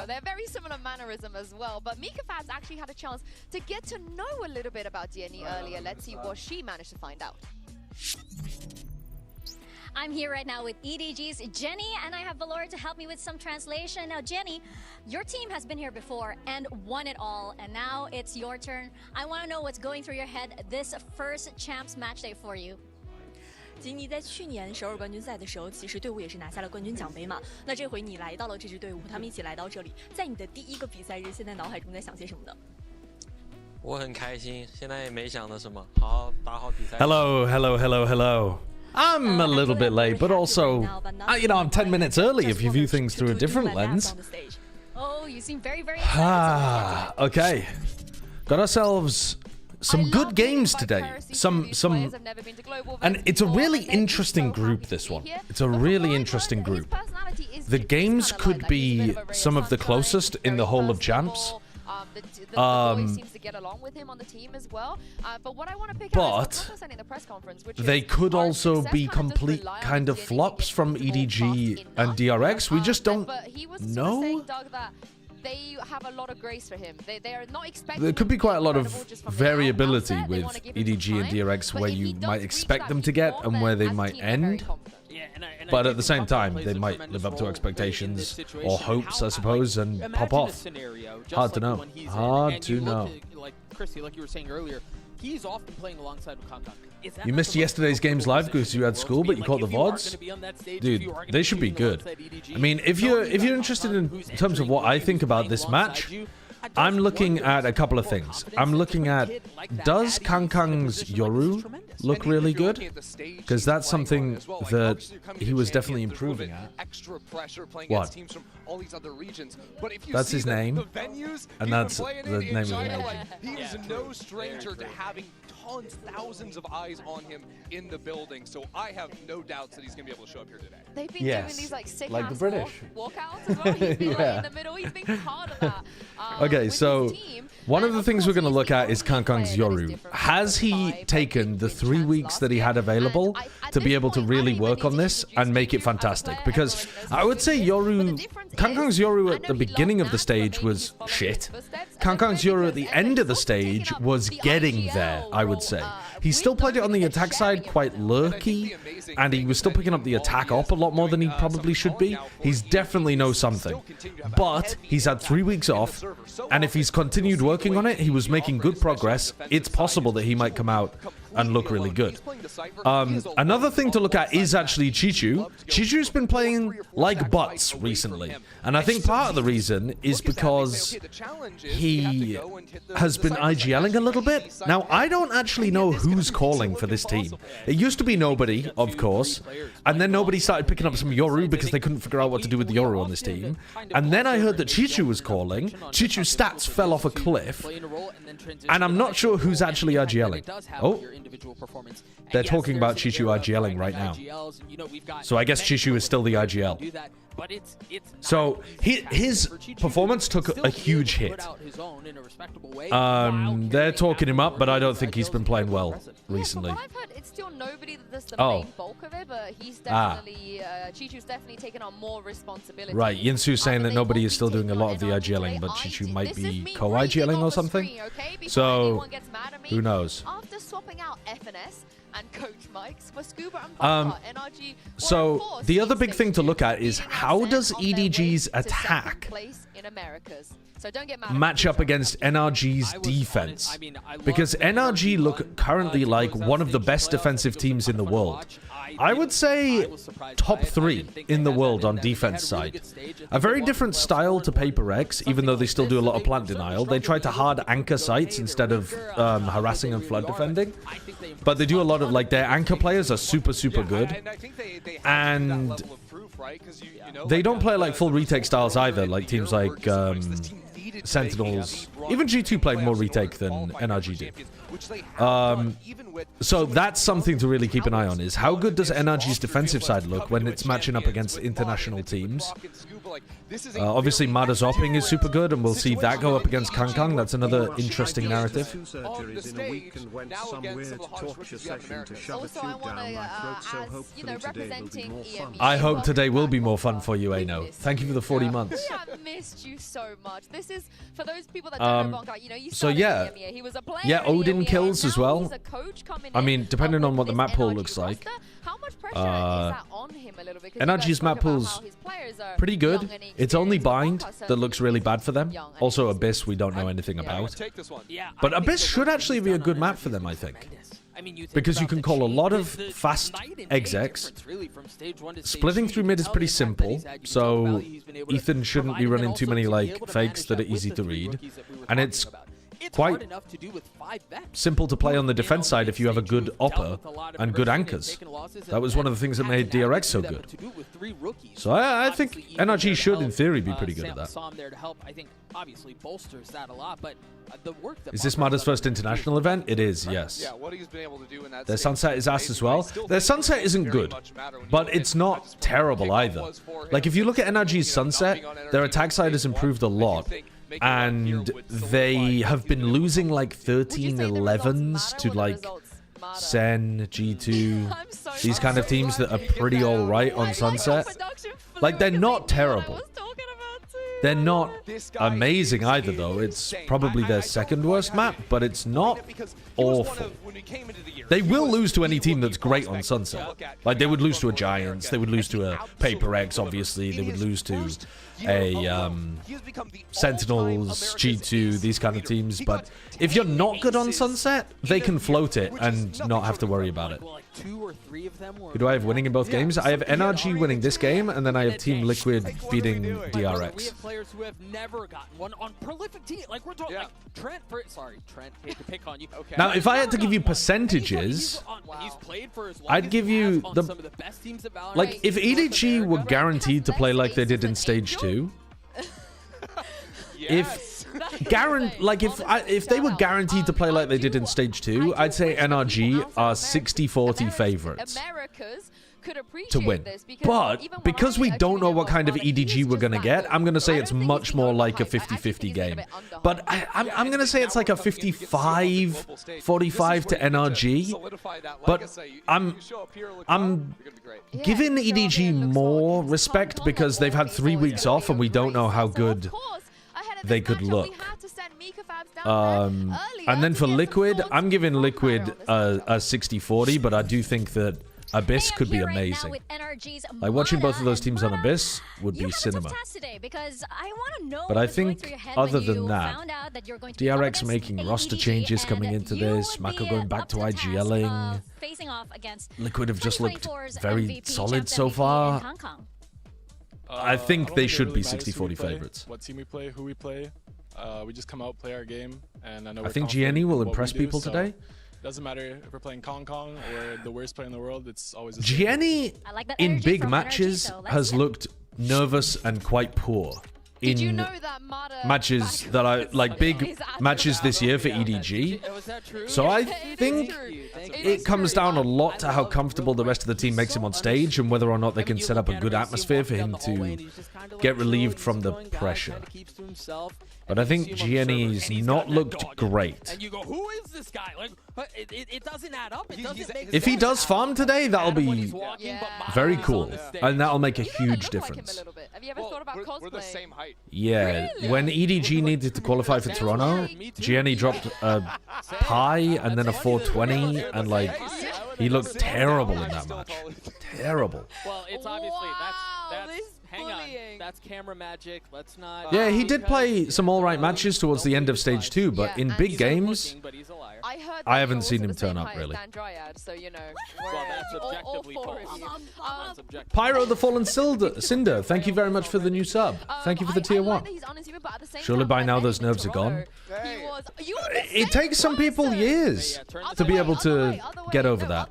They're very similar mannerism as well. But Mikafaz actually had a chance to get to know a little bit about DNE earlier. Let's see what she managed to find out. I'm here right now with EDG's Jenny, and I have Valora to help me with some translation. Now, Jenny, your team has been here before and won it all, and now it's your turn. I want to know what's going through your head this first Champs match day for you. 吉尼在去年首尔冠军赛的时候，其实队伍也是拿下了冠军奖杯嘛。那这回你来到了这支队伍，他们一起来到这里，在你的第一个比赛日，现在脑海中在想些什么呢？我很开心，现在也没想着什么，好好打好比赛。Hello, hello, hello, hello. I'm a little bit late, but also, you know, I'm 10 minutes early if you view things through a different lens. Oh, you seem very, very Ah, okay. Got ourselves some good games today. And it's a really interesting group, this one. It's a really interesting group. The games could be some of the closest in the whole of Champs. The boys seems to get along with him on the team as well. But what I want to pick out is not in the press conference, which they could also be complete kind of flops from EDG and DRX. We just don't know. They have a lot of grace for him. They are not expecting. There could be quite a lot of variability with EDG and DRX where you might expect them to get and where they might end. But at the same time, they might live up to expectations or hopes, I suppose, and pop off. Hard to know. Hard to know. Like Chrissy, like you were saying earlier, he's often playing alongside with Kankan. You missed yesterday's games live because you had school, but you caught the VODs? Dude, they should be good. I mean, if you're interested in terms of what I think about this match, I'm looking at a couple of things. I'm looking at, does Kankang's Yoru look really good? Because that's something that he was definitely improving at. What? That's his name, and that's the name of the region. He is no stranger to having tons, thousands of eyes on him in the building, so I have no doubts that he's going to be able to show up here today. They've been doing these like sick like the British walkouts as well. He's been like in the middle. He's been part of that. Okay, so one of the things we're going to look at is Kankang's Yoru. Has he taken the 3 weeks that he had available to be able to really work on this and make it fantastic? Because I would say Kankang's Yoru at the beginning of the stage was shit. Kankang's Yoru at the end of the stage was getting there, I would say. He still played it on the attack side quite lurky, and he was still picking up the attack up a lot more than he probably should be. He's definitely knows something. But he's had 3 weeks off, and if he's continued working on it, he was making good progress. It's possible that he might come out and look really good. Another thing to look at is actually Chichu. Chichu's been playing like butts recently. And I think part of the reason is because he has been IGLing a little bit. Now, I don't actually know who's calling for this team. It used to be nobody, of course. And then nobody started picking up some Yoru because they couldn't figure out what to do with the Yoru on this team. And then I heard that Chichu was calling. Chichu's stats fell off a cliff. And I'm not sure who's actually IGLing. Oh. They're talking about Chichu IGLing right now. So I guess Chichu is still the IGL. So his performance took a huge hit. They're talking him up, but I don't think he's been playing well recently. From what I've heard, it's still nobody that's the main bulk of it, but he's definitely Chichu's definitely taken on more responsibility. Right, Yinsu's saying that nobody is still doing a lot of the IGLing, but Chichu might be co-IGLing or something. So who knows? After swapping out FNS and Coach Mike's for Scuba and Banter, NRG. So the other big thing to look at is how does EDG's attack match up against NRG's defense? Because NRG look currently like one of the best defensive teams in the world. I would say top 3 in the world on defense side. A very different style to Paper X, even though they still do a lot of plant denial. They try to hard anchor sites instead of harassing and flood defending. But they do a lot of, like, their anchor players are super, super good. And they don't play like full retake styles either, like teams like Sentinels. Even G2 played more retake than NRG did. So that's something to really keep an eye on, is how good does NRG's defensive side look when it's matching up against international teams? Obviously, Mada's opping is super good, and we'll see that go up against Kang. That's another interesting narrative. Also, I want to, as you know, representing EMEA. I hope today will be more fun for you, Aino. Thank you for the 40 months. I have missed you so much. This is for those people that don't know Bonka, you know, you So started yeah, in EMEA. He was a player yeah, in Odin EMEA, kills and as now well. he's a coach coming I mean, in, depending on what the this map pool NRG looks like. roster. How much pressure is that on him a little bit? 'Cause you NRG's guys map spoke about pool's how his players are pretty good. young and It's only inexperienced, Bind but that looks really bad for them. young and Also, Abyss we don't know anything about. Take this one. Yeah, But I think Abyss the should work actually he's be a done good on map NRG for them, I is think. tremendous. I mean, you think Because you about can the call a change, lot of the fast night and day execs. difference, really, from stage 1 to stage Splitting 2. through You mid can is tell pretty the impact that simple, he's had. You can tell the so value he's been able to Ethan shouldn't provide, be and running also too many to be like able to fakes manage that are with easy the to three read. rookies that we were And talking it's about. It's quite hard enough to do with 5 vets. simple to play on the You know, defense side if you have a good dealt opper with a lot of and good adversity and anchors. taken losses, That and was one of the things that had made to navigate DRX so that, good. but to do it with 3 rookies, So I think obviously, Ethan NRG there to should, in help, theory, be pretty good at Sam that. saw him there to help, I think, obviously bolsters that a lot, but the work that Is this Marco's Mada's done first with the international event? It is, yes. Yeah, what he's been able to do in that Their stage sunset is ass as well. Their sunset isn't good, but it's not terrible either. Like, if you look at NRG's sunset, their attack side has improved a lot. And they have been losing like 13-11s to like Sen, G2, these kind of teams that are pretty alright on sunset. Like, they're not terrible. They're not amazing either, though. It's probably their second worst map, but it's not awful. They will lose to any team that's great on Sunset. Like, they would lose to a Giants, they would lose to a Paper X, obviously, they would lose to a Sentinels, G2, these kind of teams. But if you're not good on Sunset, they can float it and not have to worry about it. Who do I have winning in both games? I have NRG winning this game, and then I have Team Liquid beating DRX. We have players who have never gotten one on prolific team. Like, we're talking like Trent. Trent, hate to pick on you. Okay. Now, if I had to give you percentages, I'd give you the like if EDG were guaranteed to play like they did in stage 2. If they were guaranteed to play like they did in stage 2, I'd say NRG are 60-40 favorites to win. But because we don't know what kind of EDG we're going to get, I'm going to say it's much more like a 50-50 game. But I'm going to say it's like a 55-45 to NRG. But I'm giving EDG more respect because they've had 3 weeks off and we don't know how good they could look. And then for Liquid, I'm giving Liquid a 60-40, but I do think that Abyss could be amazing. Like, watching both of those teams on Abyss would be cinema. But I think other than that, DRX making roster changes coming into this, Mako going back to IGLing, Liquid have just looked very solid so far. I think they should be 60-40 favorites. What team we play, who we play, we just come out, play our game, and I think GNE will impress people today. Doesn't matter if we're playing Kong or the worst player in the world, it's always the same. GNE in big matches has looked nervous and quite poor in matches that I like, big matches this year for EDG. So I think it comes down a lot to how comfortable the rest of the team makes him on stage and whether or not they can set up a good atmosphere for him to get relieved from the pressure. But I think GNE's not looked great. And you go, who is this guy? Like, it doesn't add up. It doesn't make if he does farm today, that'll be very cool. And that'll make a huge difference. Have you ever thought about cosplay? We're the same height. Yeah, when EDG needed to qualify for Toronto, GNE dropped a Pi and then a 420, and like, he looked terrible in that match. Terrible. Well, it's obviously that's hang on. That's camera magic. Let's not. Yeah, he did play some alright matches towards the end of stage 2, but in big games, I haven't seen him turn up really. So, you know, well, that's objectively Pyro the Fallen Cinder, thank you very much for the new sub. Thank you for the tier 1. Surely by now those nerves are gone. It takes some people years to be able to get over that.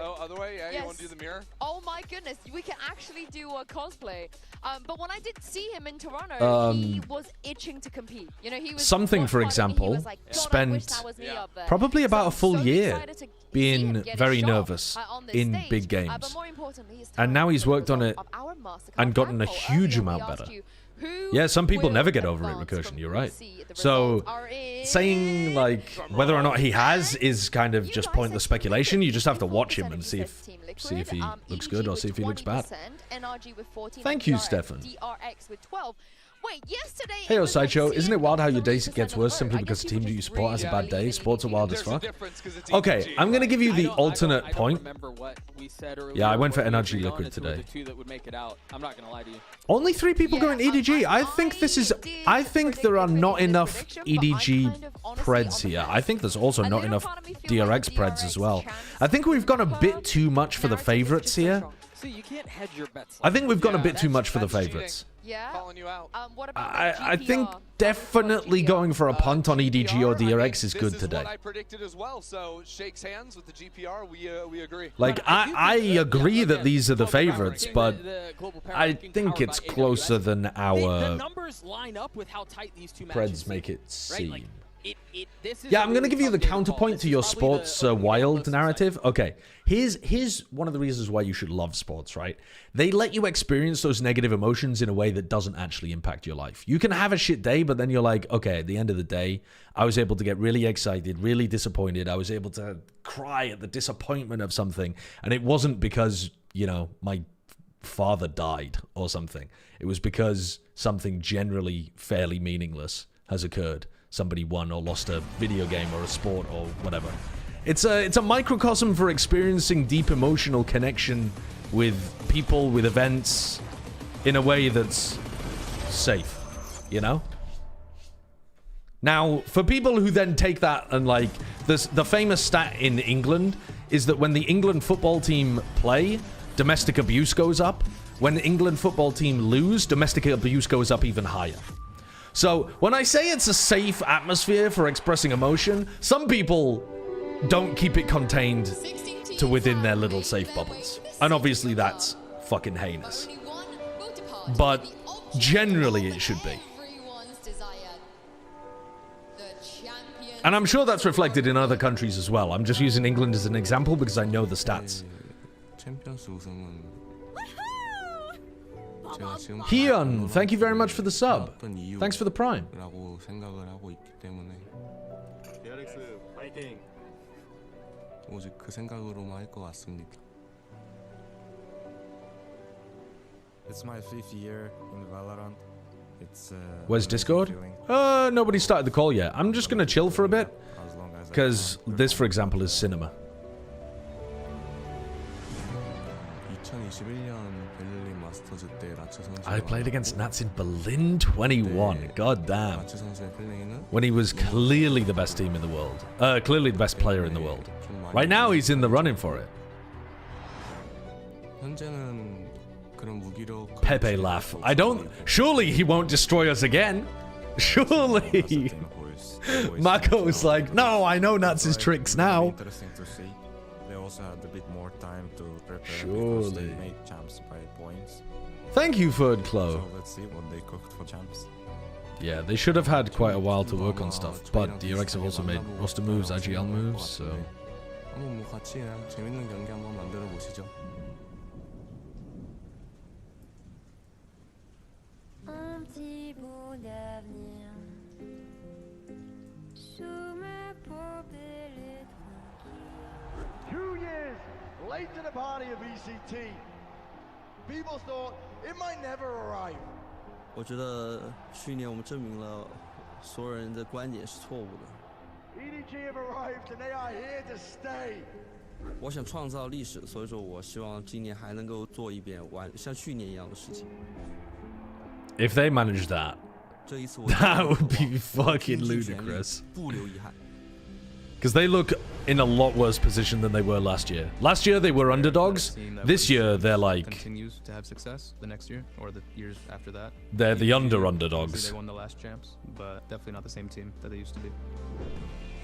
Oh, other way? Yeah, you want to do the mirror. Oh my goodness, we can actually do a cosplay. But when I did see him in Toronto, he was itching to compete. You know, he was Something, for example, spent probably about a full year being very nervous in big games. And now he's worked on it and gotten a huge amount better. Yeah, some people never get over it, Recursion, you're right. So, saying, like, whether or not he has is kind of just pointless speculation. You just have to watch him and see if he looks good or see if he looks bad. Thank you, Stefan. DRX with 12. Wait, yesterday Hey, yo, Sideshow, isn't it wild how your day gets worse simply because the team that you support has a bad day? Sports are wild as fuck. Okay, I'm going to give you the alternate point. Yeah, I went for NRG Liquid today. Only 3 people going EDG. I think there are not enough EDG Preds here. I think there's also not enough DRX Preds as well. I think we've gone a bit too much for the favorites here. I think we've gone a bit too much for the favorites. Yeah. I think definitely going for a punt on EDG or DRX is good today. I predicted as well, so shakes hands with the GPR. We agree. Like I agree that these are the favorites, but I think it's closer than our Preds make it seem. Yeah, I'm going to give you the counterpoint to your sports wild narrative. Okay, here's one of the reasons why you should love sports, right? They let you experience those negative emotions in a way that doesn't actually impact your life. You can have a shit day, but then you're like, okay, at the end of the day, I was able to get really excited, really disappointed. I was able to cry at the disappointment of something. And it wasn't because, you know, my father died or something. It was because something generally fairly meaningless has occurred. Somebody won or lost a video game or a sport or whatever. It's a microcosm for experiencing deep emotional connection with people, with events, in a way that's safe, you know? Now, for people who then take that and like, the famous stat in England is that when the England football team play, domestic abuse goes up. When the England football team lose, domestic abuse goes up even higher. So, when I say it's a safe atmosphere for expressing emotion, some people don't keep it contained to within their little safe bubbles. And obviously that's fucking heinous. But generally it should be. And I'm sure that's reflected in other countries as well. I'm just using England as an example because I know the stats. Hyun, thank you very much for the sub. Thanks for the prime. It's my 5th year in Valorant. Where's Discord? Nobody started the call yet. I'm just gonna chill for a bit because this, for example, is cinema. I played against Nats in Berlin 21. God damn. When he was clearly the best team in the world. Clearly the best player in the world. Right now he's in the running for it. Pepe laugh. I don't... Surely he won't destroy us again. Surely. Mako's like, no, I know Nats' tricks now. They also had a bit more time to prepare. Surely. They made champs by points. Thank you, Third Clo. So let's see what they cooked for champs. Yeah, they should have had quite a while to work on stuff, but DRX have also made roster moves, IGL moves, so... 한번 뭐 같이 그냥 재밌는 경기 한번 만들어 보시죠. Un petit bout d'avenir sous mes paupières tranquilles. 2 years late to the party of ECT. People thought it might never arrive. 我觉得去年我们证明了所有人的观点是错误的。 EDG have arrived and they are here to stay. 我想创造历史，所以说我希望今年还能够做一遍像去年一样的事情。 If they manage that, that would be fucking ludicrous. 不留遗憾。 Because they look in a lot worse position than they were last year. Last year they were underdogs. This year they're like... continues to have success the next year or the years after that. They're the underdogs. They won the last champs, but definitely not the same team that they used to be.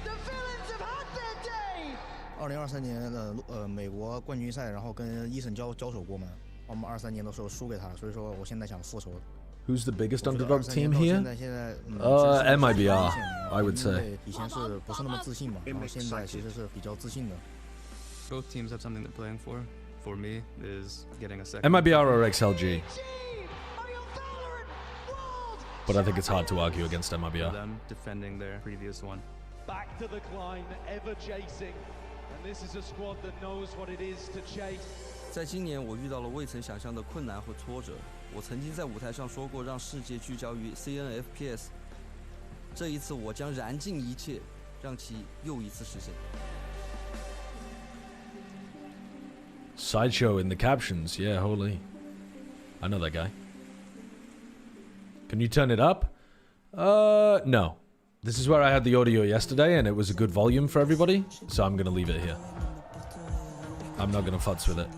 The villains have had their day! 2023年的美国冠军赛，然后跟伊森交手过嘛。我们23年的时候输给他，所以说我现在想复仇。Who's the biggest underdog team here? MIBR, I would say. 以前是不是那么自信嘛，然后现在其实是比较自信的。Both teams have something they're playing for. For me, is getting a second. MIBR or XLG. But I think it's hard to argue against MIBR. Them defending their previous one. Back to the climb, ever chasing, and this is a squad that knows what it is to chase. 在今年，我遇到了未曾想象的困难和挫折。我曾经在舞台上说过，让世界聚焦于 CNFPS。这一次，我将燃尽一切，让其又一次实现。Sideshow in the captions, yeah, holy. I know that guy. Can you turn it up? No. This is where I had the audio yesterday, and it was a good volume for everybody, so I'm gonna leave it here. I'm not gonna futz with it.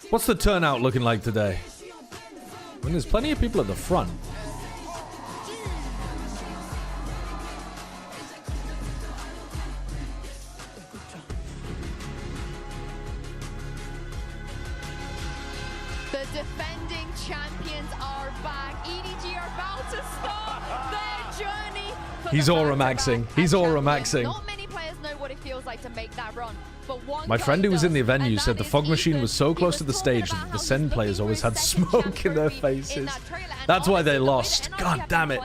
What's the turnout looking like today? I mean, there's plenty of people at the front. The defending champions are back. EDG are about to start their journey. He's aura maxing. He's aura maxing. Not many players know what it feels like to make that run. My friend who was in the venue said the fog machine was so close to the stage that the Sen players always had smoke in their faces. That's why they lost. God damn it.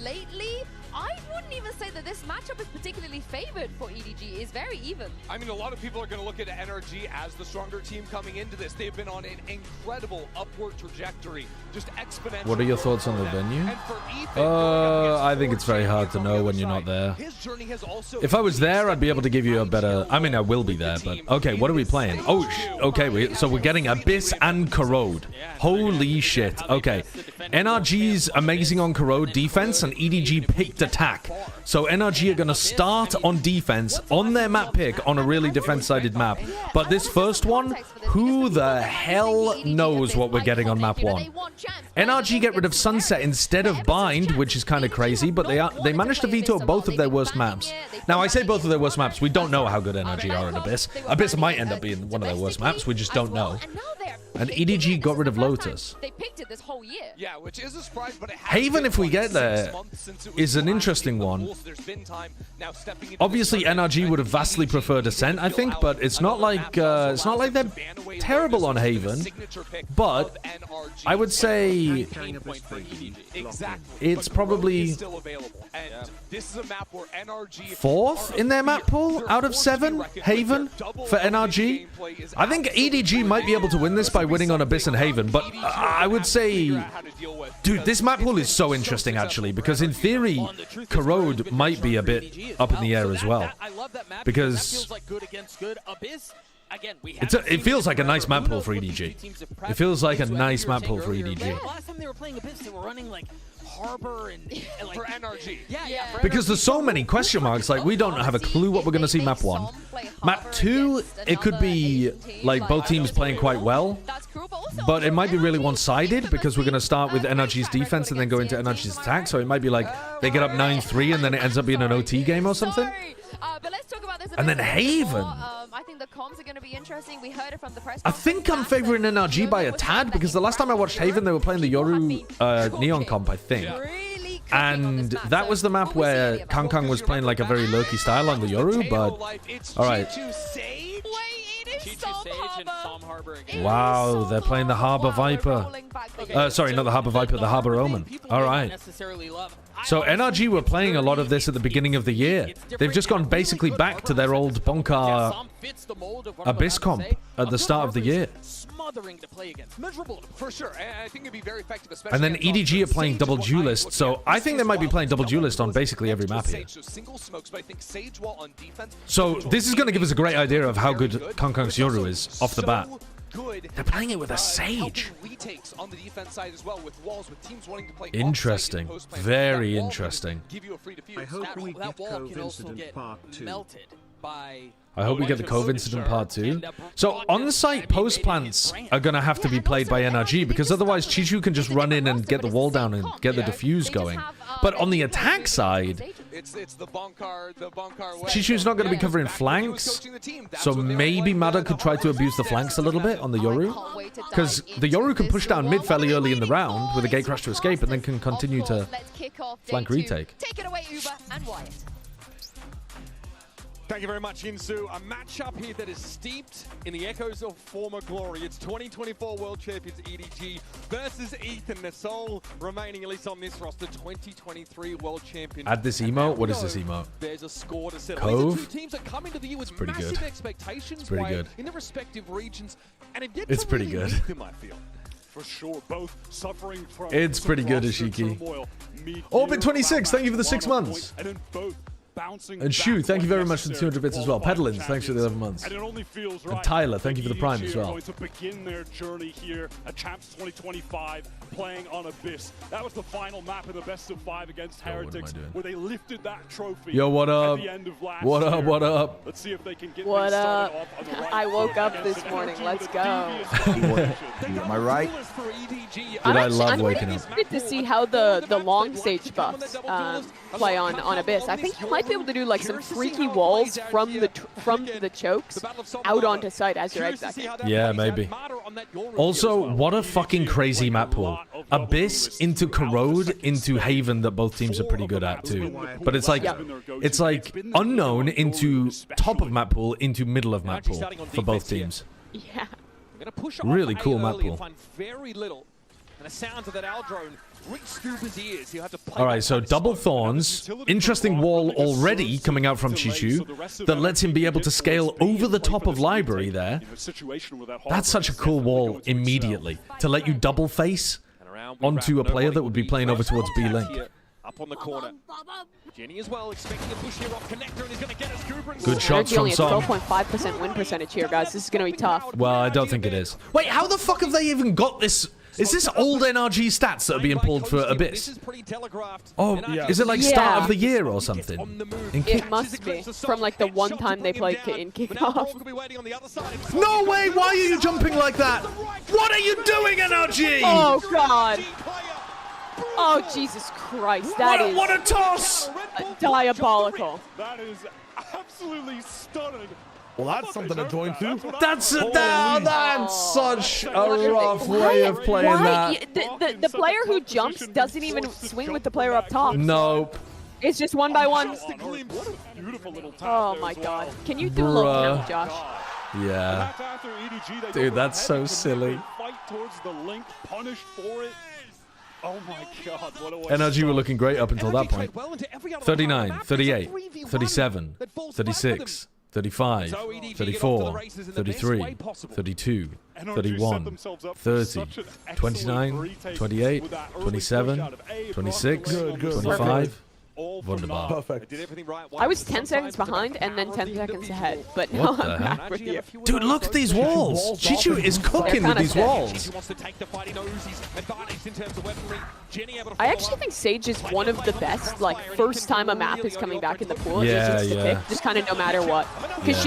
Lately, I wouldn't even say that this matchup is particularly favored for EDG. It's very even. I mean, a lot of people are going to look at NRG as the stronger team coming into this. They've been on an incredible upward trajectory, just exponential. What are your thoughts on the venue? I think it's very hard to know when you're not there. If I was there, I'd be able to give you a better... I mean, I will be there, but... Okay, what are we playing? Oh, okay, so we're getting Abyss and Corrode. Holy shit. Okay. NRG's amazing on Corrode defense, and EDG picked attack. So NRG are going to start on defense on their map pick on a really defense-sided map. But this first one, who the hell knows what we're getting on map 1? NRG get rid of Sunset instead of Bind, which is kind of crazy, but they managed to veto both of their worst maps. Now, I say both of their worst maps. We don't know how good NRG are at Abyss. Abyss might end up being one of their worst maps. We just don't know. And EDG got rid of Lotus. They picked it this whole year. Yeah, which is a surprise, but Haven, if we get there, is an interesting one. Obviously, NRG would have vastly preferred Ascent, I think, but it's not like they're terrible on Haven. But I would say it's probably fourth in their map pool out of 7. Haven for NRG. I think EDG might be able to win this by winning on Abyss and Haven, but I would say, dude, this map pool is so interesting actually, because in theory, Corrode might be a bit up in the air as well, because it feels like a nice map pool for EDG. It feels like a nice map pool for EDG. Last time they were playing Abyss, they were running like Harbor and like for NRG. Yeah. Because there's so many question marks. Like, we don't have a clue what we're going to see map 1. Map 2, it could be like both teams playing quite well, but it might be really one-sided because we're going to start with NRG's defense and then go into NRG's attack. So it might be like they get up 9-3 and then it ends up being an OT game or something. But let's talk about this And then Haven. I think the comms are going to be interesting. We heard it from the press. I think I'm favoring NRG by a tad because the last time I watched Haven, they were playing the Yoru Neon comp, I think. And that was the map where Kang was playing like a very lurky style on the Yoru, but... Alright. Wow, they're playing the Harbor Viper. Sorry, not the Harbor Viper, the Harbor Omen. Alright. So NRG were playing a lot of this at the beginning of the year. They've just gone basically back to their old Bonkar Abyss comp at the start of the year. For sure, and I think it'd be very effective, especially. And then EDG are playing double duelist, so I think they might be playing double duelist on basically every map here. So this is going to give us a great idea of how good Kang's Yoru is off the bat. They're playing it with a Sage. Interesting. Very interesting. I hope we get Cove Incident Part 2. I hope we get the Cove incident part 2. So on-site post plants are gonna have to be played by NRG because otherwise Chichu can just run in and get the wall down and get the defuse going. But on the attack side, Chichu's not gonna be covering flanks, so maybe Mada could try to abuse the flanks a little bit on the Yoru, because the Yoru can push down mid fairly early in the round with a gate crash to escape and then can continue to flank retake. Take it away, Uber and Wyatt. Thank you very much, Insu. A matchup here that is steeped in the echoes of former glory. It's 2024 World Champions EDG versus Ethan, the sole remaining, at least on this roster, 2023 World Champion. Add this emote. What is this emote? There's a score to settle. Cove. These are two teams that come into the year with pretty massive good. expectations. It's pretty good. In their respective regions, and it It's pretty good. Them, I feel. For sure, both suffering from It's pretty good, Ashiki. Orbit 26, thank you for the 6 months. And then both And Shu, thank you very much for the 200 bits as well. Pedalins, thanks for the 11 months. And it only feels right. And Tyler, thank you for the Prime as well. Going to begin their journey here at Champs 2025, playing on Abyss. That was the final map in the best of 5 against Heretics, where they lifted that trophy. Yo, what up? At the end of last What up? year. What up? Let's see if they can get What things up? started off on the right I woke foot up this against morning. NRG Let's with a go. devious Am I right? I'm interested to see how the long stage buffs play on Abyss. I think you might be able to do like some freaky walls from the chokes out onto site as you're execing. Yeah, maybe. Also, what a fucking crazy map pool. Abyss into Corrode into Haven that both teams are pretty good at too. But it's like unknown into top of map pool into middle of map pool for both teams. Yeah. Really cool map pool. Very little. And the sounds of that Al drone reached Uber's ears. You have to play. All right, so double thorns. Interesting wall already coming out from Chichu that lets him be able to scale over the top of library there. That's such a cool wall immediately to let you double face onto a player that would be playing over towards B-Link. Up on the corner. Jenny as well, expecting a push here off connector, and he's going to get us Cooper. Good shots from Song. 12.5% win percentage here, guys. This is going to be tough. Well, I don't think it is. Wait, how the fuck have they even got this? Is this old NRG stats that are being pulled for Abyss? Oh, is it like start of the year or something? It must be. From like the one time they played in kickoff. No way! Why are you jumping like that? What are you doing, NRG? Oh, God. Oh, Jesus Christ. That is... What a toss! Diabolical. That is absolutely stunning. Well, that's something to join to. That's such a rough way of playing that. The player who jumps doesn't even swing with the player up top. Nope. It's just one by one. Oh my God. Can you do a little count, Josh? Yeah. Dude, that's so silly. Fight towards the link, punished for it. Oh my God, what a way. NRG were looking great up until that point. 39, 38, 37, 36. 35, 34, 33, 32, 31, 30, 29, 28, 27, 26, 25. Wunderbar. Perfect. I was 10 seconds behind and then 10 seconds ahead, but now I'm back with you. Dude, look at these walls. Chichu is cooking with these walls. I actually think Sage is one of the best, like, first time a map is coming back in the pool. Yeah, to pick, just kind of no matter what. Because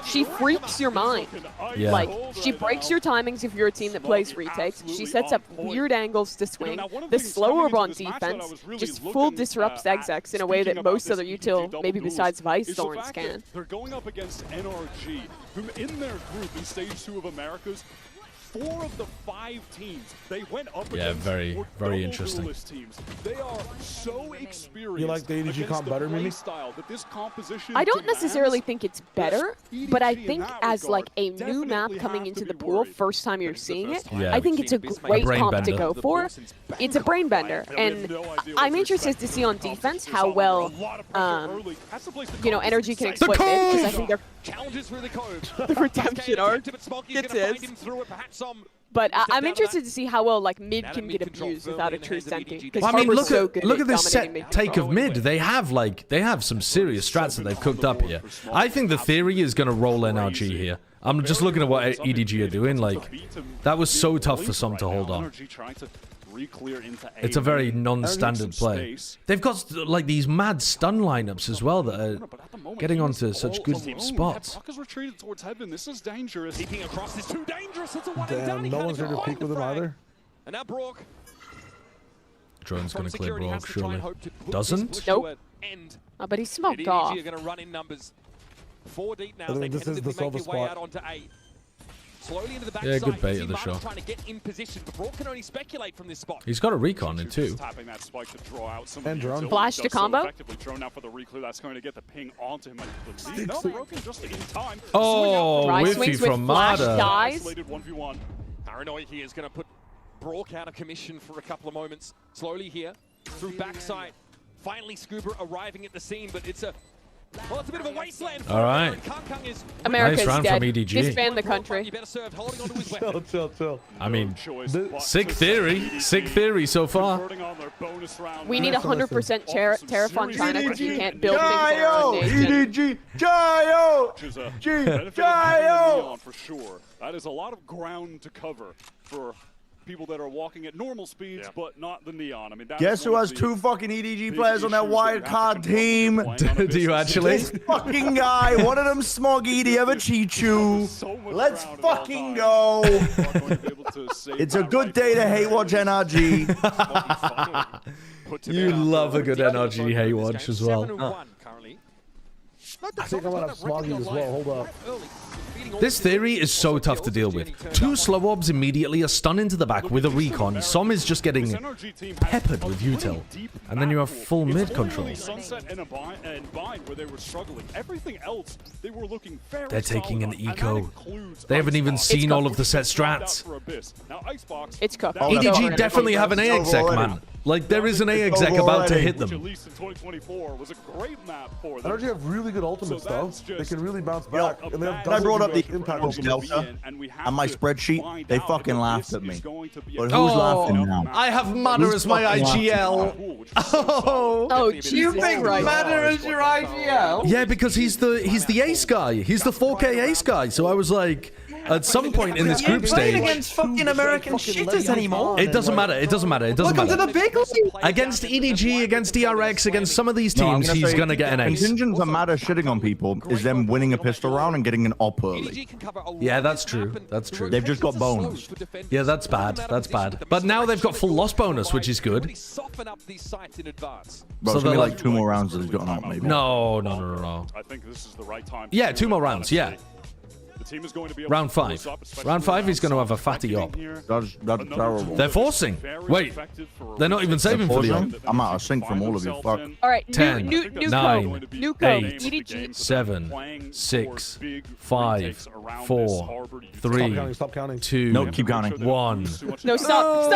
she freaks your mind. Yeah. Like, she breaks your timings if you're a team that plays retakes. She sets up weird angles to swing. The slower on defense just full disrupts execs in a way that most other util, maybe besides Vice Thorns, can. They're going up against NRG, who in their group in Stage 2 of Americas, 4 of the 5 teams they went up against very interesting. Teams. They are so experienced. You like the EDG comp better, Mimi? I don't necessarily think it's better, but I think as like a new map coming into the pool, first time you're seeing it, I think it's a great comp to go for. It's a brain bender, and I'm interested to see on defense how well, NRG can exploit this, because I think they're challenges through the cove. the redemption arc. It is. But I'm interested to see how well like mid can get abused without a true senti. Well, I mean, look at this set take of mid. They have some serious strats that they've cooked up here. I think the theory is going to roll NRG here. I'm just looking at what EDG are doing. Like, that was so tough for some to hold on. It's a very non-standard play. They've got like these mad stun lineups as well that are getting onto such good spots. Brock has retreated towards heaven. This is dangerous. Peeking across is too dangerous. It's a one and Damn, done. no one's here to peek with him either. And now Brock. Drone's going to clear Brock, surely. Doesn't? Nope. Oh, but he smoked off. Are going to run in numbers. 4 deep now. I think They this is the tentatively make their way spot. out onto 8. Slowly into the back Yeah, good side. bait See of the Martin's shot. trying to get in position, but Brock can only speculate from this spot. He's got a recon in too. Tapping that spike to draw out some And drone. Flash to combo. Effectively drone now for the reclure. That's going to get the ping onto him. No, broken just in time. Oh, Right, whiffy swings with from flash Mada. dies. Isolated 1v1. Paranoid here is going to put Brock out of commission for a couple of moments. Slowly here, through backside. Finally, Scuba arriving at the scene, but it's a... Well, it's a bit of a wasteland. All right. America's Nice round dead. from EDG. Disband the country. Chill. I mean, sick theory so far. We need 100% tariff on China because we can't build things in our own nation. EDG, Jayo! Jayo! For sure. That is a lot of ground to cover for people that are walking at normal speeds, but not the Neon. I mean, Guess who has 2 fucking EDG players on that wild card team? Do you actually? This fucking guy, one of them Smoggy, the other Chichu. Let's fucking go. It's a good day to hate watch NRG. You love a good NRG hate watch as well. I think I'm gonna have Smoggy as well. Hold up. This theory is so tough to deal with. 2 slow orbs immediately, a stun into the back with a recon. Som is just getting peppered with util. And then you have full mid control. Sunset and Bind where they were struggling. Everything else, they were looking very They're taking an solid, eco. They haven't even seen all of the set strats. It's cooked. EDG definitely have an A exec, man. Like, there is an A exec about to hit them. At least in 2024 was a great map for them. NRG have really good ultimates though. They can really bounce back. And they have I brought up the impact Delta on my spreadsheet. They fucking laughed at me. But who's laughing now? I have Mada as my IGL. Oh, You think Mada is your IGL? Yeah, because he's the ace guy. He's the 4K ace guy. So I was like, at some point in this group stage, against fucking American shitters anymore. it doesn't matter. It doesn't matter. It doesn't Welcome matter. to the big league. Against EDG, against DRX, against some of these teams, he's gonna get an ace. Contingents are mad at shitting on people is them winning a pistol round and getting an op early. Yeah, that's true. That's true. They've just got bonus. Yeah, that's bad. That's bad. But now they've got full loss bonus, which is good. Bro, it's gonna be like 2 more rounds that he's got an op, maybe. No. I think this is the right time. Yeah, 2 more rounds. Yeah. The team is going to be able Round to close 5. up, especially Round 5, he's going to now. have a fatty op. That's terrible. They're forcing. Wait, they're not even saving for the op. I'm out of sync from all of you. Fuck. All right, 10, new 9, new code. 8, EDG. 7, 6, 5, 4, 3, Stop counting. 2, No, keep counting. 1. No, stop.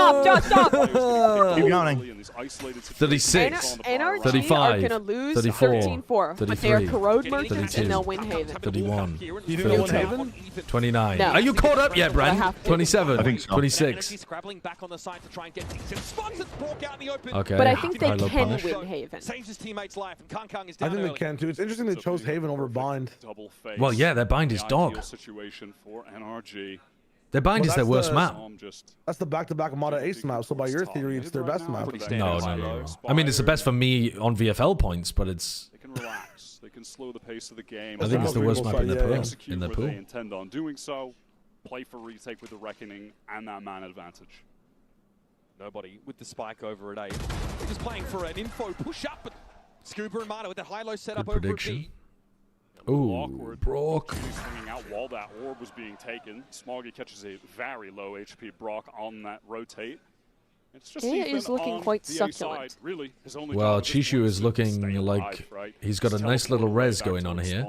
Keep counting. 36, NRG 35, are gonna lose 34, 13-4, but they are 33, corrode merchants 32, and they'll win Haven. 31, You didn't want 30, Haven? 29. No. Are you caught up yet, I Brent? have to. 27, I think so. 26. Scrabbling back on the side to try and get things in. Spots it, Brock out in the open. Okay. But I think they High-low can punish. win Haven. Saves his teammate's life, and Kang is I down think they early. can too. It's interesting they chose Haven over Bind. Well, yeah, their bind is dog. Situation for NRG. Their bind Well, is their that's worst the- map. That's the back-to-back Mada Ace map. So by your theory, it's their best map. No. I mean, it's the best for me on VFL points, but it's... They can relax. They can slow the pace of the game. I think it's the worst map in the pool. Execute In the where pool. they intend on doing so. Play for retake with the Reckoning and that man advantage. Nobody with the spike over at 8. They're just playing for an info push-up, but Scuba and Mata with that high-low setup over at prediction. B. Ooh, Brock. Swinging out while that orb was being taken. Smoggy catches a very low HP Brock on that rotate. It's just He Ethan is looking on quite the A succulent. side, really. His only Well, job at this Chishu point is looking stay like alive, right? he's got a nice little res going on here.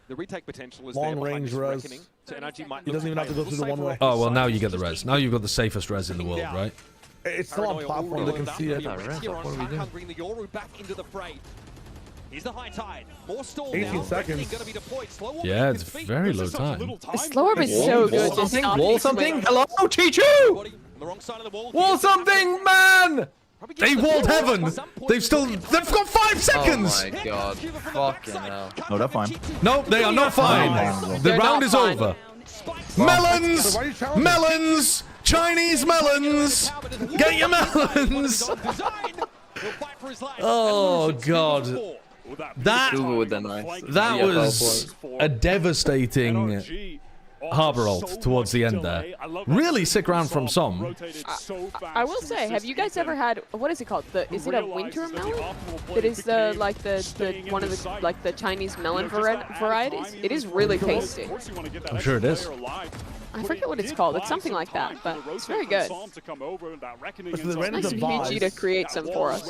The retake potential is Long there behind range this res. Reckoning. So NRG might He doesn't even have to go through the one way. Oh, well, now you get the res. Now you've got the safest res in the world, right? It's still on platform. They can see it. Bring the Yoru back into the fray. Here's the high tide. More stall 18 now. seconds. Gonna be deployed. Slow orb Yeah, in it's defeat. very low time. The slow orb is so good. Just Something? stop Wall it. something? Hello, Chichu! On the wrong side of the wall. Wall something, man! They walled heaven. They've got 5 seconds. Oh my god. Fucking hell. No, they're fine. No, they are not fine. The They're round not is fine. over. Melons! Melons! Chinese melons! Get your melons! Oh, God. That was a devastating Harbor ult towards the end there. Really sick round from Som. I will say, have you guys ever had, what is it called? Is it a winter melon? It is the one of the like the Chinese melon varieties. It is really tasty. I'm sure it is. I forget what it's called. It's something like that, but it's very good. It's nice of EDG to create some for us.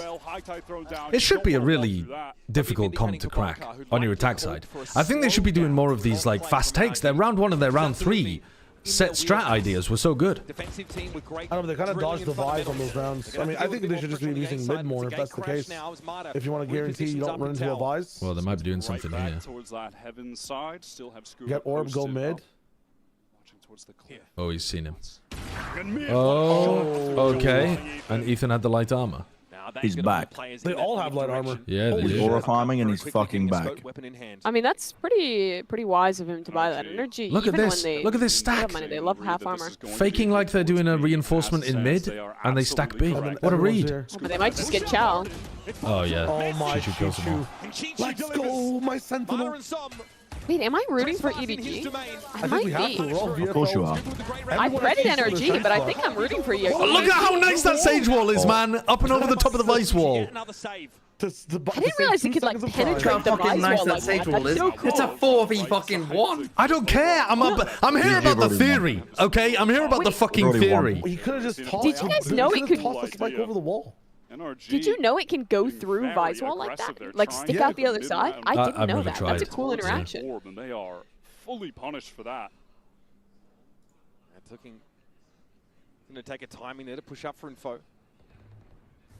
It should be a really difficult comp to crack on your attack side. I think they should be doing more of these like fast takes. Their round 1 and their round 3 set strat ideas were so good. I don't know, they kind of dodged the vibes on those rounds. I mean, I think they should just be using mid more if that's the case. If you want to guarantee you don't run into a vise. Well, they might be doing something here. Get orb, go mid. Oh, he's seen him. Oh, okay. And Ethan had the light armor. He's back. They all have light armor. Yeah, they do. Aura farming and he's fucking back. I mean, that's pretty wise of him to buy that energy. Look at this. Look at this stack. They love half armor. Faking like they're doing a reinforcement in mid, and they stack B. What a read. But they might just get Chow. Oh, yeah. Oh, my Chichu kills them all. Let's go, my Sentinel. Wait, am I rooting for EDG? I might be. Of course you are. I credit NRG, but I think I'm rooting for you. Oh, look at how nice that Sage wall is, man. Up and over the top of the Vice wall. I didn't realize it could like penetrate the Vice wall like that. That's so cool. It's a 4v1. I don't care. I'm here about the theory, okay? I'm here about the fucking theory. He could have just tossed. Did you guys know it could toss the spike over the wall? Did you know it can go through Vice wall like that? Like stick out the other side? I didn't know that. That's a cool interaction. And they are fully punished for that. That's looking going to take a timing there to push up for info.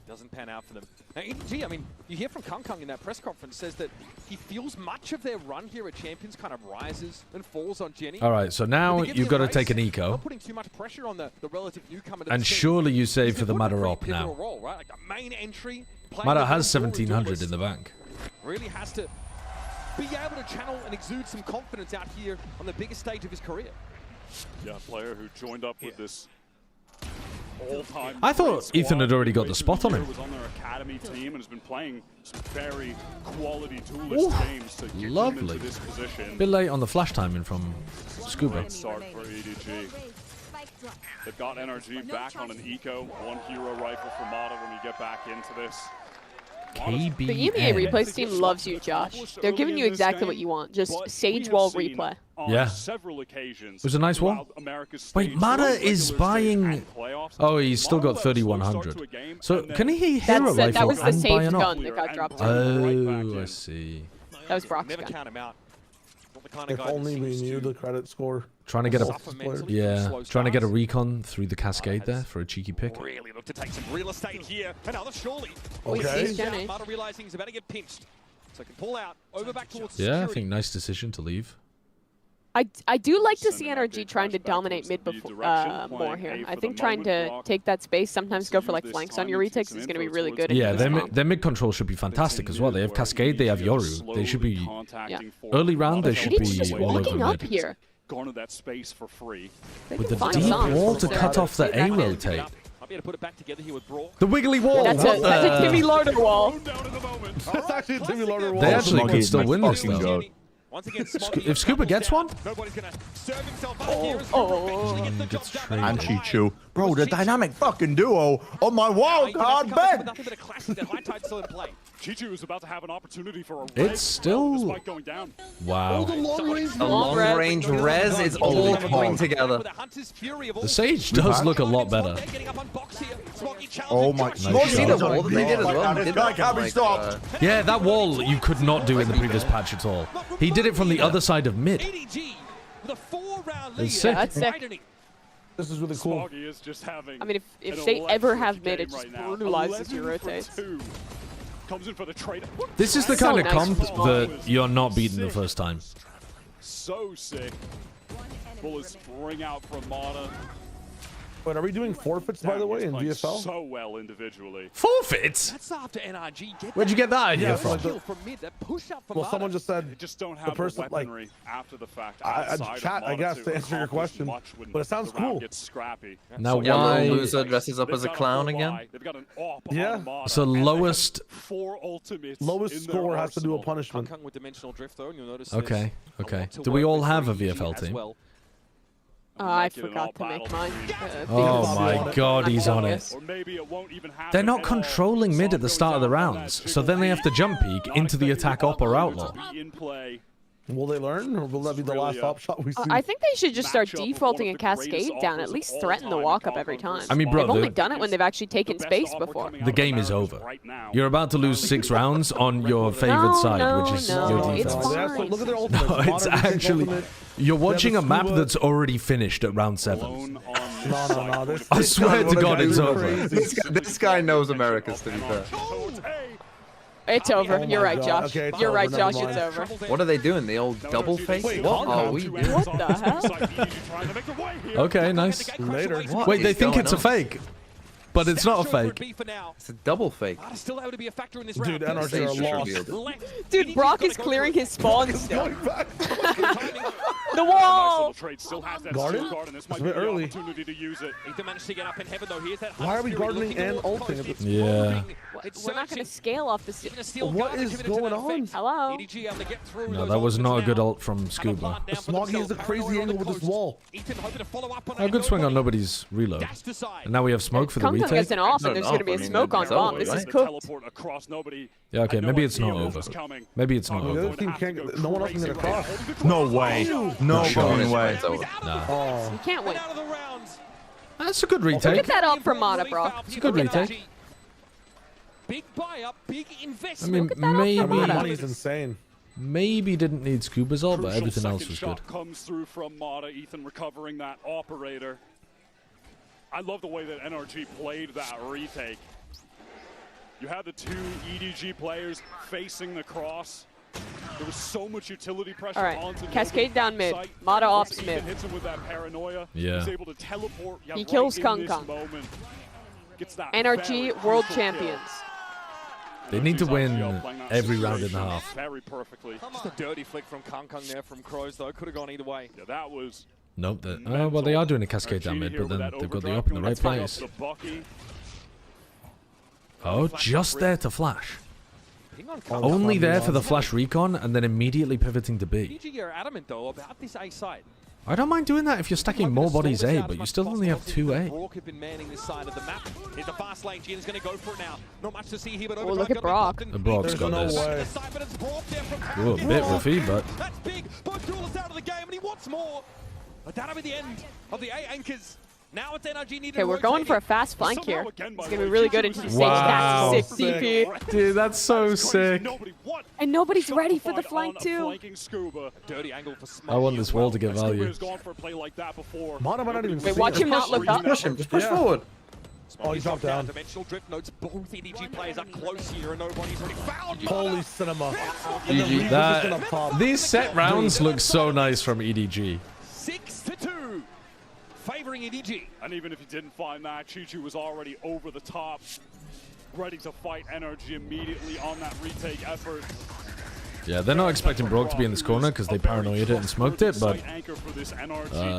Doesn't pan out for them. Now, EDG, I mean, you hear from Kung Kung in that press conference, says that he feels much of their run here at Champions kind of rises and falls on Jenny. All right, so now you've got to take an eco. Not putting too much pressure on the relative newcomer. And surely you save for the Matter op now. Role, right? Like a main entry. Matter has 1,700 in the bank. Really has to be able to channel and exude some confidence out here on the biggest stage of his career. Yeah, a player who joined up with this all-time. I thought Ethan had already got the spot on him. Was on their academy team and has been playing some very quality duelist games to get him into this position. Bit late on the flash timing from Scuba. Great start for EDG. They've got NRG back on an eco, one hero rifle for Mata when you get back into this. KBN. The EMEA replays team loves you, Josh. They're giving you exactly what you want. Just Sage Wall replay. Yeah. It was a nice wall. Wait, Mata is buying... Oh, he's still got 3,100. So, can he hero rifle that was the and buy saved an gun op? that got dropped. Oh, I see. That was Brock's Never gun. count him out. If only we knew the credit score. Trying to get trying to get a recon through the cascade there for a cheeky pick. Really look to take some real estate here. Another surely. Okay. Mata realizing he's about to get pinched. So can pull out over back towards Yeah, I think nice decision to leave. I do like to see NRG trying to dominate mid more here. I think trying to take that space, sometimes go for like flanks on your retakes is going to be really good. Yeah, their mid control should be fantastic as well. They have Cascade, they have Yoru. They should be early round. They should be all over up mid. here. Garner that space for free. With the deep wall to cut off the A rotate. Might be able to put it back together here with Brock. The wiggly wall. That's a Timmy Larder wall. That's actually a Timmy Larder wall. They actually could still win this though. Once again, If Scuba gets one? nobody's going to serve himself up here as actually gets the job done. And Chichu. Bro, the dynamic fucking duo on my wild card bench. Nothing but a classic that High Tide's still in play. Chichu is about to have an opportunity for a It's still... spike going down. Wow. The long-range res is all coming together. The Sage does look a lot better. Oh my Nice You see the shot. wall that they did as well? They did Guy that can't from, be like, stopped. Yeah, that wall you could not do in the previous patch at all. He did it from the other side of mid. EDG with a 4-round It's lead. sick. That's sick. This is really cool. Smoggy is just having I mean, if an they ever electric have mid, it game just right now. brutalizes your 11 for rotates. 2. Comes in for the trade. This is the So kind of nice comp from that you're not beating the first time. So sick. Bullets spring out from Mata. But are we doing forfeits, by the way, in VFL? So well individually. Forfeits? That's after NRG. Where'd you get that idea from? Well, someone just said they just don't have the person, the weaponry after the fact. Chat, I guess, to answer your question. But it sounds cool. Now why? why? Loser dresses up as a clown again? Yeah. So lowest score has to do a punishment. Okay. Okay. Do we all have a VFL team? I forgot to make mine. Oh my god, he's on it. They're not controlling mid at the start of the rounds, so then they have to jump peek into the attack op or outlaw. Will they learn, or will that be the last op shot we see? I think they should just start defaulting a cascade down, at least threaten the walk-up every time. I mean, bro, they've only done it when they've actually taken space before. The game is over. You're about to lose 6 rounds on your favorite side, which is your defense. Look at their ultimate. No, it's actually... You're watching a map that's already finished at round 7. No. I swear to God, it's over. This guy knows Americas, to be fair. It's over. Oh You're right, Josh. Okay, You're right, never Josh. mind. It's over. What are they doing? The old double fake? What are we doing? What the hell? Okay, nice. Later. Wait, they think it's a fake. But it's not a fake. It's a double fake. Dude, NRG are lost. Dude, Brock is clearing his spawn still. Going back. The wall! Garden? It's a bit early. Why are we gardening and ulting? Yeah. We're not going to scale off this. What is going on? Hello? No, that was not a good ult from Scuba. Smoggy is a crazy angle with this wall. A good swing on nobody's reload. And now we have smoke for the Kung retake. gets an off, and there's going to be a smoke on bomb. This is cooked. Yeah, okay, maybe it's not over. Maybe it's not The over. other team can't get, no one else can get across. No way. No fucking way. Nah. Oh. You can't win. That's a good Look retake. at that up from Mata, bro. It's a good retake. Big buy-up, big I investment. mean, maybe... Money's insane. Maybe didn't need Scuba's ult, but everything else was good. Comes through from Mata, Ethan recovering that operator. I love the way that NRG played that retake. You had the 2 EDG players facing the cross. There was so much utility pressure. All right, onto cascade down mid. Mata ops mid. Hits him with that paranoia. Yeah. He's able to teleport. He kills Kung Kung. NRG world champions. They need to win every round and a half. Very perfectly. Just a dirty flick from Kung Kung there from Crows, though. Could have gone either way. Yeah, that was... Nope. Well, they are doing a cascade down mid, but then they've got the up in the right place. Oh, just there to flash. Only there for the flash recon, and then immediately pivoting to B. EDG are adamant, though, about this A side. I don't mind doing that if you're stacking more bodies A, but you still only have 2 A. Brock have been manning this side of the map. Here's the fast lane. Jin's going to go for it now. Not much to see here, but look at Brock. And Brock's got no this. way. Ooh, a bit roughy, but... That's big. Both duelists out of the game, and he wants more. But that'll be the end of the A anchors. Now it's NRG needed. Okay, we're going for a fast flank here. It's going to be really good into the stage. Wow. That's sick DP. Dude, that's so sick. And nobody's ready for the flank too. Dirty angle for Smoggy. I want this wall to get value. Mata might not even Wait, watch him not look up. Push him, just push forward. Oh, he dropped down. Dimensional drift notes. Both EDG players are close here, and nobody's really found. Holy cinema. GG. These set rounds look so nice from EDG. 6-2. Favoring EDG. And even if you didn't find that, Chi-Chu was already over the top, ready to fight NRG immediately on that retake effort. Yeah, they're not expecting Brock to be in this corner because they paranoid it and smoked it, but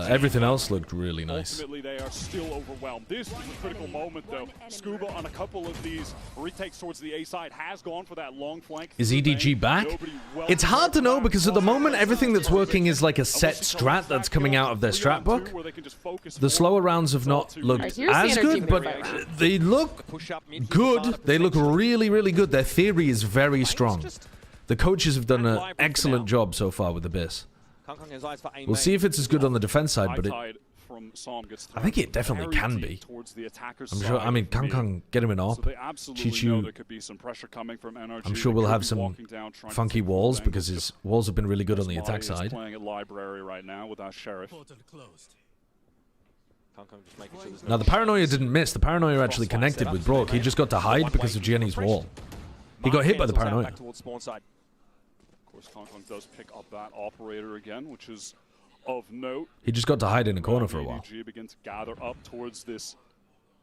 everything else looked really nice. Ultimately, they are still overwhelmed. This is a critical moment, though. Scuba on a couple of these retakes towards the A side has gone for that long flank. Is EDG back? It's hard to know because at the moment everything that's working is like a set strat that's coming out of their strat book. The slower rounds have not looked as good, but they look good. They look really, really good. Their theory is very strong. The coaches have done an excellent job so far with the Abyss. We'll see if it's as good on the defense side, but I think it definitely can be. I'm sure. I mean, Kung Kung, get him in AWP. Chi-Chu, I'm sure we'll have some funky walls because his walls have been really good on the attack side. Now, the paranoia didn't miss. The paranoia actually connected with Brock. He just got to hide because of Gianni's wall. He got hit by the paranoia. Of course, Kung Kung does pick up that operator again, which is of note. He just got to hide in a corner for a while. EDG begin to gather up towards this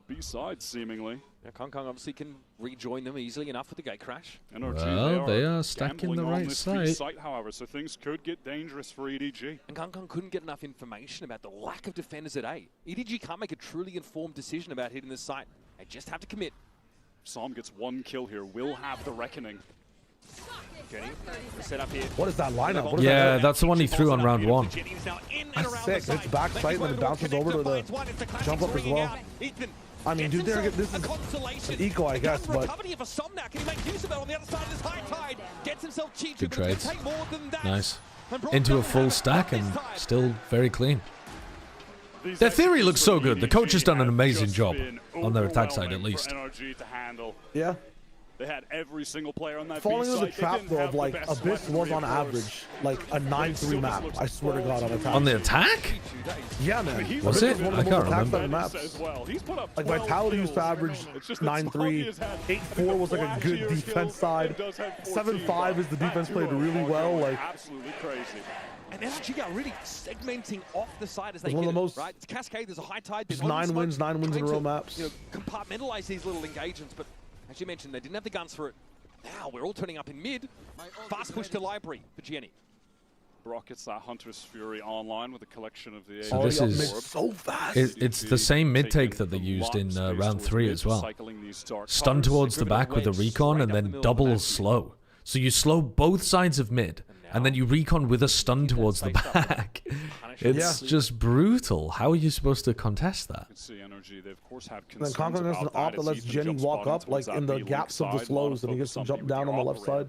B-side, seemingly. Yeah, Kong obviously can rejoin them easily enough with the gate crash. NRG, Well, they are stacking the right side, however, so things could get dangerous for EDG. And Kong couldn't get enough information about the lack of defenders at A. EDG can't make a truly informed decision about hitting this site. They just have to commit. Psalm gets one kill here, will have the reckoning. Jenny, set up here. What is that lineup? What is Yeah, that's the one he threw on round 1. That's sick. It's back sight and then it bounces over to the jump up as well. I mean, dude, this is an eco, I guess, but... Good trades. Nice. Into a full stack and still very clean. Their theory looks so good. The coach has done an amazing job on their attack side, at least. Yeah. They had every single player on that falling into the trap though of like Abyss was on average like a 9-3 map. I swear to God on attack. On the attack? Yeah, man. Was it? I can't remember. Maps. Like Vitality used to average 9-3. 8-4 was like a good defense side. 7-5 is the defense played really well. Like absolutely crazy. And NRG are really segmenting off the side as they one of the most, right? It's Cascade, there's a high tide. There's 9 wins in a row maps. You know, compartmentalize these little engagements, but as you mentioned, they didn't have the guns for it. Now we're all turning up in mid. Fast push to library for Jenny. Brock gets that Hunter's Fury online with a collection of the... So this is so fast. It's the same mid take that they used in round 3 as well. Stun towards the back with a recon and then double slow. So you slow both sides of mid. And then you recon with a stun towards the back. It's just brutal. How are you supposed to contest that? Then Conquer has an op that lets Jenny walk up like in the gaps of the slows and he gets to jump down on the left side.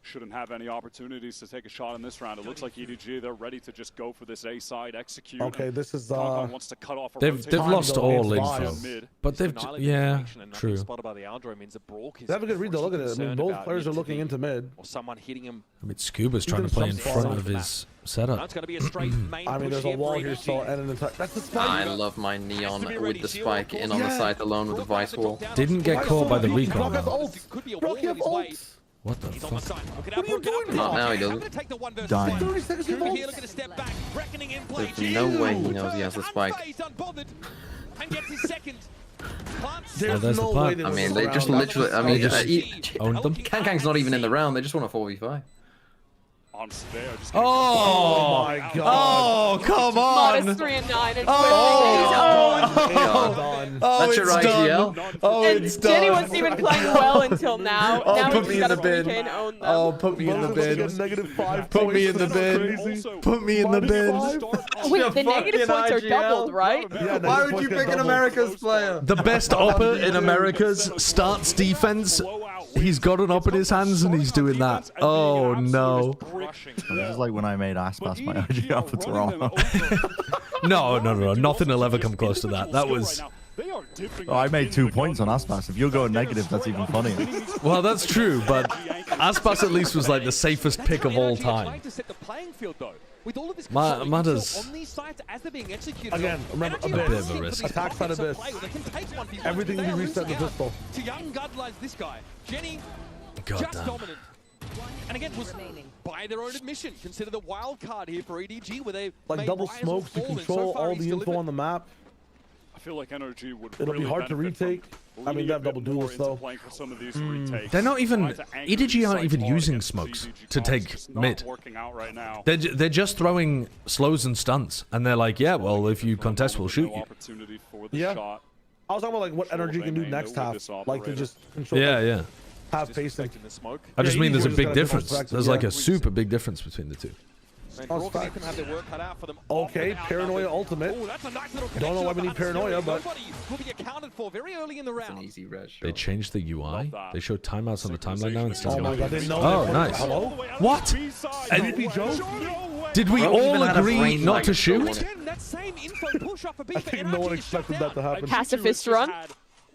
Shouldn't have any opportunities to take a shot in this round. It looks like EDG, they're ready to just go for this A side, execute. Okay, this is wants to cut off they've lost all info. But they've yeah, true. They have a good read though. Look at it. I mean, both players are looking into mid. Or someone hitting him. I mean, Scuba's trying to play in front of his setup. That's going to be a straight main I mean, there's a wall here still and an attack. That's the spike. I love my Neon with the spike in on the side alone with the Vice wall. Didn't get caught by the recon. Brock, you have ults. What the fuck? What are you doing? Not now, he doesn't. Dying. 30 seconds of ults. There's no way he knows he has the spike. There's no way I mean, they just literally, I mean, just owned them. Kankang's not even in the round, they just want a 4v5. Oh my God! Oh, come on! Modest 3 and 9. It's That's your IGL. Oh, it's done. Jenny wasn't even playing well until now. Now put me in the bin. Own them. Oh, put me in the bin. -5 Put me in the bin. Put me in the bin. Wait, the negative points are doubled, right? Yeah, why would you pick an Americas player? The best opper in Americas starts defense. He's got an op in his hands and he's doing that. Oh no. This is like when I made Aspas my IGL for Toronto. No. Nothing will ever come close to that. That was... Oh, I made 2 points on Aspas. If you're going negative, that's even funnier. Well, that's true, but Aspas at least was like the safest pick of all time. Matters. Again, remember, a bit of a risk. Attack side Abyss. Everything will be reset in the pistol. To young Godlas, this guy, Jenny, just dominant. And again, was by their own admission, consider the wild card here for EDG, where they like double smokes to control all the info on the map. I feel like NRG would It'll be hard to retake. I mean, they have double duels though. They're not even... EDG aren't even using smokes to take mid. They're just throwing slows and stuns. And they're like, yeah, well, if you contest, we'll shoot you. Yeah. I was talking about like what NRG can do next half. Like to just control. Yeah. Half pacing. I just mean there's a big difference. There's like a super big difference between the two. Okay, Paranoia Ultimate. Don't know why we need Paranoia, but it's an easy res. They changed the UI. They show timeouts on the timeline now instead of... Oh my God, they know. Oh, nice. Hello? What? Did we all agree not to shoot? I think no one expected that to happen. Pacifist run.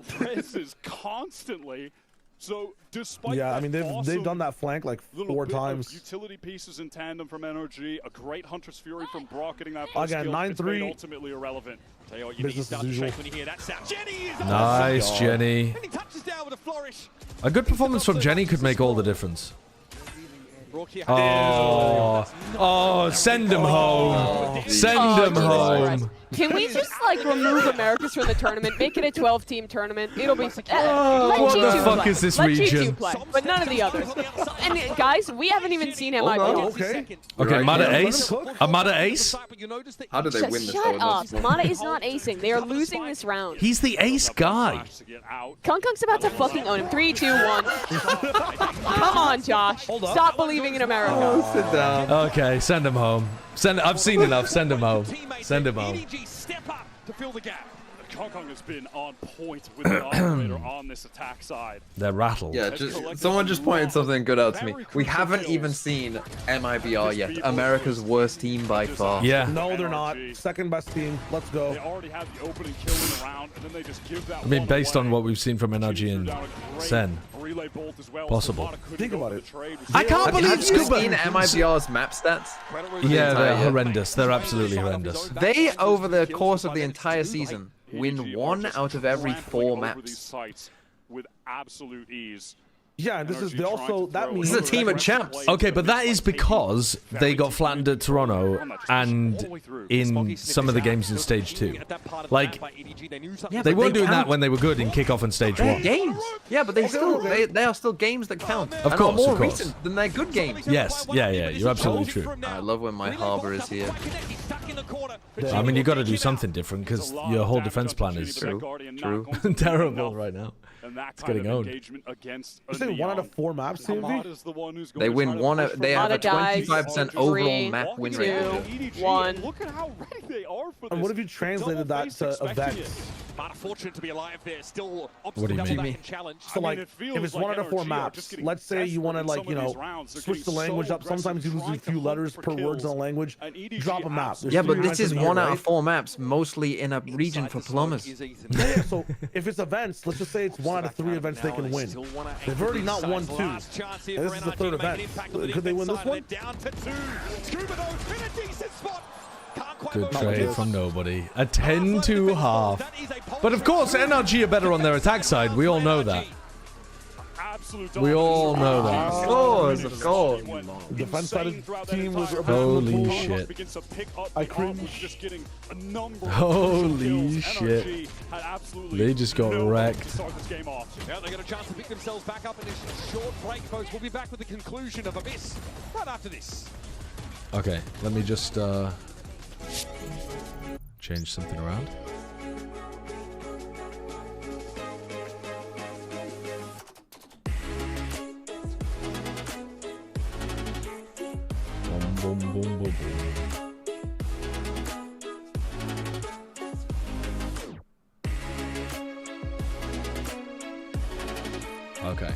Presses constantly. So despite yeah, I mean they've done that flank like 4 times. Utility pieces in tandem from NRG, a great Hunter's Fury from Brock getting that again 9-3. Ultimately irrelevant. Tell you what, you business as usual. when you hear that sound. Jenny is nice, Jenny. And he touches down with a flourish. A good performance from Jenny could make all the difference. Oh, send him home. Send him home. Can we just like remove Americas from the tournament? Make it a 12-team tournament. It'll be. Let what G2 the fuck play. is this Let region? G2 play, but none of the others. And guys, we haven't even seen him. Okay. Okay, Mada ace. Mada ace. How do they win this? Shut up. Mada is not acing. They are losing this round. He's the ace guy. Kong's about to fucking own him. 3, 2, 1. Come on, Josh. Stop believing in America. Oh, sit down. Okay, send him home. I've seen enough. Send him home. Send him home. EDG step up to fill the gap. Kong has been on point with the operator on this attack side. They're rattled. Yeah, someone just pointed something good out to me. We haven't even seen MIBR yet. America's worst team by far. Yeah. No, they're not. Second best team. Let's go. They already have the opening kill in the round, and then they just give that. I mean, based on what we've seen from NRG and Sen, possible. Think about it. I can't believe Have you Scuba. seen MIBR's map stats? Yeah, they're horrendous. They're absolutely horrendous. They, over the course of the entire season, win 1 out of every 4 maps. With absolute ease. Yeah, this is that means this is a team of champs. Okay, but that is because they got flattened at Toronto and in some of the games in Stage 2. Like, they weren't doing that when they were good in kickoff and Stage 1. Games. Yeah, but they are still games that count. Of course, more of course. recent than they're good games. Yes, yeah, you're absolutely true. I love when my harbor is here. I mean, you got to do something different because your whole defense plan is terrible right now. It's getting owned. You say 1 out of 4 maps, CMV? They win 1. They have a 25% overall map win rate. 2, 1. Look at how ready they are for this. And what if you translated that to events? But fortunate to be alive there. Still What do you mean? So like, if it's 1 out of 4 maps, let's say you want to like, switch the language up. Sometimes you lose a few letters per words in a language. Drop a map. Yeah, but this is 1 out of 4 maps, mostly in a region for plumbers. Yeah, so if it's events, let's just say it's 1 out of 3 events they can win. They've already not won 2. And this is the 3rd event. Could they win this one? Good trade from nobody. A 10-2 But of course, NRG are better on their attack side. We all know that. We all know that. Of course, of course. The defense side of the team was holy shit. I cringe. Holy shit. They just got wrecked. Now they get a chance to pick themselves back up in this short break, folks. We'll be back with the conclusion of Abyss right after this. Okay, let me just change something around. Boom, boom, boom, boom, boom. Okay.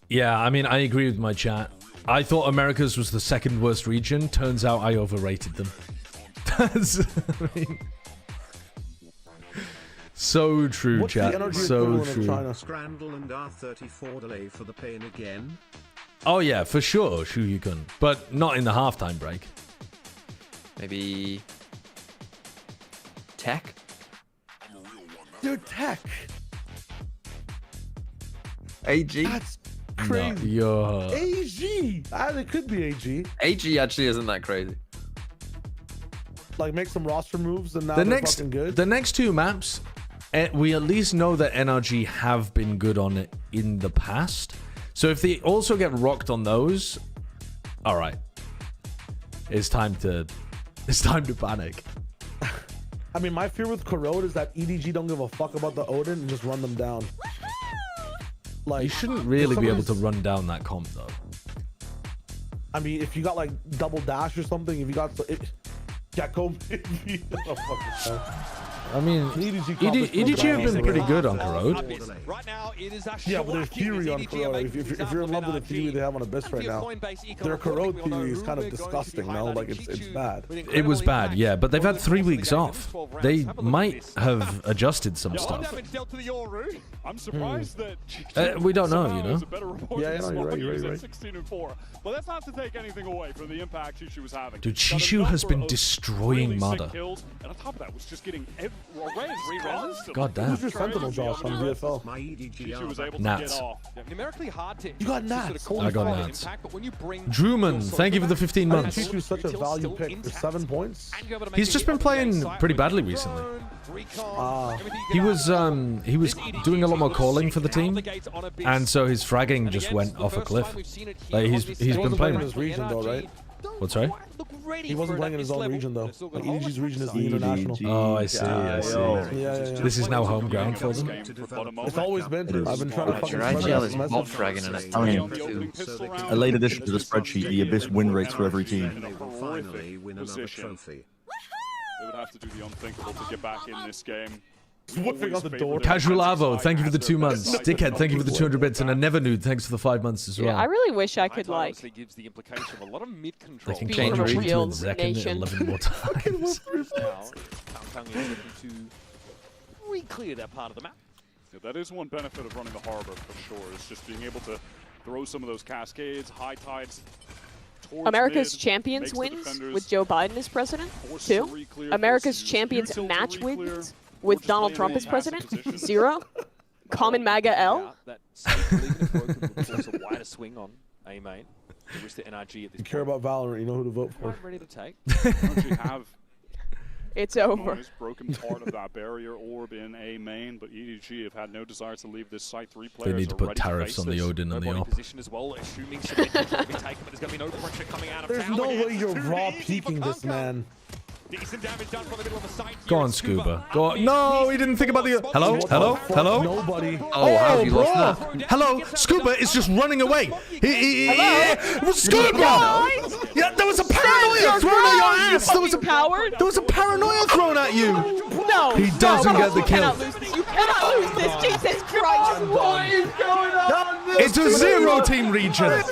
Yeah, I mean, I agree with my chat. I thought America's was the 2nd worst region. Turns out I overrated them. That's, I mean, so true, chat. So true. Scrandle and R34 delay for the pain again. Oh yeah, for sure, Shuyukun. But not in the halftime break. Maybe Tech? Dude, Tech. AG? That's crazy. No, AG. It could be AG. AG actually isn't that crazy. Like make some roster moves and now the they're next, fucking good. The next 2 maps, we at least know that NRG have been good on it in the past. So if they also get rocked on those, all right, it's time to panic. I mean, my fear with Corrode is that EDG don't give a fuck about the Odin and just run them down. Like, you shouldn't really be able to run down that comp though. I mean, if you got like double dash or something, if you got Gecko, maybe. I mean, EDG have been pretty good on Corrode. Right now, it is yeah, but their theory on Corrode, if you're in love with the theory they have on Abyss right now, their Corrode theory is kind of disgusting, no? Like, it's bad. It was bad, yeah, but they've had 3 weeks off. They might have adjusted some stuff. I'm surprised that we don't know, you know? Yeah, you're right. 16-4. Well, that's not to take anything away from the impact Shishu was having. Dude, Shishu has been destroying Mada. And on top of that, was just getting re-reses. God damn. Who's your sentinel, Josh, on VFL? Chichu was able to Nats. get off. Numerically hard to. You got Nats. I got Nats. Drewman, thank you for the 15 months. Chichu's such a value pick for 7 points. He's just been playing pretty badly recently. He was doing a lot more calling for the team, and so his fragging just went off a cliff. Like he's been playing in his region though, right? What's right? He wasn't playing in his own region though. Like EDG's region is the international. Oh, I see. I see. Yeah. This is now home ground for them. It's always been. I've been trying to fucking IGL is bot fragging in it. I mean, a late addition to the spreadsheet, the Abyss win rates for every team. Finally win another trophy. They would have to do the unthinkable to get back in this game. Whipping out the door. Casual Avo, thank you for the 2 months. Dickhead, thank you for the 200 bits, and I never knew. Thanks for the 5 months as well. Yeah, I really wish I could like. They can change region to Zekken 11 more times. Re-clear that part of the map. Yeah, that is one benefit of running the harbor for sure. It's just being able to throw some of those cascades, high tides. America's Champions wins with Joe Biden as president. 2. America's Champions match wins with Donald Trump as president. 0. Common MAGA L. You care about Valorant, you know who to vote for. Ready to take. It's over. Broken part of that barrier orb in A main, but EDG have had no desire to leave this site. 3 They players need to put tariffs on the Odin and the AWP. There's no way you're raw peeking this, man. Go on, Scuba. Go on. No, he didn't think about the... Hello? Hello? Hello? Nobody. Oh, how have you lost that? Hello? Scuba is just running away. Scuba! Yeah, there was a paranoia thrown at your ass. There was a paranoia thrown at you. No. He doesn't get the kill. You cannot lose this. Jesus Christ. What is going on? It's a 0-team region.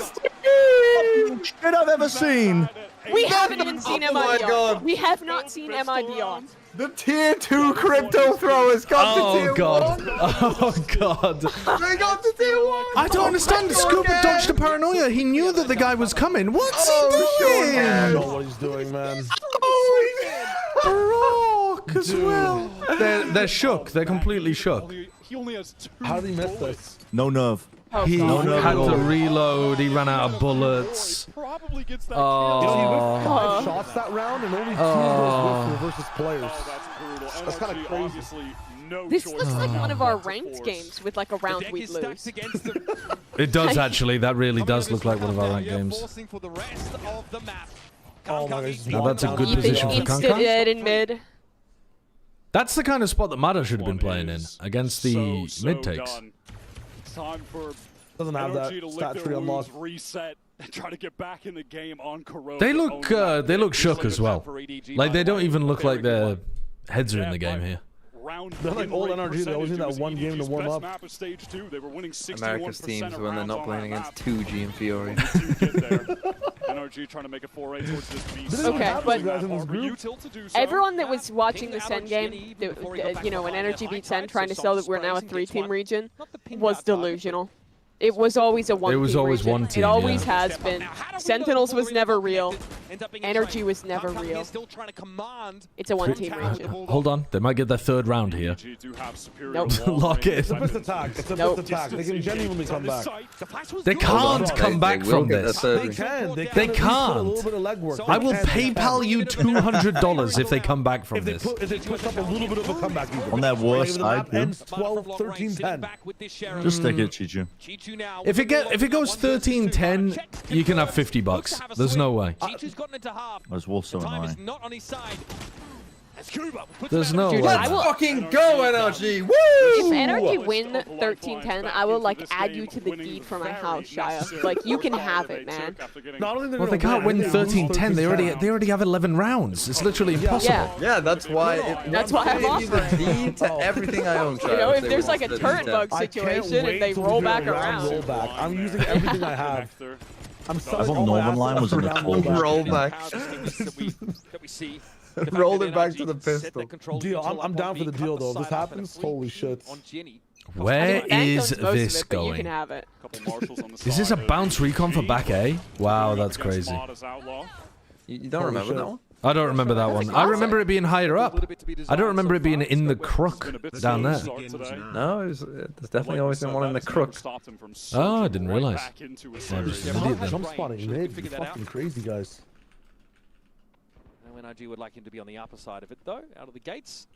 Shit I've ever seen. We haven't even seen MIBR. We have not seen MIBR. The tier 2 crypto throwers got to tier 1. Oh god. They got to tier 1. I don't understand. Scuba dodged a paranoia. He knew that the guy was coming. What's he doing? I don't know what he's doing, man. Brock as well. They're shook. They're completely shook. How did he miss this? No nerve. He had to reload. He ran out of bullets. Probably gets that kill. You know, he whiffed 5 shots that round, and only 2 of those versus players. That's kind of crazy. This looks like one of our ranked games with like a round we'd lose. It does actually. That really does look like one of our ranked games. Oh my god. Now that's a good position for Kankan. Dead in mid. That's the kind of spot that Mada should have been playing in against the mid takes. Time for doesn't have that stat tree unlocked. Reset and try to get back in the game on Corona. They look shook as well. Like they don't even look like their heads are in the game here. They're like old NRG. They always need that one game to warm up. America's teams when they're not playing against 2G and Fiori. NRG trying to make a foray towards this beast. Okay, but everyone that was watching the Sen game, you know, when NRG beat Sen, trying to sell that we're now a 3-team region, was delusional. It was always a 1-team It was always region. 1 team. It always has been. Sentinels was never real. NRG was never real. It's a 1-team region. Hold on, they might get their 3rd round here. Nope. Lock it. It's a best attack. It's a best attack. They can genuinely come back. They can't come back from this. They can. They can't. A little bit of legwork. I will PayPal you $200 if they come back from this. If they push up a little bit of a comeback even. On their worst side, ends 12, 13, 10. Just stick it, Chichu. If it goes 13-10, you can have $50. There's no way. There's Wolf so annoying. There's no Dude, way. I will Fucking go, NRG! Woo! If NRG win 13-10, I will like add you to the deed for my house, Shia. Like you can have it, man. Well, they can't win 13-10. They already have 11 rounds. It's literally impossible. Yeah, that's why. That's why I'm offering the deed to everything I own. You know, if there's like a turret bug situation and they roll back around. I'm using everything I have. I'm I thought Norman line was in the rollback. Rolled it back to the pistol. Deal. I'm down for the deal though. If this happens, holy shit. Where is this going? Is this a bounce recon for back A? Wow, that's crazy. You don't remember that one? I don't remember that one. I remember it being higher up. I don't remember it being in the crook down there. No, there's definitely always been one in the crook. Oh, I didn't realize. Jump spotting mid. Fucking crazy, guys. NRG would like him to be on the upper side of it, though, out of the gates.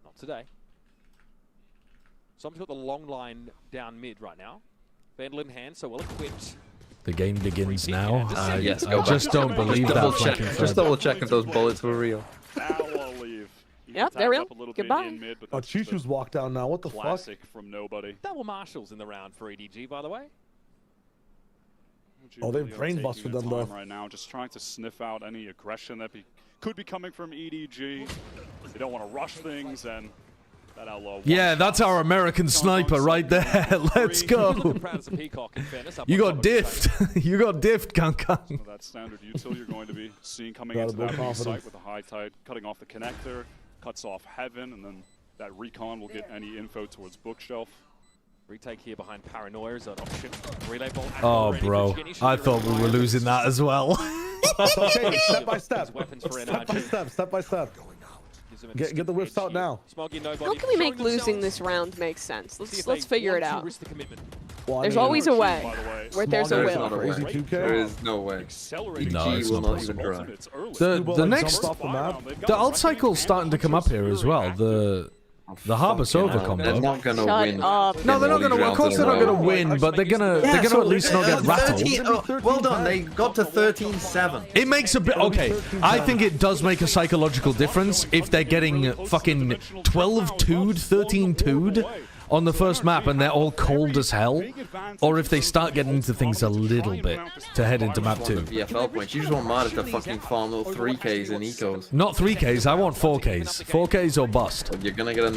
Not today. Someone's got the long line down mid right now. Vandal in hand, so well equipped. The game begins now. Yes, I just don't believe that. Just double check if those bullets were real. Yep, they're real. Goodbye. Oh, Chichu's walked down now. What the fuck? From nobody. Double marshals in the round for EDG, by the way. Oh, they've brain busted them though. Right now, just trying to sniff out any aggression that could be coming from EDG. They don't want to rush things, and that outlaw. Yeah, that's our American sniper right there. Let's go. You got diffed. You got diffed, Kang. So that standard util you're going to be seeing coming into that B site with a high tide, cutting off the connector, cuts off heaven, and then that recon will get any info towards bookshelf. Retake here behind Paranoia is an option. Relay ball. Oh, bro. I thought we were losing that as well. Okay, step by step. Step by step. Get the whiffs out now. How can we make losing this round make sense? Let's figure it out. There's always a way. Where there's a will. There is no way. No, it's will not not even try. The next, the alt cycle's starting to come up here as well. The Harbor Sova combo. They're not gonna win. No, they're not gonna win. Of course, they're not gonna win, but they're gonna at least not get rattled. Well done. They got to 13-7. It makes a bit okay. I think it does make a psychological difference if they're getting fucking 12-2'd, 13-2'd on the first map and they're all cold as hell, or if they start getting into things a little bit to head into map 2. VFL points. You just want Marta to fucking farm little 3Ks and ecos. Not 3Ks, I want 4Ks. 4Ks or bust. You're gonna get a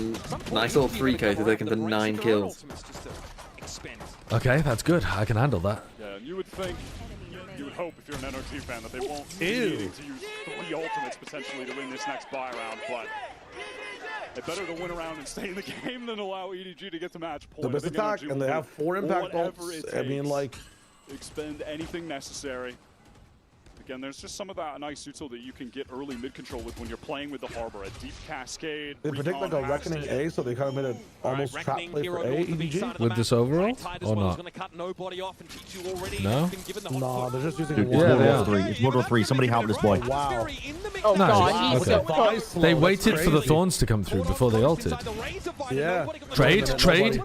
nice little 3K to take him to 9 kills. Okay, that's good. I can handle that. Yeah, you would think, you would hope if you're an NRG fan that they won't be needing to use 3 ultimates potentially to win this next buy round, but it's better to win around and stay in the game than allow EDG to get to match point. The best attack, and they have 4 impact ults. I mean, like, expend anything necessary. Again, there's just some of that nice util that you can get early mid control with when you're playing with the Harbor. A deep cascade. They predict like a Reckoning A, so they kind of made an almost trap play for A, EDG. With this overall? Or not? No? No, they're just using World War 3. It's World War 3. Somebody help this boy. Wow. Oh, nice. God, he's so close. They waited for the thorns to come through before they ulted. Yeah. Trade? Trade.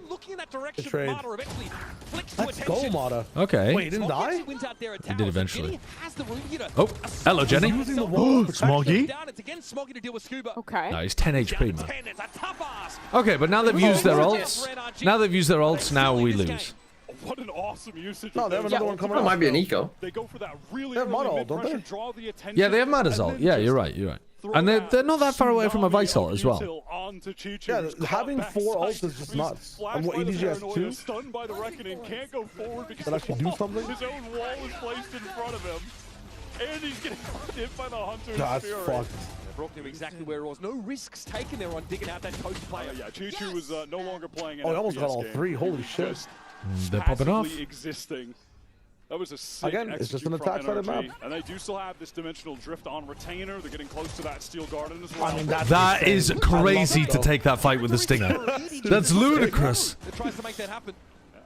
Let's go, Mata. Okay. Wait, he didn't die? He did eventually. Oh, hello, Jenny. Smoggy. Okay. No, he's 10 HP, man. Okay, but now they've used their ults. Now we lose. What an awesome usage. No, they have another one coming up. That might be an eco. They go for that really they have Mata ult, don't they? Yeah, they have Mata's ult. Yeah, you're right. And they're not that far away from a Vice ult as well. Yeah, having 4 ults is just nuts. And what, EDG has 2? Stunned by the Reckoning, can't go forward because that actually do something? His own wall is placed in front of him. And he's getting hit by the Hunter's That's Fury. fucked. Brock knew exactly where it was. No risks taken there on digging out that coast player. Yeah, Chichu was no longer playing. Oh, he almost got all 3. Holy shit. They're popping off. Existing. That was a sick Again, it's just an attack-sided map. And they do still have this dimensional drift on Retainer. They're getting close to that Steel Garden as well. I mean, that is crazy to take that fight with the Stinger. That's ludicrous. It tries to make that happen.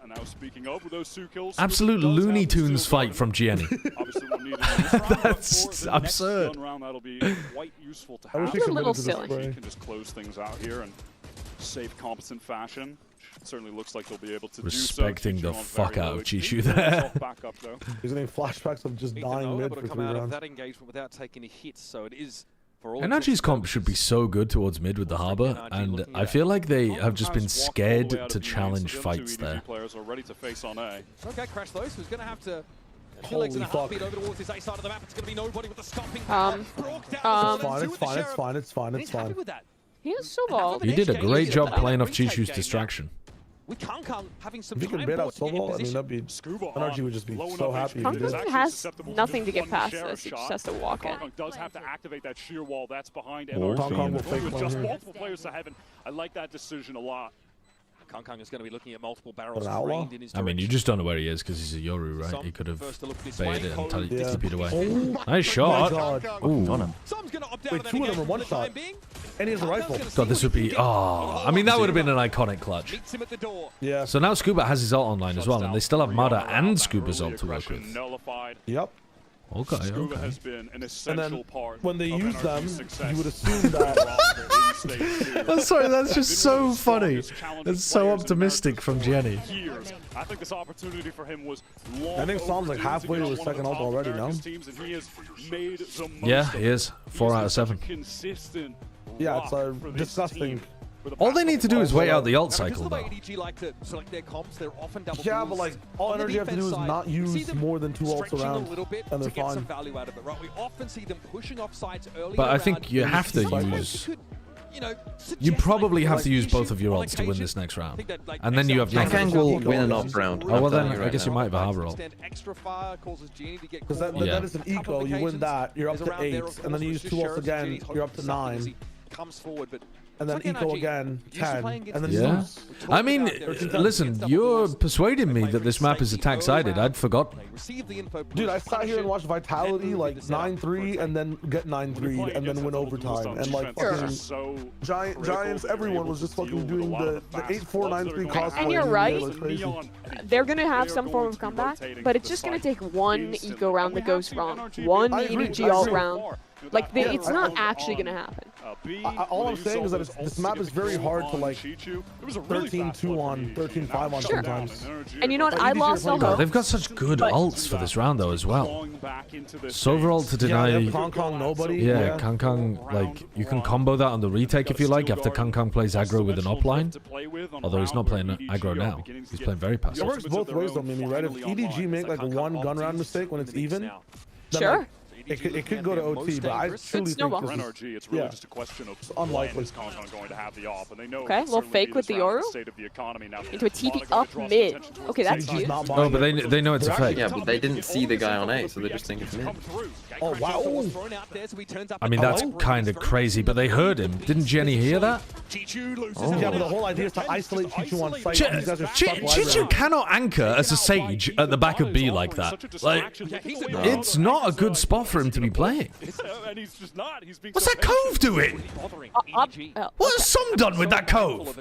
And now speaking of, with those 2 kills, Absolute Looney Tunes fight from Gianni. Obviously we'll need it in this round, That's absurd. Next round, that'll be quite useful to I wish have. he could a little move to silly. this You can just close things out here in safe, competent fashion. It certainly looks like they'll be able to Respecting do so. the fuck out of Chishu there. there. Back up, though. He's getting flashbacks of just dying mid for 3 come out of rounds. that engagement without taking any hits, so it is for all NRG's comp should be so good towards mid with the Harbor, and I feel like they have just been scared to challenge fights there. Players are ready to face on A. Okay, Crash those. Who's going to have to... Holy fuck. Over towards his A side of the map. It's going to be nobody with the stopping It's fine. He is so bald. He did a great job playing off Chishu's distraction. With Kang having some If he could bait out Sobol, I mean, that'd be... NRG would just be so happy if he did. Kang has nothing to get past this. He just has to walk in. Kang does have to activate that sheer wall that's behind Kang will fake Just one here. multiple players to heaven. I like that decision a lot. Kong is going to be looking at multiple barrels outlaw? in his I mean, you just don't know where he is because he's a Yoru, right? He could have baited it and TP'd away. Oh, Nice shot. Ooh. On him. Wait, 2 of them are one shot. And he has a rifle. God, this would be... Oh, I mean, that would have been an iconic clutch. Yeah. So now Scuba has his ult online as well, and they still have Mada and Scuba's ult to work with. Yep. Okay, Scuba okay. has been an And essential then part when they of use NRG's them, success. you would assume that. I'm sorry, that's just so funny. It's so optimistic from Jenny. I think this opportunity for him was I think Psalm's like halfway to his second ult already, no? Yeah, he is. 4 out of 7. Yeah, it's disgusting. All they need to do is wait out the ult cycle, though. Yeah, but like, all NRG have to do is not use more than 2 ults around, and they're fine. But I think you have to use... You probably have to use both of your ults to win this next round. And then you have Kang will win an up round. Oh, well then, I guess you might have a Harbor ult. Because that is an eco, you win that, you're up to 8, and then you use 2 ults again, you're up to 9. And then eco again, 10, and then you Yeah. lose. I mean, listen, you're persuading me that this map is attack-sided. I'd forgotten. Dude, I sat here and watched Vitality like 9-3 and then get 9-3 and then win overtime. And like fucking Giants, everyone was just fucking doing the 8-4, 9-3 cosplay. And you're right. They're going to have some form of comeback, but it's just going to take one eco round that goes wrong. One EDG all round. Like, it's not actually going to happen. All I'm saying is that this map is very hard to like 13-2 on, 13-5 on sometimes. And you know what? I lost all God, hope. they've got such good ults for this round, though, as well. Sova ult to deny... Yeah, Kong nobody. Yeah, Kong, like, you can combo that on the retake if you like, after Kong plays aggro with an upline. Although he's not playing aggro now. He's playing very passive. It works both ways, though, Mimi, right? If EDG make like a 1 gun round mistake when it's even, then sure. It could go to OT, but I truly think this NRG, it's really just a question of unlikely. when is Kong going to have the off, and they know Okay, we'll fake with the Yoru into a TP up mid. Okay, that's cute. No, but they know it's a fake. Yeah, but they didn't see the guy on A, so they just think it's mid. Oh, wow. I mean, that's kind of crazy, but they heard him. Didn't Jenny hear that? Oh. Yeah, but the whole idea is to isolate Chichu on site. These guys are stuck Chichu cannot anchor as a Sage at the back of B like that. Like, it's not a good spot for him to be playing. What's that Cove doing? What has Som done with that Cove?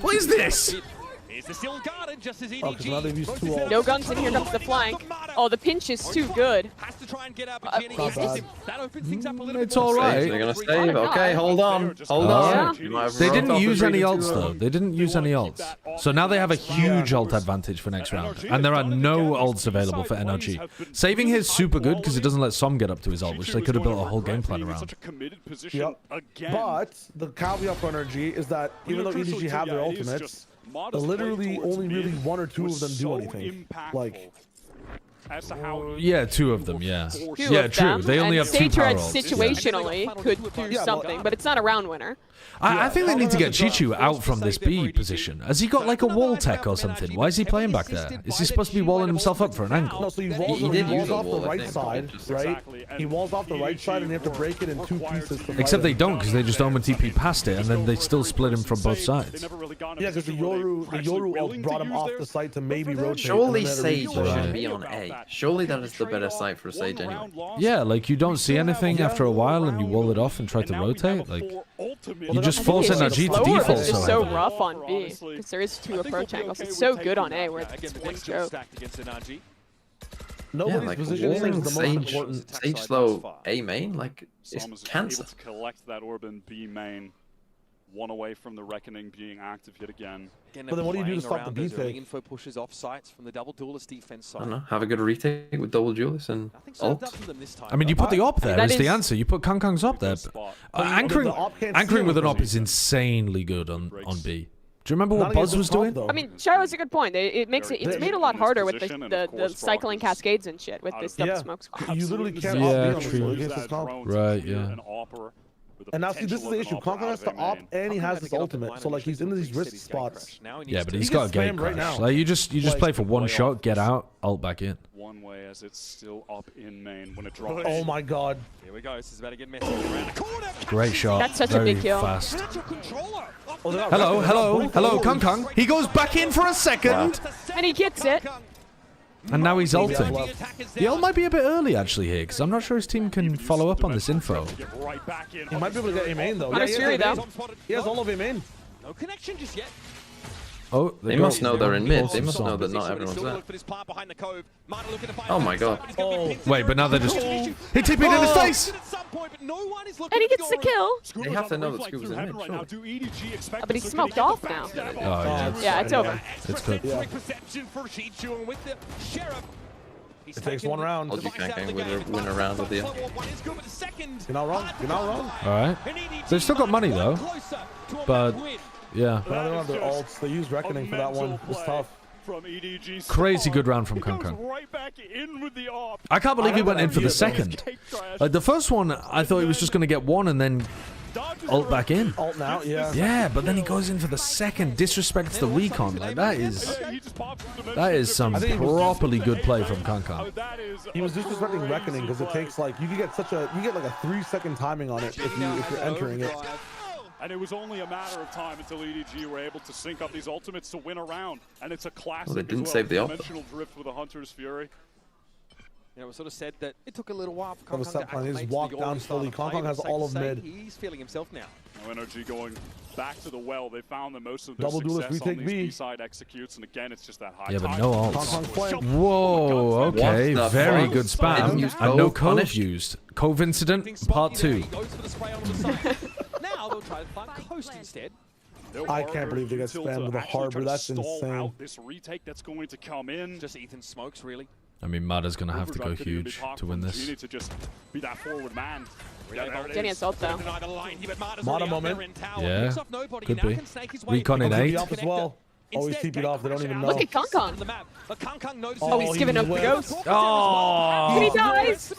What is this? No guns, and here comes the flank. Oh, the pinch is too good. It's alright. They're gonna save. Okay, hold on. Hold on. They didn't use any ults, though. They didn't use any ults. So now they have a huge ult advantage for next round. And there are no ults available for NRG. Saving his super good because it doesn't let Som get up to his ult, which they could have built a whole game plan around. Yep. But the caveat for NRG is that even though EDG have their ultimates, literally only really 1 or 2 of them do anything. Like, yeah, 2 of them, yeah. Yeah, true. They only have 2 power ults. Situationally could do something, but it's not a round winner. I think they need to get Chichu out from this B position. Has he got like a wall tech or something? Why is he playing back there? Is he supposed to be walling himself up for an angle? No, so he walls off the right side, right? He walls off the right side and you have to break it in 2 pieces. Except they don't, because they just Omen TP past it, and then they still split him from both sides. Yeah, because the Yoru ult brought him off the site to maybe rotate. Surely Sage should be on A. Surely that is the better site for Sage anyway. Yeah, like you don't see anything after a while and you wall it off and try to rotate. Like, you just force NRG to default. It's just so rough on B, because there is 2 approach angles. It's so good on A where it's one stroke. Nobody's like positioning is the most important. Sage slow A main, like, it's cancer. Able to collect that orb in B main. 1 away from the Reckoning being active yet again. But then what do you do to stop the B fake? Info pushes off sites from the double duelist defense side. I don't know, have a good retake with double duelist and ult. I mean, you put the op there is the answer. You put Kong's op there. Anchoring with an op is insanely good on B. Do you remember what Buzz was doing? I mean, Shiloh's a good point. It's made a lot harder with the cycling cascades and shit with this double smoke squad. You literally can't op against this comp. Right, yeah. And now see, this is the issue. Kong has to op and he has his ultimate, so like he's in these risk spots. Yeah, but he's got a gate crash. Now. Like you just play for 1 shot, get out, ult back in. One way as it's still up in main when it drops. Oh my god. Here we go. This is about to get messy around the corner. Great shot. That's such Very a big kill. Fast. Hello, Kong Kong. He goes back in for a second. And he gets it. And now he's ulting. The ult might be a bit early, actually, here, because I'm not sure his team can follow up on this info. He might be able to get A main, though. He has all of A main. No connection just yet. Oh, they must know they're in mid. They must know that not everyone's there. Oh my god. Wait, but now they're just... He TP'd in his face! And he gets the kill. They have to know that Scuba's in mid, surely. But he's smoked off now. Oh, yeah, it's over. It's good. Yeah. It takes one round. Told you Kang would win a round with you. You're not wrong. You're not wrong. Alright. They've still got money, though. But, yeah. They don't have their ults. They used Reckoning for that one. It was tough. Crazy good round from Kong Kong. I can't believe he went in for the second. Like, the first one, I thought he was just going to get one and then ult back in. Ult now, yeah. Yeah, but then he goes in for the second, disrespects the recon. Like, that is some properly good play from Kong Kong. He was disrespecting Reckoning because it takes like, you get like a 3-second timing on it if you're entering it. And it was only a matter of time until EDG were able to sync up these ultimates to win a round. And it's a classic. Well, they didn't save the ult. Dimensional drift with a Hunter's Fury. You know, it sort of said that it took a little while for Kong Kong to acclimate to walk down slowly. Kong Kong has all of mid. He's feeling himself now. Now NRG going back to the well. They found that most of their Double duelist, success on retake these B. B-side executes. And again, it's just that high. Yeah, but no Kong Kong ults. flank. Whoa, okay. Very good spam. And no Cove used. Cove incident, part 2. Now they'll try to find Coast instead. I can't believe they got spammed with a Harbor. That's insane. This retake that's going to come in. Just Ethan smokes, really. I mean, Mada's going to have to go huge to win this. To just be that forward man. Getting his ult though. Mada moment. Yeah, could be. Recon in 8. Off as well. Always TP'd off. They don't even know. Look at Kong Kong. Oh, he's giving up the ghost. Oh! He dies.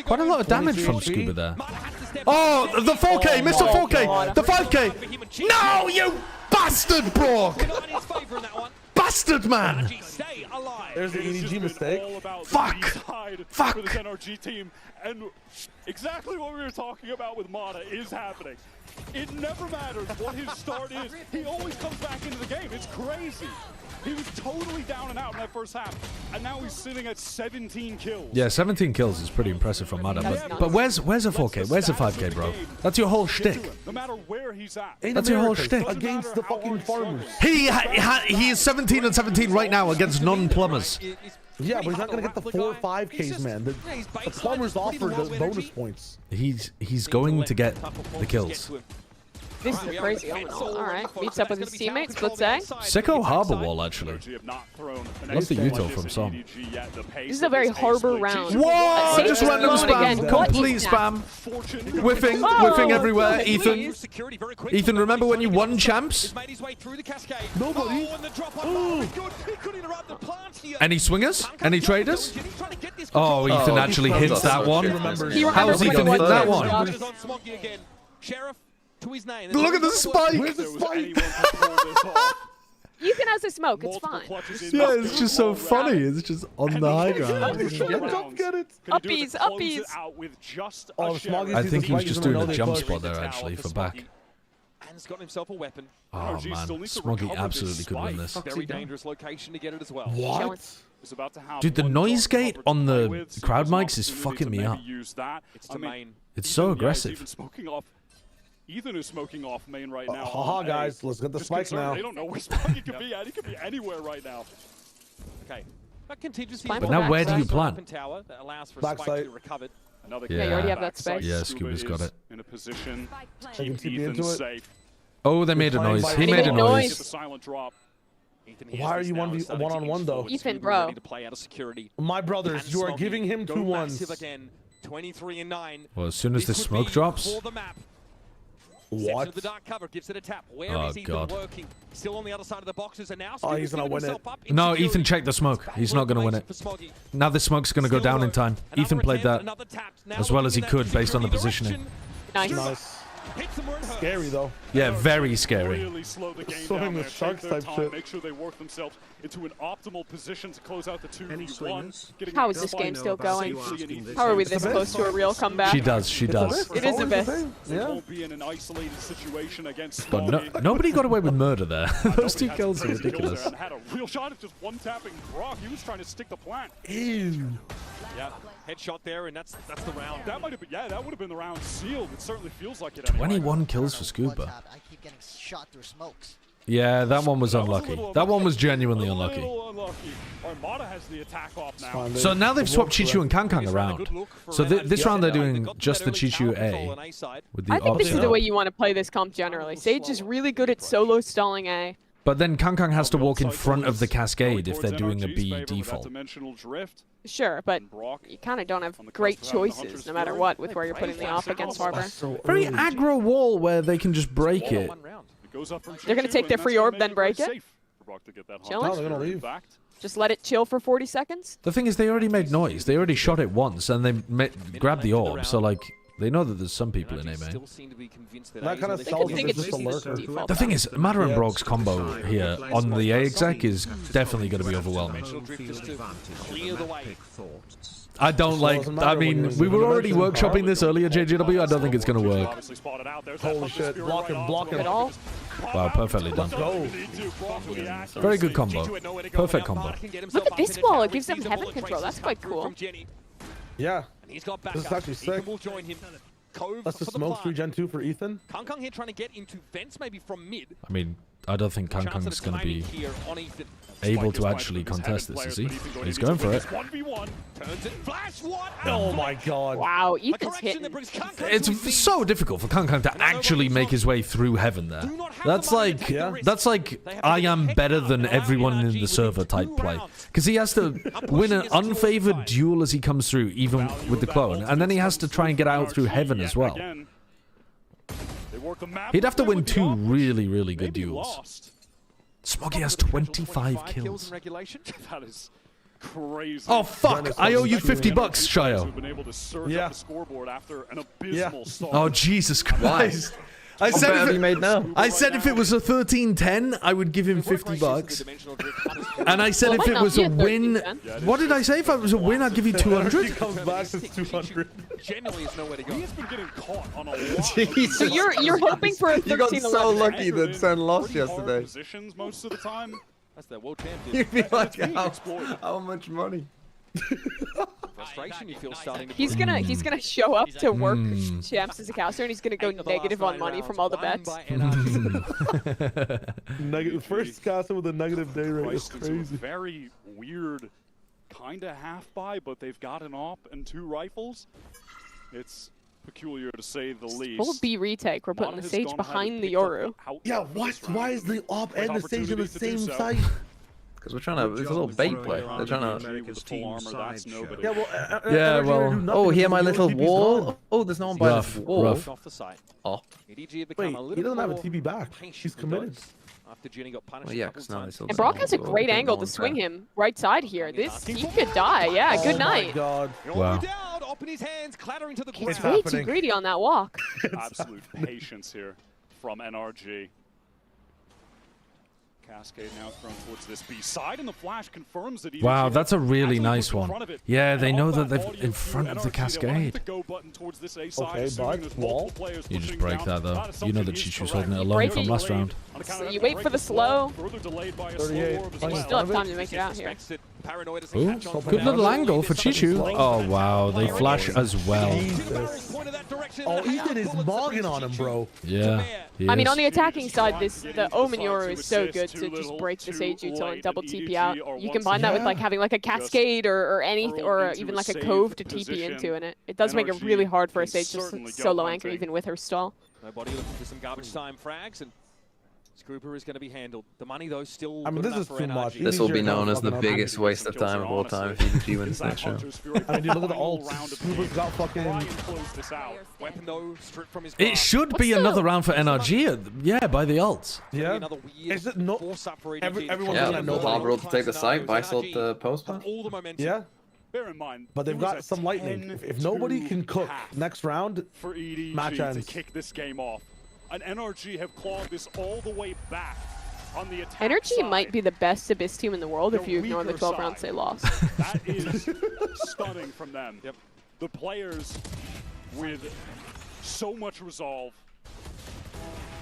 Quite a lot of damage from Scuba there. Oh, the 4K, Mr. 4K, the 5K. No, you bastard, Brock! Bastard, man! There's the EDG mistake. Fuck! Fuck! For this NRG team, and exactly what we were talking about with Mada is happening. It never matters what his start is. He always comes back into the game. It's crazy. He was totally down and out in that first half, and now he's sitting at 17 kills. Yeah, 17 kills is pretty impressive from Mada. But where's a 4K? Where's a 5K, bro? That's your whole shtick. No matter where he's at. That's your whole shtick. Against the fucking farmers. He is 17 and 17 right now against non-plumbers. Yeah, but he's not going to get the 4 5Ks, man. The plumbers offered the bonus points. He's going to get the kills. This is a crazy omen. Alright. Meets up with his teammates, let's say. Sicko Harbor Wall, actually. Love the Uto from Som. This is a very Harbor round. Whoa! Just random spam. Again. Complete spam. Whiffing. Whiffing everywhere. Ethan. Ethan, remember when you won champs? Nobody. Any swingers? Any traders? Oh, Ethan actually hits that one. How's Ethan hit that one? To his name. Look at the spike! Where's the spike? Ethan has a smoke, it's fine. Yeah, it's just so funny. It's just on the high ground. Don't get it. Uppies, uppies. I think he was just doing a jump spot there, actually, for back. And he's got himself a weapon. Oh, man. Smoggy absolutely could win this. Very dangerous location to get it as well. What? Dude, the noise gate on the crowd mics is fucking me up. It's so aggressive. Ethan is smoking off main right now. Haha, guys, let's get the spikes now. They don't know where Smoggy could be at. He could be anywhere right now. Okay. That contingency. But now where do you plant? Tower that allows for Back spike to site. be recovered. Another Yeah, you already have that space. Yeah, Scuba's got it. In a position to Taking keep TP Ethan into it. safe. Oh, they made a noise. He They made a made noise. The silent drop. Why are you 1-on-1 though? Ethan, bro. My brothers, you are giving him 2-1s. 23-9. Well, as soon as this smoke drops. What? The dark cover gives it a tap. Where Oh, is Ethan God. working? Still on the other side of the boxes, and now Oh, he's gonna win it. No, Ethan checked the smoke. He's not going to win it. Now the smoke's going to go down in time. Ethan played that as well as he could based on the positioning. Nice. Scary though. Yeah, very scary. Really slow the game Swimming down with there. sharks Take their type time, shit. make sure they work themselves into an optimal position to close out the 2v1. How is this game still going? How are we this close to a real comeback? She does. She does. It is a bit. They won't be in an isolated situation against But nobody got away with murder there. Those 2 kills are ridiculous. And had a real shot of just one-tapping Brock. He was trying to stick the plant. Ew. Yeah, headshot there, and that's the round. That might have been, that would have been the round sealed. It certainly feels like it anyway. 21 kills for Scuba. I keep getting shot through smokes. Yeah, that one was unlucky. That one was genuinely unlucky. Armada has the attack off now. So now they've swapped Chichu and Kangkang around. So this round they're doing just the Chichu A. With the I think this is the option. way you want to play this comp generally. Sage is really good at solo stalling A. But then Kangkang has to walk in front of the Cascade if they're doing a B default. Sure, but you kind of don't have great choices no matter what with where you're putting the off against Harbor. Very aggro wall where they can just break it. They're going to take their free orb, then break it. No, they're gonna leave. Just let it chill for 40 seconds. The thing is, they already made noise. They already shot it once, and they grabbed the orb. So, like, they know that there's some people in A main. That kind of sells it as just a lurker. The thing is, Matter and Brock's combo here on the A exec is definitely going to be overwhelming. I don't like. I mean, we were already workshopping this earlier, JJW. I don't think it's going to work. Holy shit! Block him. Wow, perfectly done. Very good combo. Perfect combo. Look at this wall. It gives them heaven control. That's quite cool. Yeah. He's got This is actually sick. will join him. Cove That's the for smoke plan. 3 Gen 2 for Ethan. Kangkang here trying to get into vents maybe from mid. I mean, I don't think Kangkang's going to be able to actually contest this, is he? He's going for it. Oh my god. Wow, Ethan's hitting. It's so difficult for Kangkang to actually make his way through heaven there. That's like I am better than everyone in the server type play. Because he has to win an unfavored duel as he comes through, even with the clone. And then he has to try and get out through heaven as well. He'd have to win 2 really, really good duels. Smoggy has 25 kills. That is crazy. Oh fuck! I owe you $50, Shayo. Yeah. Oh Jesus Christ! I said if it, made now? I said if it was a 13-10, I would give him $50. And I said if it was a win, what did I say? If it was a win, I'd give you 200. He comes back to 200. Genuinely is nowhere to go. He has been getting caught on a lot. So you're hoping for a 13-11. You got so lucky that Sen lost yesterday. Positions most of the time. That's their world champion. You'd be like, how much money? Frustration you feel starting to He's gonna show up to work Champs as a caster, and he's gonna go negative on money from all the bets. Negative first caster with a negative day rate is crazy. Very weird, kind of half buy, but they've got an op and 2 rifles. It's peculiar to say the least. Full B retake. We're putting the Sage behind the Yoru. Yeah, what? Why is the op and the Sage on the same site? Because we're trying to, it's a little bait play. They're trying to. Yeah, well. Oh, hear my little wall. Oh, there's no one by this wall. Rough. Oh. Wait, he doesn't have a TP back. He's committed. After Jenny got punished. Well, yeah, because now they still. And Brock has a great angle to swing him right side here. He could die. Yeah, good night. God. Wow. He's way too greedy on that walk. Absolute patience here from NRG. Cascade now thrown towards this B side, and the flash confirms that. Wow, that's a really nice one. Yeah, they know that they're in front of the Cascade. Okay, but wall. You just break that though. You know that Chichu's holding it alone from last round. So you wait for the slow. 38. You still have time to make it out here. Ooh, good little angle for Chichu. Oh wow, they flash as well. Oh, Ethan is mogging on him, bro. Yeah. I mean, on the attacking side, the Omen Yoru is so good to just break the Sage Util and double TP out. You combine that with like having like a Cascade or even like a Cove to TP into, and it does make it really hard for a Sage to solo anchor even with her stall. Nobody looking for some garbage time frags, and Scooper is going to be handled. The money, though, still. I mean, this is too much. This will be known as the biggest waste of time of all time if EDG wins next round. I mean, dude, look at the ults. Scooper's got fucking. It should be another round for NRG. Yeah, by the ults. Yeah. Is it not? Everyone's Yeah, gonna know. Harbor to take the site, Vice ult the post pass. Yeah. Bear in mind, But they've got some lightning. If nobody can cook next round, for EDG match ends. to kick this game off, and NRG have clawed this all the way back on the attack NRG side. might be the best Abyss team in the world if you ignore the 12 rounds they lost. That is stunning from them. Yep. The players with so much resolve.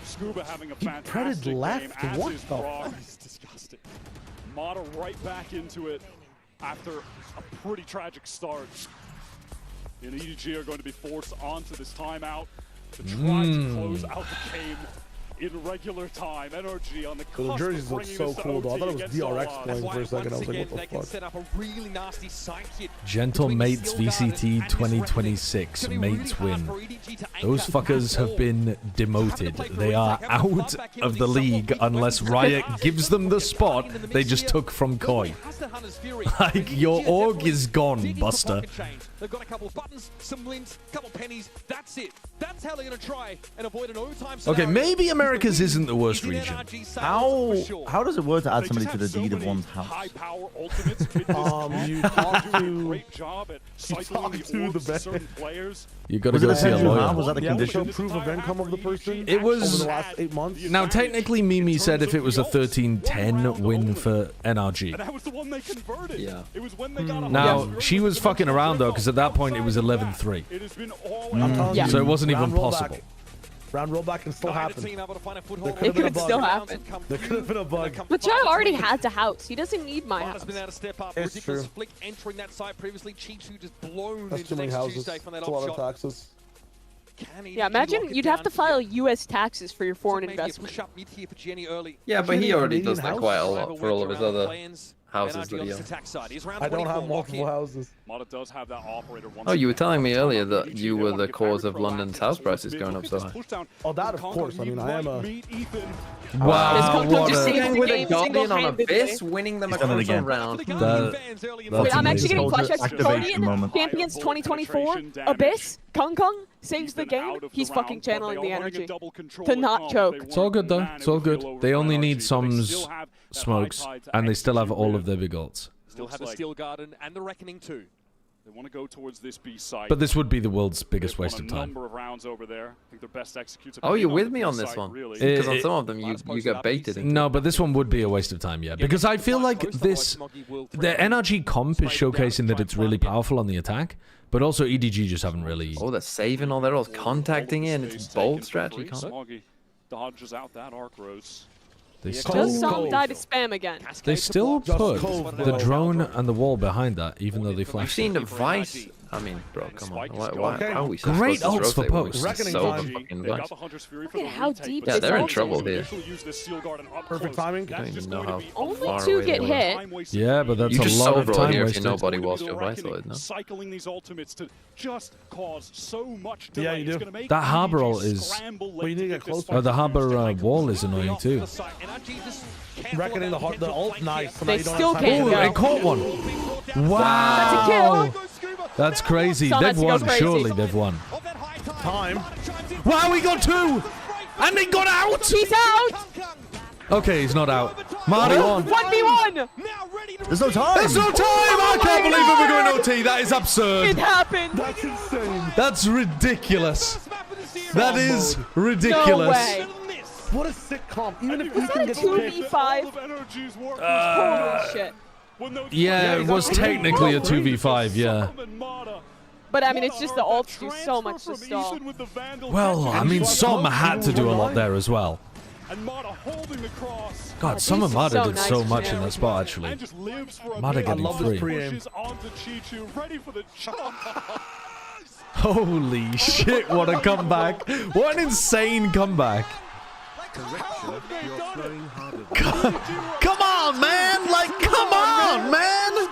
Scuba having a fantastic game, as is Brock. It's disgusting. Mata right back into it after a pretty tragic start. And EDG are going to be forced onto this timeout to try to close out the game in regular time. NRG on the cusp the jerseys of look bringing so this to cool though. I thought it OT was against DRX Solana. playing for a second. I was like, what the fuck? Set up a really nasty side hit. Gentle Mates VCT 2026 Mates win. Those fuckers have been demoted. They are out of the league unless Riot gives them the spot they just took from Koi. Like, your org is gone, Buster. They've got a couple of buttons, some wins, couple pennies. That's it. That's how they're going to try and avoid an overtime scenario. Okay, maybe America's isn't the worst region. How does it work to add somebody to the deed of one's house? You talk to the best. You gotta go see a lawyer. Was that the condition? Proof of income of the person. It was over the last 8 months. Now, technically, Mimi said if it was a 13-10 win for NRG. That was the one they converted. Yeah. It was when they got Now, she was fucking around though, because at that point it was 11-3. So it wasn't even possible. Round rollback can still happen. It could still happen. There could have been a bug. But Chai already has a house. He doesn't need my house. Been able to step up. It's true. Flick entering that site previously. Chichu just blown That's into too many next houses. Tuesday from that That's a lot off of shot. taxes. Yeah, imagine you'd have to file U.S. taxes for your foreign investment. Yeah, but he already does that quite a lot for all of his other houses that he owns. I don't have multiple houses. Mata does have that operator once Oh, you were telling me earlier that you were the cause of London's house prices going up so high. Oh, that of course. I mean, I am a... Wow, what just a... saved the With a game Guardian on single-handedly. Abyss, winning them a done it again. round. Wait, I'm actually getting flashbacks. Activation moment. Champions 2024, Abyss, Kong saves the game. He's fucking channeling the energy to not choke. It's all good though. It's all good. They only need some smokes, and they still have all of their big ults. Still have the Steel Garden and the Reckoning too. They want to go towards this B site. But this would be the world's biggest waste of time. Number of rounds over there. I think their best executes. Oh, you're with me on this one? Because on some of them, you get baited into. No, but this one would be a waste of time, yeah. Because I feel like this... The NRG comp is showcasing that it's really powerful on the attack, but also EDG just haven't really... Oh, they're saving all their ults, contacting in. It's bold strategy. Smoggy dodges out that arc rose. They Does some still... die to spam again? They still put the drone and the wall behind that, even though they I've flashed. seen the Vice. I mean, bro, come on. Why Okay. how are we so Great supposed to ults for rotate when post. we so fucking Vice? Look at how deep Yeah, this they're in ult trouble is. here. Perfect timing. I don't even know how Only far 2 away get they were. hit. Yeah, but that's You a just lot of solo time here if wasted. you're nobody whilst you're Vice, no? Cycling these ultimates to just cause so much Yeah, delay. you It's do. gonna make That harbor ult EDG is... scramble Well, you need to get closer. Oh, the harbor wall is annoying too. Reckoning the ult, nice. So now They you don't still have time can't to- go. Oh, it caught one. Wow. That's a kill. That's crazy. Saw that They've go won. crazy. Surely they've won. Time. Wow, we got 2! And he got out! He's out! Okay, he's not out. Marty won. 1v1! There's no time. There's no time! I can't my believe it. We're God. going OT. That is absurd. It happened! That's insane. That's ridiculous. That is No ridiculous. way. What a sick comp. Even if Was he that can a get picked. 2v5? Holy shit. Yeah, it was technically a 2v5, yeah. But I mean, it's just the ults do so much to stall. Well, I mean, Soma had to do a lot there as well. God, Soma Mata did so much in that spot, actually. Mata getting free. Holy shit, what a comeback. What an insane comeback. Come on, man! Like, come on, man!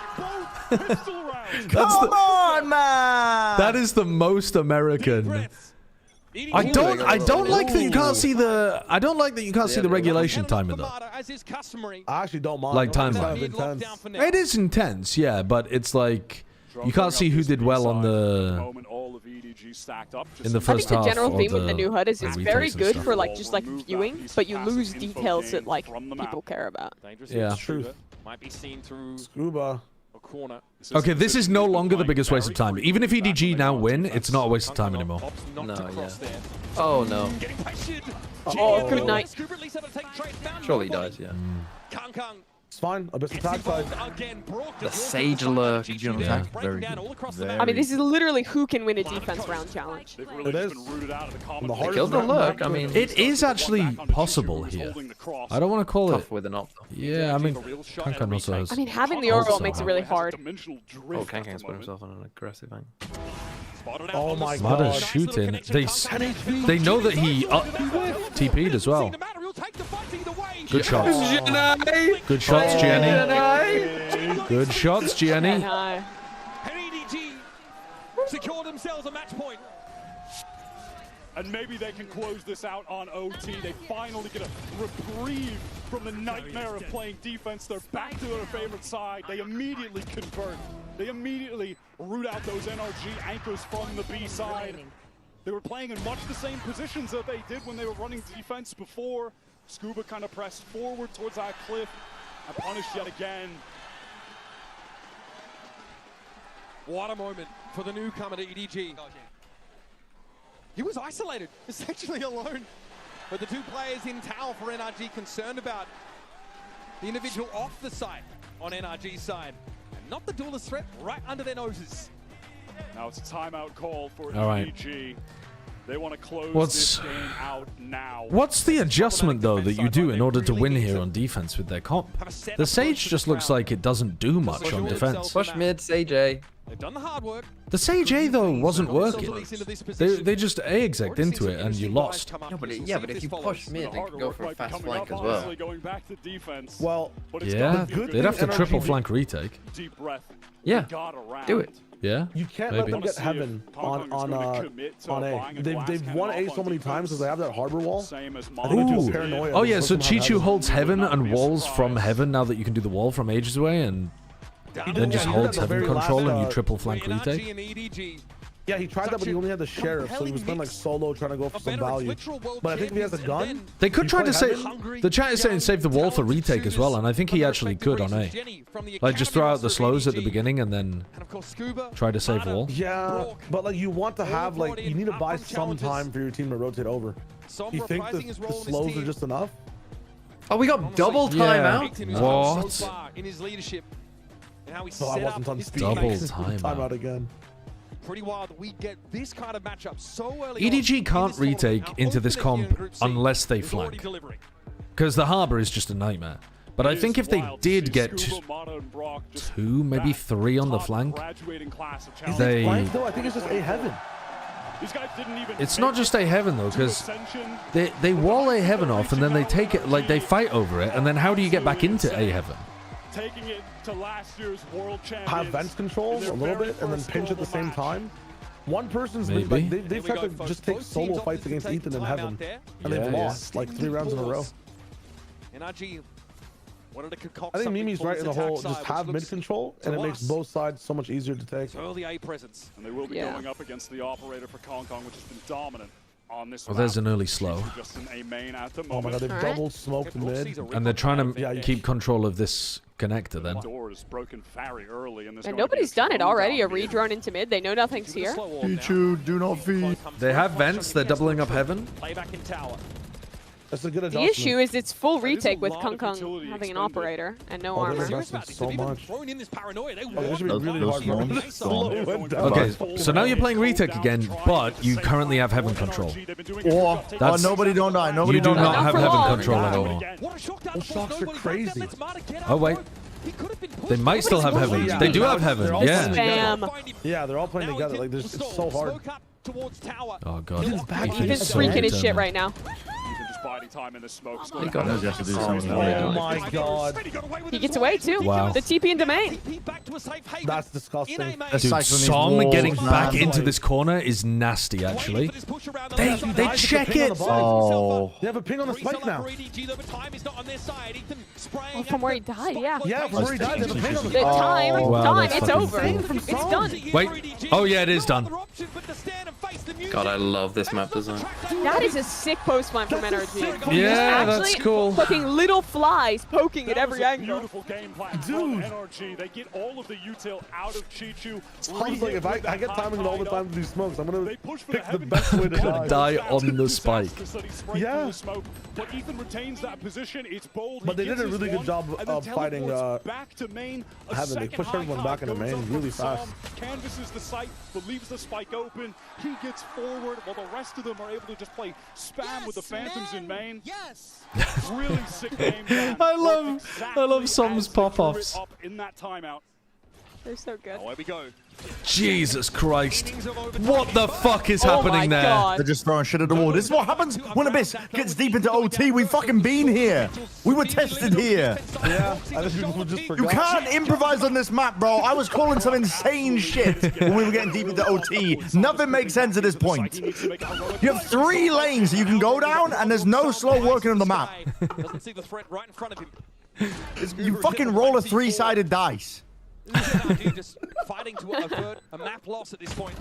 Come on, man! That is the most American. I don't like that you can't see the regulation timer though. I actually don't mind. Like It's kind timeline. of intense. It is intense, yeah, but it's like you can't see who did well on the in the I think first the half. general or theme with the new HUD is the it's very retakes and good stuff. for like just like viewing, but you lose details that like people care about. Yeah. Truth. Might be seen through Scuba. corner. Okay, this is no longer the biggest waste of time. Even if EDG now win, it's not a waste of time anymore. No, yeah. Oh, no. Oh, good night. Surely he dies, yeah. It's fine. Abyss attack side. The Sage lurk. Yeah. Very good. I mean, this is literally who can win a defense round challenge. It is. They killed the lurk. I mean, it is actually possible here. I don't want to call tough it. with an op. Yeah, I mean, Kankan also has. I mean, having the Orbital makes it really hard. Oh, Kankan's put himself on an aggressive angle. Oh my Mada's god. shooting. They know that he TP'd as well. Good shots. Good shots, Jenny. Good shots, Jenny. And EDG secured themselves a match point. And maybe they can close this out on OT. They finally get a reprieve from the nightmare of playing defense. They're back to their favorite side. They immediately convert. They immediately root out those NRG anchors from the B side. They were playing in much the same positions that they did when they were running defense before. Scuba kind of pressed forward towards that cliff and punished yet again. What a moment for the newcomer to EDG. He was isolated, essentially alone. But the two players in tower for NRG concerned about the individual off the site on NRG's side. And not the duelist threat right under their noses. Now it's a timeout call for All EDG. They want to close What's- this game out now. What's the adjustment, though, that you do in order to win here on defense with their comp? The Sage just looks like it doesn't do much on defense. Push mid, Sage A. They've done the hard work. The Sage A, though, wasn't working. They just A-execed into it, and you lost. Yeah, but if you push mid, they can go for a fast flank as well. Going back to defense. Well, Yeah, they'd have to triple flank retake. Deep breath. Yeah, do it. Yeah, you can't maybe. let them get heaven on A. They've won A so many times because they have that harbor wall. I think it's just paranoia. Oh yeah, so Chichu holds heaven and walls from heaven now that you can do the wall from ages away, and then just holds heaven control and you triple flank retake. Yeah, he tried that, but he only had the sheriff, so he was playing like solo, trying to go for some value. But I think if he has a gun, they could try to save. The chat is saying save the wall for retake as well, and I think he actually could on A. Like just throw out the slows at the beginning and then try to save wall. Yeah, but like you want to have like you need to buy some time for your team to rotate over. You think the slows are just enough? Oh, we got double timeout. What? In his leadership and how he Oh, I set wasn't up on his speed. Double teammates. timeout again. Pretty wild that we get this kind of matchup so early. EDG can't retake into this comp unless they flank, because the harbor is just a nightmare. But I think if they did get two, maybe three on the flank, they... I think it's just A heaven. It's not just A heaven though, because they wall A heaven off and then they take it, like they fight over it, and then how do you get back into A heaven? Taking it to last year's world champions. Have vents control a little bit and then pinch at the same time. One person's Maybe. like they've tried to just take solo fights against Ethan in heaven, and they've lost like 3 rounds in a row. NRG wanted to concoct I think something Mimi's for right this in the whole attack just side, have which mid looks control, and it makes us both sides so much easier to take. early A presence. And they will be going up against the operator for Kong Kong, which has been dominant on this Oh, there's an early slow. just an A main at the Oh my god, they've double smoked mid. And they're trying to keep control of this connector then. Door is broken very early in this. And nobody's done it already. A redrone into mid. They know nothing's here. Pichu, do not feed. They have vents, they're doubling up heaven. Playback in tower. That's a good The adjustment. issue is it's full retake with Kong Kong having an operator and no armor. So much. Thrown in this paranoia. They This should be really hard. Okay, so now you're playing retake again, but you currently have heaven control. Or nobody don't die. Nobody You do don't not die. have heaven control anymore. Those shocks are crazy. Oh wait, they might still have heaven. They do have heaven, yeah. Spam. Yeah, they're all playing together. Like this, it's so hard. Oh god, Ethan's freaking his shit right now. Body time in the smoke. He got no just to do something. Oh my god. He gets away too. Wow. The TP into main. That's disgusting. Dude, Song getting back into this corner is nasty, actually. They check it. Oh. They have a ping on the spike now. Oh, from where he died, yeah. Yeah, from where he died, they have a ping on the The spike. time, Wow, done. that's It's fucking over. insane. It's done. Wait. Oh yeah, it is done. God, I love this map design. That is a sick post line from NRG. Yeah, that's actually cool. fucking little flies poking at every angle. Beautiful game plan from NRG. They get all of the util out of Chichu. Sounds like if I get timing all the time to do smokes, I'm gonna pick the best way to die on the spike. Yeah. But Ethan retains that position. It's bold. But they did a really good job of fighting back to main. Heaven. They pushed everyone back into main really fast. Canvases the site, but leaves the spike open. He gets forward while the rest of them are able to just play spam with the Phantoms in main. Yes. Really sick game. I love Som's pop-offs. In that timeout. They're so good. Oh, here we go. Jesus Christ. What the fuck is happening there? They're just throwing shit at the wall. This is what happens when Abyss gets deep into OT. We've fucking been here. We were tested here. Yeah, I think people just forgot. You can't improvise on this map, bro. I was calling some insane shit when we were getting deep into OT. Nothing makes sense at this point. You have 3 lanes that you can go down, and there's no slow working on the map. Doesn't see the threat right in front of him. You fucking roll a 3-sided dice. NRG just fighting to avert a map loss at this point.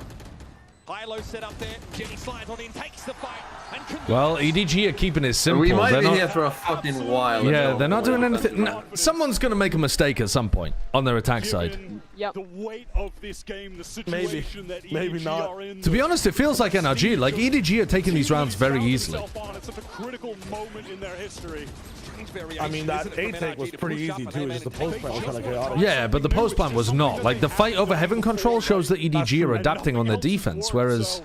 High-low set up there. Jenny slides on in, takes the fight. And Well, EDG are keeping it simple. We might they're be not, here for a fucking while. Yeah, they're not doing anything. No, someone's going to make a mistake at some point on their attack side. Yep. The weight of this game, the situation that Maybe EDG not. are in. To be honest, it feels like NRG. Like, EDG are taking these rounds very easily. It's such a critical moment in their history. I mean, that A take was pretty easy too. Just the post plan was kind of chaotic. Yeah, but the post plan was not. Like, the fight over Heaven Control shows that EDG are adapting on their defense, whereas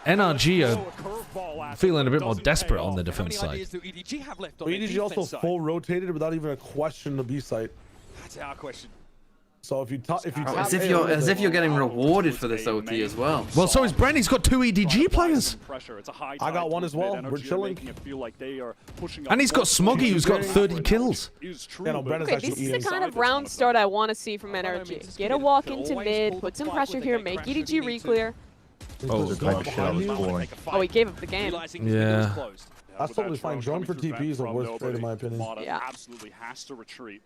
NRG are feeling a bit more desperate on the defense side. But EDG also full rotated without even a question the B site. That's our question. So if you as if you're getting rewarded for this OT as well. Well, so is Brenny's got 2 EDG players. I got one as well. We're chilling. And he's got Smoggy, who's got 30 kills. Yeah, no, Okay, this is the kind of round start I want to see from NRG. Get a walk into mid, put some pressure here, make EDG re-clear. Oh, he gave up the game. Yeah. That's totally fine. Drone for TP is the worst trade in my opinion. Yeah. Absolutely has to retreat.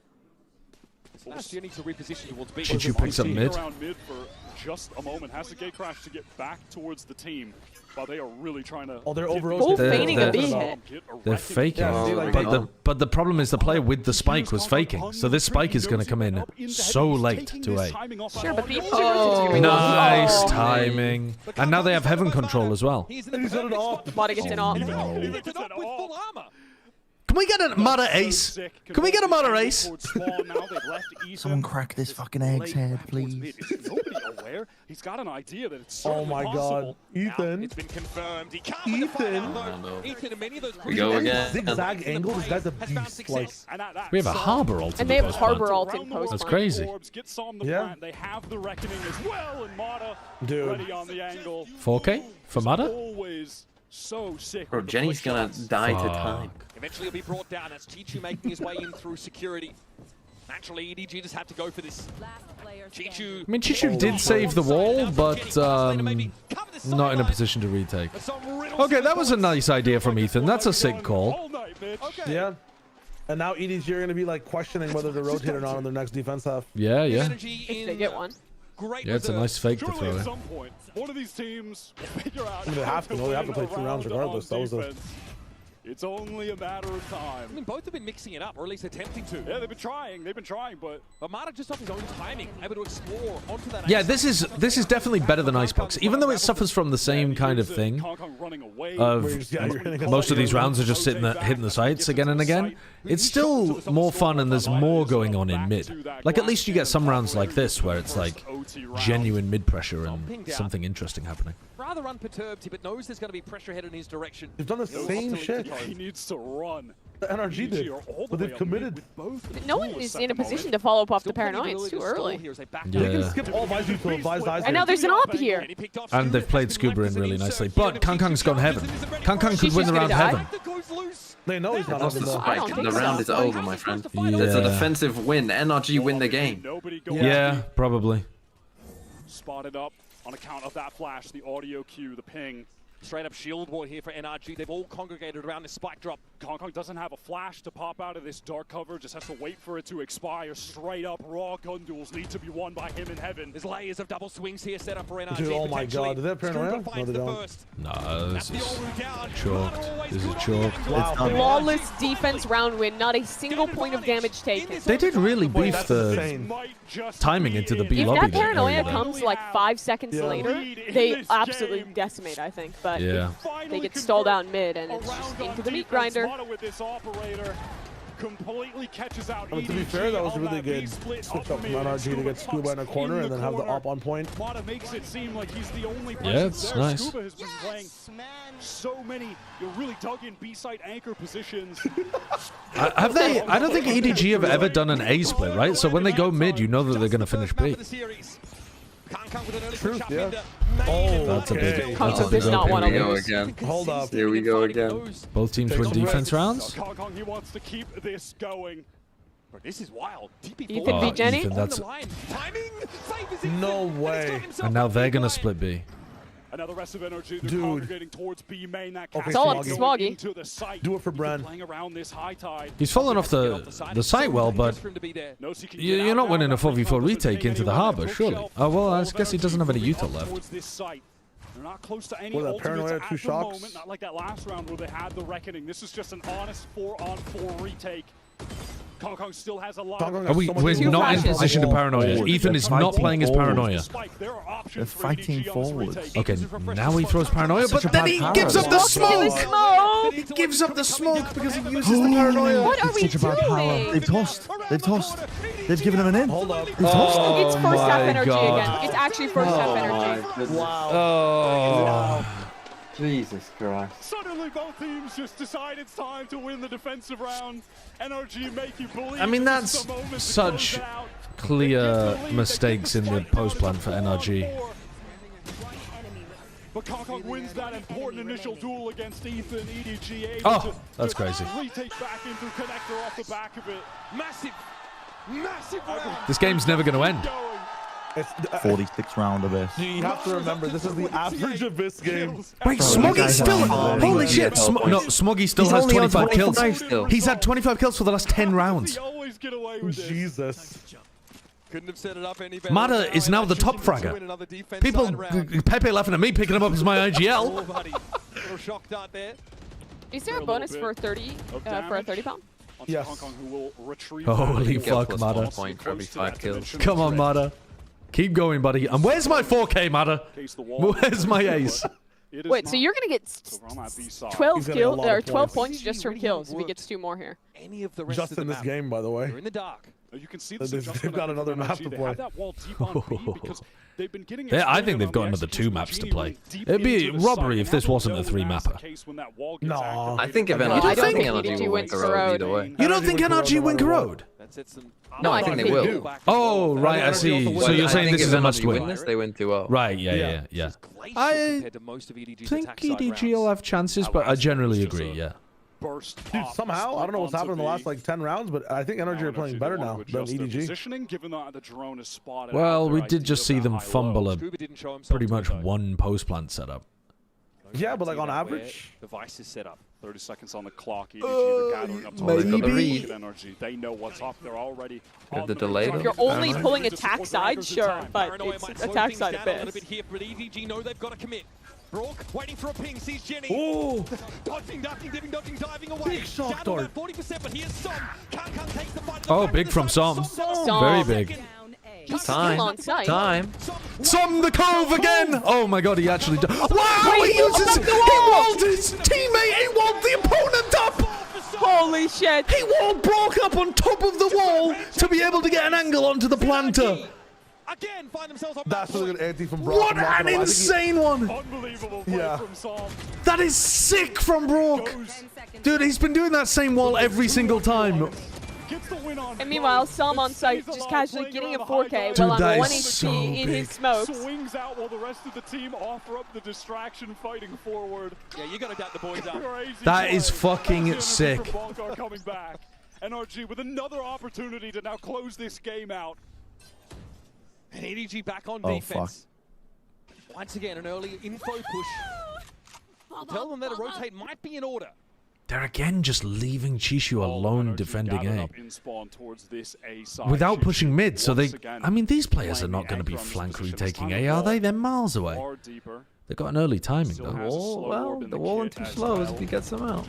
You need to reposition towards B. Chichu picks up mid. Around mid for just a moment. Has the gate crash to get back towards the team. While they are really trying to. Oh, they're over. Feigning a B hit. They're faking. But the problem is the player with the spike was faking. So this spike is going to come in so late to A. Sure, but the Nice timing. And now they have Heaven Control as well. He's got it off. Bada gets it off. Can we get a Mata Ace? Can we get a Mata Ace? Someone crack this fucking egg's head, please. He's got an idea that it's oh my god, Ethan. It's been confirmed. He can't Ethan and many of those we go again. Zigzag angle. This guy's a beast. Like, we have a harbor ult. And they have harbor ult in post. That's crazy. Yeah. They have the reckoning as well, and Mata ready on the angle. 4K for Mata? Always so sick. Bro, Jenny's gonna die to time. Eventually he'll be brought down as Chichu making his way in through security. Naturally, EDG just had to go for this. Chichu. I mean, Chichu did save the wall, but not in a position to retake. Okay, that was a nice idea from Ethan. That's a sick call. Yeah. And now EDG are going to be like questioning whether to rotate or not on their next defense half. Yeah, yeah. If they get one. Yeah, it's a nice fake to throw in. One of these teams will figure out. I mean, they have to. They have to play 2 rounds regardless. That was a. It's only a matter of time. I mean, both have been mixing it up, or at least attempting to. Yeah, they've been trying, but Mata just off his own timing, able to explore onto that. Yeah, this is definitely better than Icebox, even though it suffers from the same kind of thing. Of most of these rounds are just hitting the sights again and again. It's still more fun, and there's more going on in mid. Like at least you get some rounds like this where it's like genuine mid pressure and something interesting happening. Rather unperturbed, but knows there's going to be pressure headed in his direction. They've done the same shit. He needs to run. The NRG did, but they've committed. No one is in a position to follow up off the paranoia. It's too early. Yeah. They can skip all Vizu to advise eyes. And now there's an op here. And they've played Scuba in really nicely. But Kangkang's gone Heaven. Kangkang could win the round Heaven. They know he's not lost the spike. The round is over, my friend. Yeah. It's a defensive win. NRG win the game. Yeah, probably. Spotted up on account of that flash, the audio cue, the ping. Straight up shield wall here for NRG. They've all congregated around this spike drop. Kong doesn't have a flash to pop out of this dark cover, just has to wait for it to expire. Straight up raw gun duels need to be won by him in heaven. There's layers of double swings here set up for NRG. Dude, oh my god, is that paranoia? No, they don't. No, this is chalked. This is chalked. Wow. Flawless defense round win, not a single point of damage taken. They did really beef the timing into the B if lobby. If that paranoia comes like 5 seconds later, they absolutely decimate, I think. But they get stalled out mid and it's just into the meat grinder. With this operator completely catches out. I mean, to be fair, that was a really good switch up from NRG to get Scuba in a corner and then have the op on point. Mata makes it seem like he's the only person it's there. Nice. Scuba has been playing so many really dug in B-side anchor positions. Have they? I don't think EDG have ever done an A split, right? So when they go mid, you know that they're going to finish B. Truth, yeah. Oh, that's a big. That's a big again. Hold up. Here we go again. Both teams win defense rounds. Kong, he wants to keep this going. But this is wild. Ethan v Jenny. Ethan, that's... No way. And now they're going to split B. And now the rest of NRG, they're congregating towards B main. That okay, Smoggy. Do it for Bren. He's fallen off the site well, but you're not winning a 4v4 retake into the harbor, surely. Oh, well, I guess he doesn't have any util left. They're not close to any ultimates at two the shocks? moment, not like that last round where they had the reckoning. This is just an honest 4-on-4 retake. Kong still has a lot of we're not in position to paranoia. Ethan is not playing his paranoia. They're fighting forwards. Okay, now he throws paranoia, but then he gives up the smoke! He gives up the smoke because he uses the paranoia. What are we doing? They've tossed. They've tossed. They've given him an in. Hold up. It's first half energy again. It's actually first half energy. Wow. Oh. Jesus Christ. Suddenly both teams just decide it's time to win the defensive round. NRG make you believe. I mean, that's such clear mistakes in the post plan for NRG. But Kong wins that important initial duel against Ethan. EDG oh, that's crazy. Retake back into connector off the back of it. Massive round. This game's never going to end. It's 46 round Abyss. You have to remember, this is the average Abyss game. Wait, Smoggy still... Holy shit. No, Smoggy still has 25 kills. He's had 25 kills for the last 10 rounds. Jesus. Couldn't have set it up any better. Mata is now the top fragger. People, Pepe laughing at me, picking him up as my IGL. Is there a bonus for 30 for a 30 pound? Yes. Holy fuck, Mata. Point for every 5 kills. Come on, Mata. Keep going, buddy. And where's my 4K, Mata? Where's my ace? Wait, so you're gonna get 12 kills or 12 points just from kills if he gets 2 more here. Any of the rest just of the in this game, by the way. They're in the dark. You can see they've got another map to play. Yeah, I think they've got another 2 maps to play. It'd be robbery if this wasn't a 3-mapper. No. I think if NRG will win Corrode either way. You don't think NRG win Corrode? No, I think they will. Oh, right, I see. So you're saying this is a must-win? They win 2-0. Right, yeah. I think EDG will have chances, but I generally agree, yeah. Dude, somehow, I don't know what's happened in the last like 10 rounds, but I think NRG are playing better now than EDG. Well, we did just see them fumble a pretty much one post-plant setup. Yeah, but like on average. Device is set up. 30 seconds on the clock. EDG, they're gathering up to maybe. NRG. They know what's up. They're already on the delay. If you're only pulling attack side, sure, but it's attack side a bit. EDG know they've got to commit. Brock waiting for a ping, sees Jenny. Oh! Dodging, ducking, dipping, dodging, diving away. Big shock down dart. 40%, but here's Som. Can't take the fight. Oh, big from Som. Very big. He's still on site. Som the Cove again! Oh my god, he actually does. Wow, he uses... He walled his teammate! He walled the opponent up! Holy shit! He walled Brock up on top of the wall to be able to get an angle onto the planter. Again, find themselves on that's a good anti from Brock. What an insane one! Unbelievable play from Som. That is sick from Brock. Dude, he's been doing that same wall every single time. And meanwhile, Som on site just casually getting a 4K while I'm 1 HP in his smokes. Swings out while the rest of the team offer up the distraction fighting forward. Yeah, you gotta doubt the boys up. That is fucking sick. Coming back. NRG with another opportunity to now close this game out. And EDG back on defense. Once again, an early info push. Tell them that a rotate might be in order. They're again just leaving Chishu alone defending A. A Without pushing mid, so they... I mean, these players are not going to be flank retaking A, are they? They're miles away. They've got an early timing, though. Well, the wall isn't too slow if he gets them out.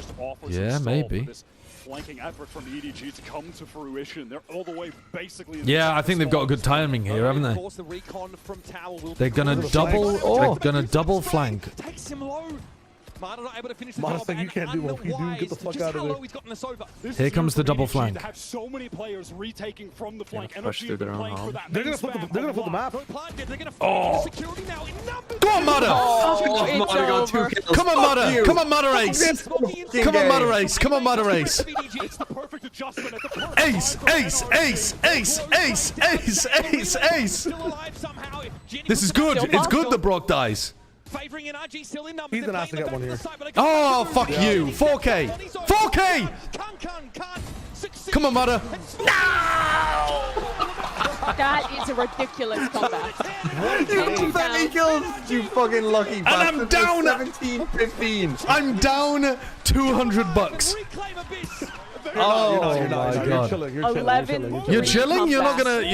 Yeah, maybe. Flanking effort from EDG to come to fruition. They're all the way basically... Yeah, I think they've got good timing here, haven't they? They're going to double... They're going to double flank. Takes him low. Marta not able to finish the Marta's job, like, you can't do what you do. Get the fuck out of there. Here comes the double flank. Have so many players retaking from the flank. Push through their own home. They're gonna flip the map. Oh! Go on, Mata! Oh, come on, Mata! Come on, Mata Ace! Come on, Mata Ace! Come on, Mata Ace! Ace! Ace! Ace! Ace! Ace! Ace! Ace! Ace! This is good. It's good that Brock dies. Favoring NRG still in numbers. He's gonna have to get one here. Oh, fuck you. 4K. 4K. Come on, Mata. No! That is a ridiculous comeback. You 30 kills, you fucking lucky bastard. And I'm down 17-15. I'm down $200. Oh you're my god! You're chilling. You're chilling? You're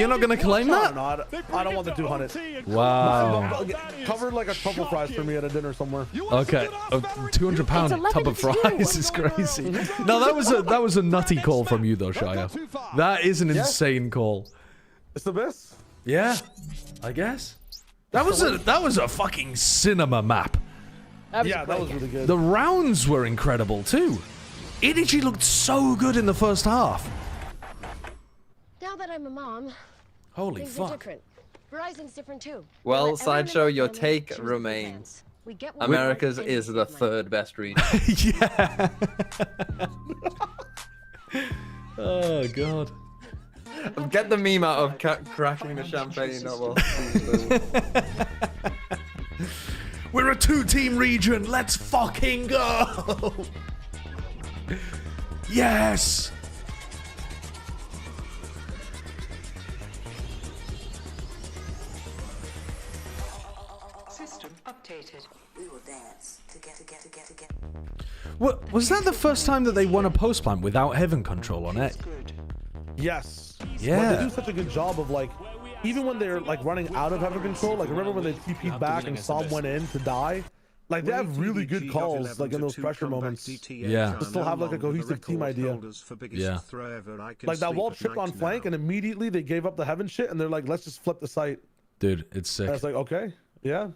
not gonna claim that? No, I don't want the 200. Wow. Covered like a truffle fries for me at a dinner somewhere. Okay, a £200 tub of fries is crazy. No, that was a nutty call from you though, Shia. That is an insane call. It's the best. Yeah, I guess. That was a fucking cinema map. That was really good. The rounds were incredible too. EDG looked so good in the first half. Now that I'm a mom, holy things fuck. are different. Verizon's different too. Well, Sideshow, your take remains. America's is the third best region. Yeah. Oh god. Get the meme out of cracking the champagne. We're a 2-team region. Let's fucking go. Yes. System updated. We will dance together. What was that? The first time that they won a post plan without heaven control on it? Yes. Yeah. But they do such a good job of like, even when they're like running out of heaven control. Like remember when they TP'd back and Psalm went in to die? Like they have really good calls, like in those pressure moments. Yeah. To still have like a cohesive team idea. Yeah. Like that wall tripped on flank, and immediately they gave up the heaven shit, and they're like, let's just flip the site. Dude, it's sick. And it's like, okay, yeah.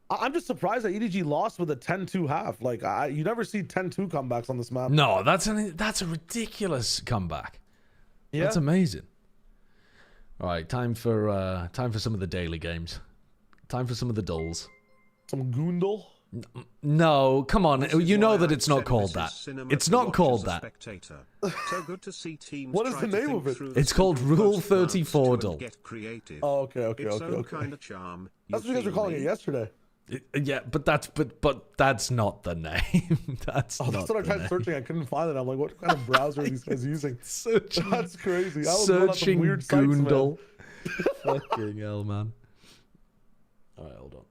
I'm just surprised that EDG lost with a 10-2 half. Like you never see 10-2 comebacks on this map. No, that's a ridiculous comeback. Yeah. That's amazing. All right, time for some of the daily games. Time for some of the dulls. Some Goondle? No, come on. You know that it's not called that. It's not called that. So good to see teams. What is the name of it? It's called Rule 34 Dull. Oh, okay. Kind of charm. That's because we're calling it yesterday. Yeah, but that's not the name. That's what I tried searching. I couldn't find it. I'm like, what kind of browser are these guys using? That's crazy. Searching weird Goondle. Fucking hell, man. All right, hold on.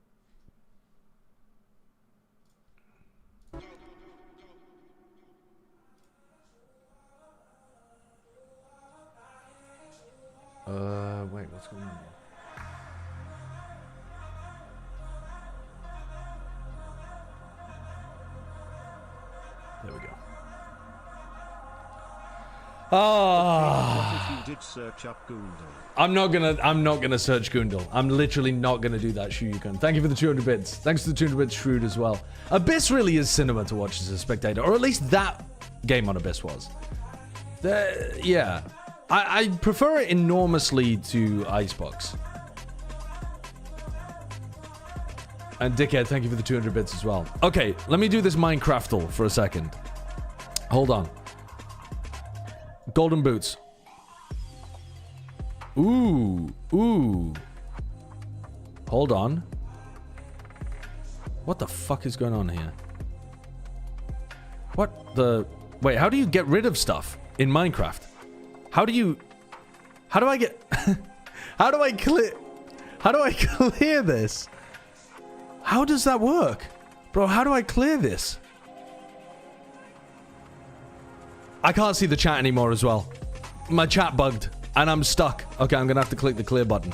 Wait, what's going on here? There we go. What if you did search up Goondle? I'm not gonna search Goondle. I'm literally not gonna do that, Shuyukun. Thank you for the 200 bits. Thanks to the 200 bits, Shrewd, as well. Abyss really is cinema to watch as a spectator, or at least that game on Abyss was. Yeah. I prefer it enormously to Icebox. And Dickhead, thank you for the 200 bits as well. Okay, let me do this Minecraftal for a second. Hold on. Golden boots. Ooh. Hold on. What the fuck is going on here? What the... Wait, how do you get rid of stuff in Minecraft? How do I get... How do I clear this? How does that work? Bro, how do I clear this? I can't see the chat anymore as well. My chat bugged, and I'm stuck. Okay, I'm gonna have to click the clear button.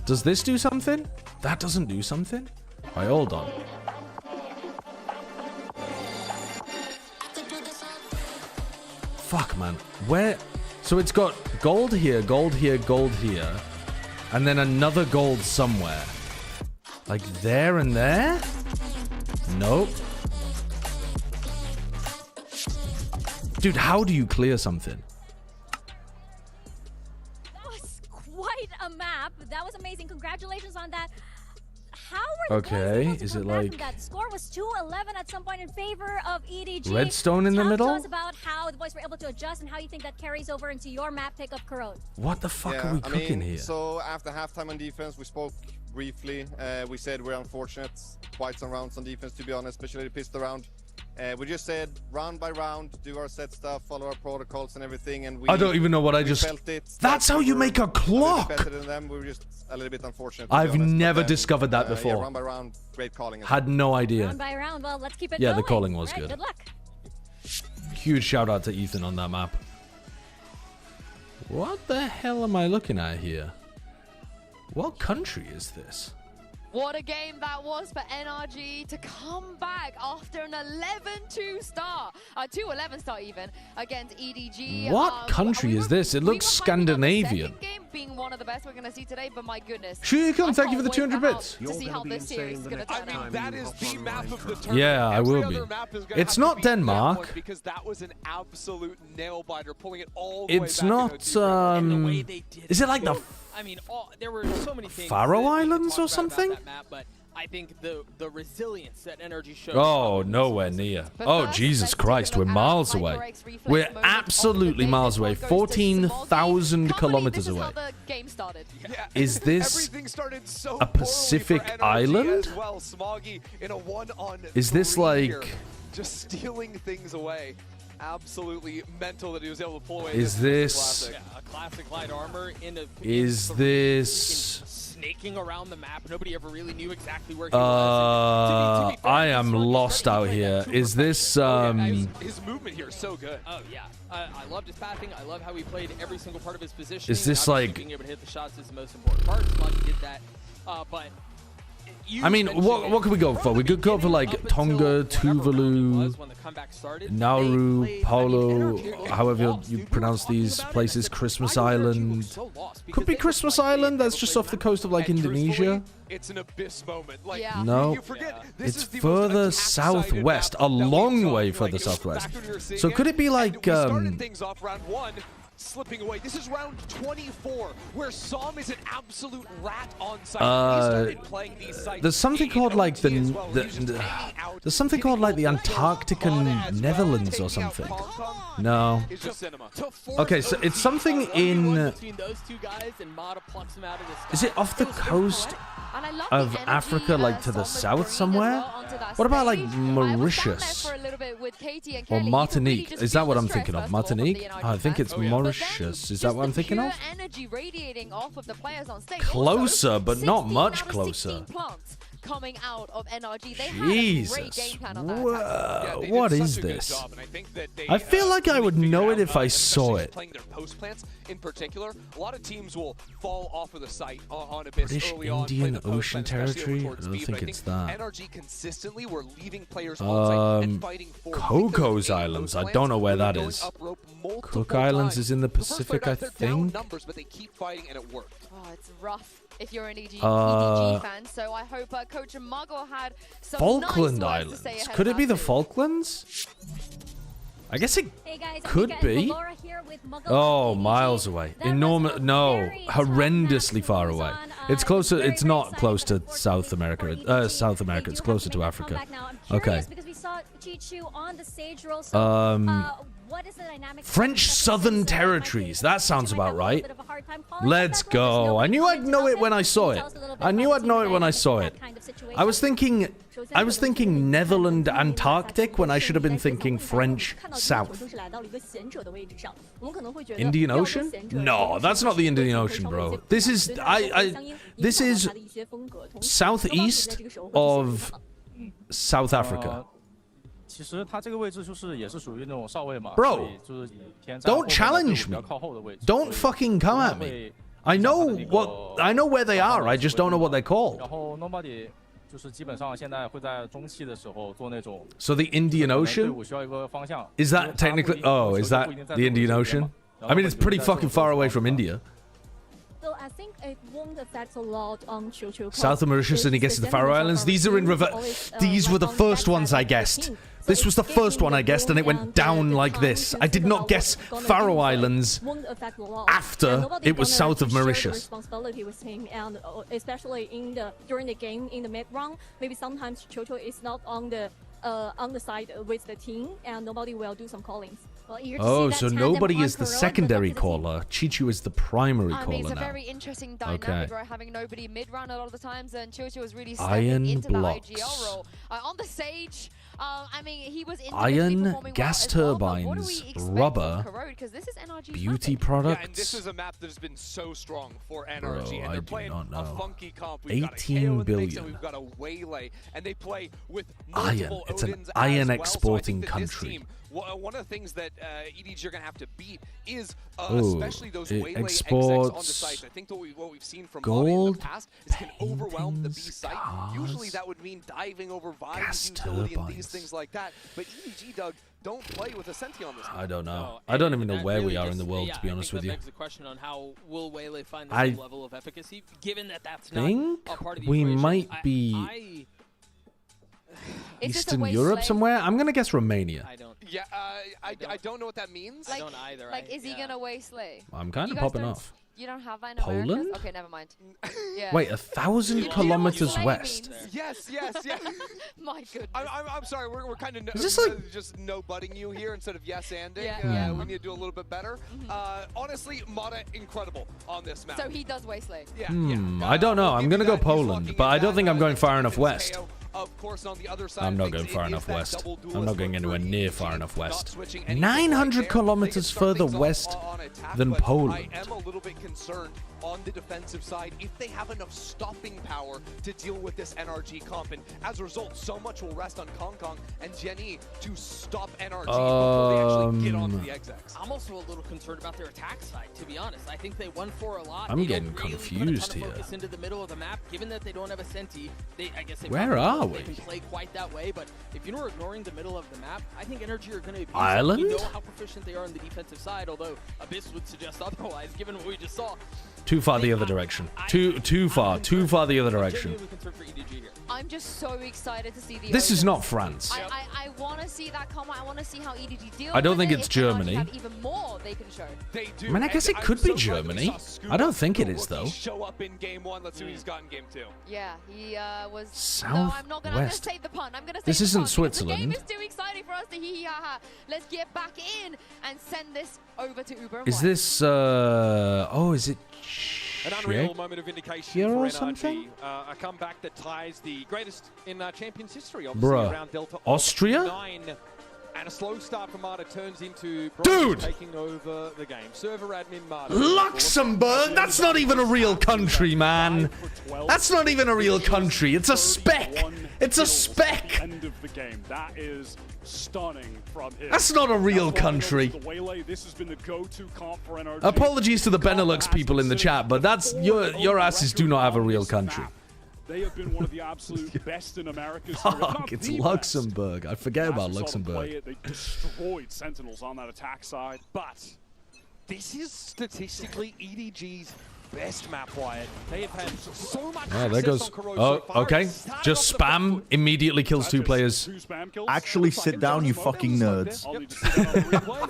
Does this do something? That doesn't do something? Alright, hold on. Fuck, man. Where? So it's got gold here, gold here, gold here. And then another gold somewhere. Like there and there? Nope. Dude, how do you clear something? That was quite a map. That was amazing. Congratulations on that. How were the Okay, boys able to is come it back like from that? Score was 2-11 at some point in favor of EDG. redstone in the middle? Tell us about how the boys were able to adjust and how you think that carries over into your map pick of Corrode. What the fuck are we cooking here? So after halftime on defense, we spoke briefly. We said we're unfortunate. Quite some rounds on defense, to be honest, especially the pistol round. We just said round by round, do our set stuff, follow our protocols and everything, and we. I don't even know what I just. Felt it. That's how you make a clock. Better than them. We were just a little bit unfortunate. I've never discovered that before. Yeah, round by round, great calling. Had no idea. Round by round. Well, let's keep it Yeah, going. the calling was All right, good. Good luck. Huge shout out to Ethan on that map. What the hell am I looking at here? What country is this? What a game that was for NRG to come back after an 11-2 start, 2-11 start even, against EDG. What country is this? It looks Scandinavian. Game being one of the best we're going to see today, but my goodness. Shuikun, thank you for the 200 bits. To see how this series is going to turn out. That is the map of the tournament. Yeah, I will be. It's not Denmark. Because that was an absolute nail biter, pulling it all the It's way back not. Is it like the I mean, there were so many things. Faroe Islands or something? That map, but I think the resilience that NRG shows. Oh, nowhere near. Oh, Jesus Christ, we're miles away. We're absolutely miles away. 14,000 kilometers away. Is this a Pacific island? Is this like... Just stealing things away. Absolutely mental that he was able to pull away. Is this... a classic light armor in a... Is this... snaking around the map. Nobody ever really knew exactly where he was. I am lost out here. Is this... His movement here is so good. Oh, yeah. I loved his passing. I love how he played every single part of his position. Is this like... being able to hit the shots is the most important part. Smoggy did that. But... I mean, what could we go for? We could go for like Tonga, Tuvalu, Nauru, Polo, however you pronounce these places, Christmas Island. Could be Christmas Island, that's just off the coast of like Indonesia. It's an abyss moment. Like, no, it's further southwest, a long way further southwest. So could it be like... slipping away. This is round 24, where Som is an absolute rat on site. He started playing these sites. There's something called like there's something called like the Antarctican Netherlands or something. No. Okay, so it's something in... Is it off the coast of Africa, like to the south somewhere? What about like Mauritius? Or Martinique? Is that what I'm thinking of? Martinique? Oh, I think it's Mauritius. Is that what I'm thinking of? Closer, but not much closer. Coming out of NRG. Jesus. Whoa, what is this? I feel like I would know it if I saw it. Playing their post plants in particular, a lot of teams will fall off of the site on Abyss British early on. Indian Ocean Territory? I don't think it's that. NRG consistently were leaving players on site and fighting for Cocos Islands. I don't know where that is. Cook Islands is in the Pacific, I think. Numbers, but they keep fighting and it worked. Oh, it's rough if you're an EDG fan. So I hope Coach Muggle had some Falkland nice Islands. Could it be the Falklands? I guess it could be. Oh, miles away. Enormous. No, horrendously far away. It's closer. It's not close to South America. South America. It's closer to Africa. Okay. What is the dynamic? French Southern Territories. That sounds about right. Let's go. I knew I'd know it when I saw it. I knew I'd know it when I saw it. I was thinking Netherlands Antarctic when I should have been thinking French South. Indian Ocean? No, that's not the Indian Ocean, bro. This is this is southeast of South Africa. Bro, don't challenge me. Don't fucking come at me. I know where they are. I just don't know what they're called. So the Indian Ocean? Is that technically... Oh, is that the Indian Ocean? I mean, it's pretty fucking far away from India. So I think it won't affect a lot on Choo-Choo. South of Mauritius and he gets to the Faroe Islands. These are in reverse. These were the first ones I guessed. This was the first one I guessed, and it went down like this. I did not guess Faroe Islands after it was south of Mauritius. Responsibility with him, and especially during the game in the mid round, maybe sometimes Choo-Choo is not on the side with the team, and nobody will do some callings. Oh, so nobody is the secondary caller. Chichu is the primary caller it's a now. Very interesting dynamic, right? Having nobody mid-round a lot of the times, and Chichu was really Iron stepping into blocks. the IGL role. On the Sage, I mean, he was Iron, gas turbines, rubber, this is NRG beauty Yeah, products. and this is a map that has been so strong for NRG, Bro, and they're playing a funky comp. We've 18 got a KO in the mix, billion. and we've got a Waylay, and they play with Iron. multiple It's an Odins iron as well. exporting So I think that this country. team, one of the things that EDG are going to have to beat is Ooh, especially those it Waylay execs exports on the site. I think what we've seen from gold, Mane in the past is can overwhelm the B site. Usually that would mean diving over Vine's utility and these things like that. But EDG, Doug, don't play with a Senti on this. I don't know. I don't even know where we are in the world, to be honest with you. Begs the question on how will Waylay find the same level of efficacy, given that that's not a part of the we equation. might be Eastern Europe somewhere. I'm gonna guess Romania. I don't. Yeah, I don't know what that means. Like, I don't either. Like, is he gonna waylay? I'm kind of You guys popping don't- off. You don't have that in Poland? Americas? Okay, never mind. Yeah. Wait, 1,000 kilometers west. Yes. My goodness. I'm sorry. We're kind of Is this like just no-butting you here instead of yes-anding. Yeah. We need to do a little bit better. Honestly, Mata incredible on this map. So he does waylay. Yeah. I don't know. I'm gonna go Poland, but I don't think I'm going far enough west. Of course, on the other side I'm not going far enough west. I'm not going anywhere near far enough west. 900 kilometers further west than Poland. I am a little bit concerned on the defensive side if they have enough stopping power to deal with this NRG comp, and as a result, so much will rest on Kong and Jenny to stop NRG before they actually get onto the execs. I'm also a little concerned about their attack side, to be honest. I think they won for a lot. I'm They getting don't really confused put a ton here. of focus into the middle of the map, given that they don't have a Senti. I guess they Where probably are don't we? even play quite that way, but if you're ignoring the middle of the map, I think NRG are going to be Ireland? We know how proficient they are on the defensive side, although Abyss would suggest otherwise, given what we just saw. Too far the other direction. Too far the other direction. I'm just so excited to see the This is Odins. not France. I want to see that come out. I want to see how EDG deals I don't with think it. it's If NRG Germany. have even more they can show. They do. I mean, I guess it could be Germany. I don't think it is, though. Show up in game one. Let's see what he's got in game two. Yeah, he was. South No, I'm not gonna. I'm gonna west. save the pun. I'm gonna. Save This the isn't pun because Switzerland. The game is too exciting for us to hee hee ha ha. Let's get back in and send this over to Uber. Is this oh, is it An unreal moment of vindication Here for or NRG. something? A comeback that ties the greatest in Champions history, obviously, Bruh. around Delta. Austria? 9. And a slow start for Marta turns into Dude! taking over the game. Server admin Marta. Luxembourg? That's not even a real country, man. That's not even a real country. It's a speck. It's a speck. End of the game. That is stunning from him. That's not a real country. The Waylay, this has been the go-to comp for NRG. Apologies to the Benelux people in the chat, but that's your asses do not have a real country. They have been one of the absolute best in America's Fuck, it's Luxembourg. I forget about Luxembourg. They destroyed Sentinels on that attack side, but This is statistically EDG's best map, Wyatt. They have had so much Oh, there goes. success on Corrosion Oh, so far. okay. It started Just off the spam immediately kills 2 players. Actually sit down, you fucking nerds.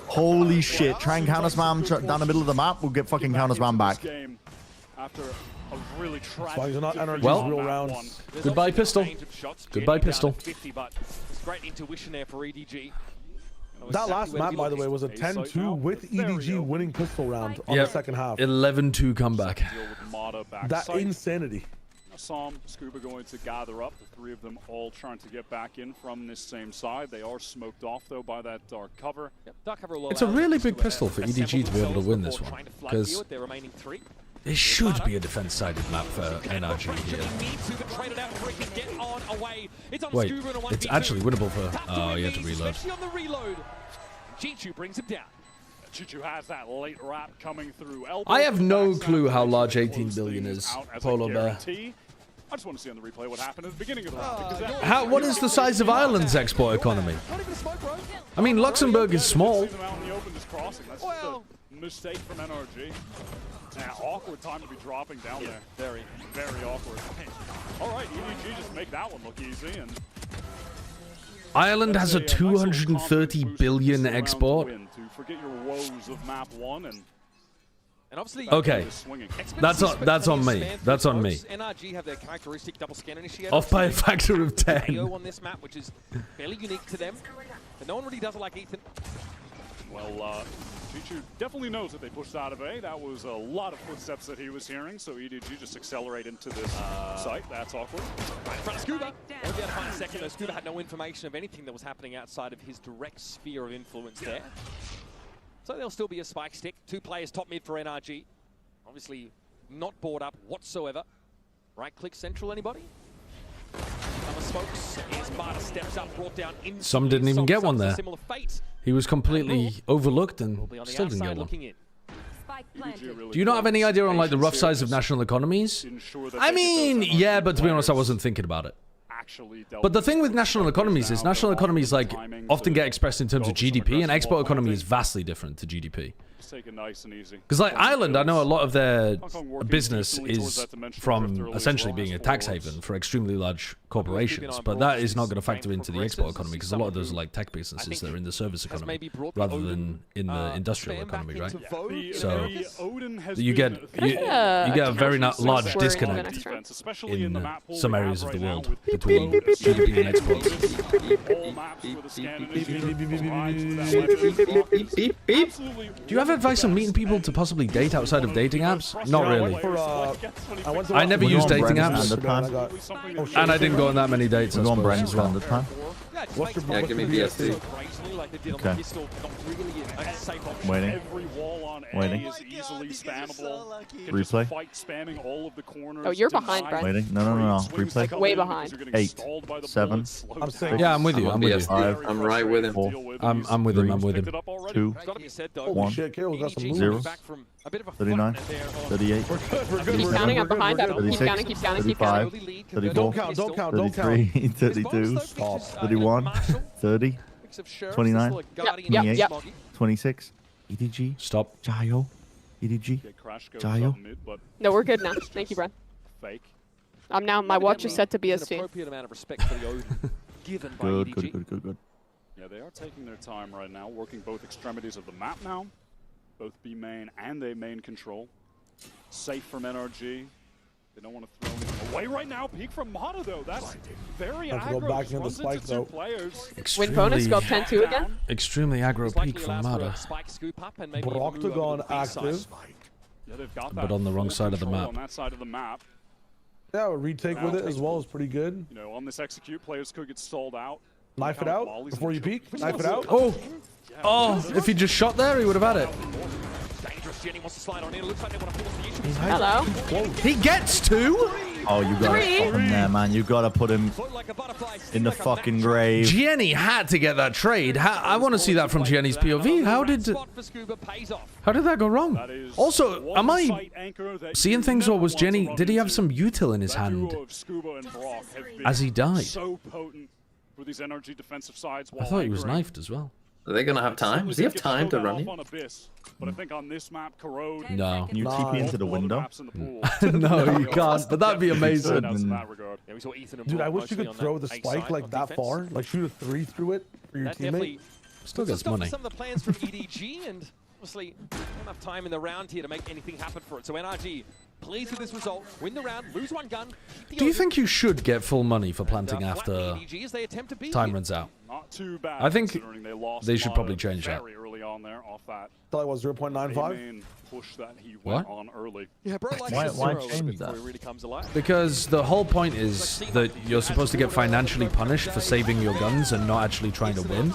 Holy shit. Try and counter spam down the middle of the map. We'll get fucking counter spam back. After a really why you're not tragic NRG's real rounds. Goodbye, pistol. Goodbye, pistol. 50, but it's great intuition there for EDG. That last map, by the way, was a 10-2 with EDG winning pistol round on the second half. 11-2 comeback. That insanity. Sam, Scuba going to gather up. The three of them all trying to get back in from this same side. They are smoked off, though, by that dark cover. It's a really big pistol for EDG to be able to win this one, because it should be a defense-sided map for NRG here. Wait, it's actually winnable for... Oh, you have to reload. Chichu brings him down. Chichu has that late wrap coming through. I have no clue how large 18 billion is, Polar Bear. I just want to see on the replay what happened at the beginning of the round. What is the size of Ireland's export economy? I mean, Luxembourg is small. That's a mistake from NRG. Yeah, awkward time to be dropping down there. Very, very awkward. All right, EDG just make that one look easy. And Ireland has a 230 billion export. Forget your woes of map 1 and obviously, okay, that's on me. That's on me. NRG have their characteristic double scan initiator. Off by a factor of 10. On this map, which is fairly unique to them, but no one really does it like Ethan. Well, Chichu definitely knows that they pushed out of A. That was a lot of footsteps that he was hearing, so EDG just accelerate into this site. That's awkward. Right in front of Scuba. We'll be able to find a second, though. Scuba had no information of anything that was happening outside of his direct sphere of influence there. So there'll still be a spike stick. 2 players top mid for NRG. Obviously not bored up whatsoever. Right click central, anybody? Summer smokes. Here's Barter, steps up, brought down in. Some didn't even get one there. He was completely overlooked and still didn't get one. Do you not have any idea on like the rough size of national economies? I mean, yeah, but to be honest, I wasn't thinking about it. But the thing with national economies is national economies like often get expressed in terms of GDP, and export economy is vastly different to GDP. Take it nice and easy. Because like Ireland, I know a lot of their business is from essentially being a tax haven for extremely large corporations, but that is not going to factor into the export economy because a lot of those are like tech businesses that are in the service economy rather than in the industrial economy, right? So you get a very large disconnect in some areas of the world between GDP and exports. Do you have advice on meeting people to possibly date outside of dating apps? Not really. I never use dating apps, and I didn't go on that many dates. We're on Brand's round the time. Yeah, give me BST. Okay. Waiting. Waiting. Replay. Oh, you're behind, Brent. Waiting. No. Replay. Way behind. 8, 7. Yeah, I'm with you. I'm with you. 5. I'm right with him. 4. I'm with him. I'm with him. 2. 1. 0. 39. 38. Keep counting. I'm behind. Keep 36. counting. Keep counting. Keep 35. counting. 34. Don't count. 33. 32. 31. 30. 29. 28. 26. EDG. Stop. Jayo. EDG. Jayo. No, we're good now. Thank you, Brent. Fake. My watch is set to BST. Appropriate amount of respect for the Odin given by EDG. Good. Yeah, they are taking their time right now, working both extremities of the map now. Both B main and A main control. Safe from NRG. They don't want to throw anything away right now. Peek from Mata, though. That's very aggro. Go back into the spike, though. Win bonus, go up 10-2 again. Extremely aggro peek from Mata. Broctagon active. Yeah, they've got but on the wrong side of the map. On that side of the map. Yeah, a retake with it as well is pretty good. You know, on this execute, players could get stalled out. Knife it out before you peek. Knife it out. Oh, if he just shot there, he would have had it. Jenny wants to slide on in. It looks like they want to force the issue. Hello. He gets 2. Oh, you gotta put him there, man. You gotta put him in the fucking grave. Jenny had to get that trade. I want to see that from Jenny's POV. How did that go wrong? Also, am I seeing things, or was Jenny? Did he have some util in his hand as he died? So potent for these NRG defensive sides. I thought he was knifed as well. Are they gonna have time? Does he have time to run you? But I think on this map, Corrode. No. Can you TP into the window? No, you can't. But that'd be amazing. Dude, I wish you could throw the spike like that far, like shoot a 3 through it for your teammate. Still gets money. Some of the plans from EDG, and obviously not enough time in the round here to make anything happen for it. So NRG Pleased with this result. Win the round, lose one gun. Do you think you should get full money for planting after time runs out? Not too bad. I think they should probably change that. Very early on there, off that. So that was 0.95. Push that he went on early. Yeah, bro, Why change that? really comes alive. Because the whole point is that you're supposed to get financially punished for saving your guns and not actually trying to win.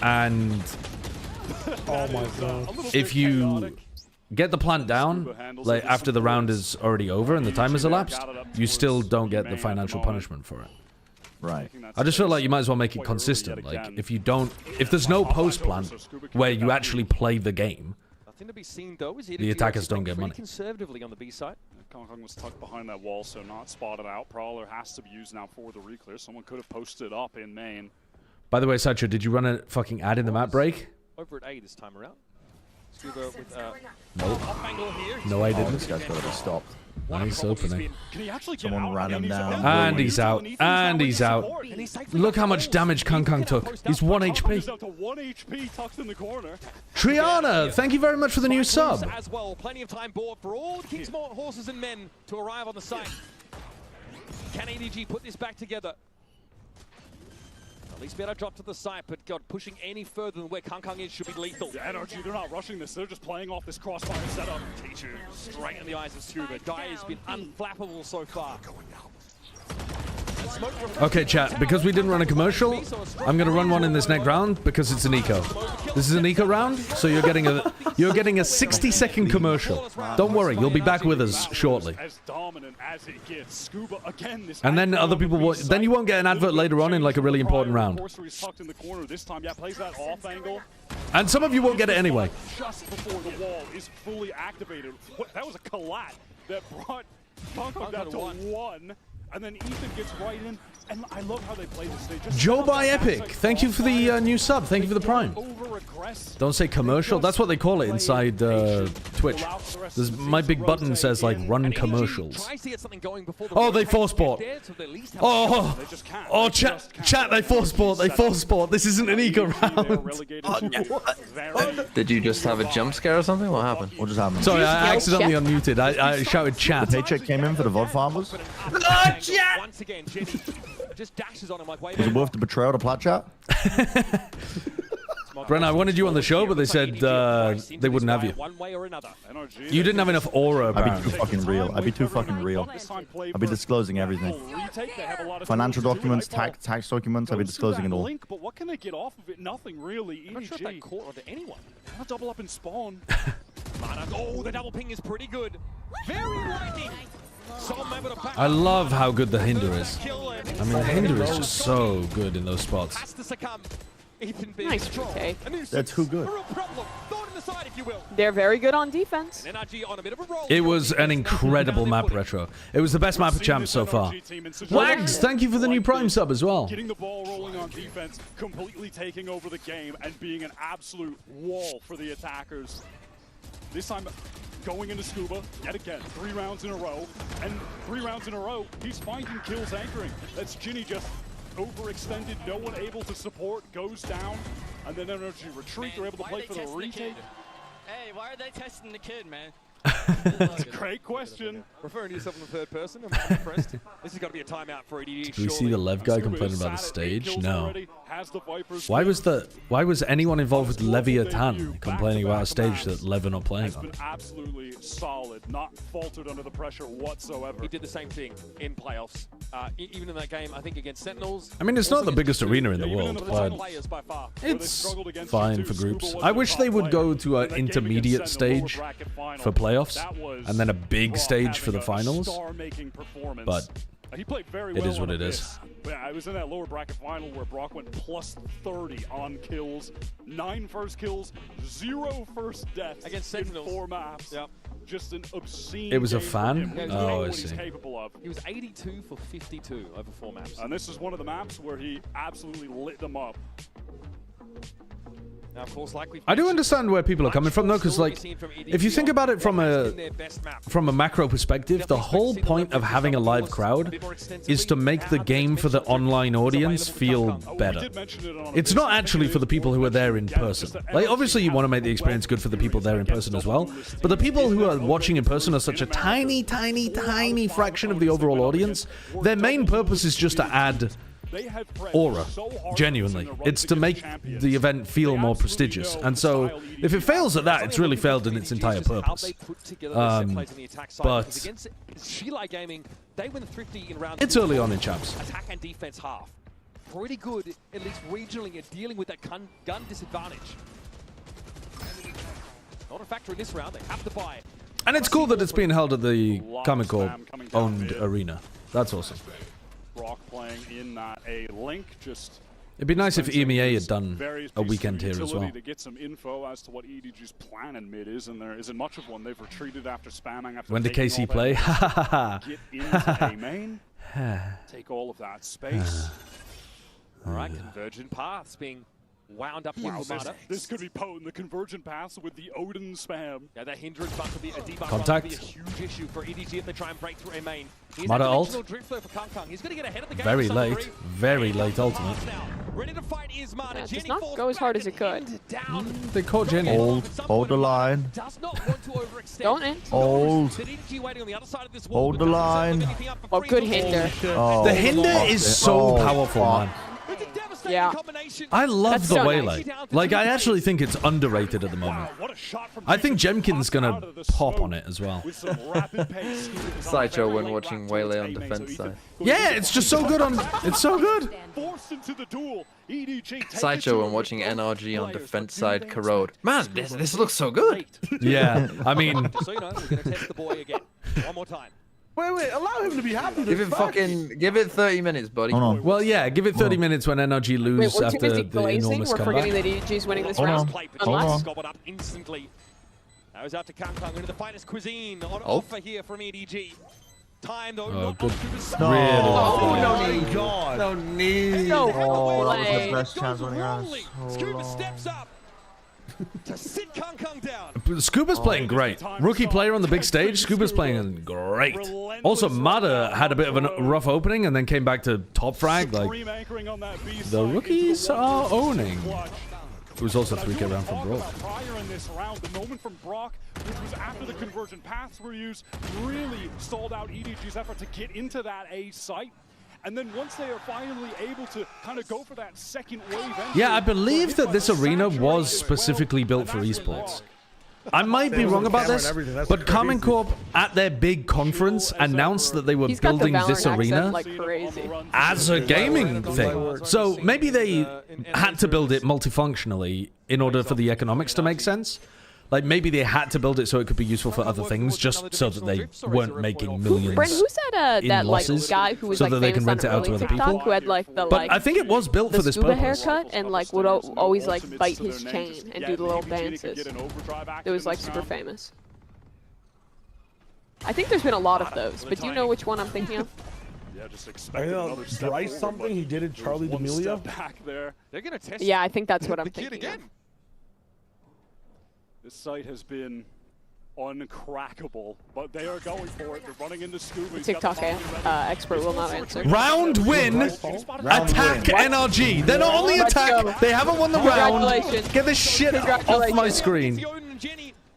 And Oh my god. if you get the plant down, like after the round is already over and the time has elapsed, you still don't get the financial punishment for it. Right. I just feel like you might as well make it consistent. Like, if there's no post plant where you actually play the game, Nothing to be seen though. Is the attackers don't get money. Conservatively on the B side. Kong was tucked behind that wall, so not spotted out. Prowler has to be used now for the reclear. Someone could have posted up in main. By the way, Sacho, did you run a fucking ad in the map break? Over at A this time around. Scuba with Nope. angle here. No, I didn't. This guy's got to be stopped. Nice opening. Someone ran him down. And he's out. And he's out. Look how much damage Kong took. He's 1 HP. Triana, thank you very much for the new sub. As well, plenty of time board for all the King's horses and men to arrive on the site. Can EDG put this back together? At least be able to drop to the site, but God, pushing any further than where Kong is should be lethal. The NRG, they're not rushing this. They're just playing off this crossfire setup. T2 straight in the eyes of Scuba. Guy has been unflappable so far. Okay, chat, because we didn't run a commercial, I'm going to run one in this next round because it's an eco. This is an eco round, so you're getting a 60-second commercial. Don't worry, you'll be back with us shortly. And then other people will, then you won't get an advert later on in like a really important round. And some of you won't get it anyway. Just before the wall is fully activated. That was a collat that brought Kong down to 1. And then Ethan gets right in, and I love how they play this. They just Joe by Epic, thank you for the new sub. Thank you for the prime. Don't say commercial. That's what they call it inside Twitch. My big button says like run commercials. Oh, they force sport. Oh, chat, they force sport. They force sport. This isn't an eco round. Did you just have a jump scare or something? What happened? What just happened? Sorry, I accidentally unmuted. I shouted chat. The paycheck came in for the VOD farmers. Once again, Jenny just dashes on him like Was it worth the betrayal to Plat Chat? Bren, I wanted you on the show, but they said they wouldn't have you. You didn't have enough aura, apparently. I'd be too fucking real. I'd be too fucking real. I'd be disclosing everything. Financial documents, tax documents, I'd be disclosing it all. But what can they get off of it? Nothing really. EDG. I'm not sure if that caught onto anyone. I'll double up and spawn. Oh, the double ping is pretty good. Very lightning. I love how good the Hinder is. I mean, the Hinder is just so good in those spots. Nice retake. They're too good. They're very good on defense. It was an incredible map retro. It was the best map of champs so far. Wags, thank you for the new Prime sub as well. Getting the ball rolling on defense, completely taking over the game, and being an absolute wall for the attackers. This time, going into Scuba, yet again, 3 rounds in a row, and 3 rounds in a row, he's finding kills anchoring. That's Ginny just overextended, no one able to support, goes down, and then NRG retreat, they're able to play for the retake. Hey, why are they testing the kid, man? That's a great question. Referring to yourself in the third person, I'm impressed. This has got to be a timeout for EDG. Did we see the Lev guy complaining about the stage? No. Why was anyone involved with Leviathan complaining about a stage that Lev are not playing on? Absolutely solid, not faltered under the pressure whatsoever. He did the same thing in playoffs. Even in that game, I think against Sentinels. I mean, it's not the biggest arena in the world, but it's fine for groups. I wish they would go to an intermediate stage for playoffs and then a big stage for the finals, but it is what it is. Yeah, I was in that lower bracket final where Brock went plus 30 on kills, 9 first kills, 0 first deaths against Sentinels. 4 maps. Yep. Just an obscene. It was a fan? Oh, I see. He was 82 for 52 over 4 maps. And this is one of the maps where he absolutely lit them up. Now, of course, like I do understand where people are coming from, though, because, like, if you think about it from a macro perspective, the whole point of having a live crowd is to make the game for the online audience feel better. It's not actually for the people who are there in person. Like, obviously, you want to make the experience good for the people there in person as well, but the people who are watching in person are such a tiny, tiny, tiny fraction of the overall audience. Their main purpose is just to add aura, genuinely. It's to make the event feel more prestigious. And so, if it fails at that, it's really failed in its entire purpose. But it's early on in Chaps. Attack and defense half. Pretty good, at least regionally, at dealing with that gun disadvantage. Not a factor in this round. They have to buy it. And it's cool that it's being held at the Comic Corp-owned arena. That's awesome. Brock playing in that a link just. It'd be nice if EMEA had done a weekend here as well. To get some info as to what EDG's plan in mid is, and there isn't much of one. They've retreated after spamming. After when did KC play? Get into A main. Take all of that space. All right, convergent paths being wound up here. This could be potent. The convergent paths with the Odin spam. Yeah, that hindrance bump could be a debuff. Contact. Be a huge issue for EDG if they try and break through a main. Mata ult. He's going to get ahead of the game. Very late ultimate. Ready to fight is Mata. It does not go as hard as it could. They caught Jenny. Hold the line. Don't end. Hold the line. Oh, good hinder. Oh, the hinder is so powerful, man. Yeah. I love That's the so waylay. nice. Like, I actually think it's underrated at the moment. I think Jemkin's gonna pop on it as well. Sideshow when watching waylay on defense side. Yeah, it's just so good on. It's so good. Sideshow when watching NRG on defense side corrode. Man, this looks so good. Yeah, I mean. So you know, we're going to test the boy again. One more time. Wait, allow him to be happy. Give it 30 minutes, buddy. Hold on. Well, yeah, give it 30 minutes when NRG lose Wait, we're after too busy the glazing. enormous We're comeback. forgetting that EDG's winning this round. Gobbled up instantly. That was out to Kang into the finest cuisine on offer here from EDG. Time though. Oh, good. No. Really? Oh, no need. God. No need. No that was the way. best chance winning round. Scuba steps up to sit Kang down. Scuba's playing great. Rookie player on the big stage. Scuba's playing great. Also, Mata had a bit of a rough opening and then came back to top frag. Like, the rookies are owning. It was also 3K round from Brock. Prior in this round, the moment from Brock, which was after the convergent paths were used, really stalled out EDG's effort to get into that A site. And then once they are finally able to kind of go for that second wave entry, Yeah, I believe that this arena was specifically built for esports. I might be wrong about this, but Common Corp at their big conference announced that they were building this arena as a gaming thing. So maybe they had to build it multifunctionally in order for the economics to make sense. Like, maybe they had to build it so it could be useful for other things, just so that they weren't making millions. Brent, who's that in that losses, like guy who was so like that they can famous rent it out to other TikTok, people? who had like the But I think it was built for this scuba purpose. haircut and like would always like bite his chain and do the little dances. It was like super famous. I think there's been a lot of those, but do you know which one I'm thinking of? Yeah, just I expect know Bryce something he did it. Charlie D'Amelio. Back there. They're going to test. Yeah, I think that's what I'm the kid thinking again. of. This site has been uncrackable, but they are going for it. They're running into Scuba. TikTok expert will not answer. Round win. Attack NRG. They're not only attack, they haven't won the round. Get this shit off my screen.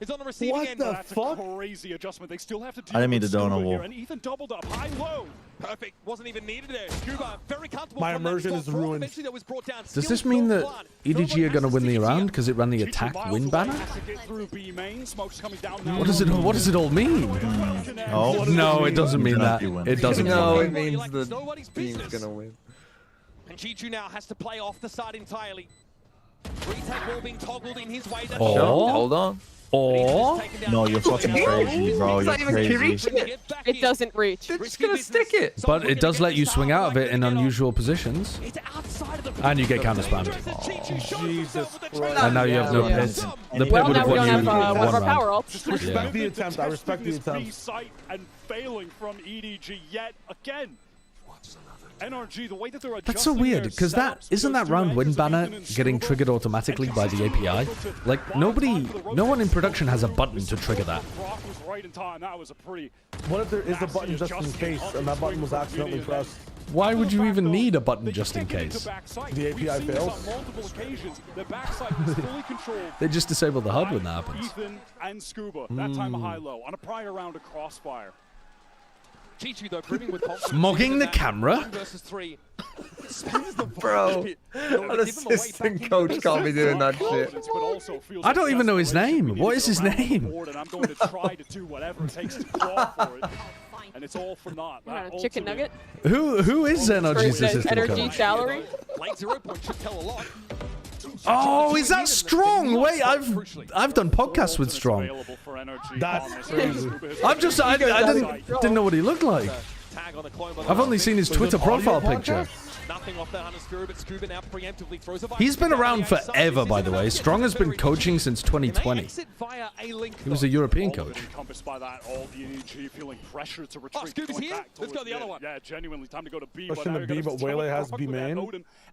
What the fuck? Crazy adjustment. They still have to do I didn't mean to donut wall. and Ethan doubled up high low. Perfect. Wasn't even needed there. Scuba, very comfortable. My immersion is ruined. Does this mean that EDG are going to win the round because it ran the attack win banner? What does it all mean? Oh. No, it doesn't mean that. It doesn't mean No, that. it means the team's gonna win. And Chichu now has to play off the side entirely. Retake ball being toggled in his way. That's Hold on. Or No, you're fucking crazy, bro. You're crazy. It doesn't reach. They're just gonna stick it. but it does let you swing out of it in unusual positions, and you get counter spammed. Jesus Christ. And now you have no Yeah. pit. The pit Well, would now have we won don't you have one of our one power round. ults. Respect the attempt. I respect the attempt. Site and failing from EDG yet again. NRG, the way that they're That's so weird, because isn't that round win banner getting triggered automatically by the API? Like, no one in production has a button to trigger that. What if there is a button just in case, and that button was accidentally pressed? Why would you even need a button just in case? The API fails. They just disable the HUD when that happens. Ethan and Scuba, that time a high-low on a prior round of Crossfire. Smogging the camera? Bro, an assistant coach can't be doing that shit. I don't even know his name. What is his name? I'm going to try to do whatever it takes to claw for it. And it's all for naught. Chicken nugget? Who is NRG's assistant NRG coach? salary? Oh, is that Strong? Wait, I've done podcasts with Strong. That's crazy. I didn't know what he looked like. I've only seen his Twitter profile picture. He's been around forever, by the way. Strong has been coaching since 2020. He was a European coach. Encompassed by that, all the EDG feeling pressure to retreat. Let's go the other one. Yeah, genuinely time to go to B. Pushing the B, but Waylay has B main.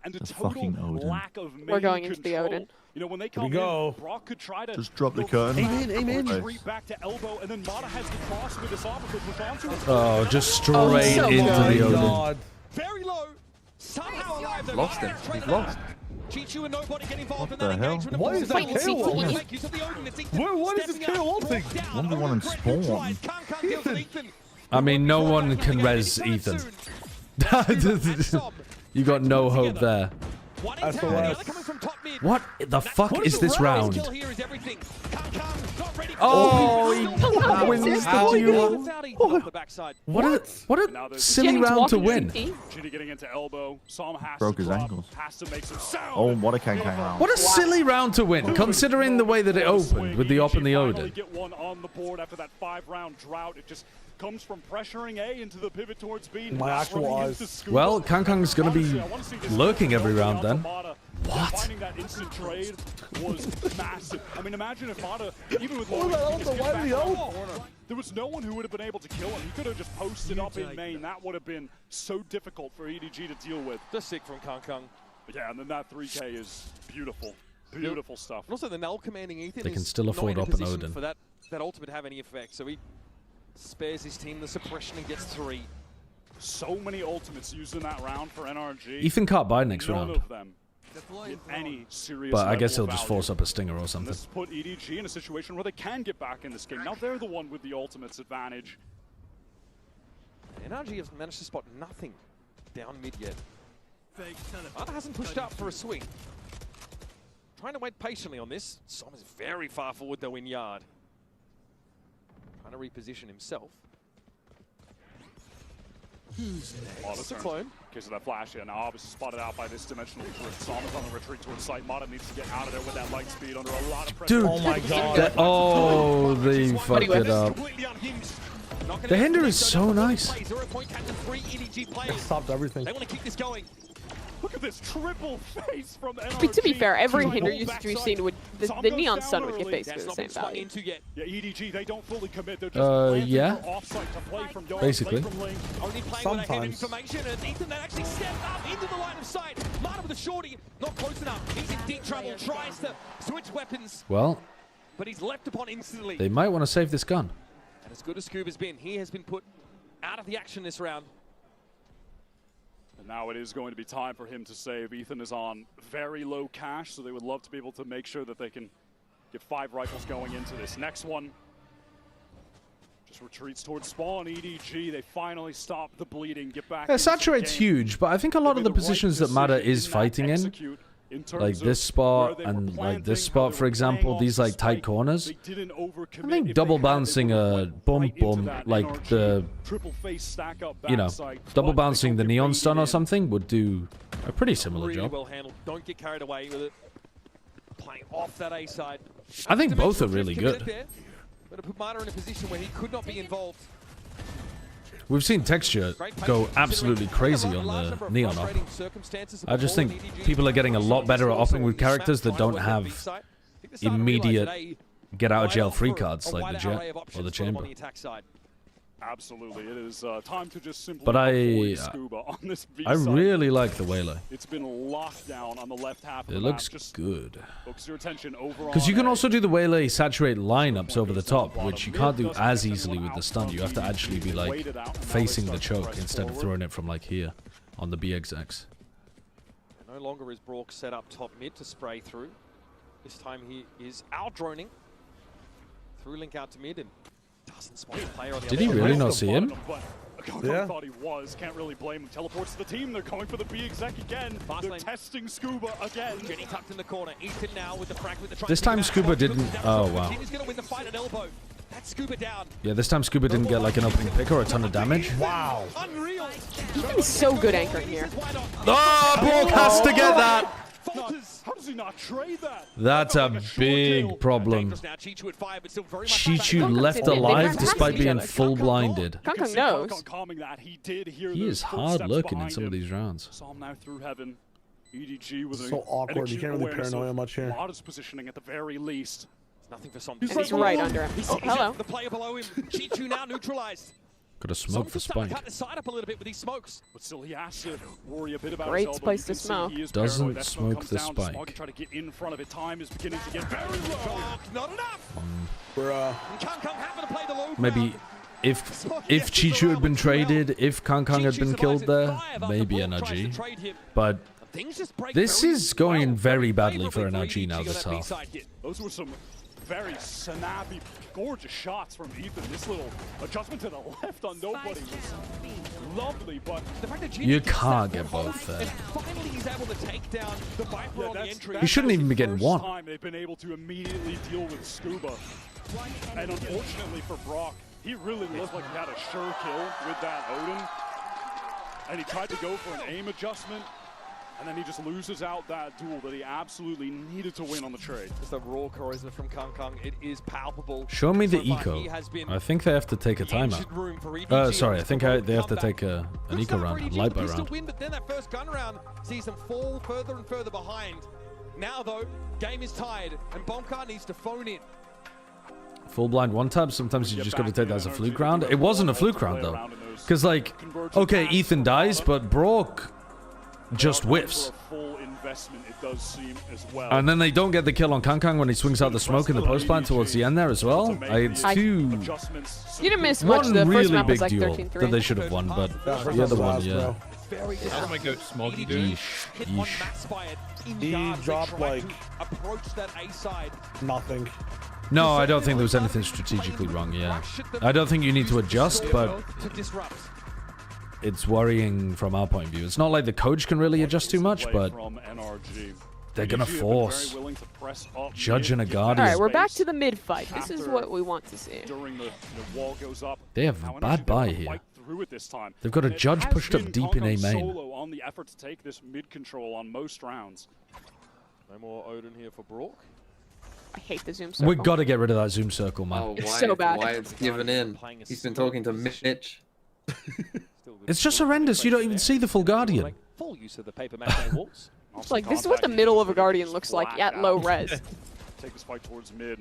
And the fucking Odin. lack of main We're going into the control. Odin. You know, when they come in, Brock could try to just drop the curtain. amen. Retreat back to elbow, and then Mata has the cross with his uppercut push onto it. Oh, just straight into the Odin. Very low. Somehow alive. Lost him. He's lost. Chichu and nobody get involved in What that the hell? engagement. What is that KO ult? What is this KO ult thing? 1v1 and spawn. I mean, no one can res Ethan. You got no hope there. What the fuck is this round? Oh, he wins the duel. What a silly round to win. Broke his ankles. Oh, what a Kang round. What a silly round to win, considering the way that it opened with the op and the Odin. Get one on the board after that 5-round drought. It just comes from pressuring A into the pivot towards B. My actual eyes. Well, Kangkong's going to be lurking every round then. What? Finding that instant trade was massive. I mean, imagine if Mata, even with there was no one who would have been able to kill him. He could have just posted up in main. That would have been so difficult for EDG to deal with. Just sick from Kangkong. Yeah, and then that 3K is beautiful. Beautiful stuff. And also the null commanding Ethan they can still afford up an Odin. For that ultimate to have any effect. So he spares his team the suppression and gets 3. So many ultimates used in that round for NRG. Ethan can't buy next round. None of them any serious but I guess he'll just force up a stinger or something. This put EDG in a situation where they can get back in this game. Now they're the one with the ultimates advantage. NRG has managed to spot nothing down mid yet. Mata hasn't pushed up for a swing. Trying to wait patiently on this. Som is very far forward though in yard. Trying to reposition himself. Mata's a clone. In case of that flash here, now obviously spotted out by this dimensional drift. Som is on the retreat towards site. Mata needs to get out of there with that light speed under a lot of pressure. Dude, oh my god. Oh, they fucked it up. The hinder is so nice. It stopped everything. They want to keep this going. Look at this triple face from NRG. But to be fair, every hinder usage we've seen would the Neon Sun would get basically the same value. Yeah, EDG, they don't fully commit. They're just yeah. Offsite to play from basically. Only playing with ahead information, and Ethan that actually stepped up into the line of sight. Mata with a shorty, not close enough. He's in deep trouble, tries to switch weapons. Well, but he's leapt upon instantly. They might want to save this gun. And as good as Scoob has been, he has been put out of the action this round. And now it is going to be time for him to save. Ethan is on very low cash, so they would love to be able to make sure that they can get 5 rifles going into this. Next one just retreats towards spawn. EDG, they finally stop the bleeding, get back. Yeah, saturate's huge, but I think a lot of the positions that Mata is fighting in, like this spot and like this spot, for example, these like tight corners, I think double bouncing a bump, like the, you know, double bouncing the Neon Stun or something would do a pretty similar job. Well handled. Don't get carried away with it. Playing off that A side. I think both are really good. But to put Mata in a position where he could not be involved. We've seen Texture go absolutely crazy on the Neon op. I just think people are getting a lot better at opping with characters that don't have immediate get-out-of-jail-free cards like the Jet or the Chamber. Absolutely, it is time to just simply But avoid Scuba on this B I side. really like the Waylay. It's been locked down on the left half of It the looks map. Just good. focus your attention over Because you on can A. also do the Waylay saturate lineups over the top, which you can't do as easily with the stun. You have to actually be like facing the choke instead of throwing it from like here on the BXX. No longer is Brock set up top mid to spray through. This time he is out droning. Through link out to mid and doesn't spot the player on the Did other he side. really not see him? Yeah. Thought he was. Can't really blame him. Teleports to the team. They're going for the B exec again. They're testing Scuba again. Jenny tucked in the corner. Ethan now with the fragment. This time Scuba didn't. Oh wow. He's going to win the fight at elbow. That's Scuba down. Yeah, this time Scuba didn't get like an opening pick or a ton of damage. Wow. Unreal. Ethan's so good anchoring here. Oh, Brock has to get that. How does he not trade that? That's a big problem. Chichu left alive despite being full blinded. Kankang knows. He is hard looking in some of these rounds. Saw him now through heaven. EDG with So awkward. You can't really paranoia much here. Modest positioning at the very least. Nothing for Som. And he's right under him. Oh, hello. The player below him. Chichu now neutralized. Got a smoke for Spike. Cut the side up a little bit with these smokes. But still, he has to worry a bit about Great his elbow. place to smoke. Doesn't smoke the Spike. Try to get in front of it. Time is beginning to get very low. Not enough. Bruh. Maybe if Chichu had been traded, if Kankang had been killed there, maybe NRG. But this is going very badly for NRG now this half. Those were some very snappy, gorgeous shots from Ethan. This little adjustment to the left on nobody was lovely, but the fact that You can't get both there. Finally, he's able to take down the Viper on the entry. He shouldn't even be getting one. Time they've been able to immediately deal with Scuba, and unfortunately for Brock, he really looked like he had a sure kill with that Odin, and he tried to go for an aim adjustment. And then he just loses out that duel that he absolutely needed to win on the trade. Just a raw charisma from Kankang. It is palpable. Show me the So far, eco. he has been I think they have to take a timeout. Sorry, I think they have to take an eco round, a light buy round. Win, but then that first gun round sees them fall further and further behind. Now though, game is tied, and Bonkar needs to phone in. Full blind one tap, sometimes you just got to take that as a fluke round. It wasn't a fluke round though. Because like, okay, Ethan dies, but Brock just whiffs. Full investment, it does seem as well. And then they don't get the kill on Kankang when he swings out the smoke in the post plant towards the end there as well. It's two. You didn't miss much. One The first really map was big like duel 13-3. that they should have won, but the other one, yeah. How do my goat Smoggy doing? He dropped like nothing. No, I don't think there was anything strategically wrong, yeah. I don't think you need to adjust, but it's worrying from our point of view. It's not like the coach can really adjust too much, but they're going to force Judge and a Guardian. All right, we're back to the mid fight. This is what we want to see. Wall goes up. They have a bad buy here. Through it this time. They've got a Judge pushed up deep in A main. Solo on the effort to take this mid control on most rounds. No more Odin here for Brock. I hate the zoom circle. We've got to get rid of that zoom circle, man. Oh, It's so bad. Wyatt's given in. He's been talking to Mitch. It's just horrendous. You don't even see the full Guardian. Full use of the paper mache walls. It's like, this is what the middle of a Guardian looks like at low res. Take this fight towards mid.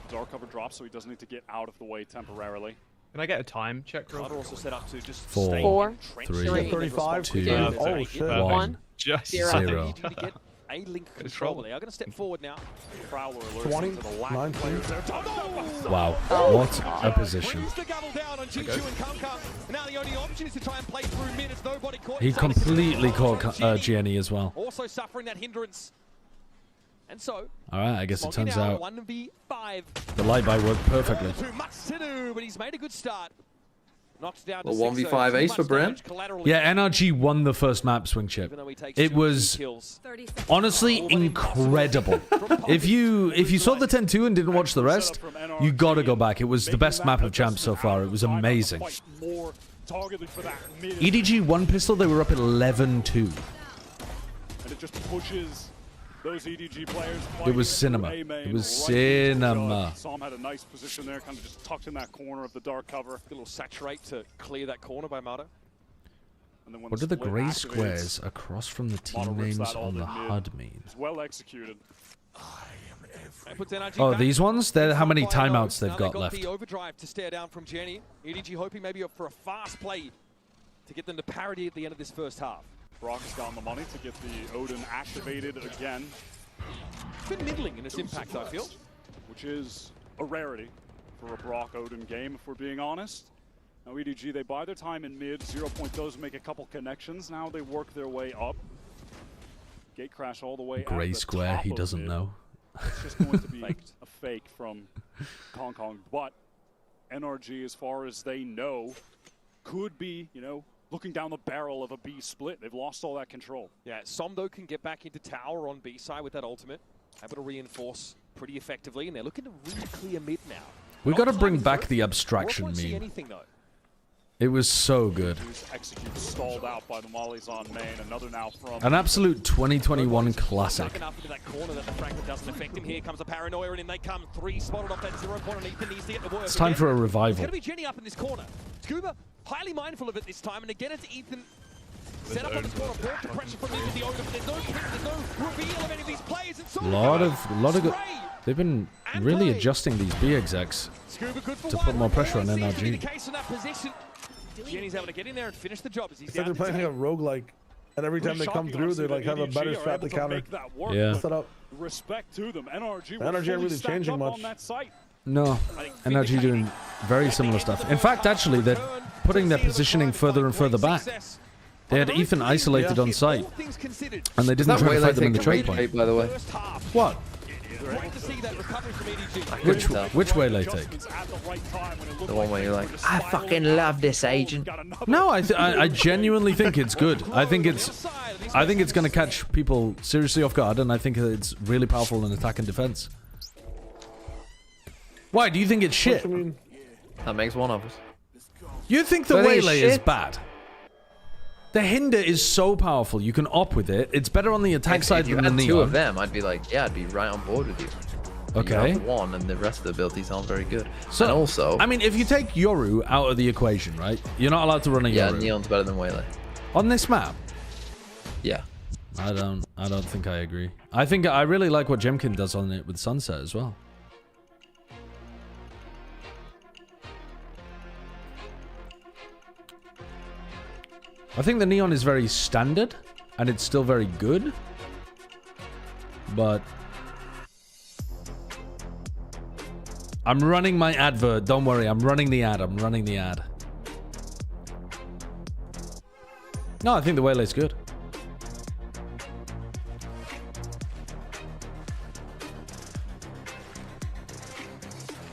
Dark cover drops, so he doesn't need to get out of the way temporarily. Can I get a time check? Also set up to just 4, 3, 35, 2, 1, just 0. A link control. They are going to step forward now. Prowler 20, 19. Wow, what a position. He completely caught GNE as well. Also suffering that hindrance. And so, alright, I guess it turns out 1v5. the light buy worked perfectly. Too much to do, but he's made a good start. Knocks down to 1v5 ace for Bren. Yeah, NRG won the first map, Swing Chip. It was honestly incredible. If you saw the 10-2 and didn't watch the rest, you gotta go back. It was the best map of champs so far. It was amazing. EDG one pistol, they were up at 11-2. And it just pushes those EDG players. It was cinema. It was cinema. Som had a nice position there, kind of just tucked in that corner of the dark cover. A little saturate to clear that corner by Mata. What do the grey squares across from the team names on the HUD mean? It's well executed. Oh, these ones? They're how many timeouts they've got left. The overdrive to stare down from Jenny. EDG hoping maybe for a fast play to get them to parity at the end of this first half. Brock has gotten the money to get the Odin activated again. It's been middling in its impact, I feel. Which is a rarity for a Brock Odin game, if we're being honest. Now EDG, they buy their time in mid. 0 Point does make a couple connections. Now they work their way up. Gate crash all the way Gray square, he doesn't know. It's just going to be a fake from Kong. But NRG, as far as they know, could be, you know, looking down the barrel of a B split. They've lost all that control. Yeah, Somdo can get back into tower on B side with that ultimate. Able to reinforce pretty effectively, and they're looking to really clear mid now. We've got to bring back the abstraction meme. Anything, though. It was so good. Execute stalled out by the mollies on main. Another now from An absolute 2021 classic. Enough into that corner that the fragment doesn't affect him. Here comes the paranoia, and in they come. 3 spotted off that 0 Point, and Ethan needs to get the work. It's time for a revival. It's going to be Jenny up in this corner. Scuba, highly mindful of it this time, and again it's Ethan. Set up on this corner, brought to pressure from into the Odin, but there's no pick, there's no reveal of any of these players. And so lot of good. They've been really adjusting these B execs to put more pressure on NRG. Jenny's able to get in there and finish the job as he's they're playing a roguelike, and every time they come through, they like have a better strat to counter. Yeah. Set up. Respect to them. NRG ain't really changing much. No, NRG doing very similar stuff. In fact, actually, they're putting their positioning further and further back. They had Ethan isolated on site, and they didn't try to fight them in the trade point. By the way. What? Which way they take? The one where you're like, I fucking love this agent. No, I genuinely think it's good. I think it's going to catch people seriously off guard, and I think it's really powerful in attack and defense. Why do you think it's shit? That makes one of us. You think the Waylay is bad? The Hinder is so powerful. You can op with it. It's better on the attack side than the Neon. If you had 2 of them, I'd be like, yeah, I'd be right on board with you. Okay. You have 1, and the rest of the abilities aren't very good. So, and also, I mean, if you take Yoru out of the equation, right? You're not allowed to run a Yoru. Yeah, Neon's better than Waylay. On this map? Yeah. I don't think I agree. I really like what Jemkin does on it with Sunset as well. I think the Neon is very standard, and it's still very good, but I'm running my advert. Don't worry, I'm running the ad. No, I think the Waylay's good.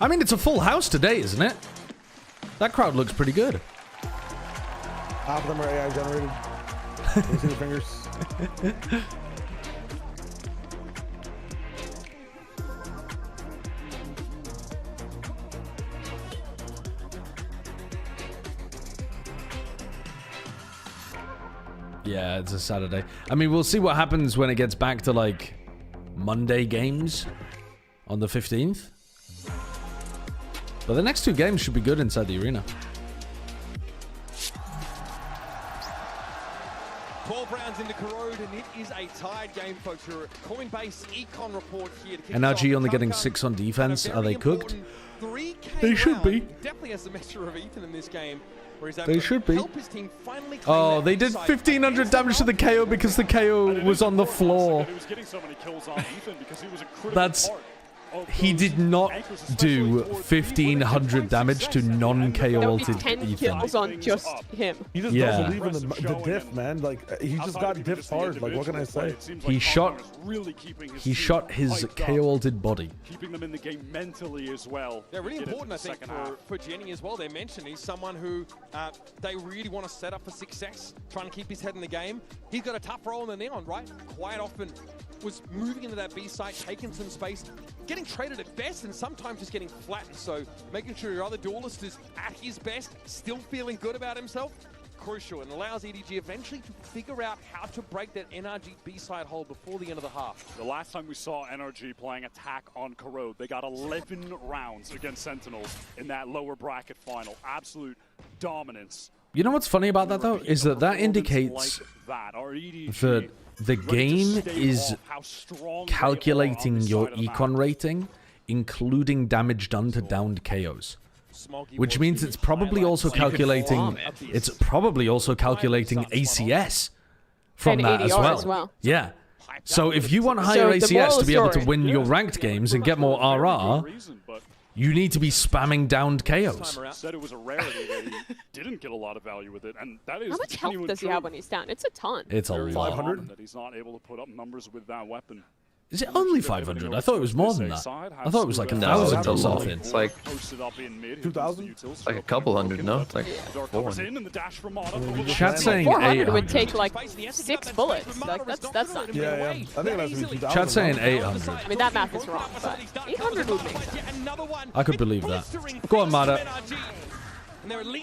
I mean, it's a full house today, isn't it? That crowd looks pretty good. Half of them are AI generated. You see the fingers? Yeah, it's a Saturday. I mean, we'll see what happens when it gets back to, like, Monday games on the 15th. But the next 2 games should be good inside the arena. 12 rounds into Corrode, and it is a tied game, folks. Your Coinbase Econ report here to kick NRG only getting 6 on defense. Are they cooked? They should be. Definitely has the measure of Ethan in this game. They should be. Oh, they did 1,500 damage to the KO because the KO was on the floor. That's... He did not do 1,500 damage to non-KO ulted 10 kills on just him. He just doesn't believe in the diff, man. Like, he just got diff hard. Like, what can I say? He shot his KO ulted body. Keeping them in the game mentally as well. They're really important, I think, for Jenny as well. They mentioned he's someone who they really want to set up for success, trying to keep his head in the game. He's got a tough role in the Neon, right? Quite often was moving into that B site, taking some space, getting traded at best, and sometimes just getting flattened. So making sure your other duelist is at his best, still feeling good about himself, crucial, and allows EDG eventually to figure out how to break that NRG B-side hold before the end of the half. The last time we saw NRG playing attack on Corrode, they got 11 rounds against Sentinels in that lower bracket final. Absolute dominance. You know what's funny about that, though? Is that indicates that the game is calculating your econ rating, including damage done to downed KOs. Which means it's probably also calculating ACS from and that ADR as well. Yeah. So if you want higher ACS to be able to win your ranked games and get more RR, you need to be spamming downed KOs. Said it was a rarity that he didn't get a lot of value with it, and that is How much health does he have when he's down? It's a ton. It's a lot. 500 that he's not able to put up numbers with that weapon. Is it only 500? I thought it was more than that. I thought it was like 1,000 or something. It's like 2,000? It's like a couple hundred, no? It's like 400. Chat's saying 400 would take like 6 bullets. Like that's not. Yeah. I think it has to be 2,000. Chat's saying 800. I mean that math is wrong, but 800 would make sense. I could believe that. Go on, Mada.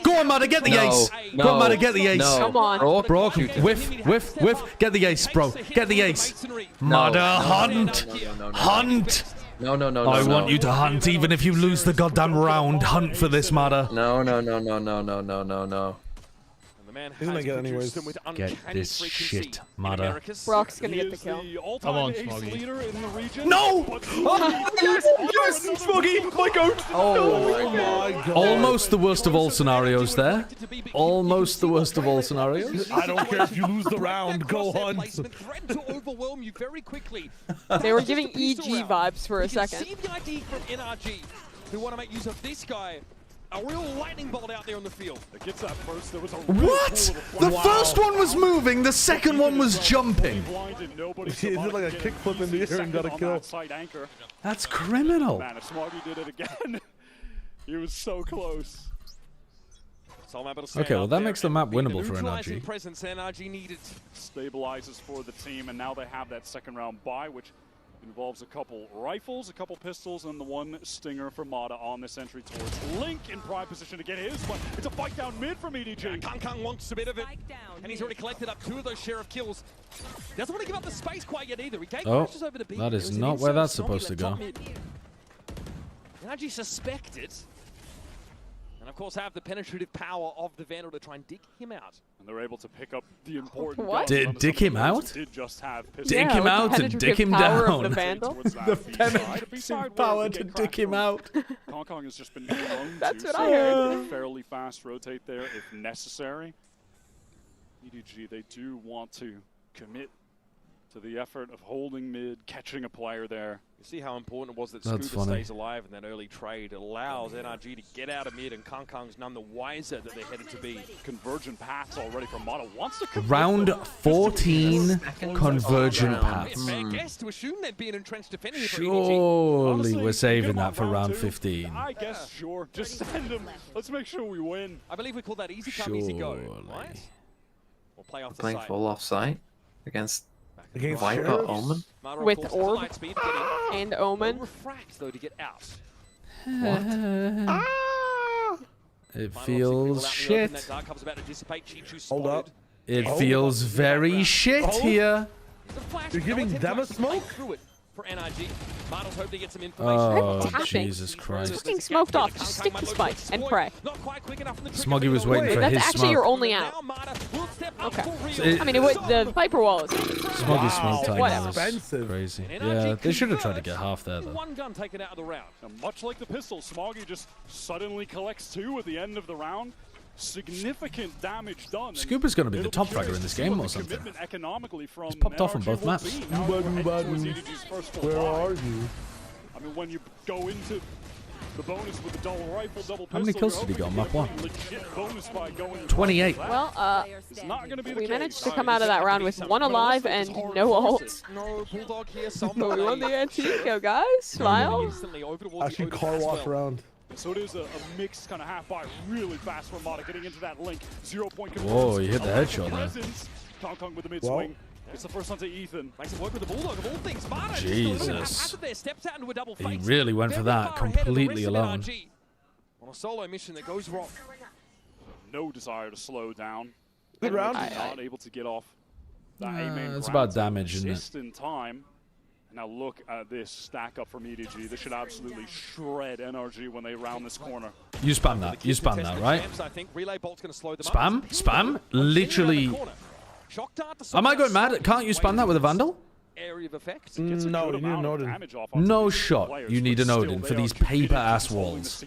Go on, Mada, get the ace. Go on, Mada, get the ace. Come on. Bro, whiff. Get the ace, bro. Get the ace. Mada, hunt. Hunt. No. I want you to hunt, even if you lose the goddamn round. Hunt for this, Mada. No. He's gonna get anyways. Get this shit, Mada. Brock's gonna get the kill. Come on, Smoggy. No! Yes! Smoggy! My goat! Oh my god. Almost the worst of all scenarios there. Almost the worst of all scenarios. I don't care if you lose the round. Go hunt. They were giving EG vibes for a second. See the ID from NRG, who want to make use of this guy. A real lightning bolt out there on the field. It gets that first. There was a What? The first one was moving, the second one was jumping. He did like a kickflip in the air and got a kill. That's criminal. Man, if Smoggy did it again, he was so close. Okay, well that makes the map winnable for NRG. Presence NRG needed. Stabilizes for the team, and now they have that second round bye, which involves a couple rifles, a couple pistols, and the one stinger for Mada on this entry towards Link in prime position to get his, but it's a fight down mid from EDG. Kang wants a bit of it, and he's already collected up 2 of those sheriff kills. Doesn't want to give up the space quite yet either. He crashes over the B. That is not where that's supposed to go. NRG suspected, and of course have the penetrative power of the Vandal to try and dig him out. And they're able to pick up the important Dig him out? Did just have dig him out and dig him down. The Vandal? The penetrative power to dig him out. Kong has just been known That's to what I heard. fairly fast rotate there if necessary. EDG, they do want to commit to the effort of holding mid, catching a player there. You see how important it was that Scuba stays alive in that early trade. It allows NRG to get out of mid, and Kong's none the wiser that they're headed to be. Convergent paths already from Mada. Wants to Round 14 convergent paths. Fair guess to assume they'd be an entrenched defender here for Surely we're saving that for round 15. I guess, sure. Just send him. Let's make sure we win. I believe we call that easy come, easy go. Right? We'll play off the Playing side. full offside against Against Viper Sheriffs? Omen. With Orb and Omen. Refract though to get out. What? It feels shit. Hold up. It feels very shit here. You're giving them a smoke? For NRG. Models hope they get some Oh, Tapping. Jesus Christ. Fucking smoked off. Just stick the spikes and pray. Smoggy was waiting for That's his actually smoke. your only out. Okay. I mean, the Viper wall is. Smoggy's smoke time was Expensive. crazy. Yeah, they should have tried to get half there, though. One gun taken out of the round. And much like the pistol, Smoggy just suddenly collects 2 at the end of the round. Significant damage done. Scuba's going to be the top fragger in this game or something. He's popped off on both maps. Where are you? I mean, when you go into the bonus with the double rifle, double pistol, How many kills did he get on map 1? 28. Well, we managed to come out of that round with 1 alive and no ult. But we won the Antico, guys. Smile. Actually, car wash round. So it is a mixed kind of half by really fast for Mada getting into that Link. 0 point conversion. Whoa, you hit the headshot there. Kong with the mid swing. It's the first one to Ethan. Makes it work with the Bulldog of all things. Mada Jesus. steps out into a double He face. really went for that completely alone. On a solo mission that goes wrong. No desire to slow down. Good round. Not able to get off that A main. It's about damage, isn't it? Just in time. Now look at this stack up from EDG. This should absolutely shred NRG when they round this corner. You spam that. You spam that, right? I think Relay Bolt's going to slow them Spam? up. Spam? Literally Shock dart. Am I going mad? Can't you spam that with a Vandal? Area of effect. No, you need an Odin. No shot. You need an Odin for these paper-ass walls.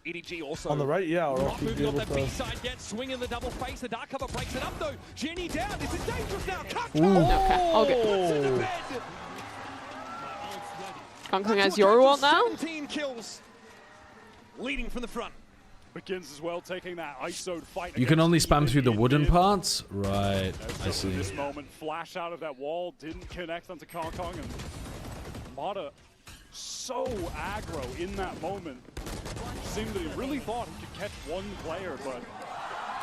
EDG also On the right, yeah. Or not moving off the B side yet. Swinging the double face. The dark cover breaks it up though. Jenny down. This is dangerous now. Okay. Kong has your ult now. 17 kills. Leading from the front. Begins as well, taking that ISO'd fight. You can only spam through the wooden parts? Right, I see. This moment, flash out of that wall, didn't connect onto Kong, and Mata so aggro in that moment. Seemed that he really thought he could catch one player, but...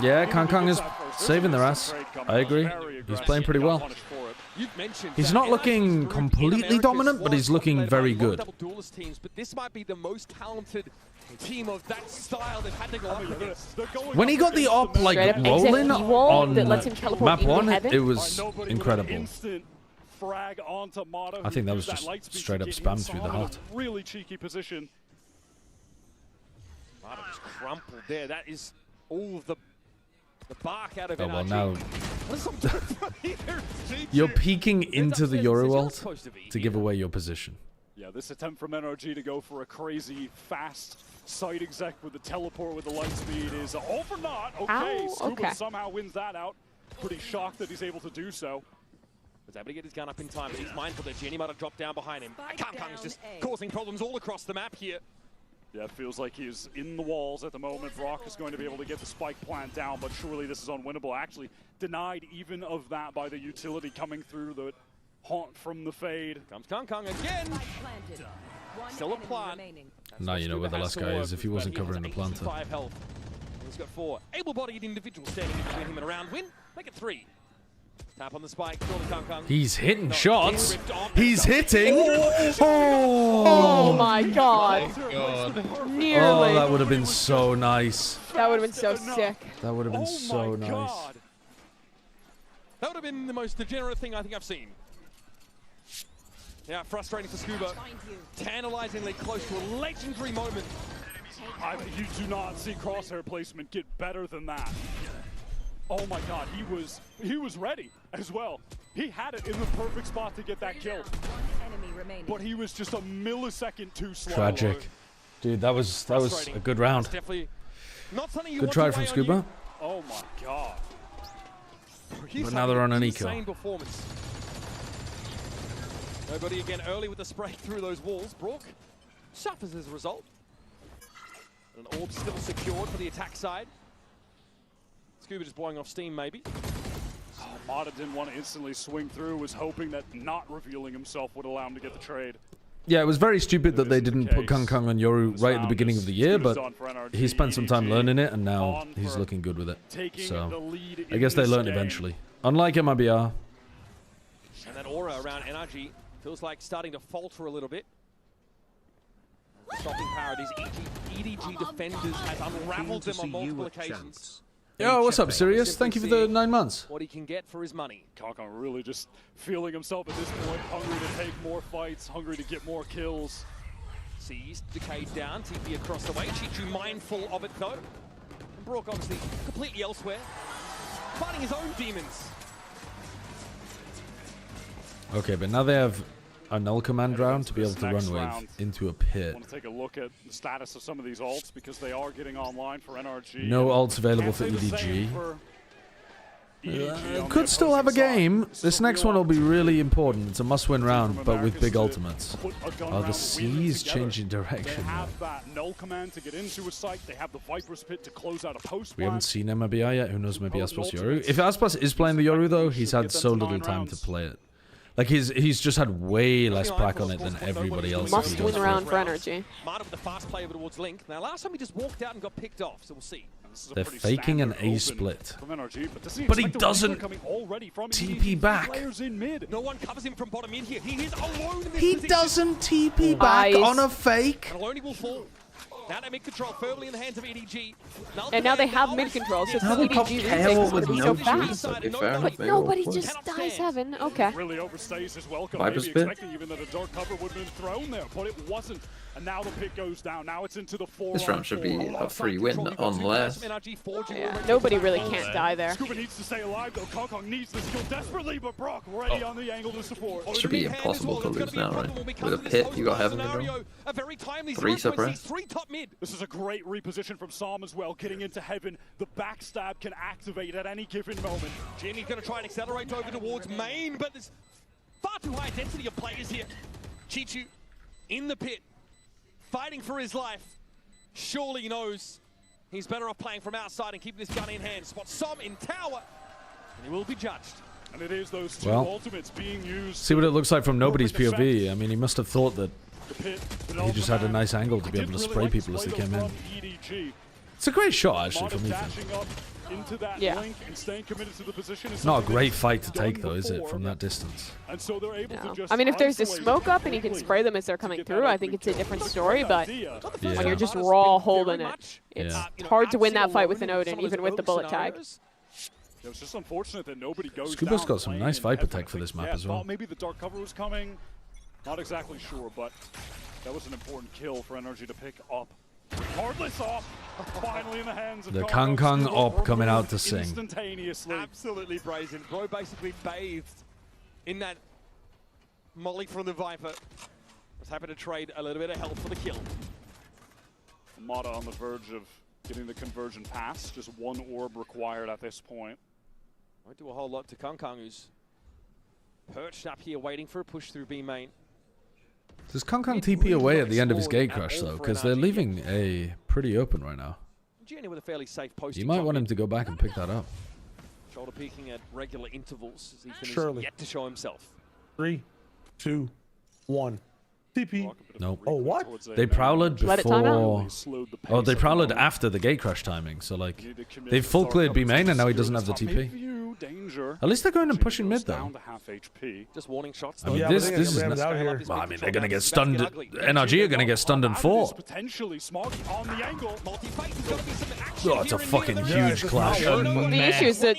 Yeah, Kong is saving their ass. I agree. He's playing pretty well. He's not looking completely dominant, but he's looking very good. But this might be the most talented team of that style they've had to go up against. When he got the op like rolling on map 1, it was incredible. I think that was just straight up spam through the heart. Really cheeky position. Mata just crumpled there. That is all of the bark out of NRG. Well, now you're peeking into the Yoru ult to give away your position. Yeah, this attempt from NRG to go for a crazy, fast side exec with the teleport with the light speed is all for naught. Okay, Scuba somehow wins that out. Pretty shocked that he's able to do so. Was able to get his gun up in time, but he's mindful that Jenny might have dropped down behind him. Kong is just causing problems all across the map here. Yeah, it feels like he's in the walls at the moment. Brock is going to be able to get the spike plant down, but surely this is unwinnable. Actually, denied even of that by the utility coming through the haunt from the fade. Comes Kong again. Still a plant. Now you know where the last guy is if he wasn't covering the planter. 5 health. He's got 4 able-bodied individuals standing in between him and a round win. Make it 3. Tap on the spike. Kong. He's hitting shots. He's hitting. Oh my god. Nearly. Oh, that would have been so nice. That would have been so sick. That would have been so nice. That would have been the most degenerate thing I think I've seen. Yeah, frustrating for Scuba. Tantalizingly close to a legendary moment. You do not see crosshair placement get better than that. Oh my god, he was ready as well. He had it in the perfect spot to get that kill. But he was just a millisecond too slow. Tragic. Dude, that was a good round. Good try from Scuba. Oh my god. But now they're on an eco. Nobody again early with the spray through those walls. Brook suffers as a result. An orb still secured for the attack side. Scuba just blowing off steam, maybe. Oh, Mata didn't want to instantly swing through, was hoping that not revealing himself would allow him to get the trade. Yeah, it was very stupid that they didn't put Kong on Yoru right at the beginning of the year, but he spent some time learning it, and now he's looking good with it. So, I guess they learned eventually. Unlike MIBR. And that aura around NRG feels like starting to falter a little bit. Stopping power, these EDG defenders has unraveled them on multiple occasions. Yo, what's up, Sirius? Thank you for the 9 months. What he can get for his money. Kong really just feeling himself at this point, hungry to take more fights, hungry to get more kills. Sees Decayed down, TP across the way. Chichu mindful of it though. And Brook obviously completely elsewhere, fighting his own demons. Okay, but now they have a null command round to be able to run with into a pit. I want to take a look at the status of some of these ults because they are getting online for NRG. No ults available for EDG. Could still have a game. This next one will be really important. It's a must-win round, but with big ultimates. Oh, the C's changing direction. They have that null command to get into a site. They have the Viper's Pit to close out a post. We haven't seen MIBR yet. Who knows? Maybe Aspas Yoru. If Aspas is playing the Yoru though, he's had so little time to play it. Like he's just had way less prac on it than everybody else. Must win round for NRG. Mata with the fast play over towards Link. Now last time he just walked out and got picked off, so we'll see. They're faking an A split. But he doesn't TP back. No one covers him from bottom in here. He is alone in this He position. doesn't TP back on a fake. And alone he will fall. Now they mid control firmly in the hands of EDG. And now they have mid control, so Now they pop EDG KO with so no fast. juice. Okay, fair enough. Nobody just dies heaven. Okay. Really overstays his welcome. Viper's Maybe pit. expecting even that a dark cover would have been thrown there, but it wasn't. And now the pit goes down. Now it's into the 4-on-4. This round should be a free win, unless. Yeah, nobody really can't die there. Scuba needs to stay alive though. Kong needs this kill desperately, but Brock ready on the angle to support. It should be impossible to lose now, right? With a pit, you got heaven control. 3 suppress. This is a great reposition from Psalm as well. Getting into heaven, the backstab can activate at any given moment. Jimmy's going to try and accelerate over towards main, but there's far too high density of players here. Chichu in the pit, fighting for his life. Surely he knows he's better off playing from outside and keeping this gun in hand. Spots Som in tower, and he will be judged. And it is those two Well, ultimates being used. see what it looks like from nobody's POV. I mean, he must have thought that he just had a nice angle to be able to spray people as they came in. It's a great shot, actually, from Ethan. Yeah. Not a great fight to take, though, is it, from that distance? No. I mean, if there's a smoke up and you can spray them as they're coming through, I think it's a different story, but when you're just raw holding it, it's hard to win that fight with an Odin, even with the bullet tag. It's just unfortunate that nobody goes Scuba's down got some nice Viper tech for this map as well. Maybe the dark cover was coming. Not exactly sure, but that was an important kill for NRG to pick up. Regardless off, finally in the hands of The Kong op coming out to sing. Instantaneously. Absolutely brazen. Bro basically bathed in that molly from the Viper. Was happy to trade a little bit of health for the kill. Mata on the verge of getting the conversion pass. Just one orb required at this point. Won't do a whole lot to Kong, who's perched up here waiting for a push through B main. Does Kong TP away at the end of his gate crush, though? Because they're leaving A pretty open right now. Jenny with a fairly safe post. You might want him to go back and pick that up. Shoulder peeking at regular intervals as Ethan Surely. is yet to show himself. 3, 2, 1. TP. Nope. Oh, what? They prowled Let it time before. out. Oh, they prowled after the gate crush timing. So, like, they've full cleared B main and now he doesn't have the TP. At least they're going and pushing mid, though. Just warning shots. I mean, though. this is not. Well, I mean, they're going to get stunned. NRG are going to get stunned in 4. Potentially Smoggy on the angle. Oh, it's a fucking huge clash. The issue is that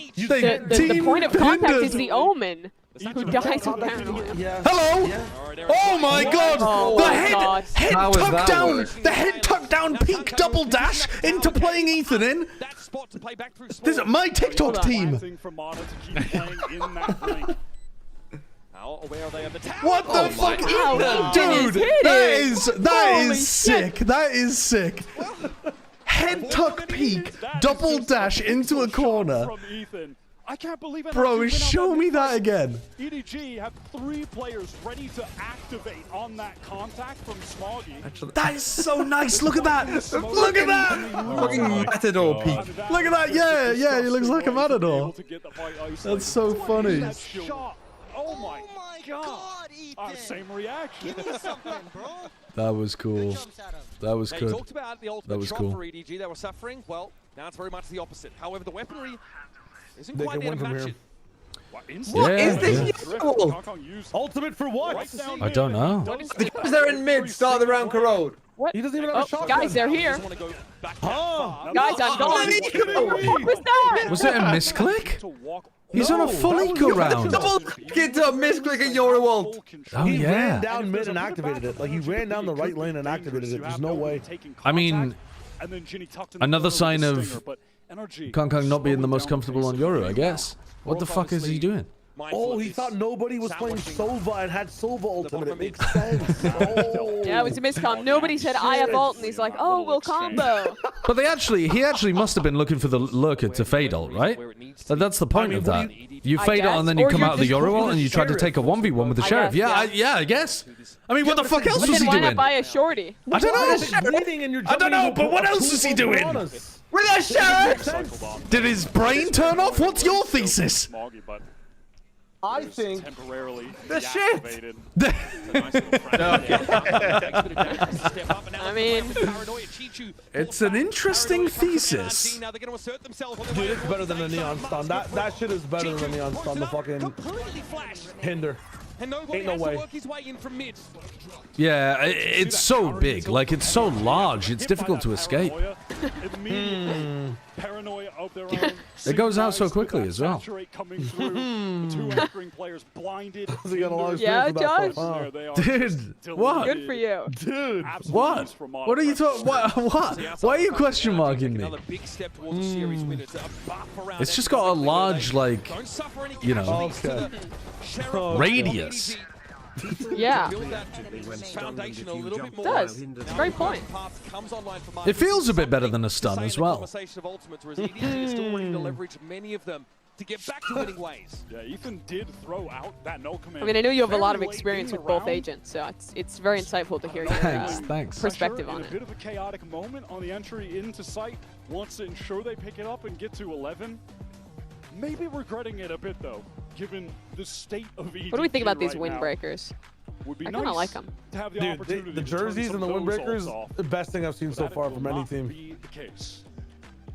the point of contact is the Omen, who dies with paranoia. Hello! Oh my god! Oh The my head, God. head How was tucked that down! work? The head tucked down peak double dash into playing Ethan in. This is my TikTok team. How aware are they of the tower? What the fuck? Wow, Dude, Dennis hit that Holy is sick. That is sick. Head tuck peak, double dash into a corner. I can't believe it. Bro, show me that again. EDG have 3 players ready to activate on that contact from Smoggy. That is so nice. Look at that. Look at that. Fucking Matador peak. Look at that. Yeah, yeah, he looks like a matador. That's so funny. Oh my god, same reaction. Give me something, bro. That was cool. That was They good. talked about the ultimate That was drop cool. for EDG. They were suffering. Well, now it's very much the opposite. However, the weapery isn't They quite can there to win from match here. it. What is this Yeah. usual? Ultimate for what? I don't know. Because they're in mid, start the round corrode. What? He doesn't even have a shotgun. Guys, they're here. Huh? Guys, I'm gone. What was that? Was it a misclick? He's on a full eco round. Double get to misclick at Yorewald. Oh He ran yeah. down mid and activated it. Like, he ran down the right lane and activated it. There's no way. I mean, another sign of Kong not being the most comfortable on Yoru, I guess. What the fuck is he doing? Oh, he thought nobody was playing Sova and had Sova ultimate. It makes sense. Oh. Yeah, it was a miscom. Nobody said I have ult, and he's like, oh, we'll combo. But he actually must have been looking for the lurker to fade ult, right? That's the point of that. You fade ult and then you come out of the Yoru ult and you try to take a 1v1 with the sheriff. Yeah, I guess. I mean, what the fuck else was he Why not doing? buy a shorty? I don't know. I don't know, but what else is he doing? With a sheriff! Did his brain turn off? What's your thesis? I think the shit. I mean, It's an interesting thesis. Dude, it's better than the Neon Stun. That shit is better than the Neon Stun. The fucking hinder. And nobody no has way. to work his way in from mid. Yeah, it's so big. Like, it's so large. It's difficult to escape. Paranoia of their own. It goes out so quickly as well. Coming through. The two anchoring players blinded. Yeah, Josh. Dude, what? Good for you. Dude, what? What are you talking? What? Why are you question marking me? It's just got a large, like, you know, radius. Yeah. It does. It's a great point. It feels a bit better than a stun as well. To get back to winning ways. Yeah, Ethan did throw out that no command. I mean, I know you have a lot of experience with both agents, so it's very insightful to hear your thanks. perspective on it. A bit of a chaotic moment on the entry into site. Wants to ensure they pick it up and get to 11. Maybe regretting it a bit though, given the state of EDG. What do we think about these right now. windbreakers? Would be I kind of nice like them. To have the Dude, opportunity the to turn jerseys some and the of those windbreakers, off. the best thing I've seen so That far will from any not team. be the case.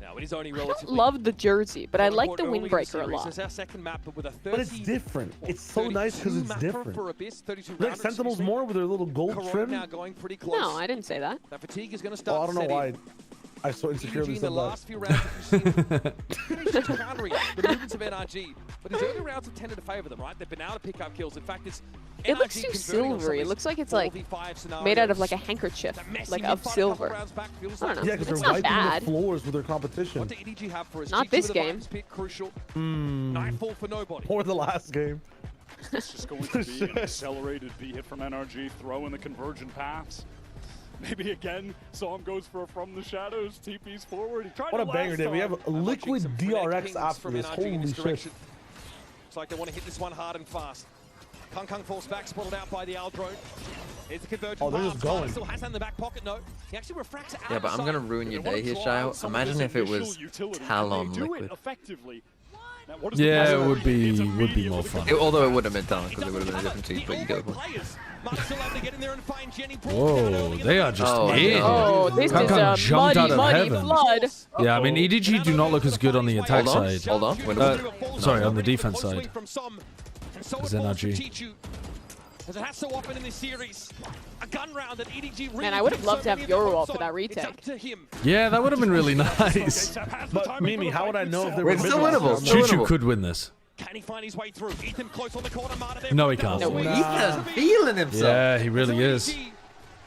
Now, it is only I don't relatively love the jersey, but I like the early in windbreaker a series. lot. It's our second map, but with a But it's 30 different. It's so nice because it's 32 mapper different. for Abyss, 32 Like rounder, Sentinels excuse me. more with their little gold Corona trim. now going pretty close. No, I didn't say that. That fatigue is going to Oh, start I don't know to set why. in. I so insecurely EDG in the said last that. few rounds that we've seen countering the movements of NRG, but his early rounds have tended to favour them, right? They've been able to pick up kills. In fact, it's It looks too silvery. It looks like it's like made out of like a handkerchief, like of silver. I don't know. Yeah, because It's they're not wiping bad. the floors with their competition. What do EDG have for us? Not G2 this with the game. Vibes pick, crucial. Nightfall for nobody. Or the last game. It's just going to be an accelerated B hit from NRG, throw in the convergent paths. Maybe again, Psalm goes for a from the shadows, TP's forward. He tried What to a banger, last dude. We time. have a liquid DRX after this. Holy shit. Looks like they want to hit this one hard and fast. Kung falls back, spotted out by the Al drone. Here's the convergent. Oh, they're just going. Still has that in the back pocket, no. He actually refracts out. Yeah, but I'm gonna ruin your day here, Shao. Imagine if it was Talon liquid. Yeah, it would be more fun. Although it would have been Talon because it would have been a different team, but you go. Whoa, they are just in. Oh, this is a jumped out muddy, of muddy heaven. flood. Yeah, I mean, EDG do not look as good on the attack Hold on, side. hold on. Sorry, on the defense side. As NRG. As it has so often in this series, a gun round that EDG really Man, I would have loved to have Yoruwall for that retake. Yeah, that would have been really nice. But Mimi, how would I know if they were It's still winnable. Choo could win this. Can he find his way through? Ethan close on the corner, Marta there. No, he can't. No, Ethan's feeling himself. Yeah, he really is.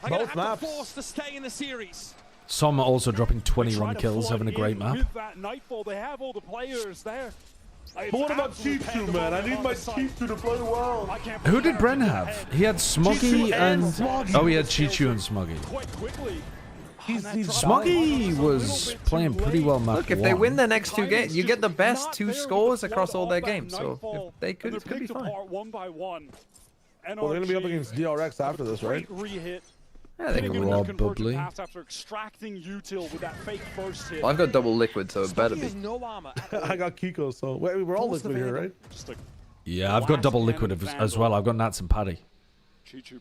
Both maps. Forced to stay in the series. Som also dropping 21 kills, having a great map. With that Nightfall, they have all the players there. But what about Chichu, man? I need my Chichu to play well. Who did Bren have? He had Smoggy and... Oh, he had Chichu and Smoggy. Quite quickly. Smoggy was playing pretty well map Look, if they one. win their next two games, you get the best two scores across all their games. So if they could, it could be fine. One by one. Well, they're going to be up against DRX after this, right? Re-hit. Yeah, they can win. Probably. After extracting util with that fake first hit. Well, I've got double liquid, so it better be. I got Kiko, so wait, we're all liquid here, right? Yeah, I've got double liquid as well. I've got Nats and Paddy.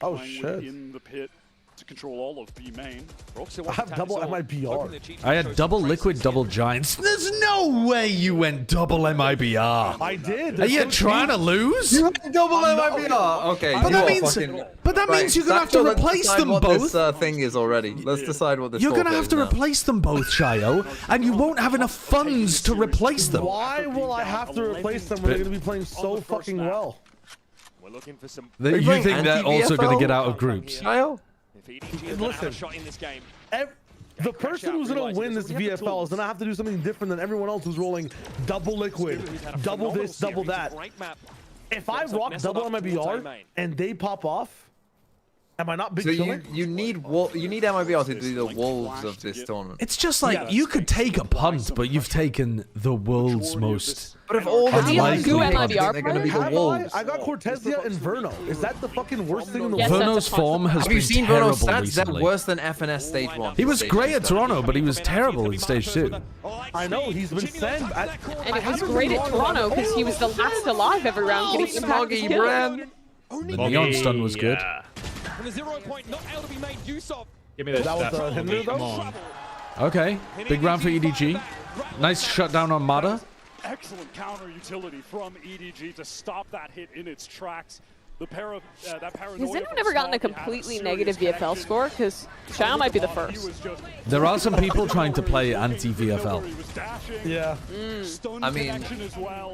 Oh shit! In the pit to control all of B main. I have double MIBR. I had double liquid, double giants. There's no way you went double MIBR. I did. Are you trying to lose? You had double MIBR. Okay, but that means you're gonna have to replace them both. What this thing is already. Let's decide what this. You're gonna have to replace them both, Shayo, and you won't have enough funds to replace them. Why will I have to replace them when they're gonna be playing so fucking well? We're looking for some. You think they're also gonna get out of groups? Listen, the person who's going to win this VFL is going to have to do something different than everyone else who's rolling double liquid, double this, double that. If I rock double MIBR and they pop off, am I not big chilling? You need MIBR to do the wolves of this tournament. It's just like you could take a punt, but you've taken the world's most. But if all the unlikely they're going to be the wolves. I got Cortezia and Verno. Is that the fucking worst thing in the world? Verno's form has Have been you seen terrible Verno's stats? They're recently. worse than FNS Stage 1. He was great at Toronto, but he was terrible in Stage 2. I know, he's been sent. And it was great at Toronto because he was the last alive every round getting impacted kills. The Neon stun was good. And the 0 point not able to be made use of. Give me that. was Hindu, though? Okay, big round for EDG. Nice shutdown on Mada. Excellent counter utility from EDG to stop that hit in its tracks. Has anyone ever gotten a completely negative VFL score? Because Shao might be the first. There are some people trying to play anti-VFL. Yeah. I mean,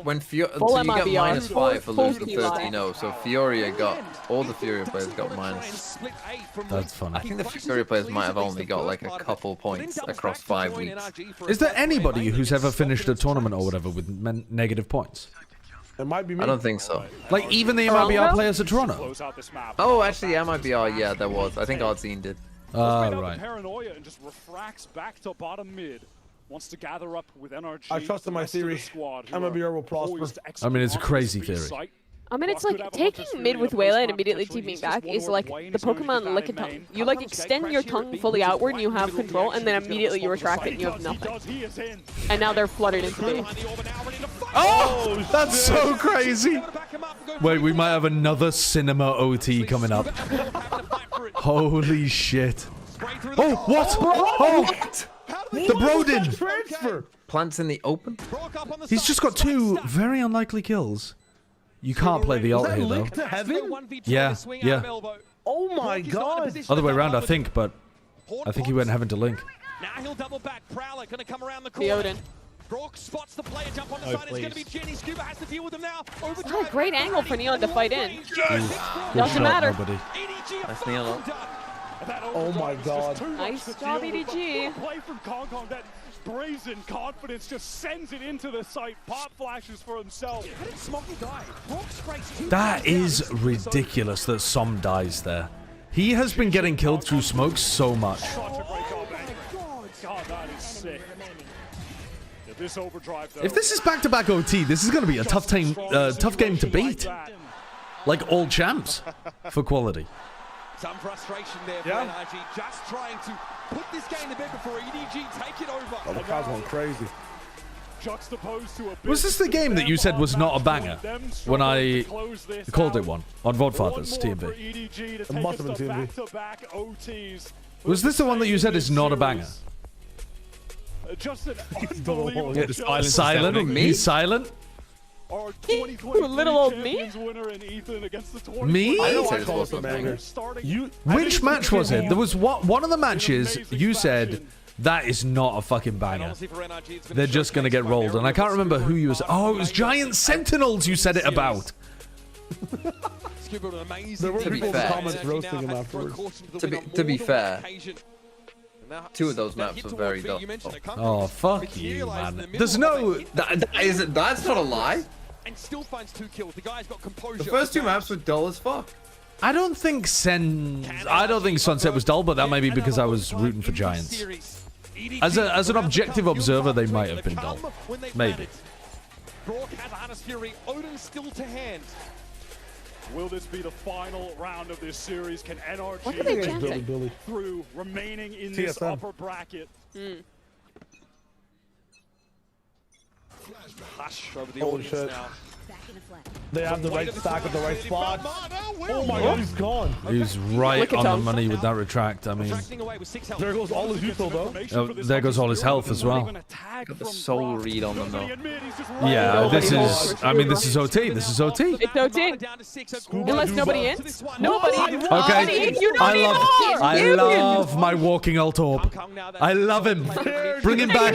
when so you get -5 for losing 13-0, so Furia got, all the Furia players got minus. That's funny. I think the Furia players might have only got like a couple points across 5 weeks. Is there anybody who's ever finished a tournament or whatever with negative points? It might be me. I don't think so. Like, even the MIBR players at Toronto? Oh, actually, MIBR, yeah, there was. I think Ardzine did. Right. Paranoia and just refracts back to bottom mid. Wants to gather up with NRG. I trust in my theory. MIBR will prosper. I mean, it's a crazy theory. I mean, it's like taking mid with Waylay and immediately teaming back is like the Pokemon lick a tongue. You like extend your tongue fully outward and you have control, and then immediately you retract it and you have nothing. And now they're flooded into me. Oh, that's so crazy. Wait, we might have another Cinema OT coming up. Holy shit. Oh, what? Oh, the Brodin. Transfer. Plants in the open. He's just got 2 very unlikely kills. You can't play the ult here, though. To heaven? Yeah, yeah. Oh my god. Other way around, I think, but I think he went heaven to Link. Now he'll double back. Prowler gonna come around the The corner. Odin. Brock spots the player jump on the side. It's gonna be Jenny. Scuba has to deal with him now. Oh, great angle for Neon to fight in. Good Doesn't shot, matter. nobody. That's Neon. Oh my god. Nice job, EDG. Play from Kong. That brazen confidence just sends it into the site. Pop flashes for himself. How did Smoggy die? Brock strikes 2. That is ridiculous that Som dies there. He has been getting killed through smoke so much. God, that is sick. This overdrive, though, If this is back-to-back OT, this is going to be a tough game to beat. Like all champs for quality. Some frustration there for NRG, just trying to put this game to bed before EDG take it over. Oh, the crowd's going crazy. Juxtaposed to a Was this the game that you said was not a banger when I called it one on Vodfather's TMV? It must have been TMV. Was this the one that you said is not a banger? Silent? He's silent? Little old me? Me? I didn't say this was a banger. Which match was it? There was one of the matches you said that is not a fucking banger. They're just gonna get rolled, and I can't remember who you was. Oh, it was Giant Sentinels you said it about. There were people in the comments roasting him afterwards. To be fair, 2 of those maps were very dull. Oh, fuck you, man. There's no... That's not a lie. And still finds 2 kills. The guy's got composure. The first 2 maps were dull as fuck. I don't think Sunset was dull, but that may be because I was rooting for Giants. As an objective observer, they might have been dull. Maybe. Brock has Artis Fury. Odin still to hand. Will this be the final round of this series? Can NRG What are they make chanting? it through remaining in this upper bracket? Hush over the Holy audience shit. now. They have the right stack at the right spot. Oh my god, he's gone. He's right on the money with that retract. I mean, there goes all his util though. there goes all his health as well. Got the soul read on them though. Yeah, this is. I mean, this is OT. This is OT. It's OT. Unless nobody in. Nobody. Okay. I love my walking ult orb. I love him. Bring him back.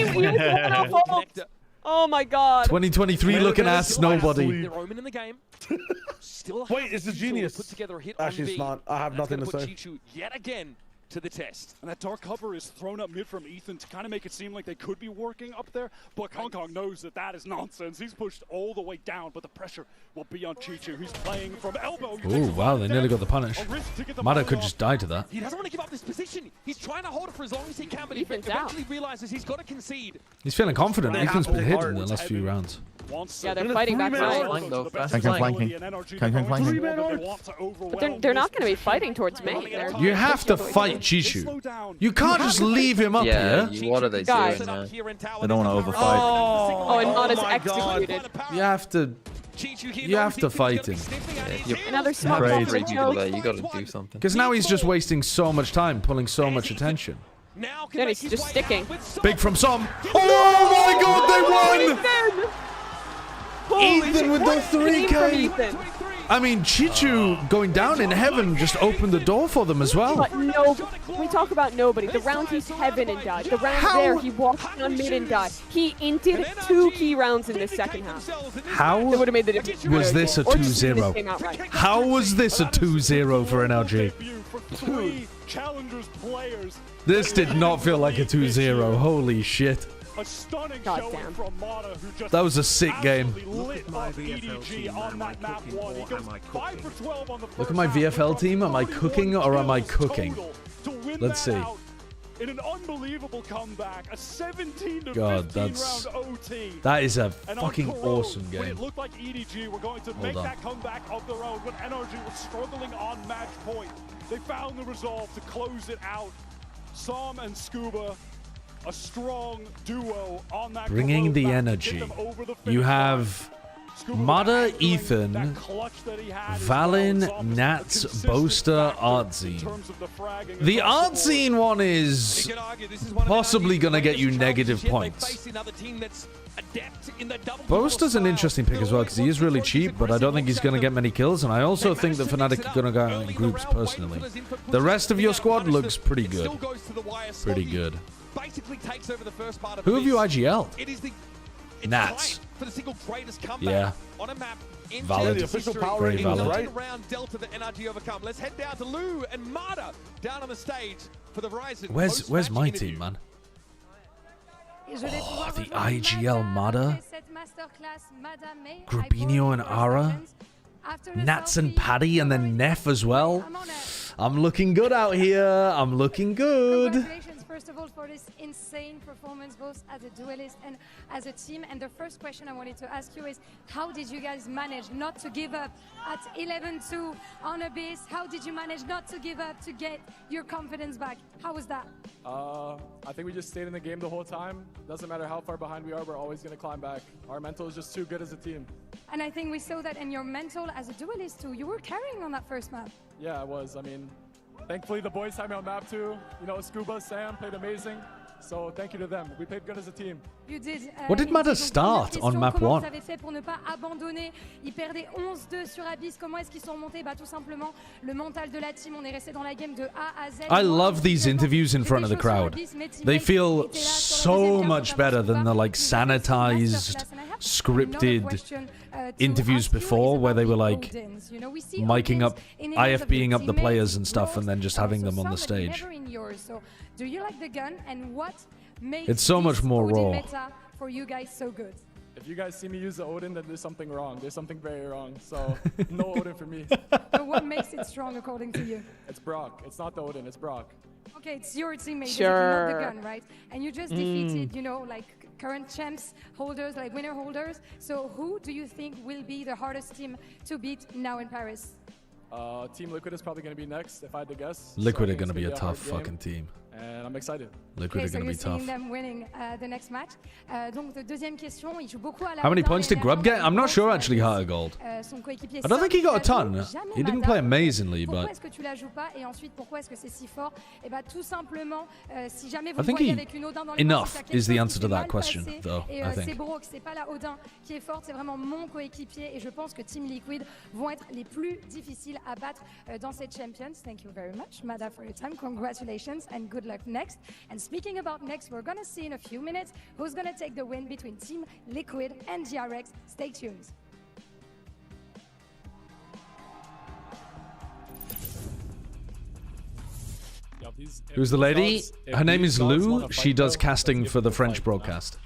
Oh my god. 2023 looking ass nobody. Wait, it's a genius. Actually, it's not. I have nothing to say. Yet again to the test. And that dark cover is thrown up mid from Ethan to kind of make it seem like they could be working up there, but Kong knows that that is nonsense. He's pushed all the way down, but the pressure will be on Chichu, who's playing from elbow. Oh, wow, they nearly got the punish. Mada could just die to that. He doesn't want to give up this position. He's trying to hold it for as long as he can, but he eventually realizes he's got to concede. He's feeling confident. Ethan's been hidden in the last few rounds. Yeah, they're fighting back side. Flanking. But they're not going to be fighting towards me. You have to fight Chishu. You can't just leave him up here. What are they doing now? They don't want to overfight. Oh, and not as executed. You have to fight him. Another smart Three people there, you got to do something. Because now he's just wasting so much time, pulling so much attention. Then he's just sticking. Big from Som. Oh my god, they won! Ethan with the 3K! I mean, Chichu going down in heaven just opened the door for them as well. But no, we talk about nobody. The round he's heaven and died. The round there he walked on mid and died. He inted 2 key rounds in the second half. How would have made the difference. was this a 2-0? How was this a 2-0 for NRG? This did not feel like a 2-0. Holy shit. A stunning God showing from Mata, who just That was a sick game. lit up EDG on that map 1. He goes 5 for 12 on the Look at my VFL team. Am I cooking or am I cooking? Let's see. In an unbelievable comeback, a 17 to God, 15 round OT. that is a And fucking on awesome when game. it looked like EDG were going to make that comeback of their own, when NRG was struggling on match point, they found the resolve to close it out. Sam and Scuba, a strong duo on that. Bringing the energy. You have Mada, Ethan, Valin, Nats, Boaster, Artzine. The Artzine one is possibly going to get you negative points. Boaster's an interesting pick as well because he is really cheap, but I don't think he's going to get many kills, and I also think that Fnatic are going to go out in groups personally. The rest of your squad looks pretty good. Pretty good. Who have you IGL'd? Nats. For the single greatest comeback Yeah. on a map in Valid. Challenger history. Very valid. Right? Round delta that NRG overcome. Let's head down to Lou and Mata down on the stage for the Verizon. Where's my team, man? Oh, the IGL Mada, Grubinho and Ara, Nats and Paddy, and then Neff as well. I'm looking good out here. I'm looking good. Congratulations, first of all, for this insane performance, both as a duelist and as a team. And the first question I wanted to ask you is, how did you guys manage not to give up at 11-2 on Abyss? How did you manage not to give up to get your confidence back? How was that? I think we just stayed in the game the whole time. Doesn't matter how far behind we are, we're always going to climb back. Our mental is just too good as a team. And I think we saw that in your mental as a duelist too. You were carrying on that first map. Yeah, I was. I mean, thankfully the boys had me on map too. You know, Scuba, Sam played amazing. So thank you to them. We played good as a team. You did. What did Mada start on map 1? Ils perdaient 11-2 sur Abyss. Comment est-ce qu'ils sont remontés? Bah tout simplement le mental de la team. On est resté dans la game de A à Z. I love these interviews in front of the crowd. They feel so much better than the like sanitized, scripted interviews before where they were like miking up, IFBing up the players and stuff and then just having them on the stage. Do you like the gun, and what makes It's so much more raw. meta for you guys so good? If you guys see me use the Odin, then there's something wrong. There's something very wrong. So no Odin for me. So what makes it strong according to you? It's Brock. It's not the Odin. It's Brock. Okay, it's your teammate, Sure. not the gun, right? And you just defeated, you know, like current champs holders, like winner holders. So who do you think will be the hardest team to beat now in Paris? Team Liquid is probably going to be next, if I had to guess. Liquid So are going to be a hard tough game, fucking team. And I'm excited. Liquid are going to be tough. Them winning the next match. Donc, deuxième question, il joue beaucoup à la How many Odin, points did Grub get? I'm not sure actually, Heart of Gold. Son coéquipier I don't think he got a ton. jamais He didn't Mada. play amazingly, Pourquoi but est-ce que tu la joues pas? Et ensuite, pourquoi est-ce que c'est si fort? Et bah, tout simplement, si jamais vous I think voyez he- avec une Odin dans les enough mains, c'est qu'il y a is the quelque chose answer qui to s'est that mal question, passé. though, Et I think. c'est Brook, c'est pas la Odin qui est forte, c'est vraiment mon coéquipier. Et je pense que Team Liquid vont être les plus difficiles à battre dans cette Champions. Thank you very much, Mada, for your time. Congratulations and good luck next. And speaking about next, we're gonna see in a few minutes who's gonna take the win between Team Liquid and DRX. Stay tuned. who's the lady? Her name is Lou. She does casting for the French broadcast.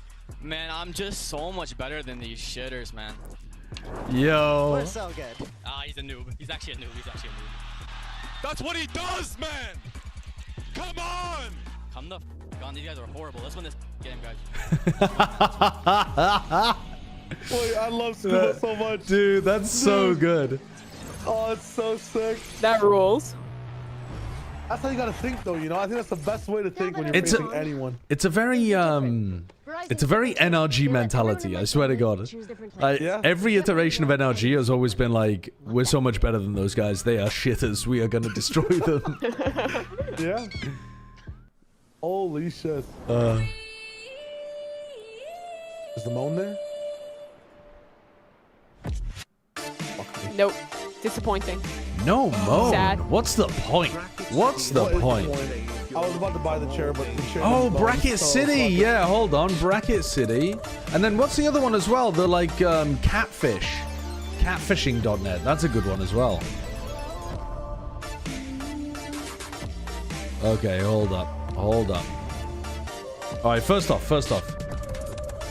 Man, I'm just so much better than these shitters, man. Yo. We're so good. He's a noob. He's actually a noob. He's actually a noob. That's what he does, man! Come on! Come the f on. These guys are horrible. Let's win this game, guys. Boy, I love Scuba so much. Dude, that's so good. Oh, it's so sick. That rules. That's how you gotta think, though. You know, I think that's the best way to think when you're It's facing a, anyone. it's a very NRG mentality. I swear to God. Every iteration of NRG has always been like, we're so much better than those guys. They are shitters. We are gonna destroy them. Yeah. Holy shit. Is the moan there? Nope. Disappointing. No moan. Sad. What's the point? What's the point? I was about to buy the chair, but the chair. Oh, Bracket City. Yeah, hold on. Bracket City. And then what's the other one as well? The like catfish. Catfishing.net. That's a good one as well. Okay, hold up. Hold up. All right, first off.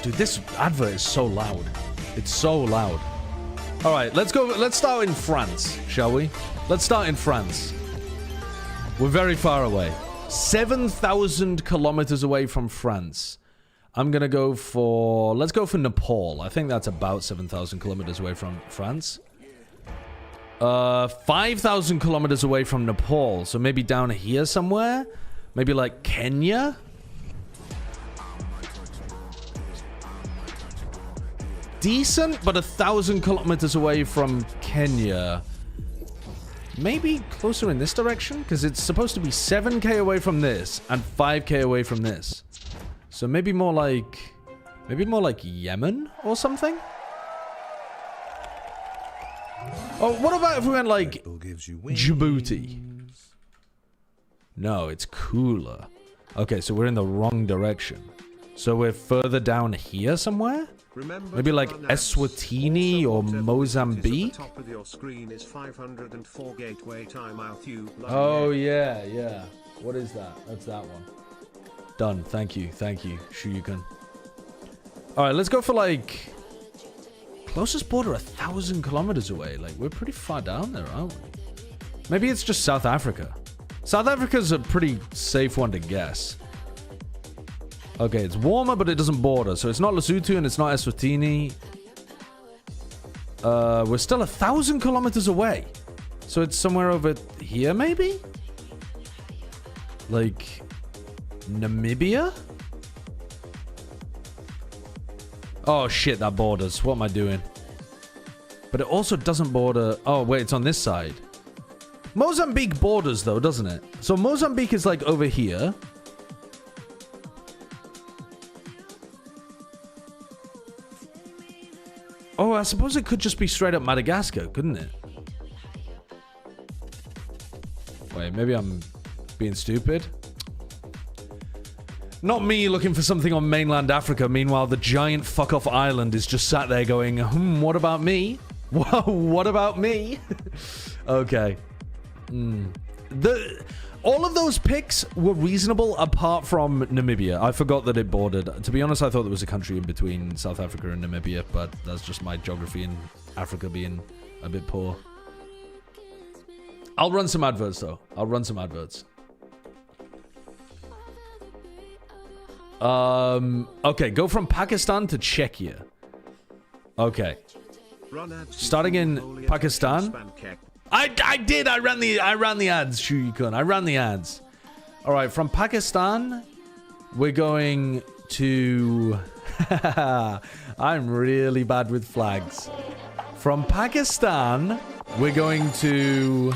Dude, this advert is so loud. It's so loud. All right, let's go. Let's start in France, shall we? Let's start in France. We're very far away. 7,000 kilometers away from France. I'm going to go for... Let's go for Nepal. I think that's about 7,000 kilometers away from France. 5,000 kilometers away from Nepal. So maybe down here somewhere? Maybe like Kenya? Decent, but 1,000 kilometers away from Kenya. Maybe closer in this direction? Because it's supposed to be 7k away from this and 5k away from this. So maybe more like Yemen or something? Oh, what about if we went like Djibouti? No, it's cooler. Okay, so we're in the wrong direction. So we're further down here somewhere? Maybe like Eswatini or Mozambique? Oh, yeah. What is that? That's that one. Done. Thank you, Shuyukan. Alright, let's go for like... Closest border 1,000 kilometers away. Like, we're pretty far down there, aren't we? Maybe it's just South Africa. South Africa's a pretty safe one to guess. Okay, it's warmer, but it doesn't border. So it's not Lesotho and it's not Eswatini. We're still 1,000 kilometers away. So it's somewhere over here, maybe? Like, Namibia? Oh, shit, that borders. What am I doing? But it also doesn't border... Oh, wait, it's on this side. Mozambique borders, though, doesn't it? So Mozambique is, like, over here. Oh, I suppose it could just be straight up Madagascar, couldn't it? Wait, maybe I'm being stupid. Not me looking for something on mainland Africa. Meanwhile, the giant fuck-off island is just sat there going, what about me? What about me? Okay. All of those picks were reasonable apart from Namibia. I forgot that it bordered. To be honest, I thought there was a country in between South Africa and Namibia, but that's just my geography in Africa being a bit poor. I'll run some adverts, though. I'll run some adverts. Okay, go from Pakistan to Czechia. Okay. Starting in Pakistan. I did. I ran the ads, Shuyukun. I ran the ads. All right, from Pakistan, we're going to... I'm really bad with flags. From Pakistan, we're going to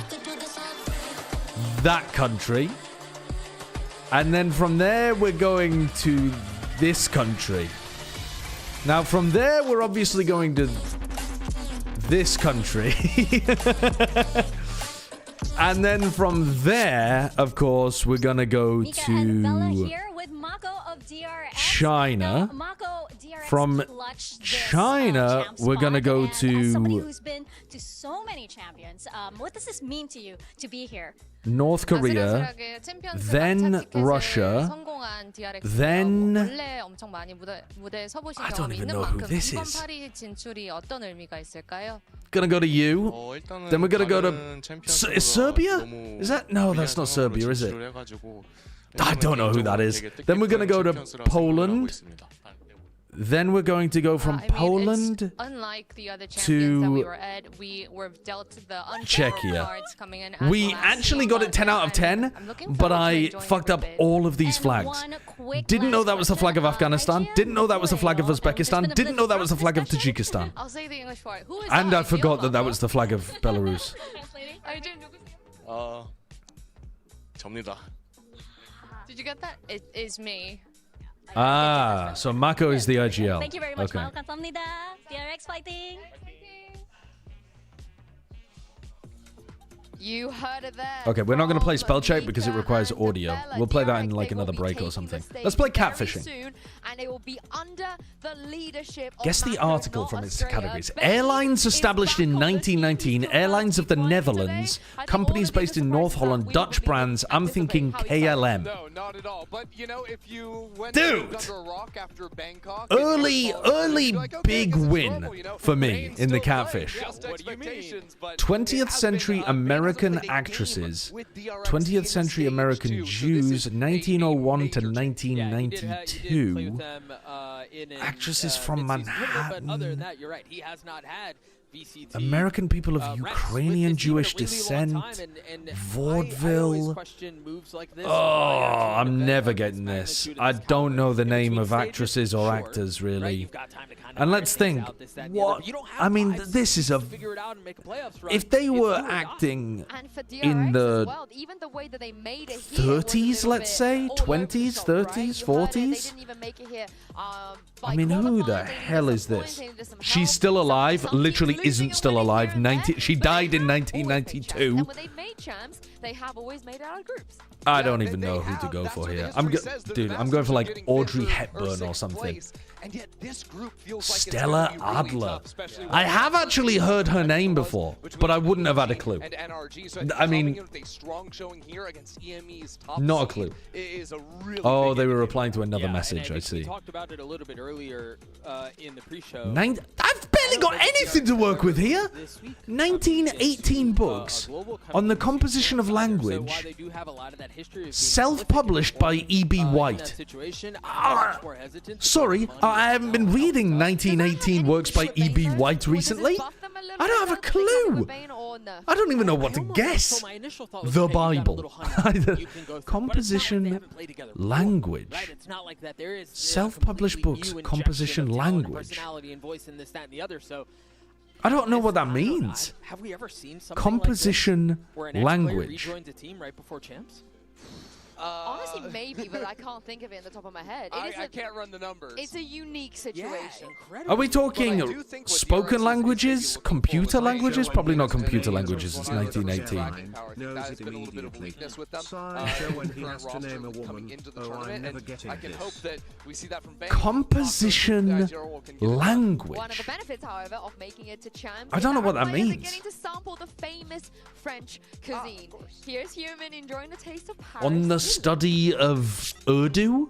that country. And then from there, we're going to this country. Now, from there, we're obviously going to this country. And then from there, of course, we're going to go to China. From China, we're going to go to... Somebody who's been to so many champions. What does this mean to you to be here? North Korea, then Russia, then... I don't even know who this is. Gonna go to you. Then we're gonna go to... Is Serbia? Is that... No, that's not Serbia, is it? I don't know who that is. Then we're gonna go to Poland. Then we're going to go from Poland unlike the other champions that we were at, we were dealt the Czechia. cards coming in as We actually got it 10 out of 10, but I fucked up all of these flags. Didn't know that was the flag of Afghanistan. Didn't know that was the flag of Uzbekistan. Didn't know that was the flag of Tajikistan. I'll say the English for it. Who is And I forgot that that was the flag of Belarus. 접니다. Did you get that? It is me. Ah, so Mako is the IGL. Thank you very much. Okay. 감사합니다. DRX fighting. You heard it there. Okay, we're not going to play spell check because it requires audio. We'll play that in like another break or something. Let's play catfishing. Soon, and it will be under the leadership of Guess the Banter, article not from its Australia. categories. Airlines established in 1919. Airlines of the Netherlands. Companies based in North Holland. Dutch brands. I'm thinking KLM. No, not at all. But you know, if you went Dude! under a rock after Bangkok, Early big win for me in the catfish. 20th century American actresses, 20th century American Jews, 1901 to 1992. Actresses from Manhattan. Other than that, you're right. He has not had VCT, American people of Ukrainian Jewish descent. Vaudeville. Oh, I'm never getting this. I don't know the name of actresses or actors, really. And let's think, what? I mean, this is a... If they were acting in the 30s, let's say, 20s, 30s, 40s, I mean, who the hell is this? She's still alive, literally isn't still alive. She died in 1992. And when they've made champs, they have always made it out of groups. I don't even know who to go for here. Dude, I'm going for like Audrey Hepburn or something. Stella Adler. I have actually heard her name before, but I wouldn't have had a clue. I mean, not a clue. Oh, they were replying to another message, I see. We talked about it a little bit earlier in the pre-show. I've barely got anything to work with here. 1918 books on the composition of language, self-published by E.B. White. Sorry, I haven't been reading 1918 works by E.B. White recently. I don't have a clue. I don't even know what to guess. The Bible. Composition language. Self-published books, composition language. I don't know what that means. Have we ever seen composition language? Joins a team right before champs? Honestly, maybe, but I can't think of it in the top of my head. I can't run the numbers. It's a unique situation. Are we talking spoken languages, computer languages? Probably not computer languages. It's 1918. Knows it immediately. When he has to name a woman. Oh, I'm never getting this. Composition language. One of the benefits, however, of making it to champs. I don't know what that players are means. Getting to sample the famous French cuisine. Here's Human enjoying the taste of Paris. On the study of Urdu?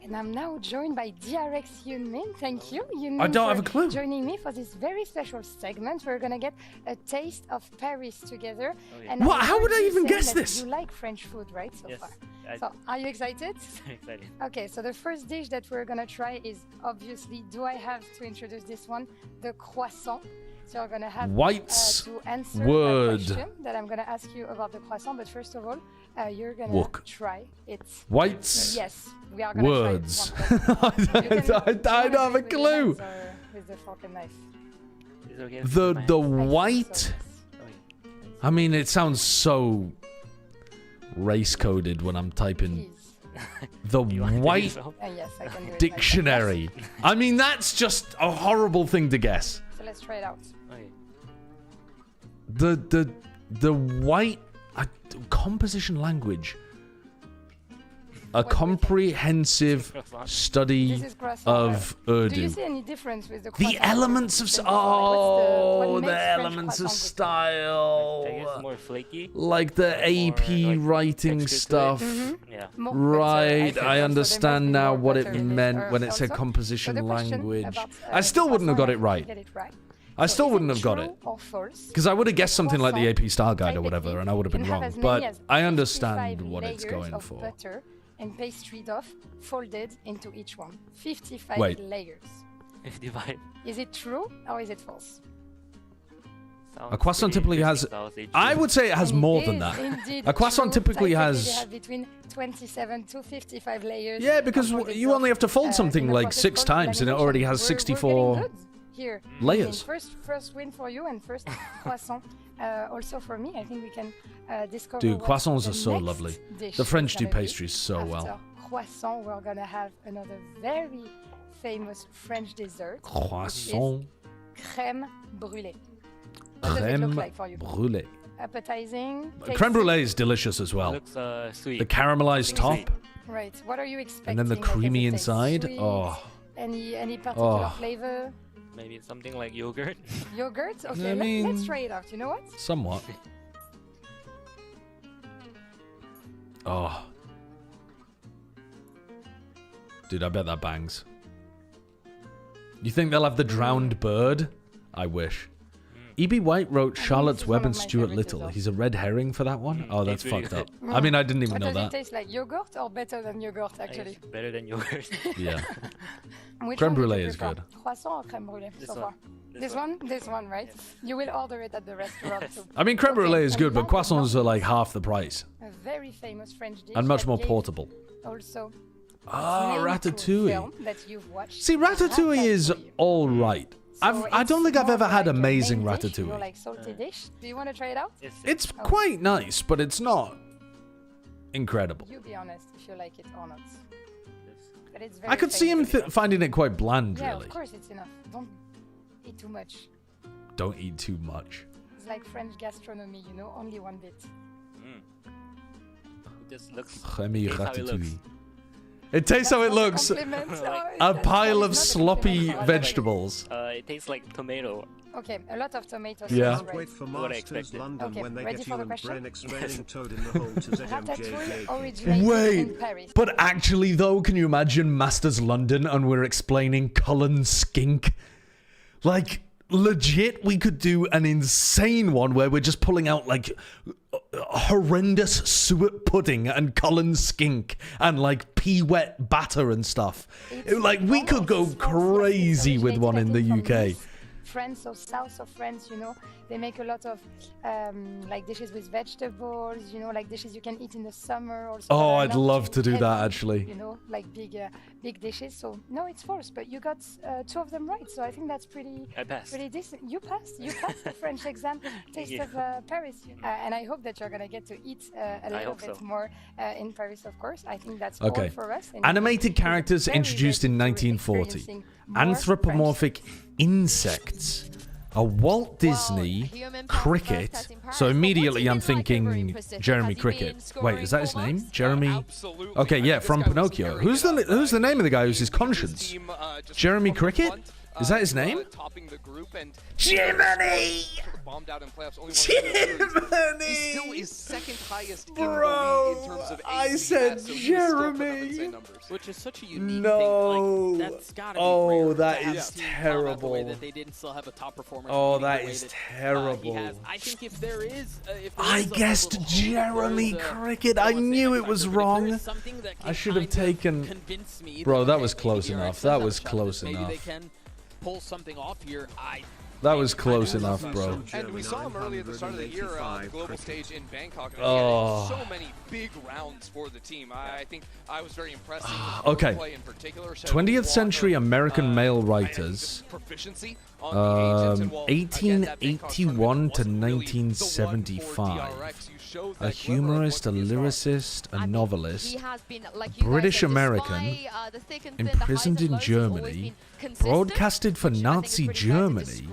And I'm now joined by DRX Yunmin. Thank you, Yunmin, I don't have a clue. Joining me for this very special segment. We're gonna get a taste of Paris together. Oh, yeah. And What? How would I even guess that this? You like French food, right? So Yes, far. I So, are you excited? excited. Okay, so the first dish that we're gonna try is obviously. Do I have to introduce this one? The croissant. So you're gonna have White's to answer word. the question that I'm gonna ask you about the croissant. But first of all, you're gonna try it. White's Yes, we are gonna words. try it. I don't have a clue. With the fork and knife. The white. I mean, it sounds so race coded when I'm typing the white yes, I can do it dictionary. I mean, that's just a horrible thing to guess. So let's try it out. The white composition language. A comprehensive study of Urdu. Do you see any difference with the The elements of the elements of style. I guess more flaky. Like the AP writing stuff. Yeah. Right, I understand now what it meant when it said composition language. I still wouldn't have got it right. I still wouldn't have got it. Because I would have guessed something like the AP style guide or whatever, and I would have been wrong. But I understand what it's going for. And pastry dough folded into each one. 55 layers. 55. Is it true or is it false? A croissant typically has... I would say it has more than that. A croissant typically has... They have between 27 to 55 layers. Yeah, because you only have to fold something like 6 times and it already has 64 layers. First win for you and first croissant. Also for me, I think we can discover. Dude, croissants are so lovely. The French do pastries so well. After croissant, we're gonna have another very famous French dessert. Croissant. Crème brûlée. What does it Crème look like for you? brûlée. Appetizing. Crème brûlée is delicious as well. Looks sweet. The caramelized top, Right. What are you expecting? and then the Like, creamy does it taste inside. sweet? Oh, Any particular Oh. flavor? Maybe something like yogurt. Yogurt? Okay, I mean- let's try it out. You know what? somewhat. Oh. Dude, I bet that bangs. You think they'll have the drowned bird? I wish. E.B. White wrote Charlotte's Web and Stuart Little. He's a red herring for that one? Oh, that's It's really fucked up. good. I mean, I didn't even But know does it that. taste like yogurt or better than yogurt, actually? It's better than yogurt. Yeah. Which Crème one would you brûlée is prefer? good. Croissant or crème brûlée This so one. far? This one? This one, right? You will order it at the restaurant. So. I mean, crème brûlée is and good, but now croissants are like half the price. a very famous French dish And much that more gave portable. Also, Ah, name to a Ratatouille. film that you've watched. See, Ratatouille is all right. I don't think I've ever had amazing Dish, you know, Ratatouille. like salty dish. Do you want to try it out? It's quite nice, but it's not incredible. You be honest if you like it or not. But it's very I could see him famous. finding it quite bland, Yeah, really. of course it's enough. Don't eat too much. Don't eat too much. It's like French gastronomy, you know, only one bit. It just looks. Rémi tastes how it looks. Ratatouille. It tastes how it looks. Compliment. A pile of sloppy vegetables. It tastes like tomato. Okay, a lot of tomato sauce. Yeah. Right? Wait for What I Masters expected. London Okay, when they ready get for you the and question? Bren explaining Toad in the Hole to Ratatouille ZMJJ. originated in Wait, Paris. but actually though, can you imagine Masters London and we're explaining Cullen Skink? Like, legit, we could do an insane one where we're just pulling out like horrendous suet pudding and Cullen Skink and like pea wet batter and stuff. Like, we could go crazy with one in the UK. France or south of France, you know, they make a lot of like dishes with vegetables, you know, like dishes you can eat in the summer. Also Oh, I'd love to do that, heavy, actually. You know, like big dishes. So no, it's false, but you got 2 of them right. So I think that's pretty decent. You passed the French exam. Taste of Paris, and I hope that you're gonna get to eat a little bit more in Paris, of course. I think that's all for us. And Animated characters introduced in 1940. Anthropomorphic insects. A Walt Disney cricket. So immediately I'm thinking Jeremy Cricket. Wait, is that his name? Jeremy? Okay, yeah, from Pinocchio. Who's the name of the guy who's his conscience? Jeremy Cricket? Is that his name? Jiminy! Bombed out in playoffs. Only Jiminy! He still is second highest in the league in terms of I said Jeremy. Which is such a unique No. thing. Like, that's gotta be Oh, rare that to have is a team come out the way terrible. that they didn't still have a top performer. Oh, competing that the way is that, terrible. he has. I think if there is, I guessed Jeremy Cricket. I knew it was wrong. I should have taken. Bro, that was close enough. That was close maybe they enough. can pull something off here. That was close enough, bro. And we saw him early at the start of the year on the global stage in Bangkok. And Oh. so many big rounds for the team. I think I was very impressed. Okay. Play in particular. 20th century American male writers. Proficiency on the agents, and while, 1881 to 1975. A humorist, a lyricist, a novelist, British American, imprisoned in Germany, broadcasted for Nazi Germany,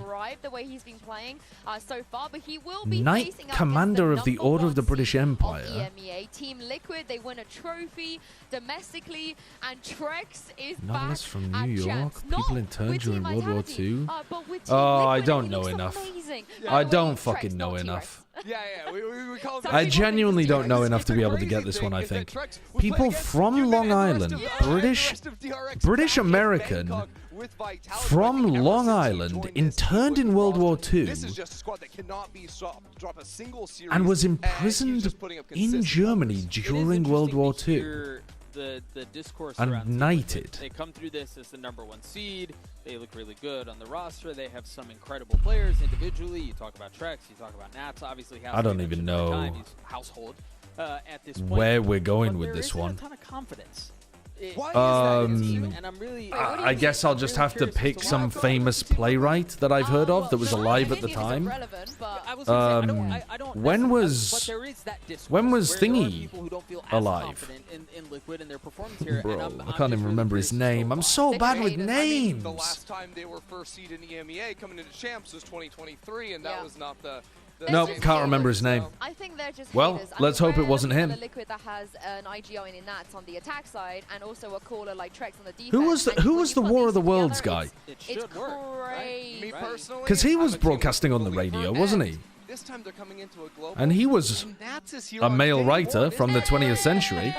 Knight Commander of the Order of the British Empire. Team Liquid, they win a trophy domestically, and Trex is Novelists back from at New York, champs. people Not interned with during Team World War Vitality, II. but with Team Oh, I Liquid, don't and he know looks enough. amazing. I By the don't way, fucking Trex, know not enough. Yeah, we call I genuinely don't know enough to be able to get this one, I think. People from Long Island, British American, from Long Island, interned in World War II, and was imprisoned in Germany during World War II. The discourse And around Team knighted. Liquid. They come through this as the #1 seed. They look really good on the roster. They have some incredible players individually. You talk about Trex, you talk about Nats. Obviously, I don't even know He's household at this point. where we're going But with there this isn't one. a ton of confidence I guess I'll just have to pick some famous playwright that I've heard of that was alive at the time. When was Thingy alive? Bro, I can't even remember his name. I'm so bad with names. The last time they were first seed in the EMEA coming into champs was 2023, and that was not the. Nope, can't remember his name. I think they're just well, haters. let's hope it wasn't him. Liquid that has an IGO in Nats on the attack side, and also a caller like Trex on the defense. Who was the War of the Worlds guy? It's crazy. Me personally, Because he was broadcasting on the radio, wasn't he? This time they're coming into a global. And he was a male writer from the 20th century.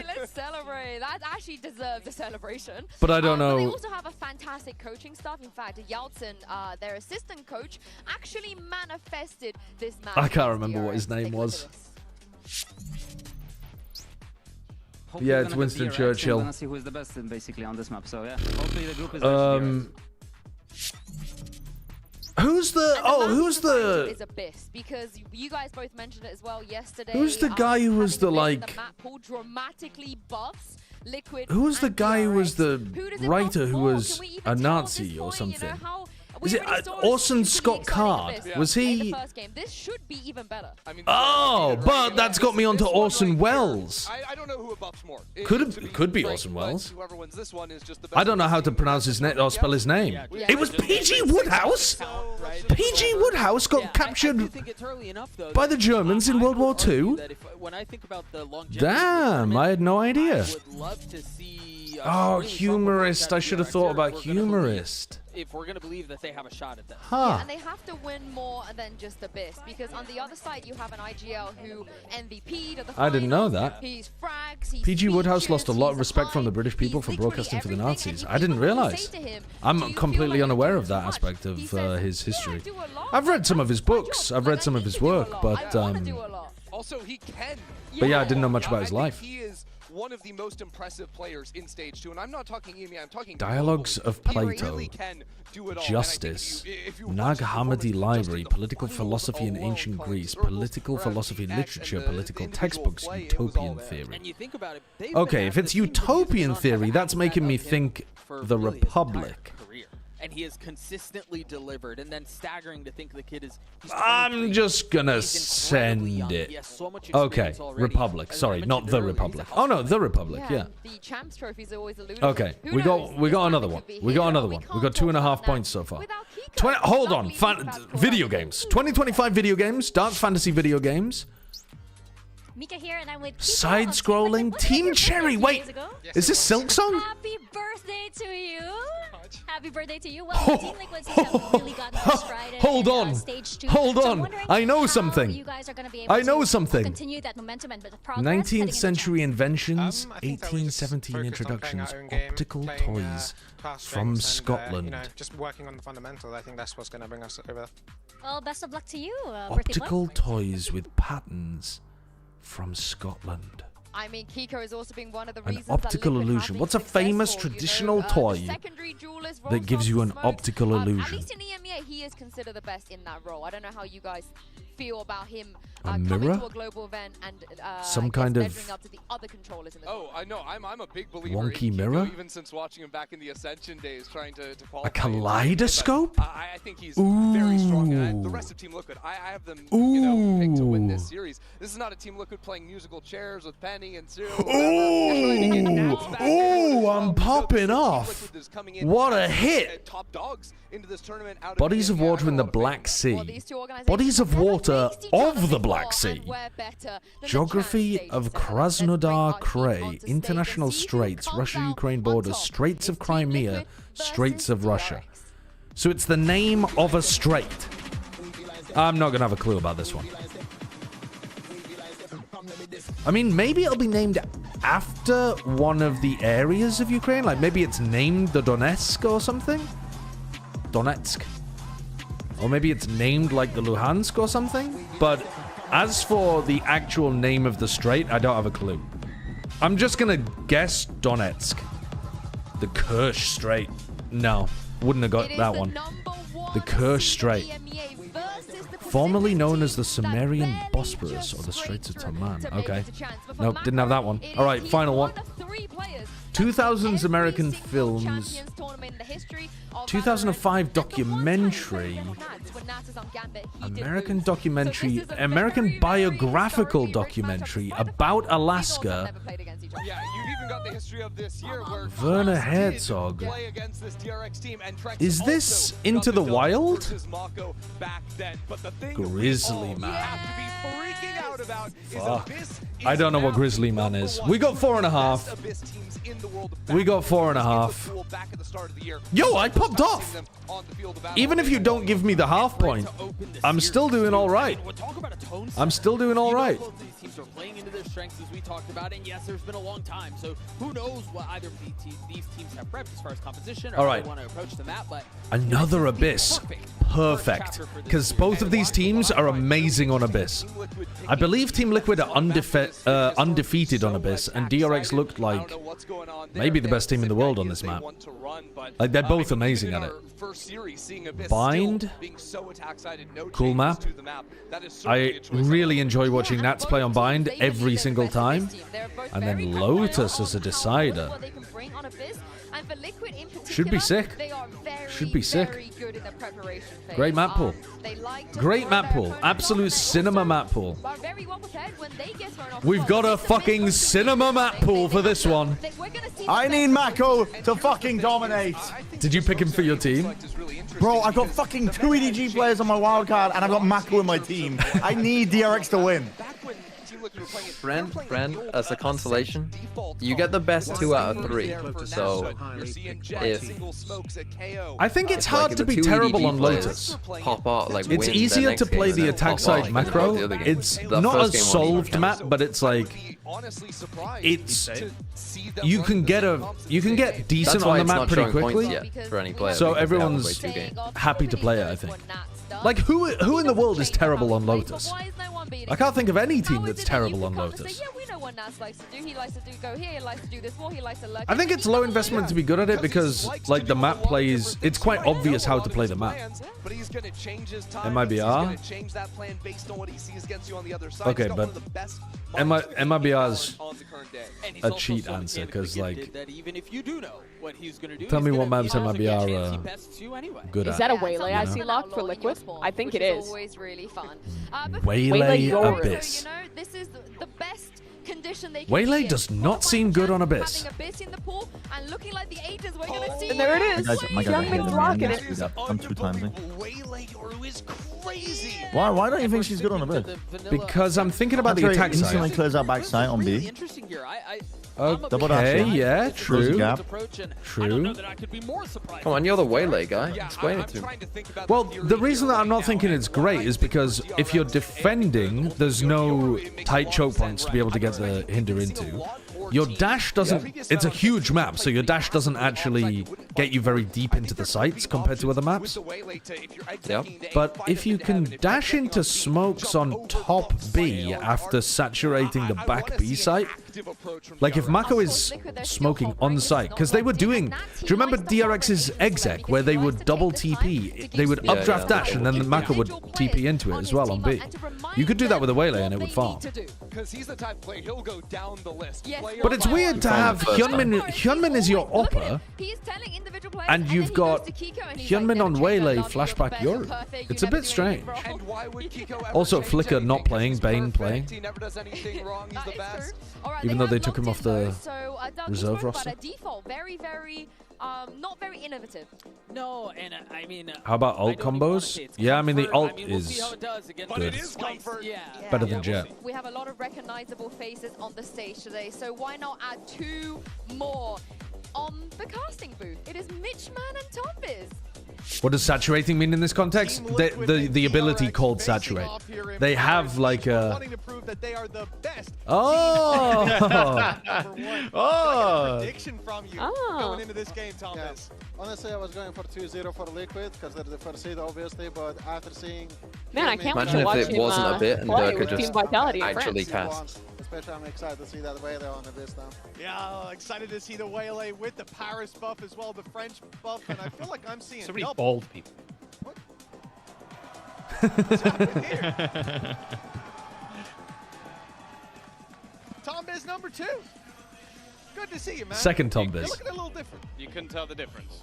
Let's celebrate. That actually deserves a celebration. But I don't know. They also have a fantastic coaching staff. In fact, Yeltsin, their assistant coach, actually manifested this match. I can't remember what his name was. Yeah, it's Winston Churchill. We're gonna see who is the best basically on this map. So yeah, hopefully the group is Who's the is Abyss, because you guys both mentioned it as well yesterday. Who's the guy who was the like the map pool dramatically buffs Liquid. Who's the guy who was the who writer who was a Nazi or something? Is it Orson Scott Card? Was he? This should be even better. I mean, oh, but that's got me onto Orson Welles. I don't know who buffs more. Could be Orson Welles. Whoever wins this one is just the best. I don't know how to pronounce his name or spell his name. It was PG Woodhouse. PG Woodhouse got captured by the Germans in World War II. Damn, I had no idea. Oh, humorist. I should have thought about humorist. If we're going to believe that they have a shot at that. Huh. Yeah, and they have to win more than just Abyss, because on the other side you have an IGL who MVP'd at the I didn't know that. He's frags, he's PG Woodhouse lost a lot of respect from the British people for broadcasting for the Nazis. I didn't realize. I'm completely unaware of that aspect of his history. I've read some of his books. I've read some of his work, but also he can. But yeah, I didn't know much about his life. He is one of the most impressive players in Stage 2, and I'm not talking EMEA, I'm talking Dialogues of Plato, really can do it all. Justice, Nag Hammadi Library, Political Philosophy in Ancient Greece, Political Philosophy Literature, Political Textbooks, Utopian Theory. Okay, if it's Utopian Theory, that's making me think the Republic. And he has consistently delivered, and then staggering to think the kid is... I'm just gonna send it. Okay, Republic. Sorry, not the Republic. Oh no, the Republic. Yeah. The champs trophies are always alluded. Okay, we got another one. We got another one. We got 2.5 points so far. Hold on, video games. 2025 video games, Dance Fantasy video games. Mika here, and I'm with Side-scrolling Team Cherry. Wait, is this Silk Song? Happy birthday to you! Happy birthday to you. Well, Team Liquid have really gotten their stride in Hold on. Stage 2. Hold So on. I know something. You guys are going to be able I know to something. continue that momentum and the progress 19th century inventions, 1817 introductions, optical toys from Scotland. Just working on the fundamentals. I think that's what's going to bring us over. Well, best of luck to you. Optical toys with patterns from Scotland. I mean, Kiko has also been one of the An reasons optical illusion. What's a famous traditional toy that gives you an optical illusion? At least in EMEA, he is considered the best in that role. I don't know how you guys feel about him A coming mirror? to a global event and Some kind of up to the other controllers in the I know. I'm a big believer wonky in mirror? Kiko, even since watching him back in the Ascension days, trying to qualify. A kaleidoscope? I think he's very strong. And the rest of Team Liquid, I have them, picked to win this series. This is not a Team Liquid playing musical chairs with Penny and Sue. Ooh, I'm popping off. What a hit. Top dogs into this tournament out Bodies of water in the Black Sea. Bodies of water of the Black Sea. Geography of Krasnodar Krai. International Straits. Russia-Ukraine borders. Straits of Crimea. Straits of Russia. So it's the name of a strait. I'm not going to have a clue about this one. I mean, maybe it'll be named after one of the areas of Ukraine. Like, maybe it's named the Donetsk or something? Donetsk. Or maybe it's named like the Luhansk or something? But as for the actual name of the strait, I don't have a clue. I'm just gonna guess Donetsk. The Kerch Strait. No, wouldn't have got that one. The Kerch Strait. Formerly known as the Sumerian Bosporus or the Straits of Taman. Okay. Nope, didn't have that one. All right, final one. 2000s American films, 2005 documentary, American documentary, American biographical documentary about Alaska. Yeah, you've even got the history of this year where Werner Herzog. play against this DRX team, and Trex Is this also Into got the the Wild? versus Mako back then. But the thing Grizzly we all Man. have to be freaking out about Fuck. is Abyss I don't know what Grizzly Man is. We got 4.5. Abyss teams in the world. We got 4.5. Back at the start of the year. Yo, I popped off. Even if you don't give me the half point, I'm still doing all right. I'm still doing all right. Both these teams are playing into their strengths as we talked about, and yes, there's been a long time, so who knows what either of these teams have prepped as far as composition or All how right. they want to approach the map, but Another Abyss. Perfect. Because both of these teams are amazing on Abyss. I believe Team Liquid are undefeated on Abyss, and DRX looked like maybe the best team in the world on this map. Like, they're both amazing at it. Bind. Cool map. I really enjoy watching Nats play on Bind every single time. And then Lotus as a decider. Should be sick. Should be sick. Great map pool. Great map pool. Absolute cinema map pool. We've got a fucking cinema map pool for this one. I need Mako to fucking dominate. Did you pick him for your team? Bro, I've got fucking 2 EDG players on my wildcard, and I've got Mako in my team. I need DRX to win. Friend, as a consolation, you get the best 2 out of 3. So, if I think it's hard to be the 2 terrible EDG on Lotus. pop out, like, It's win easier their to next game play and the then attack pop side out, like, macro. the other game. It's The not first a game solved won, map, but it's like you can get decent That's why on the it's map not pretty showing points quickly. yet for any player, So because they haven't everyone's played 2 games. happy to play it, I think. Like, who in the world is terrible on Lotus? I can't think of any team that's terrible on Lotus. I think it's low investment to be good at it because, like, the map plays... It's quite obvious how to play the map. MIBR? Okay, but MIBR's a cheat answer because, like... Tell me what maps MIBR are good at. Is that a Waylay I see locked for Liquid? I think it is. Always really fun. Waylay Abyss. This is the best condition they can Waylay does not seem good on Abyss. in the pool and looking like the agents we're gonna see. And there it is. My guys Youngman's rocking it. I'm 2 timesing. Why don't you think she's good on a bit? Because I'm thinking about the attack instantly side. clears our backside on B. Okay, yeah, true. True. Come on, you're the Waylay guy. Explain it to me. Well, the reason that I'm not thinking it's great is because if you're defending, there's no tight choke points to be able to get the hinder into. Your dash doesn't... It's a huge map, so your dash doesn't actually get you very deep into the sites compared to other maps. Yep. But if you can dash into smokes on top B after saturating the back B site, like if Mako is smoking on site, because they were doing... Do you remember DRX's exec, where they would double TP? They would updraft dash, and then Mako would TP into it as well on B. You could do that with a Waylay, and it would farm. But it's weird to have Hyunmin... Hyunmin is your upper, and you've got Hyunmin on Waylay flashback Yoru. It's a bit strange. Also, Flicker not playing, Bane playing. Even though they took him off the reserve roster. Not very innovative. No, and I mean... How about ult combos? Yeah, I mean, the ult is good. Better than Jet. We have a lot of recognizable faces on the stage today, so why not add 2 more on the casting booth? It is Mitchman and Tombiz. What does saturating mean in this context? The ability called saturate. They have like a... Oh! Oh! Prediction from you going into this game, Thomas. Honestly, I was going for 2-0 for Liquid because they're the first seed, obviously. But after seeing, man, I can't imagine if it wasn't a bit and Durka just actually passed. Especially, I'm excited to see that Waylay on Abyss now. Yeah, excited to see the Waylay with the Paris buff as well, the French buff, and I feel like I'm seeing so many bald people. What? What's happening here? Tombiz number 2. Good to see you, man. Second Tom You're Biz. looking a little different. You couldn't tell the difference.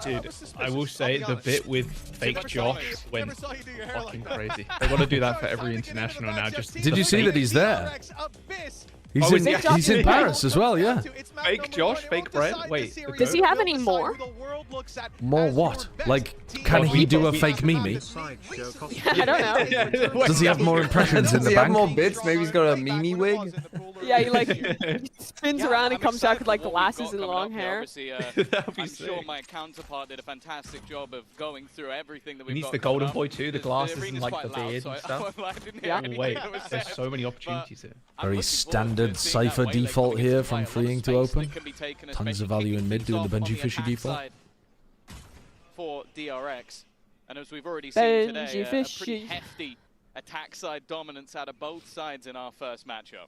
Dude, I will say the bit with fake Josh went fucking crazy. They got to do that for every international now. Just Did you see that he's there? Oh, He's in Paris as well, yeah. Fake Josh, fake Brent. Wait, Does he have any more? More what? Like, can he do a fake Mimi? I don't know. Does he have more impressions in Does the he have bank? more bits? Maybe he's got a Mimi wig? Yeah, he like spins around and comes back with like glasses and long hair. Obviously, I'm sure my counterpart did a fantastic job of going through everything that we've He needs got the golden coming boy up. too, the The glasses and arena's like quite the loud, beard so and I stuff. didn't hear anything Wait, that was there's said. so many opportunities here. Very standard Cypher default here from freeing to open. Tons of value in mid doing the Benji Fishy default. For DRX, and as we've already seen today, Benji a pretty Fishy. hefty attack side dominance out of both sides in our first matchup.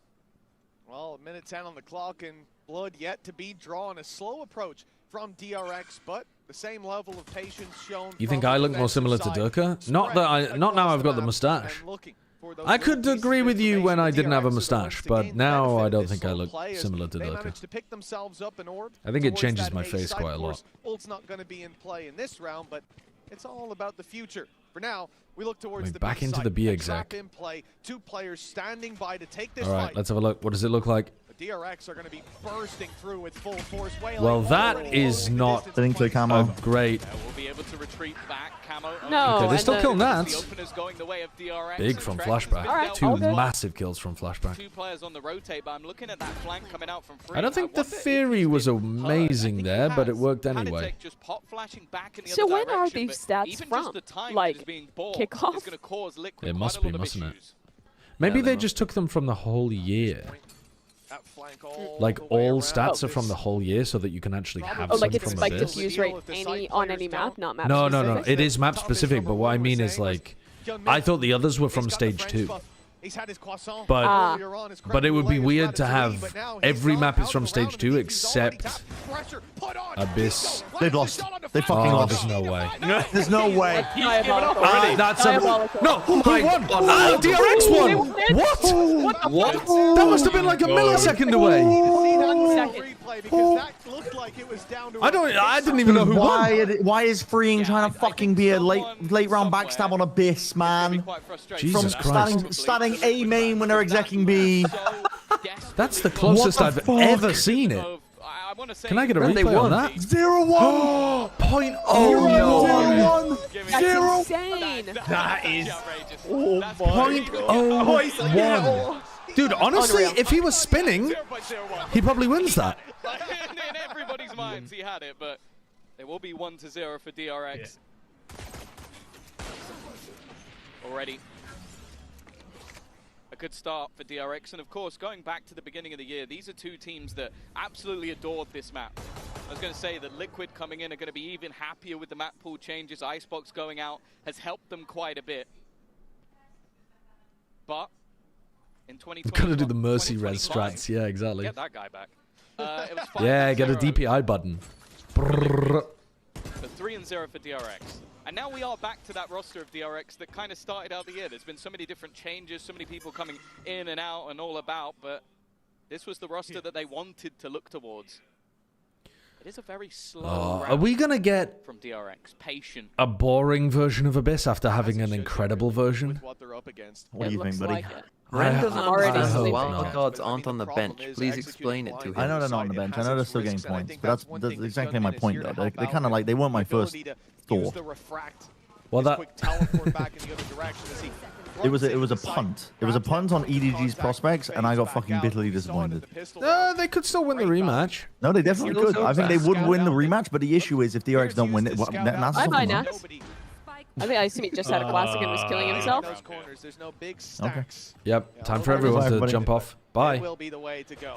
Well, a minute 10 on the clock and blood yet to be drawn. A slow approach from DRX, but the same level of patience shown. You think I look more similar to Durka? Not now I've got the mustache. I could agree with you when I didn't have a mustache, but now I don't think I look similar to Durka. I think it changes my face quite a lot. Ult's not going to be in play in this round, but it's all about the future. For now, we look towards the back into the B exec. in play. Two players standing by to take this All right, fight. let's have a look. What does it look like? The DRX are going to be bursting through with full force. Well, that is not a great. We'll be able to retreat back. Camo. No, Okay, they still kill Nats. The openers going the way of DRX. Big from flashback. All right, Two all good. massive kills from flashback. Two players on the rotate, but I'm looking at that flank coming out from free. I don't think the theory was amazing there, but it worked anyway. Just pop flashing back in the So other when are direction, these but stats even from? just the time Like that is being bought kickoff? is going to cause Liquid It quite must a be, lot of mustn't it? issues. Maybe they just took them from the whole year. Like all stats are from the whole year, so that you can actually have Oh, some like it's from spiked Abyss. diffuse rate on any map, not map No, specific? it is map specific, but what I mean is like, I thought the others were from stage 2. But it would be weird to have every map is from stage 2 except Abyss. They've lost. They fucking lost. There's no way. There's no way. That's a no. Who won? Ah, DRX won. What? That must have been like a millisecond away. I didn't even know who won. Why is freeing trying to fucking be a late round backstab on Abyss, man? Jesus Christ. Starting A main when they're execing B. That's the closest I've ever seen it. Can I get a replay on that? 0-1. Point oh That's insane. That is. .01. Dude, honestly, if he was spinning, he probably wins that. In everybody's minds, he had it, but it will be 1-0 for DRX. Already. A good start for DRX, and of course, going back to the beginning of the year, these are two teams that absolutely adored this map. I was going to say that Liquid coming in are going to be even happier with the map pool changes. Icebox going out has helped them quite a bit. But in 2020, Gotta do the mercy res strats. Yeah, exactly. Get that guy back. It was Yeah, get a DPI button. Brrr. So 3-0 for DRX. And now we are back to that roster of DRX that kind of started out the year. There's been so many different changes, so many people coming in and out and all about, but this was the roster that they wanted to look towards. It is a very slow Are we gonna get from DRX. Patient. a boring version of Abyss after having an incredible version? What they're up against. What do you think, buddy? Ren doesn't understand how hope wild not. cards aren't on the bench. Please explain it to him. I know they're not on the bench. I know they're still getting points, but that's exactly my point, though. They kind of like, they weren't my first thought. Well, that it was a punt. It was a punt on EDG's prospects, and I got fucking bitterly disappointed. They could still win the rematch. No, they definitely could. I think they would win the rematch, but the issue is if DRX don't win it, Nats I might Nats. I think I assume he just had a classic and was killing himself. Okay. Yep, time for everyone to everybody. jump off. Bye.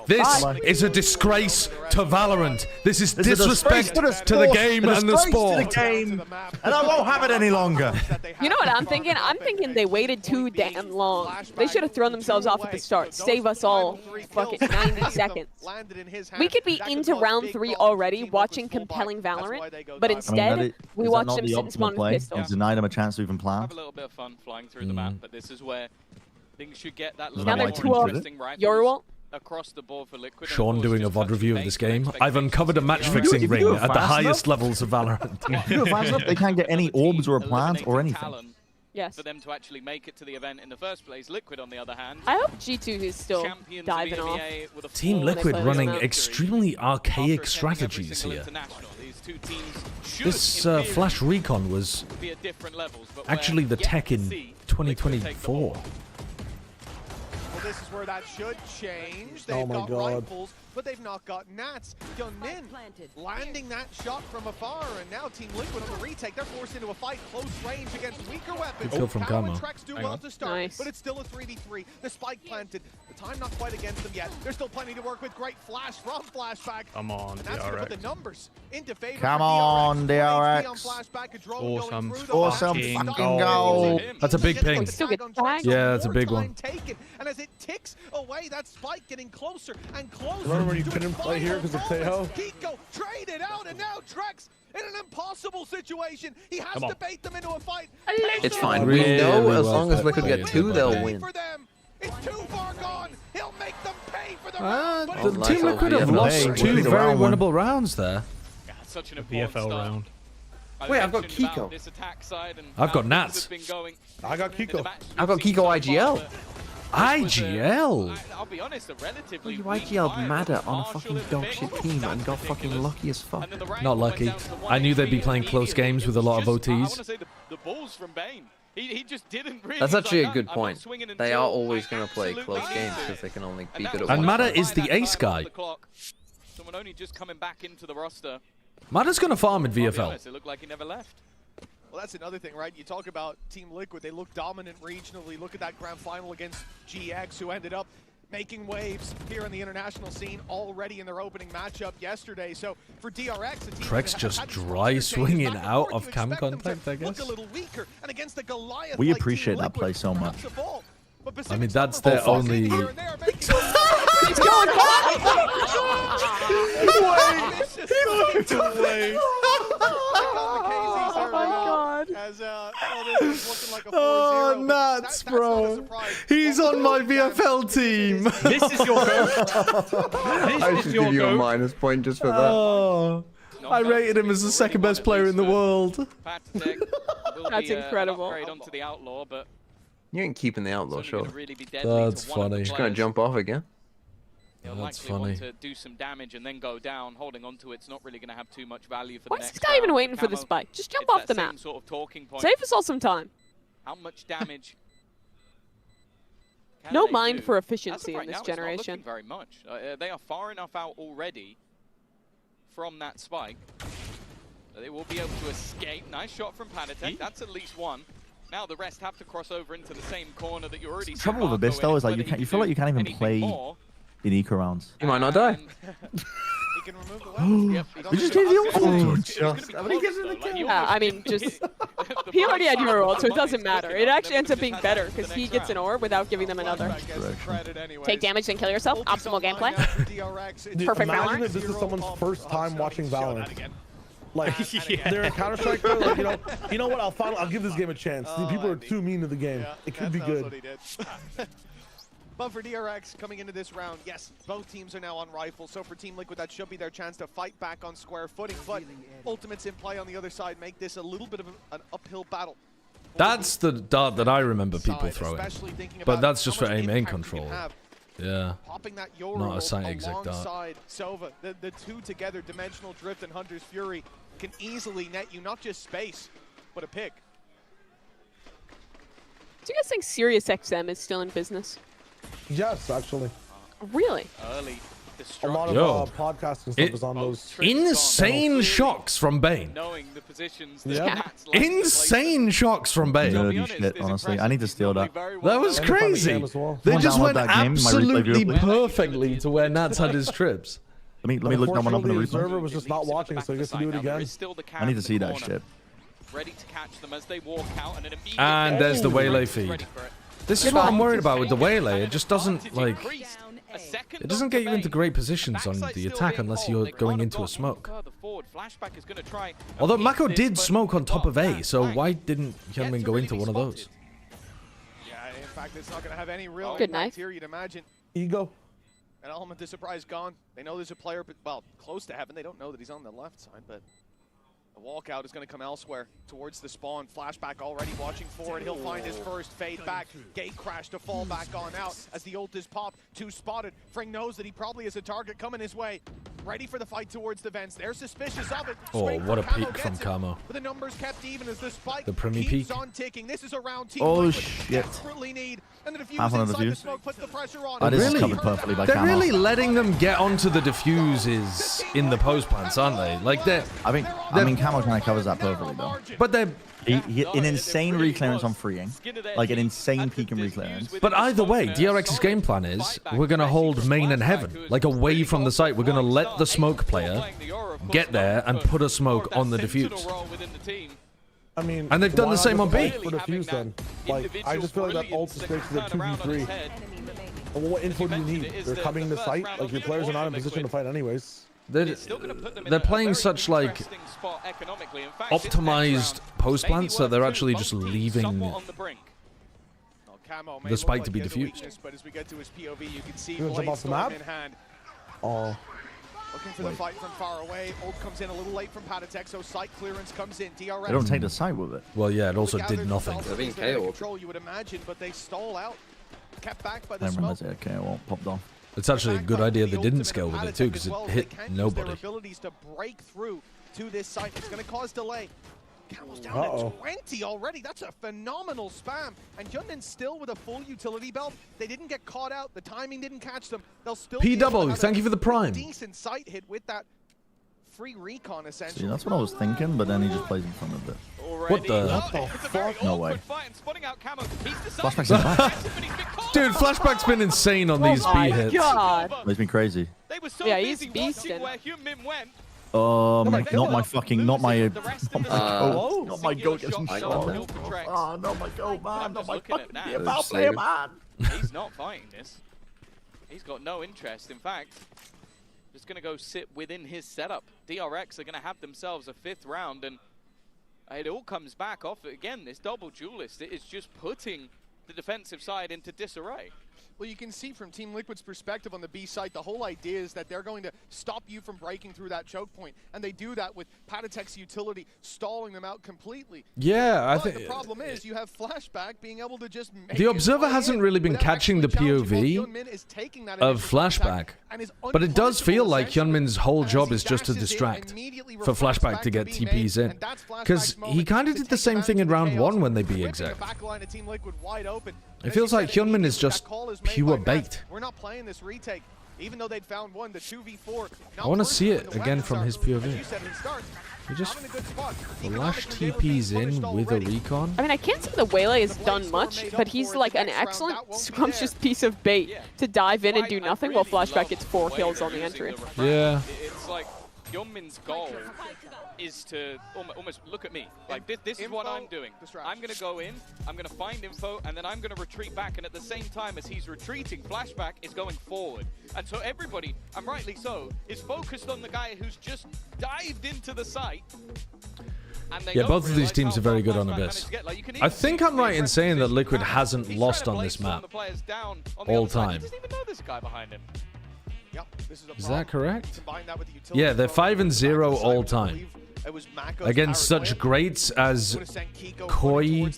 This is a disgrace to Valorant. This is disrespect to the game and the sport. And I won't have it any longer. You know what I'm thinking? I'm thinking they waited too damn long. They should have thrown themselves off at the start. Save us all fucking 90 seconds. We could be into round 3 already watching compelling Valorant, but instead, we watched them sit and spawn with pistols. Deny them a chance to even plan. Have a little bit of fun flying through the map, but this is where things should get that Now little they're more two up. interesting rifles. Yorwall? across the board for Liquid. Sean doing a VOD review of this game. I've uncovered a match-fixing If you ring do it at the fast highest enough- levels of Valorant. If you do it fast enough, they can't get any orbs or a plant or anything. Yes. For them to actually make it to the event in the first place. Liquid, on the other hand, I hope G2 is still champions diving of off. EMEA with a Team flawless Liquid running victory extremely archaic after attending every strategies single here. international. These two teams should, This in theory, Flash Recon was be at different levels, but actually we're the yet tech to in see 2024. Well, this is where that should change. They've Oh my got God. rifles, but they've not got nats. Min landing that shot from afar, and now Team Liquid on the retake. They're forced into a fight close range against weaker weapons. Good kill from Power and Kamo. Trex do Hang well on. to start, Nice. but it's still a 3v3. The spike planted. The time not quite against them yet. There's still plenty to work with. Great flash from Flashback. Come on, And that's going to put DRX. the numbers into favor. Come for on, DRX. DRX. Flashback, a drone Awesome. going through the Awesome box. fucking goal. That's a big ping. Still get tagged. Yeah, that's a big one. Taken. And as it ticks away, that spike getting closer and closer. Remember when you to couldn't its play here final 'cause of moments. Tejo? Kiko traded out, and now Trex in an impossible situation. He has Come on. to bait them into a fight. It's fine. Really We know as well long as Liquid played get by 2, they'll Bane. win. For them. It's too far gone. He'll make them pay for the The round. Oh, nice Team Liquid have VFL. lost Hey, two win the very round one. winnable rounds there. Yeah, such an The important VFL start. round. I Wait, I've got mentioned about Kiko. this attack side and I've how got things Nats. have been going I got in the Kiko. match I've got we've seen Kiko so far, IGL. but IGL. I'll be honest, a relatively You weak IGL'd fire Madder from on a Marshall fucking in the dog mid. shit team and got fucking Ridiculous. lucky as fuck. And then the round Not went lucky. down to the I knew they'd be 1v3 playing close immediately. games It with a was lot of just, I want OTs. to say the balls from Bane. He just didn't really. That's he was actually like, a good I'm not point. swinging They until are always I going to play absolutely close need games to. because they can only be that good was at And one. Madder by is the that ace time on guy. the clock. Someone only just coming back into the roster. Madder's going to farm in I'll be VFL. honest, it looked like he never left. Well, that's another thing, right? You talk about Team Liquid. They look dominant regionally. Look at that grand final against GX, who ended up making waves here in the international scene already in their opening matchup yesterday. So for DRX, a team Trex that just had some dry roster swinging changes back and out forth, of you cam expect them contact, to I guess. Look a little weaker, and against the Goliath We like appreciate Team that play Liquid, so much. perhaps a ball. But I mean, Pacific's that's number their four only... in here, and they are making He's going Oh my God. As, this is looking like a 4-0, Oh, but nuts, that's not a bro. surprise. He's on my VFL team. This is your goat. I This should is your give you a goat. minus point just for that. Oh, I rated him as the second best player in the world. That's incredible. Upgrade onto the Outlaw, but You ain't keeping the outlaw, it's only sure. gonna really be deadly That's to one of the funny. Just gonna players. jump off again. He'll That's likely want funny. to do some damage and then go down. Holding onto it's not really going to have too much value for Why the is next this guy even round. waiting for the Camo, spike? Just jump it's off that the same map. sort of talking point. Save us all some time. How much damage? can No they mind do? for As of efficiency right in this now, it's not generation. looking very much. They are far enough out already from that spike that they will be able to escape. Nice shot from Panatek. That's at least one. Now the rest have to cross over into the same corner that you're already. The trouble with Abyss though is like you feel like you can't even play in eco rounds. You might not die. He can remove the weapons. Yep, We just gave the Oh, ult. just. How many gives him the kill? Yeah, I mean, just he already had your ult, so it doesn't matter. It actually ends up being better because he gets an orb without giving them another. Take damage, then kill yourself. Optimal gameplay. Dude, Perfect imagine balance. if this is someone's first time watching Valorant. Like, they're in Counter-Strike, though, like, you know what, I'll give this game a chance. These people are too mean to the game. It could be good. But for DRX coming into this round, yes, both teams are now on rifles. So for Team Liquid, that should be their chance to fight back on square footing. But Ultimates in play on the other side make this a little bit of an uphill battle. That's the dart that I remember people Side, throwing. especially thinking But about that's just how for much aim and impact you can control. have. Yeah. Popping that Euro Not a sight exec dart. alongside Sova, the two together, Dimensional Drift and Hunter's Fury, can easily net you not just space, but a pick. Do you guys think Sirius XM is still in business? Yes, actually. Really? Early. A lot Yo. of podcasting stuff is on those. Insane shocks from Bane. Knowing the positions Yeah. that Matt's like to play. Insane shocks from Bane. Dirty shit, honestly. I need to steal that. That was And if I'm a crazy. game as well. They Someone just download went that game, my replay absolutely viewer, please. perfectly to where Nats had his trips. Let me look that one up in the Unfortunately, the server replay. was just not watching, so he gets to do it again. I need to see that shit. Ready to catch them as they walk out, and an immediate And there's the waylay feed. ready for it. This is what I'm worried about with the waylay. It just doesn't, like... A second It doesn't get you into great positions on the attack unless you're going into a smoke. Although Mako did smoke on top of A, so why didn't Hyunmin go into one of those? Yeah, in fact, it's not going to have any real Good impact knife. here, you'd imagine. Ego. An element of surprise gone. They know there's a player, but well, close to heaven. They don't know that he's on the left side, but the walkout is going to come elsewhere towards the spawn. Flashback already watching forward. He'll find his first fade back. Gate crash to fall back on out as the ult is popped. Two spotted. Fring knows that he probably has a target coming his way. Ready for the fight towards the vents. They're suspicious of it. Oh, what a peek from Camo. But the numbers kept even as the spike the Primi keeps peek. on ticking. This is around Team Oh, Liquid shit. desperately need. And the Half on the defuse inside the defuse. smoke puts the pressure on. That is Really? covered perfectly by They're Camo. really letting them get onto the diffuses in the post plants, aren't they? Like they're. I mean, Camo kind of covers that perfectly though. But they're. An insane reclearance on freeing, like an insane peak in reclearance. But either way, DRX's game plan is we're going to hold main and heaven, like away from the site. We're going to let the smoke player get there and put a smoke on the diffuse. I mean, and they've done the same on B. For defuse then. Like, I just feel like that ult just makes it a 2v3. And what info do you need? They're coming to site. Like your players are not in position to fight anyways. They're playing such like optimized post plants that they're actually just leaving the spike to be diffused. But as we get to his POV, you can see You jump off the map? in hand. Oh. Looking for the fight from far away. Ult comes in a little late from Patatek, so site clearance comes in. DRX. They don't take the site with it. Well, yeah, it also did nothing. They're being control, you would imagine, but they stall out. Kept back by the I smoke. remember that KO popped off. It's actually a good idea they didn't scale with it too, because it hit nobody. Their abilities to break through to this site. It's going to cause delay. Camel's down to 20 already. That's a phenomenal spam. And Hyunmin still with a full utility belt. They didn't get caught out. The timing didn't catch them. They'll still P-double, thank you for the prime. Decent sight hit with that free recon essentially. See, that's what I was thinking, but then he just plays in front of it. What the fuck? No way. Flashback's in back. Dude, Flashback's been insane on these B hits. God. He's been crazy. Yeah, he's beasting. Not my goat. Not my goat getting shot. Oh, not my goat, man. Not my fucking foul player, man. He's not fighting this. He's got no interest. In fact, just going to go sit within his setup. DRX are going to have themselves a 5th round, and it all comes back off. Again, this double duelist, it is just putting the defensive side into disarray. Well, you can see from Team Liquid's perspective on the B side, the whole idea is that they're going to stop you from breaking through that choke point, and they do that with Patatek's utility stalling them out completely. Yeah, I think think the problem is you have Flashback being able to just make the observer hasn't really been catching the POV of Flashback, but it does feel like Hyunmin's whole job is just to distract for Flashback to get TPs in, because he kind of did the same thing in round 1 when they B exec. It feels like Hyunmin is just pure bait. We're not playing this retake, even though they'd found one, the 2v4. I want to see it again from his POV. He just flash TPs in with a recon. I mean, I can't say the Waylay has done much, but he's like an excellent, scrumptious piece of bait to dive in and do nothing while Flashback gets 4 kills on the entry. Yeah. It's like Hyunmin's goal is to almost look at me. Like, this is what I'm doing. I'm going to go in, I'm going to find info, and then I'm going to retreat back. And at the same time as he's retreating, Flashback is going forward. And so everybody, and rightly so, is focused on the guy who's just dived into the site. Yeah, both of these teams are very good on Abyss. I think I'm right in saying that Liquid hasn't lost on this map all time. Is that correct? Yeah, they're 5-0 all time. Against such greats as Koi,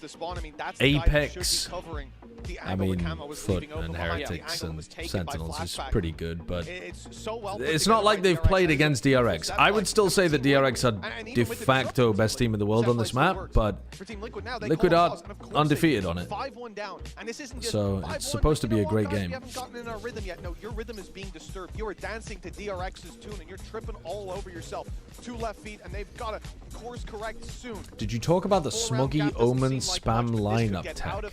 Apex, I mean, Foot and Heretics and Sentinels is pretty good, but it's not like they've played against DRX. I would still say that DRX are de facto best team in the world on this map, but Liquid are undefeated on it. So it's supposed to be a great game. You haven't gotten in our rhythm yet. No, your rhythm is being disturbed. You are dancing to DRX's tune, and you're tripping all over yourself. 2 left feet, and they've got to course correct soon. Did you talk about the Smuggy Omen spam lineup tag?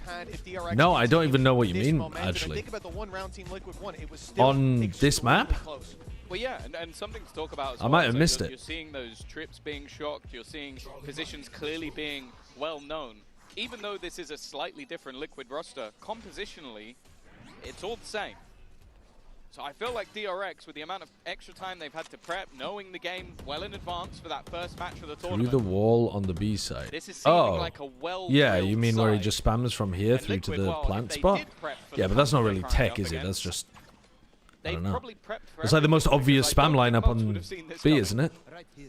No, I don't even know what you mean, actually. On this map? Well, yeah, and something to talk about as I might have missed it. You're seeing those trips being shocked. You're seeing positions clearly being well known. Even though this is a slightly different Liquid roster, compositionally, it's all the same. So I feel like DRX, with the amount of extra time they've had to prep, knowing the game well in advance for that first match of the tournament. Through the wall on the B side. This is seeming like a yeah, you mean where he just spams from here through to the plant spot? Yeah, but that's not really tech, is it? That's just I don't know. It's like the most obvious spam lineup on B, isn't it?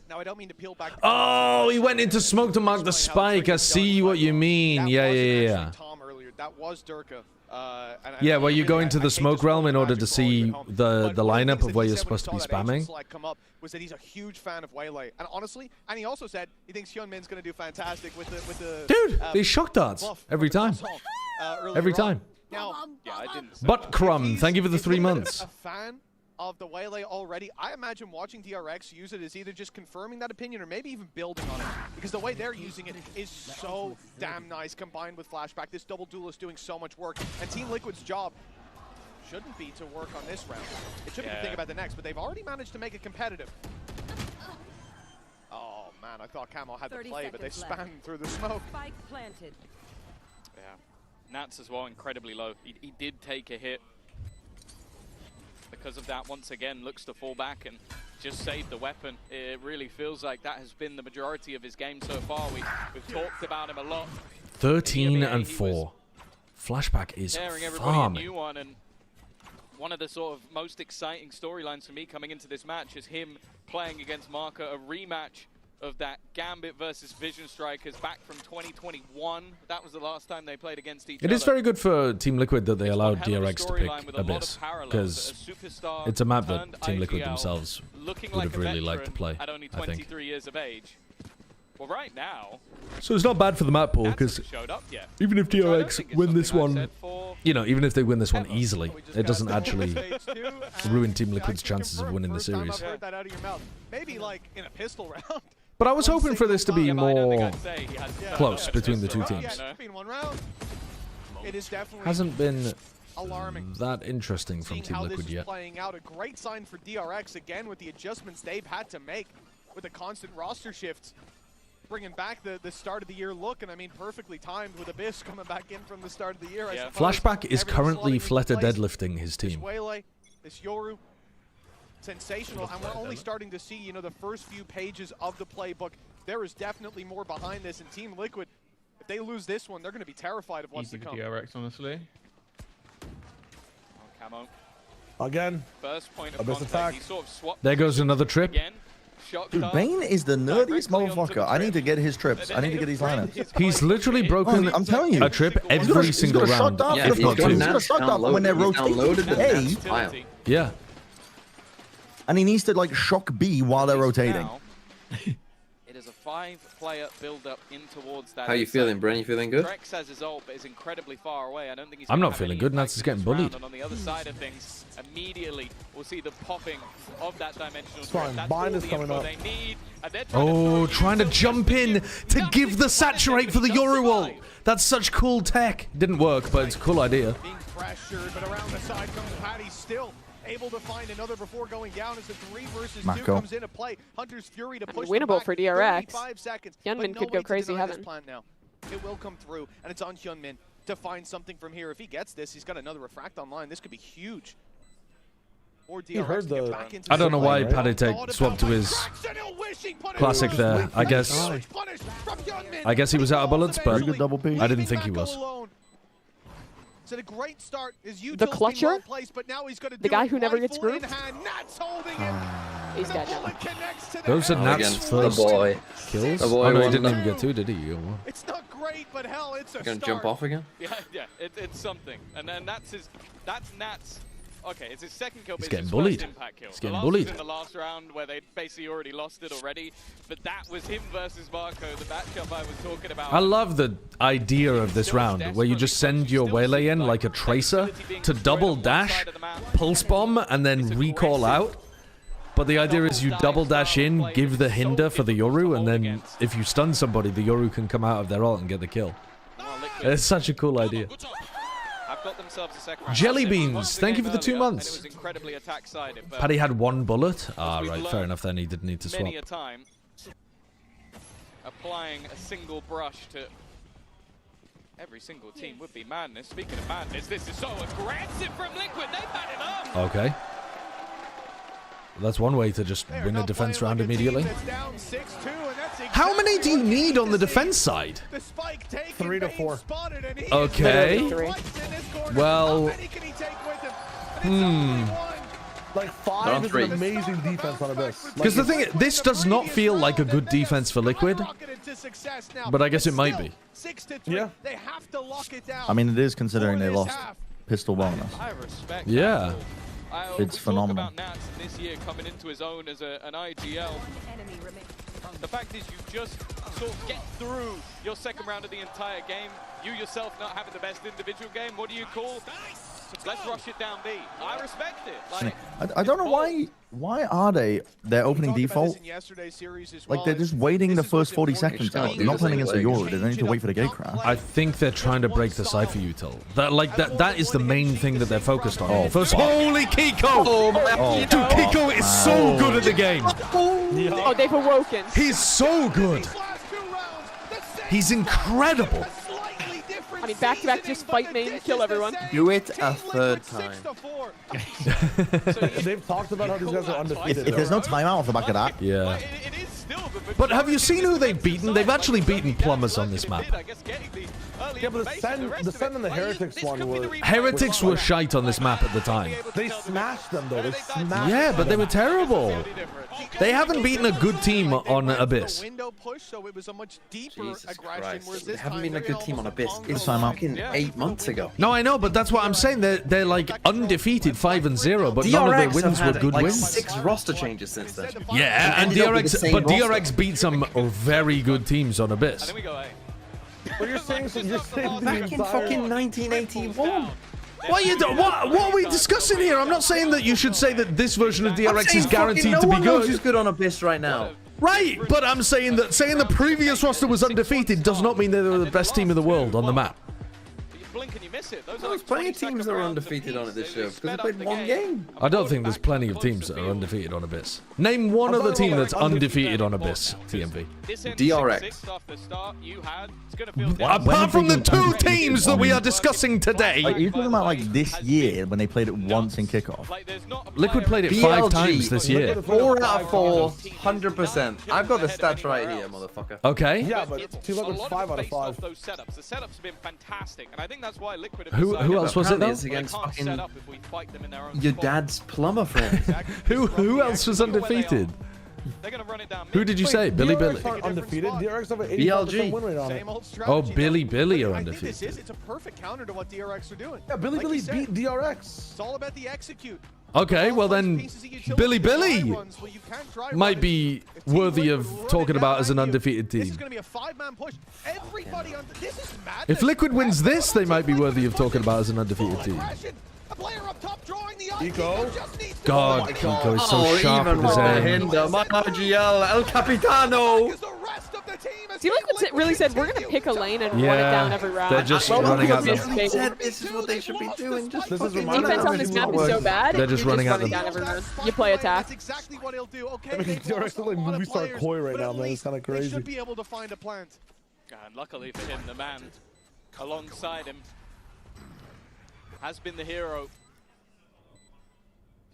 Now, I don't mean to peel back. Oh, he went into smoke to mark the spike. I see what you mean. Yeah. Tom earlier. That was Durka. Yeah, well, you go into the smoke realm in order to see the lineup of where you're supposed to be spamming. Was that he's a huge fan of Waylay, and honestly, and he also said he thinks Hyunmin's going to do fantastic with the. Dude, these shock darts every time. Every time. Now, But Crumb, thank you for the 3 months. A fan of the Waylay already. I imagine watching DRX use it is either just confirming that opinion or maybe even building on it, because the way they're using it is so damn nice combined with Flashback. This double duel is doing so much work, and Team Liquid's job shouldn't be to work on this round. It should be to think about the next, but they've already managed to make it competitive. Oh man, I thought Camo had the play, but they spammed through the smoke. Spike planted. Yeah, Nats as well, incredibly low. He did take a hit. Because of that, once again, looks to fall back and just save the weapon. It really feels like that has been the majority of his game so far. We've talked about him a lot. 13 and 4. Flashback is farming. And one of the sort of most exciting storylines for me coming into this match is him playing against Marker, a rematch of that Gambit versus Vision Strikers back from 2021. That was the last time they played against each other. It is very good for Team Liquid that they allowed DRX to pick Abyss, because it's a map that Team Liquid themselves would have really liked to play, at only I think. 23 years of age. Well, right now, So it's not bad for the map pool, because even if DRX win this one, you know, even if they win this one easily, it doesn't actually ruin Team Liquid's chances of winning the series. Maybe like in a pistol round. But I was hoping for this to be more close between the two teams. It is definitely Hasn't been alarming. that interesting from Team How Liquid this is yet. playing out, a great sign for DRX again with the adjustments they've had to make with the constant roster shifts, bringing back the start of the year look, and I mean perfectly timed with Abyss coming back in from the start of the year. I suppose. Flashback is currently fletter deadlifting his team. This Waylay, this Yoru, sensational, and we're only starting to see, you know, the first few pages of the playbook. There is definitely more behind this, and Team Liquid, if they lose this one, they're going to be terrified of what's to come. DRX, honestly. Camo. Again. First point of Abyss contact. attack. He sort of swapped There goes another trip. again. Dude, Bane is the nerdiest motherfucker. I need to get his trips. I need to get his lineups. He's literally broken I'm telling you. a trip every single round. Yeah, he's got shut up when they're rotating A. Yeah. And he needs to like shock B while they're rotating. It is a 5-player build-up in towards that. How you feeling, Bren? You feeling good? DRX has his ult, but is incredibly far away. I don't think he's I'm gonna not have feeling any good. impact Nats is in getting this round. bullied. And on the other side of things, immediately we'll see the popping of that dimensional It's fine. That's Bind all is the coming info up. they need, and they're Oh, trying to jump in to give the saturate for the Yoru ult. That's such cool tech. Didn't work, but it's a cool idea. Being pressured, but around the side comes Patty, still able to find another before going down as the 3 versus 2 comes into play. Hunter's Fury to push them Winnable back. for DRX. 35 seconds. Hyunmin but could no go way to crazy deny this heaven. plan now. It will come through, and it's on Hyunmin to find something from here. If he gets this, he's got another refract online. This could be huge. Or DRX heard to get the- back into I don't know why right? Padetek swapped to his classic there. I guess he was out of bullets, but I didn't think he was. So the great start is The clutcher? but now he's The guy who never gets grouped? He's dead now. Those are Nats' first kills. The boy Oh no, he won didn't that. even get 2, did he? It's not great, but hell, it's a Gonna start. jump off again? Yeah, it's something. And then that's Nats. Okay, it's his second kill, but He's it's getting his bullied. first impact kill. He's getting the last bullied. was in the last round where they basically already lost it already, but that was him versus Marco, the matchup I was talking about. I love the idea of this round, where you just send your Waylay in like a tracer to double dash, pulse bomb, and then recall out. But the idea is you double dash in, give the hinder for the Yoru, and then if you stun somebody, the Yoru can come out of their ult and get the kill. It's such a cool idea. I've got themselves a second Jelly round. beans, Once thank you again for the 2 earlier, and months. it was incredibly attack-sided, but Paddy had 1 bullet. Ah, we've right, fair learned enough then, he didn't need to swap. many a time applying a single brush to every single team would be madness. Speaking of madness, this is so aggressive from Liquid. They've had enough. Okay. That's one way to just win a defense round immediately. How many do you need on the defense side? 3 to 4. Okay. Well, Like 5 is an amazing defense on Abyss. Because the thing is, this does not feel like a good defense for Liquid, but I guess it might be. Yeah. I mean, it is considering they lost pistol bonus. Yeah. It's phenomenal. This year coming into his own as an IGL. The fact is, you just sort of get through your second round of the entire game. You yourself not having the best individual game. What do you call? Let's rush it down B. I respect it. Like, I don't know why. Why are they their opening default? Like they're just waiting the first 40 seconds out. They're not playing against the Euro. They don't need to wait for the gate crash. I think they're trying to break the Cypher util. That is the main thing that they're focused on. Oh, first, holy Kiko! Dude, Kiko is so good at the game. Oh, they've awoken. He's so good. He's incredible. I mean, back-to-back, just fight main, kill everyone. Do it a third time. They've talked about how these guys are undefeated. If there's no timeout off the back of that. Yeah. But have you seen who they've beaten? They've actually beaten Plumbers on this map. Yeah, but the Sen and the Heretics one were... Heretics were shite on this map at the time. They smashed them, though. They smashed Yeah, but they were terrible. They haven't beaten a good team on Abyss. Jesus Christ. They haven't been a good team on Abyss. It's fucking 8 months ago. No, I know, but that's what I'm saying. They're like undefeated 5-0, but DRX none of their wins were good like wins. 6 roster changes since then. Yeah, and DRX beat some very good teams on Abyss. But you're saying back in fucking 1981. What are we discussing here? I'm not saying that you should say that this version of DRX is guaranteed to be good. No one knows who's good on Abyss right now. Right, but I'm saying that saying the previous roster was undefeated does not mean they were the best team in the world on the map. There's plenty of teams that are undefeated on it this year because they played 1 game. I don't think there's plenty of teams that are undefeated on Abyss. Name one other team that's undefeated on Abyss, TMV. DRX. Apart from the 2 teams that we are discussing today. Are you talking about like this year when they played it once in kickoff? Liquid played it 5 times this year. 4 out of 4, 100%. I've got the stats right here, motherfucker. Okay. Yeah, but Team Liquid's 5 out of 5. The setups have been fantastic, and I think that's why Liquid have Who else was it though? It's against fucking your dad's plumber friend. Who else was undefeated? They're gonna run it down. Who did you say? Billy Billy? Aren't undefeated. DRX have an 85% win rate on it. Oh, Billy Billy are undefeated. It's a perfect counter to what DRX are doing. Yeah, Billy Billy beat DRX. It's all about the execute. Okay, well then, Billy Billy might be worthy of talking about as an undefeated team. This is going to be a 5-man push. Everybody on this is madness. If Liquid wins this, they might be worthy of talking about as an undefeated team. Kiko. God, Kiko is so sharp with his aim. My RGL, El Capitano. See, Liquid really said, we're going to pick a lane and run it down every round. They're just running at them. This is what they should be doing. Just defense on this map is so bad. They're just running at them. Down every round. You play attack. That's exactly what he'll do. Okay, I mean, DRX look like movie star Koi right now, man. It's kind of crazy. They should be able to find a plant. And luckily for him, the man alongside him has been the hero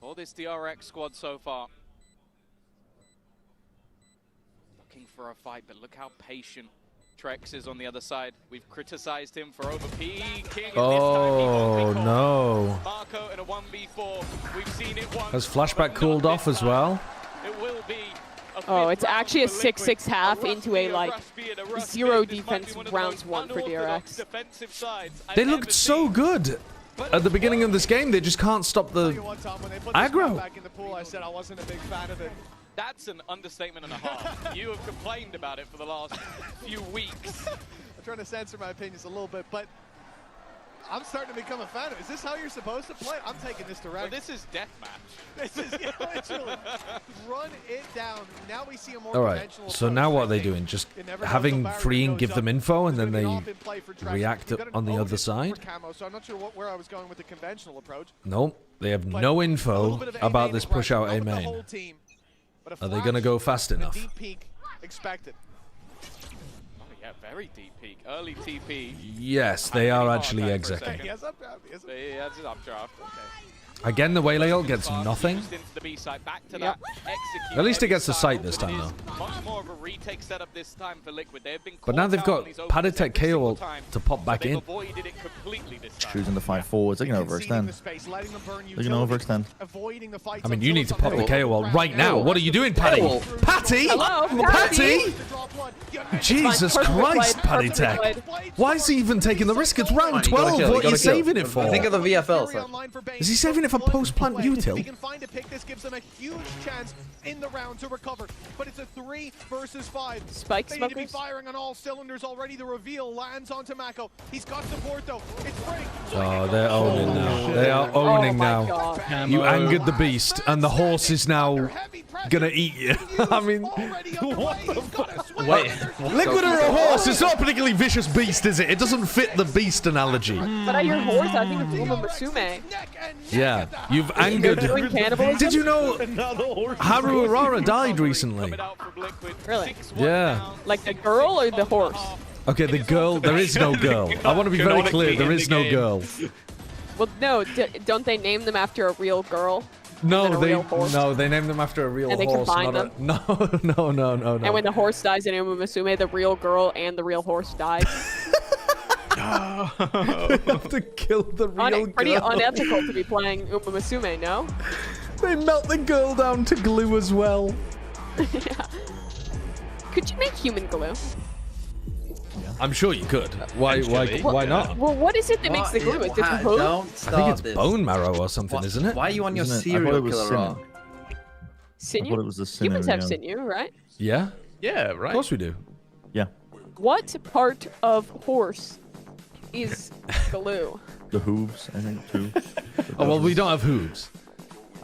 for this DRX squad so far. Looking for a fight, but look how patient Trex is on the other side. We've criticized him for over-peaking. Oh, no. Marco in a 1v4. We've seen it once. Has flashback cooled off as well? It will be. Oh, it's actually a 6-6 half into a, like, 0 defense rounds 1 for DRX. They looked so good at the beginning of this game. They just can't stop the aggro. I said I wasn't a big fan of it. That's an understatement and a half. You have complained about it for the last few weeks. I'm trying to censor my opinions a little bit, but I'm starting to become a fan of it. Is this how you're supposed to play? I'm taking this direct. Well, this is deathmatch. This is literally run it down. Now we see a more All right, so now what are they doing? Just having Freeing give them info and then they react on the other side? So I'm not sure where I was going with the conventional approach. Nope, they have no info about this push out A main. Are they going to go fast enough? Deep peek expected. Oh yeah, very deep peek. Early TP. Yes, they are actually executing. He has updraft. He has his updraft. Okay. Again, the Waylay ult gets nothing. Yep. At least it gets the sight this time, though. Much more of a retake setup this time for Liquid. They've been But now they've got padded tech KO ult to pop back in. avoided it completely this time. Choosing to fight forwards. They're going to overextend. They're going to overextend. I mean, you need to pop the KO ult right now. What are you doing, Patty? Patty? Hello, Patty? Jesus Christ, Paddy Tech. Why is he even taking the risk? It's round 12. What are you saving it for? Think of the VFL, sir. Is he saving it for post-plant util? If he can find a pick, this gives them a huge chance in the round to recover. But it's a 3 versus 5. Spike They need to be smokers. firing on all cylinders already. The reveal lands onto Mako. He's got support though. It's Frank. Oh, they're owning now. They are owning now. God. You angered the beast, and the horse is now gonna eat you. I mean, Wait. Liquid or a horse? It's not a particularly vicious beast, is it? It doesn't fit the beast analogy. But at your horse, I think it's Uma Musume. Yeah, you've angered. Doing cannibalism? Did you know Haru Aurora died recently? Really? Yeah. Like the girl or the horse? Okay, the girl. There is no girl. I want to be very clear. There is no girl. Well, no. Don't they name them after a real girl? No, they named them after a real And they horse. combine Not them? a, no. And when the horse dies in Uma Musume, the real girl and the real horse dies. They have to kill the real Pretty girl. unethical to be playing Uma Musume, no? They melt the girl down to glue as well. Yeah. Could you make human glue? I'm sure you could. Why not? Well, what is it that makes the glue? Is it the hook? I think it's bone marrow or something, isn't it? Why are you on your Isn't it? I serial thought it was killer rock? Sinew? I thought it was the sinew, Humans have yeah. sinew, right? Yeah? Yeah, right. Of course we do. Yeah. What part of horse is glue? The hooves, I think, too. Oh, well, we don't have hooves.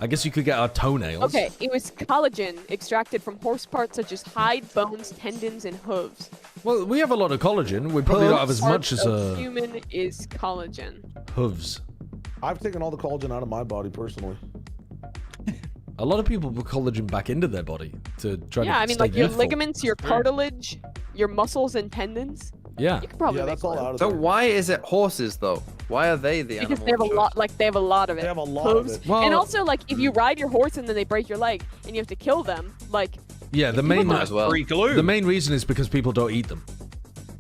I guess you could get our toenails. Okay, it was collagen extracted from horse parts such as hide, bones, tendons, and hooves. Well, we have a lot of collagen. We probably don't have as much as human is collagen. hooves. I've taken all the collagen out of my body personally. A lot of people put collagen back into their body to try to Yeah, I mean, stay like your youthful. ligaments, your cartilage, your muscles and tendons. Yeah. You could probably make glue. So why is it horses though? Why are they the Because animal? they have a lot, like they have a lot of it. They have a lot of Hooves. it. Well- and also, like, if you ride your horse and then they break your leg and you have to kill them, like, Yeah, the main Might as well. Free glue. the main reason is because people don't eat them.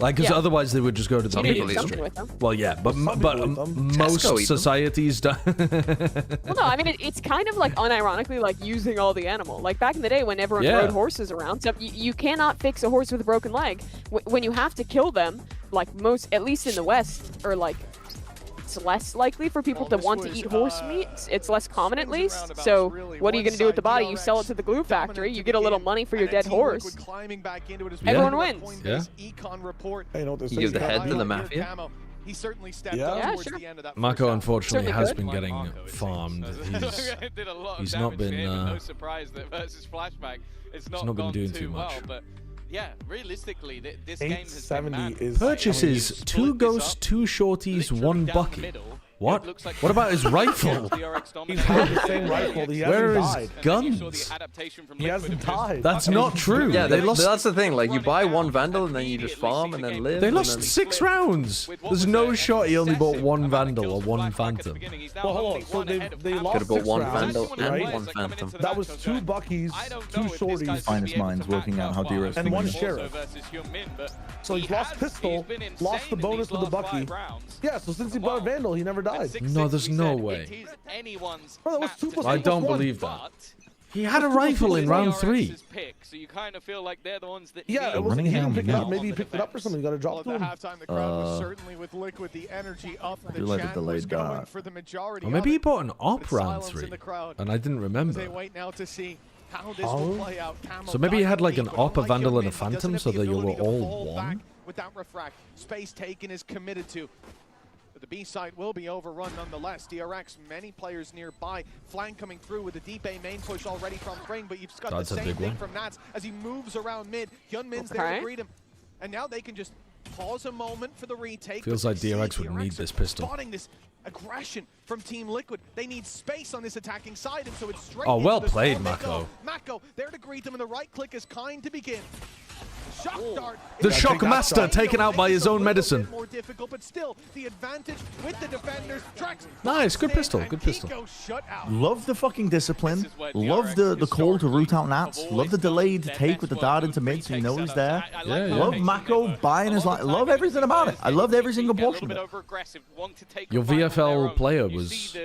Like, because Yeah. otherwise they would just go to the you meat do something industry. with them. Well, yeah, but Some people eat them. most Tesco eat them. societies don't. Well, no, I mean, it's kind of like unironically like using all the animal. Like back in the day when everyone Yeah. rode horses around, so you cannot fix a horse with a broken leg. When you have to kill them, like at least in the West, or like, it's less likely for people to want to eat horse meat. It's less common at least. So what are you going to do with the body? You sell it to the glue factory. You get a little money for your dead horse. Everyone wins. Yeah. Hey, you know what they You give the say? head to the mafia. He certainly stepped Yeah. up Yeah, towards sure. the end of that Mako, first unfortunately, Certainly has could. been getting Marco, it farmed. seems. Did a lot of He's not damage been. here, but no surprise that versus Flashback, it's not not been gone doing too too much. well. But yeah, realistically, this game has been 870 mad. is Purchases Split 2 this ghosts, up, 2 shorties, literally 1 down the bucky. middle. What? It looks like What about his rifle? He's had the same rifle. He Where are hasn't his died. guns? He hasn't died. That's not true. Yeah, they lost. that's the thing. Like you buy one Vandal and then you just farm and then live. They and lost then... 6 rounds. There's no shot he only bought 1 Vandal or 1 Phantom. Well, hold on. So they lost Could have bought 6 one rounds, Vandal and right? one Phantom. That was 2 Buckies, 2 Shorties, Finest minds working out how DRX and 1 wins. Sheriff. So he's lost Pistol, lost the bonus with the Bucky. Yeah, so since he bought a Vandal, he never died. No, there's no way. Bro, that was 2 plus I 2 plus don't 1. believe that. He had a rifle in round 3. So you kind of feel like they're the ones that Yeah, it wasn't. He didn't pick it up. Maybe he picked it up or something. He got a drop to Well, him. at the halftime, the crowd was certainly with Liquid. The energy up. I The do like the chant delayed was going dot. for the majority Or maybe he of it. bought an op It's round silence 3. in the crowd And I didn't as remember. they wait now to see how this will play out. Camo So maybe he had like an dive deep, op, a but Vandal, and a unlike Youngmin, he doesn't Phantom have so the that you were ability to all fall back 1. without refract. Space taken is committed to. But the B side will be overrun nonetheless. DRX, many players nearby. Flank coming through with the deep A main push already from Fring, but you've got That's the a same big thing one. from Nats as he moves around mid. Hyunmin's there Okay. to greet him. And now they can just pause a moment for the retake. Feels but like you see DRX would need are this pistol. Spotting this aggression from Team Liquid. They need space on this attacking side, and so it's straight Oh, into well the played, storm they Mako. go. Mako there to greet them, and the right click is kind to begin. shock dart. The shock master taken out by his own medicine. More difficult, but still the advantage with the defenders. Trex Nice, good pistol, good pistol. Love the fucking discipline. Love the call to root out Nats. Love the delayed take with the dart into mid so you know he's there. Love Mako buying his life. Love everything about it. I loved every single portion of it. Your VFL player was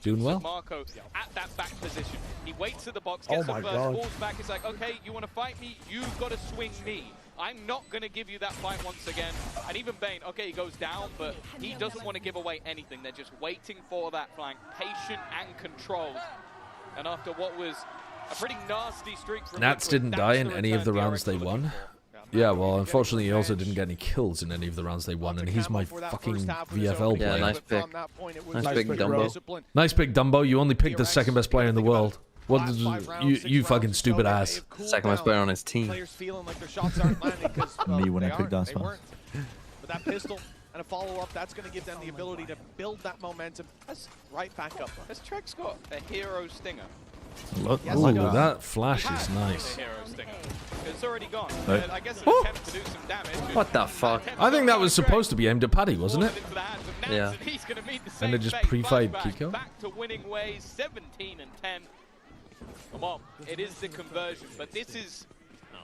doing well. Marco at that back position. He waits at the box, gets the first, falls back. He's like, okay, you want to fight me? You've got to swing me. I'm not going to give you that fight once again. And even Bane, okay, he goes down, but he doesn't want to give away anything. They're just waiting for that flank, patient and controlled. And after what was a pretty nasty streak from Nats didn't die in any of the rounds they won. Yeah, well, unfortunately, he also didn't get any kills in any of the rounds they won, and he's my fucking VFL player. Yeah, nice pick. Nice pick, Dumbo. Nice pick, Dumbo. You only picked the second best player in the world. What did you fucking stupid ass. Second best player on his team. Players feeling like their shots aren't landing because Me when I picked that spot. But that pistol and a follow-up, that's going to give them the ability to build that momentum. That's right back up. Has Trex got a hero stinger? Look, ooh, that flash is nice. It's already gone. Right. I guess it's attempt to do some damage. What the fuck? I think that was supposed to be aimed at Paddy, wasn't it? Yeah. And they just pre-fired Kiko. Back to winning ways, 17 and 10. Come on, it is the conversion, but this is,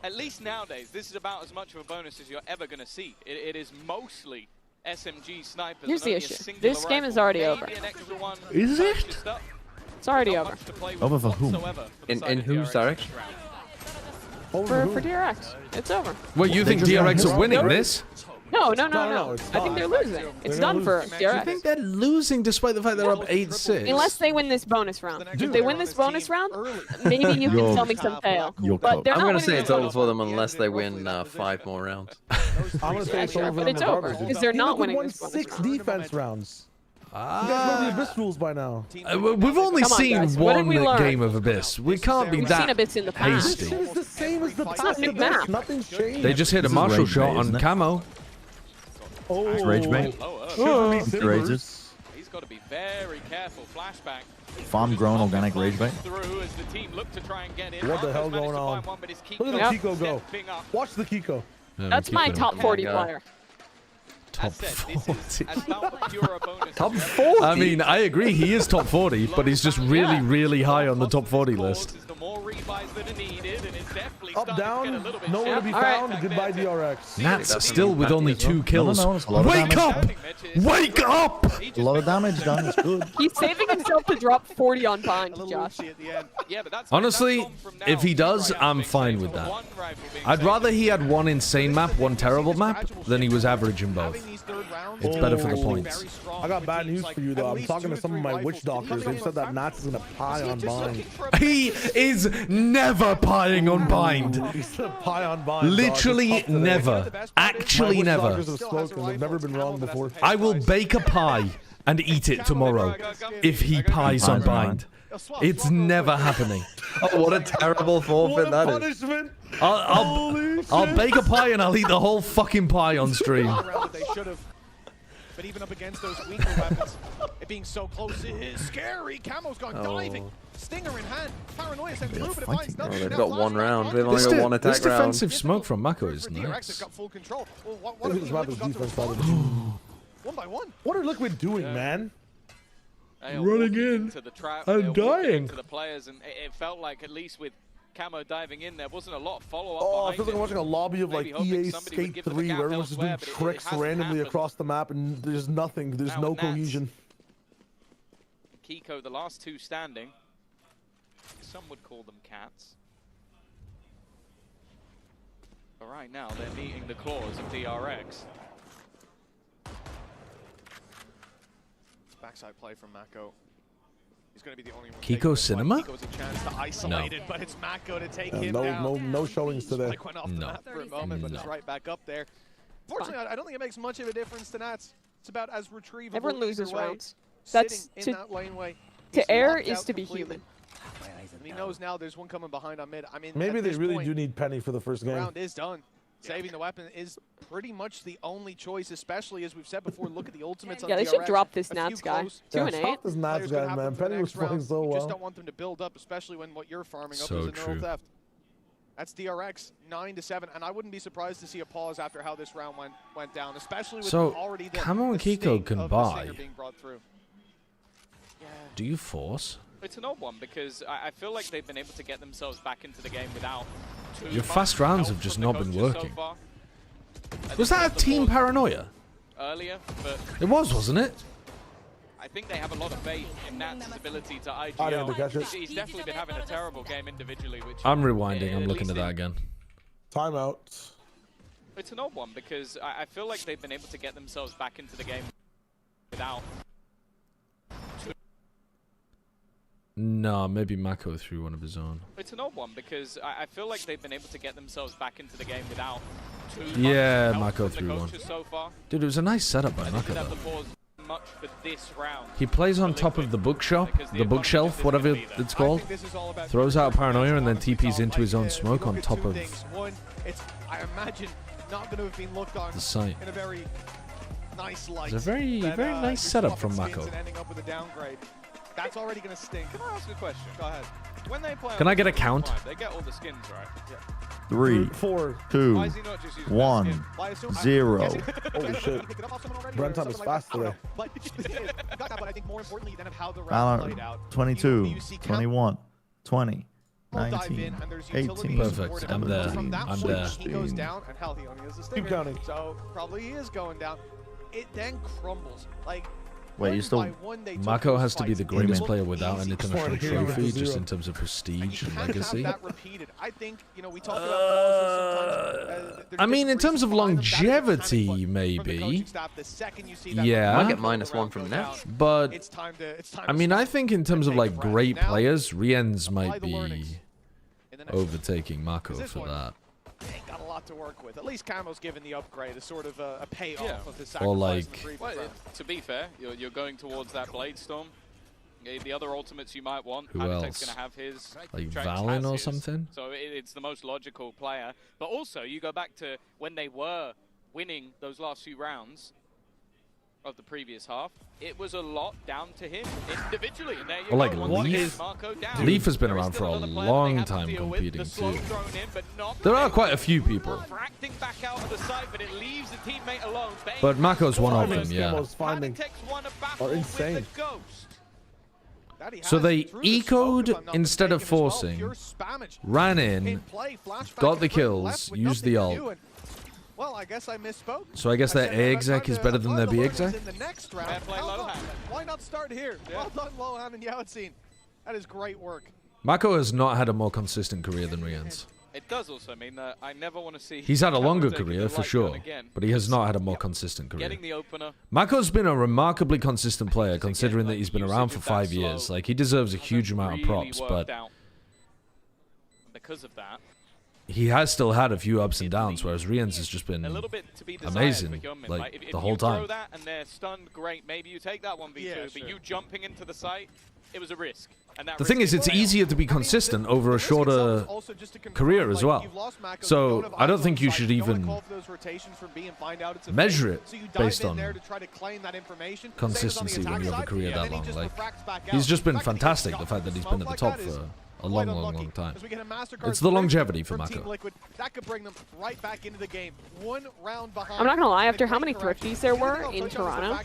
at least nowadays, this is about as much of a bonus as you're ever going to see. It is mostly SMG snipers. Here's the issue. This game is already over. Is it? It's already over. Over for whom? In whose direction? For DRX. It's over. Well, you think DRX are winning this? No. I think they're losing. It's done for DRX. I think they're losing despite the fact they're up 8-6. Unless they win this bonus round. If they win this bonus round, maybe you can tell me some fail. But they're I'm not going to say winning it's over for them unless they win 5 more rounds. I'm going to say it's over for but them it's over regardless. because they're not winning won this bonus 6 round. defense rounds. You guys know the Abyss rules by now. We've only Come on, seen guys. What did one we learn? game of Abyss. We can't be We've seen that Abyss in the past. hasty. This is the same as the It's not past new Abyss. map. Nothing's changed. They just hit a This is martial Rage shot Bait, on isn't it? Camo. Oh, It's Rage Bait. It's Rages. He's got to be very careful. Flashback. Farm-grown organic Rage Bait. Through as the team look to try and get in. What the hell Marco's going on? managed to find one, but his Look at the Kiko go. stepping up. Watch the Kiko. That's my top 40 player. Top As said, this 40. is about pure bonus. Top 40? I mean, I agree, he is top 40, but he's just really, really high on the top 40 list. The more rebuys that are needed, and it's definitely Up, down, nowhere to be found. Goodbye, DRX. Nats still with only 2 kills. No, it's a lot of Wake up! Wake up! A lot of damage done. It's good. He's saving himself to drop 40 on bind, Josh. Honestly, if he does, I'm fine with that. I'd rather he had one insane map, one terrible map, than he was average in both. It's better for the points. I got bad news for you, though. I'm talking to some of my witch doctors. They said that Nats is going to pie on bind. He is never pieing on bind. He's going to pie on bind. Literally never. Actually my never. witch doctors have spoken. They've never been wrong before. I will bake a pie and eat it tomorrow if he pies on bind. It's never happening. Oh, what a terrible forfeit that is. Punishment. I'll bake a pie and I'll eat the whole fucking pie on stream. But even up against those weaker weapons, it being so close is scary. Camo's gone diving. Stinger in hand. Paranoia sends blue, but it finds nothing. They've got 1 round. They've only got 1 attack This round. defensive smoke from Mako is DRX have nice. got full control. Well, Look at this map is defense, by the way. 1 by 1. What are Liquid doing, man? They are Running walking in. into the trap. I'm They're walking dying. into the players, and it felt like, at least with Camo diving in, there wasn't a lot of follow-up. Oh, I feel like behind I'm it. watching a lobby of like Maybe hoping EA somebody would Skate give them a 3 gap where everyone's just doing elsewhere, but it tricks hasn't randomly happened. across the map and there's nothing. There's Now no Nats. cohesion. Kiko, the last 2 standing. Some would call them cats. But right now, they're meeting the claws of DRX. Backside play from Mako. He's going to be the only one. Kiko Cinema? Kiko's a chance to isolate it, but it's Mako to take him No, down. no showings today. Like went off the map for a moment, but it's right back up there. Fortunately, I don't think it makes much of a difference to Nats. It's about as retrievable. Everyone loses either way. rounds. That's Sitting in that laneway. to err locked is out to be completely. human. And he knows now there's one coming behind on mid. I mean, Maybe at they this really point, do need Penny for the first the game. round is done. Saving the weapon is pretty much the only choice, especially as we've said before. Look at the ultimates on Yeah, they should DRX. drop this A few Nats guy. close. 2 and 8. Stop this Nats Players gonna guy, have man. them for the Penny was next round. playing so You just well. don't want them to build up, especially when what you're farming up So is a neural true. theft. That's DRX 9-7, and I wouldn't be surprised to see a pause after how this round went down, especially with already the Camo and Kiko can buy. being brought through. Do you force? It's an odd one because I feel like they've been able to get themselves back into the game without too Your much fast rounds help have just from the not been coaches so working. far. Was that a team paranoia? Earlier, but It was, wasn't it? I think they have a lot of faith in Nat's ability to I didn't IGL. catch it. He's definitely been having a terrible game individually. Which I'm rewinding. I'm looking at that again. Timeout. It's an odd one because I feel like they've been able to get themselves back into the game without. No, maybe Mako threw one of his own. It's an odd one because I feel like they've been able to get themselves back into the game without too Yeah, much help Mako from threw the one. coaches so far. Dude, it was a nice setup by I Mako didn't have though. the pause much for this round. He plays on top of the bookshelf, whatever it's called. Throws out Paranoia and then TPs into his own smoke on top of One, it's, I imagine, not going to have been looked on the site. in a very nice light. It's a very nice setup from Mako. And ending up with a downgrade. That's already going to stink. Can I ask a question? Go ahead. When they play Can I get a count? They get all the skins, right? Yeah. 3, 2, 1, 0. Holy shit. Run time is fast today. Valorant 22, 21, 20, 19, 18. Perfect. I'm there. I'm there. He goes down, and hell, he only has a stinger. Keep counting. So probably he is going down. It then crumbles. Like, Wait, you still... Mako has to be the greatest player without an international Easy. trophy, just in terms of prestige and legacy. I think, you know, we talk about I mean, in terms of longevity, maybe. Yeah. Might get -1 from now. But, I mean, I think in terms of, like, great players, Rien's might be overtaking Mako for that. Got a lot to work with. At least Camo's given the upgrade as sort of a payoff of his sacrifice. Or like, To be fair, you're going towards that Blade Storm. The other ultimates you might want. Who Hightech's else? going to have his. Like Trench Valen has or his. something? So it's the most logical player. But also, you go back to when they were winning those last few rounds of the previous half. It was a lot down to him individually. And there you Or like go. Leaf. Marco down. Leaf has been There is around still for a another player long they have to time deal with. competing The slow too. thrown in, but not There are quite a few people. Fracting back out of the site, but it leaves the teammate alone. But Mako's one of them, yeah. Are insane. So they ecoed instead of forcing, ran in, got the kills, used the ult. Well, I guess I misspoke. So I guess their A exec is better than their B exec? In the next round. Why not start here? Well done, Lohan and Yaotzin. That is great work. Mako has not had a more consistent career than Rien's. It does also mean that I never want to see. He's had a Camo longer taking career the for light sure, gun again. but he has not had a more consistent career. Getting the opener. Mako's been a remarkably consistent player considering that he's been around for 5 years. Like, he deserves a huge amount of props, but because of that, he has still had a few ups and downs, whereas Rien's has just been amazing, like, if the whole you throw time. that and they're stunned, great. Maybe you take that 1v2, but you jumping into the site, it was a risk. And that The thing is, it's easier to be consistent over a shorter career as well. So I don't think you should even measure it based on consistency when you have a career that long. Like, he's just been fantastic, the fact that he's been at the top for a long time. It's the longevity for Mako. That could bring them right back into the game. One round behind. I'm not gonna lie, after how many thrifties there were in Toronto,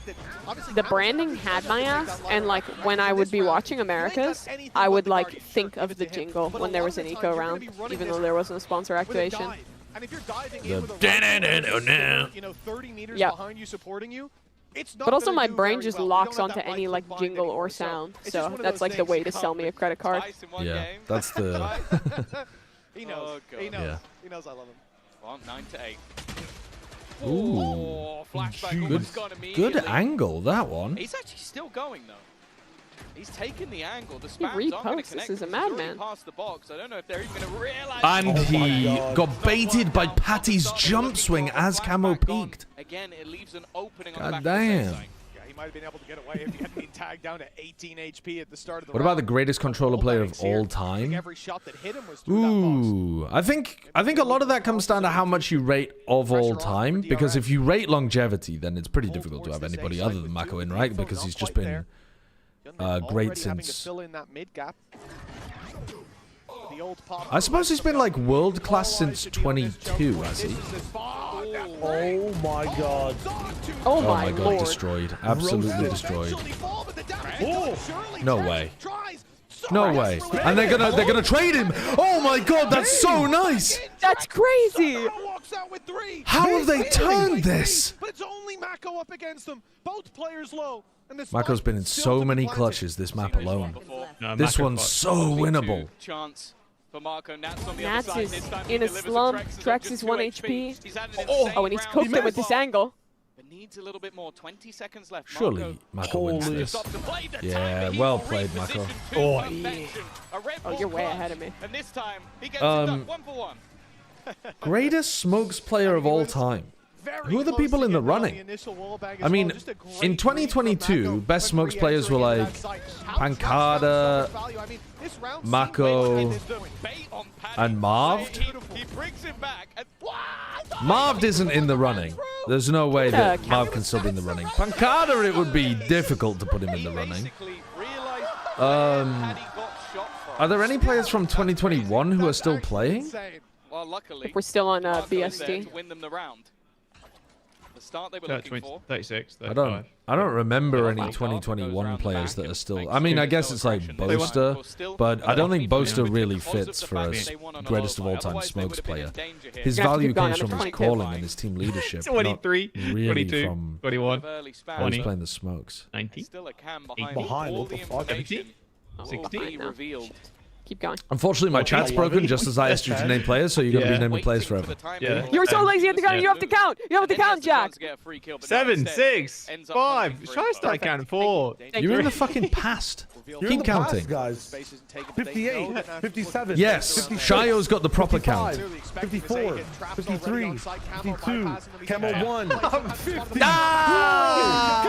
the branding had my ass, and like when I would be watching Americas, I would like think of the jingle when there was an eco round, even though there wasn't a sponsor activation. And if you're diving in with a 30 meters Yeah. behind you supporting you, it's not But also gonna my do brain very just well. You locks don't have onto that any light like combined jingle or anymore. So sound, it's just so one of that's those like the things. way to sell me a credit card. Yeah, that's the... He knows. He knows. Yeah. He knows I love him. Well, 9-8. Oh, flashback almost gone immediately. Good angle, that one. He's actually still going though. He's taking the angle. The He spams aren't going to reposts. connect. This is a He's already madman. past the box. I don't know if they're even going to realize. And he got baited by Patty's jump swing as Camo peaked. Again, it leaves an opening on the God back of the damn. site. Yeah, he might have been able to get away if he hadn't been tagged down to 18 HP at the start of the What about the greatest controller player of all time? Every shot that hit him was through that box. Ooh, I think a lot of that comes down to how much you rate of all time. Because if you rate longevity, then it's pretty difficult to have anybody other than Mako in, right? Because he's just been great since I suppose he's been like world class since 22, has he? Oh my god. Oh my god, lord. destroyed. Absolutely destroyed. No way. No way. And they're gonna trade him. Oh my god, that's so nice. That's crazy. How have they turned this? But it's only Mako up against them. Both players low. Mako's been in so many clutches this map alone. This one's so winnable. Chance for Marco. Nats on the Nats other is side. in a slump. Trex is 1 HP. Oh, and he's cooked him with this angle. But needs a little bit more. 20 seconds left. Surely Mako wins this. Yeah, well played, Mako. Oh, you're way ahead of me. And this time he gets it done 1 for 1. Greatest smokes player of all time. Who are the people in the running? I mean, in 2022, best smokes players were like Pancada, Mako, and Marved. Marved isn't in the running. There's no way that Marved can still be in the running. Pancada, it would be difficult to put him in the running. Are there any players from 2021 who are still playing? Well, luckily, if we're still on BSD. to win them the round. The start they were looking for. 36, I don't remember any 2021 players that are still. I mean, I guess it's like Boaster, but I don't think Boaster really fits for a greatest of all time smokes player. His value comes from his calling and his team leadership, 23, not really 22, from 21, how he's playing the smokes. 19, Still a cam behind. What the fuck? 17, will 16. be revealed. Keep going. Unfortunately, my chat's broken just as I asked you to name players, so you're going to be naming players forever. Yeah. You were so lazy at the count. You have to count. You have to count, Jack. 7, 6, 5. Try to start counting 4. You're in the fucking past. Keep counting. Guys. 58, 57. Yes, 56, Shio's got the proper count. 54, 53, 52, Camel 1, 50. Ah!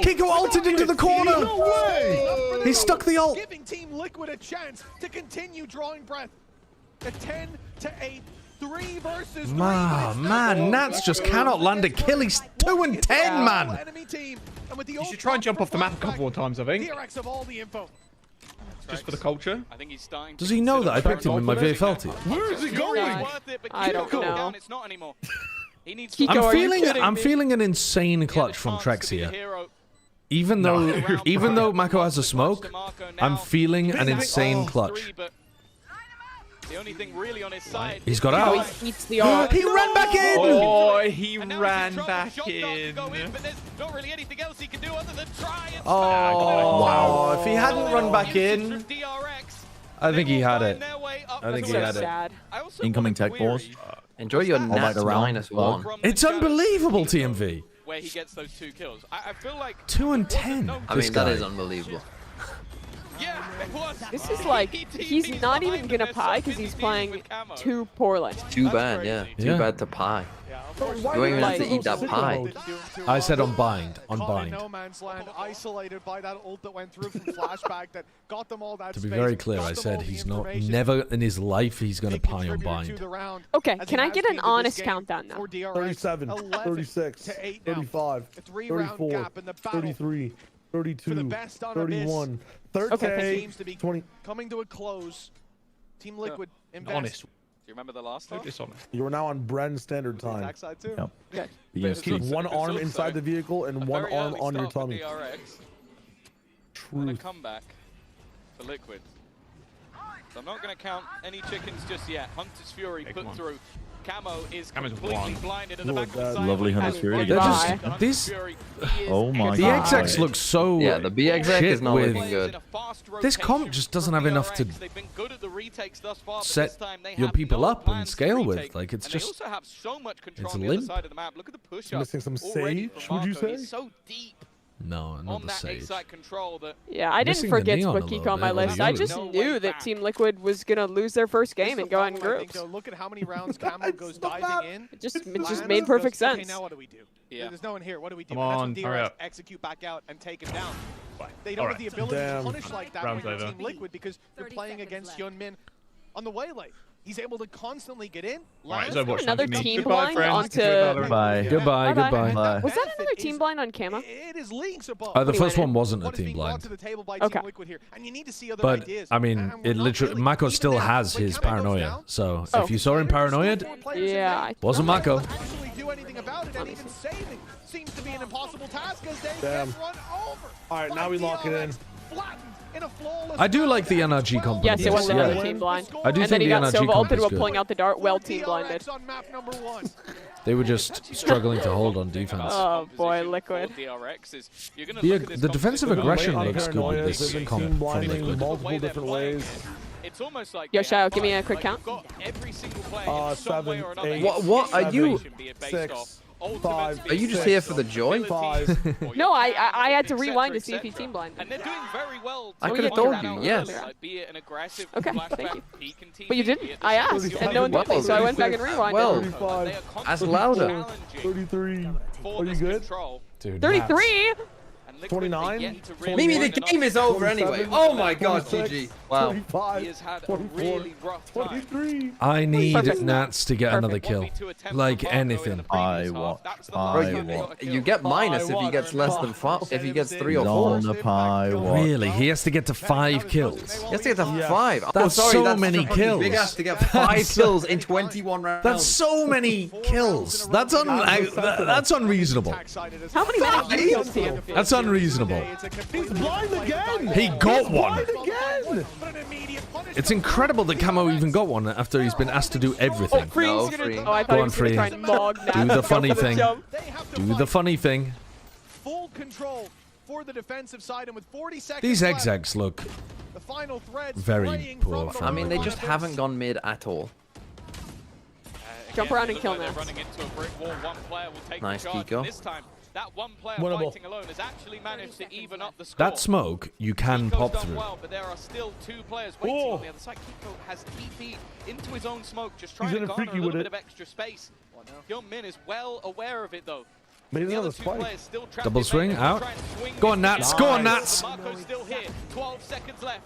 Kiko ulted into the corner. No way! He stuck the ult. Giving Team Liquid a chance to continue drawing breath. A 10-8, 3 versus 3. Man, Nats just cannot land a kill. He's 2 and 10, man. You should try and jump off the map a couple more times, I think. DRX of all the info. Just for the culture. I think he's starting. Does he know that I picked him in my VFL team? Where is he going? I don't know. It's not anymore. He needs I'm feeling an insane clutch from Trex here. Even though Mako has a smoke, I'm feeling an insane clutch. The only thing really on his side. He's got out. He eats the ult. He ran back in. Oh, he ran back in. But there's not really anything else he can do other than try and Oh, wow. If he hadn't run back in, I think he had it. I think he had it. Incoming tech balls. Enjoy your Nats -1. It's unbelievable, TMV. Where he gets those 2 kills. I feel like 2 and 10. I mean, that is unbelievable. Yeah, it was. This is like, he's not even gonna pie because he's playing too poorly. Too bad, yeah. Too bad to pie. You don't even have to eat that pie. I said on bind. On bind. No man's land, isolated by that ult that went through from flashback that got them all that To be very clear, I said he's not, never in his life he's going to pie on bind. Okay, can I get an honest countdown now? 37, 36, 35, 34, 33, 32, 31, 30, 20. Coming to a close. Team Liquid invest. Honest. Do you remember the last time? You are now on Bren standard time. Backside too. Yep. Good. Yes, Keep one arm inside the vehicle and one arm on your tummy. Truth. Comeback for Liquid. So I'm not going to count any chickens just yet. Hunter's Fury put through. Camo is completely blinded at the back of the side. Lovely Hunter's Fury. They're just, these, oh my the god. XX looks so Yeah, the BXX is not looking good. This comp just doesn't have enough to set your people up and scale with. Like, it's just, it's a limp. Missing some sage, would you say? So deep. No, not on the that sage. A-side control that Yeah, I didn't forget to put Kiko on my list. I just knew that Team Liquid was going to lose their first game and go out in groups. Look at how many rounds Camo goes diving in. It just made perfect sense. Okay, now what do we do? Yeah. There's no one here. What do we do? Come on, and that's hurry when DRX up. execute back out and take him down. They don't have the ability to punish like that when you're Team Liquid because you're playing against Hyunmin on the waylay. He's able to constantly get in. Right, so watch another me. team Goodbye, blind friends. onto. Goodbye. Bye. Was that another team blind on Kama? It is leading so The first one wasn't a team blind. Okay. But I mean, it literally Mako still has his paranoia. So if you saw him paranoid, yeah, wasn't Mako. Actually do anything about it, and even saving seems to be an impossible task as they Damn. get run over. All right, now we lock it in. Flattened in a flawless I do like the NRG comp. Yes, it was another team blind. I do and think then he the got NRG Sova comp ulted is while good. pulling out the dart. Well team blinded. They were just struggling to hold on defense. Oh boy, Liquid. The defensive aggression looks good with this comp from blinding Liquid. multiple different ways. It's almost like Yo, Shao, give me a quick count. every single player in some way 7, or another. 8, What are you? 6, 5. Are you just here for the joy? 5. No, I had to rewind to see if he team blinded. And they're doing very well. I could have told you, yes. Like, be it an aggressive Okay, flashback, thank you. peek and tease, But you be didn't. it the I asked, same and no one told me, so I went back and rewinded. Well, 35, as louder. 33. for Are you this good? control. Dude, 33? 29? Mimi, the game is over anyway. Oh my god, 26, GG. Wow. 25, He has had a 24, really rough time. 23. I need Perfect. Nats to get another kill. Like anything. I Bro, want. you get minus if he gets less than 5. If he gets 3 or He's 4. on the pie watch. Really? He has to get to 5 kills. He has to get to 5. Oh, That's sorry, so that's many fucking kills. Big ass to get 5 kills in 21 rounds. That's so many kills. That's unreasonable. How many medic kills do you have? That's unreasonable. He's blind again. He got one. Blind again. It's incredible that Camo even got one after he's been asked to do everything. No, free. Oh, I thought Go he on, was going free. to try and mog Nats. Do the funny Go for thing. jump. Do the funny thing. Full control for the defensive side, and with 40 seconds These left, execs look the final threads very spraying poor. from I mean, they the just haven't gone mid at all. Jump around and kill They're Nats. running into a brick wall. One player will take Nice, the charge. Kiko. And this time, that one player Winnable. fighting alone has actually managed to even up the score. That smoke you can Kiko's pop done through. well, but there are still 2 players waiting Oh. on the other side. Kiko has TP into his own smoke, just trying He's to in a garner a freaky little with bit it. of extra space. Young Min is well aware of it, though. But he The doesn't other have a 2 spike. players still trapped Double in swing, main. out. Try and swing Go on, this Nats. game. Go on, Nats. Marco's still here. 12 seconds left.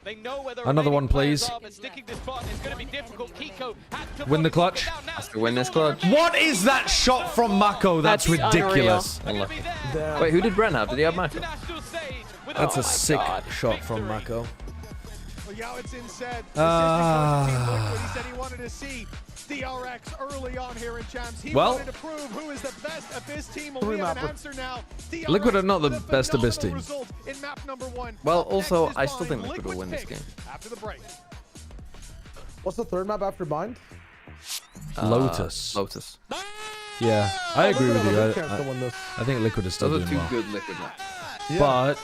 They know where the Another remaining one, players please. are, but sticking this button is going to be difficult. Kiko had to Win the focus, clutch. but now Nats Has to win this clutch. What is that shot from Mako? That's ridiculous. Unlucky. Wait, who did Brent have? Did he have Mako? That's a sick shot from Mako. Well, Yowitsin said, Ah. he said he wanted to see DRX early on here in Champs. He Well- wanted to prove who is the best Abyss team. Well, we have an answer now. DRX Liquid are not the with a best Abyss team. phenomenal result in map number 1. Well, Up also, next is I still think Bind. Liquid will win this Liquid's game. pick after the break. What's the third map after Bind? Lotus. Lotus. Yeah, I agree with you. Good chance to win this. I think Liquid is still Those are doing 2 well. good Liquid maps. Yeah. But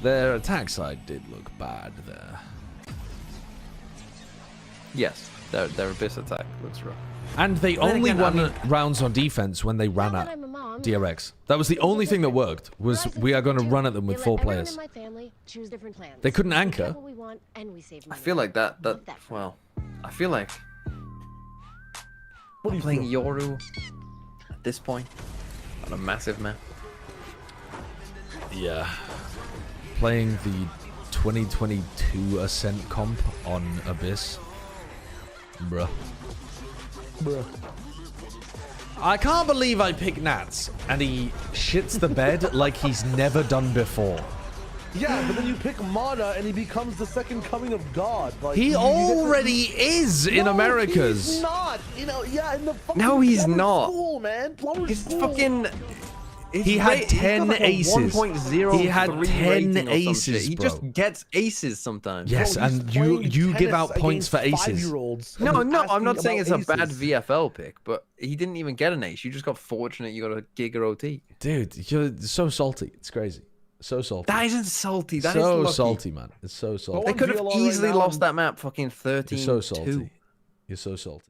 their attack side did look bad there. Yes, their Abyss attack looks rough. And they Then only again, I won mean- rounds on defense when they ran at DRX. That was the only thing that worked, was we are going to run at them with 4 players. They couldn't anchor. I feel like that well, I feel like What are you playing feel? Yoru at this point on a massive map. Yeah. Playing the 2022 Ascent comp on Abyss. Bruh. Bruh. I can't believe I picked Nats and he shits the bed like he's never done before. Yeah, but then you pick Mana and he becomes the second coming of God. Like, He you get to- already is in No, Americas. He's not. You know, yeah, in the fucking No, he's Plumber not. School, man. Plumber He's School. fucking. He had 10 aces. He had 10 aces, He bro. just gets aces sometimes. Yes, Bro, he's and playing you give out tennis points for against aces. 5-year-olds No, and no, asking I'm not saying it's a about bad aces. VFL pick, but he didn't even get an ace. You just got fortunate you got a Giga OT. Dude, you're so salty. It's crazy. So salty. That isn't salty. That is so lucky. salty, man. It's so salty. They could have VLR easily right now. lost that map fucking 13-2. You're so salty. You're so salty.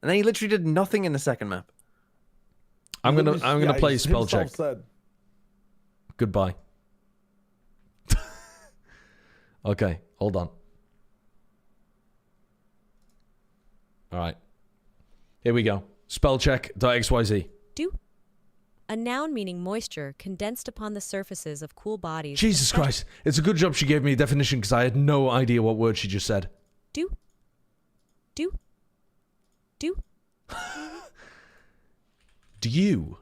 And then he literally did nothing in the second map. I'm gonna Yeah, play he's spell check. himself said. Goodbye. Okay, hold on. All right. Here we go. Spell check.xyz. Do a noun meaning moisture condensed upon the surfaces of cool bodies. Jesus Christ. It's a good job she gave me a definition because I had no idea what word she just said. Do. Dew.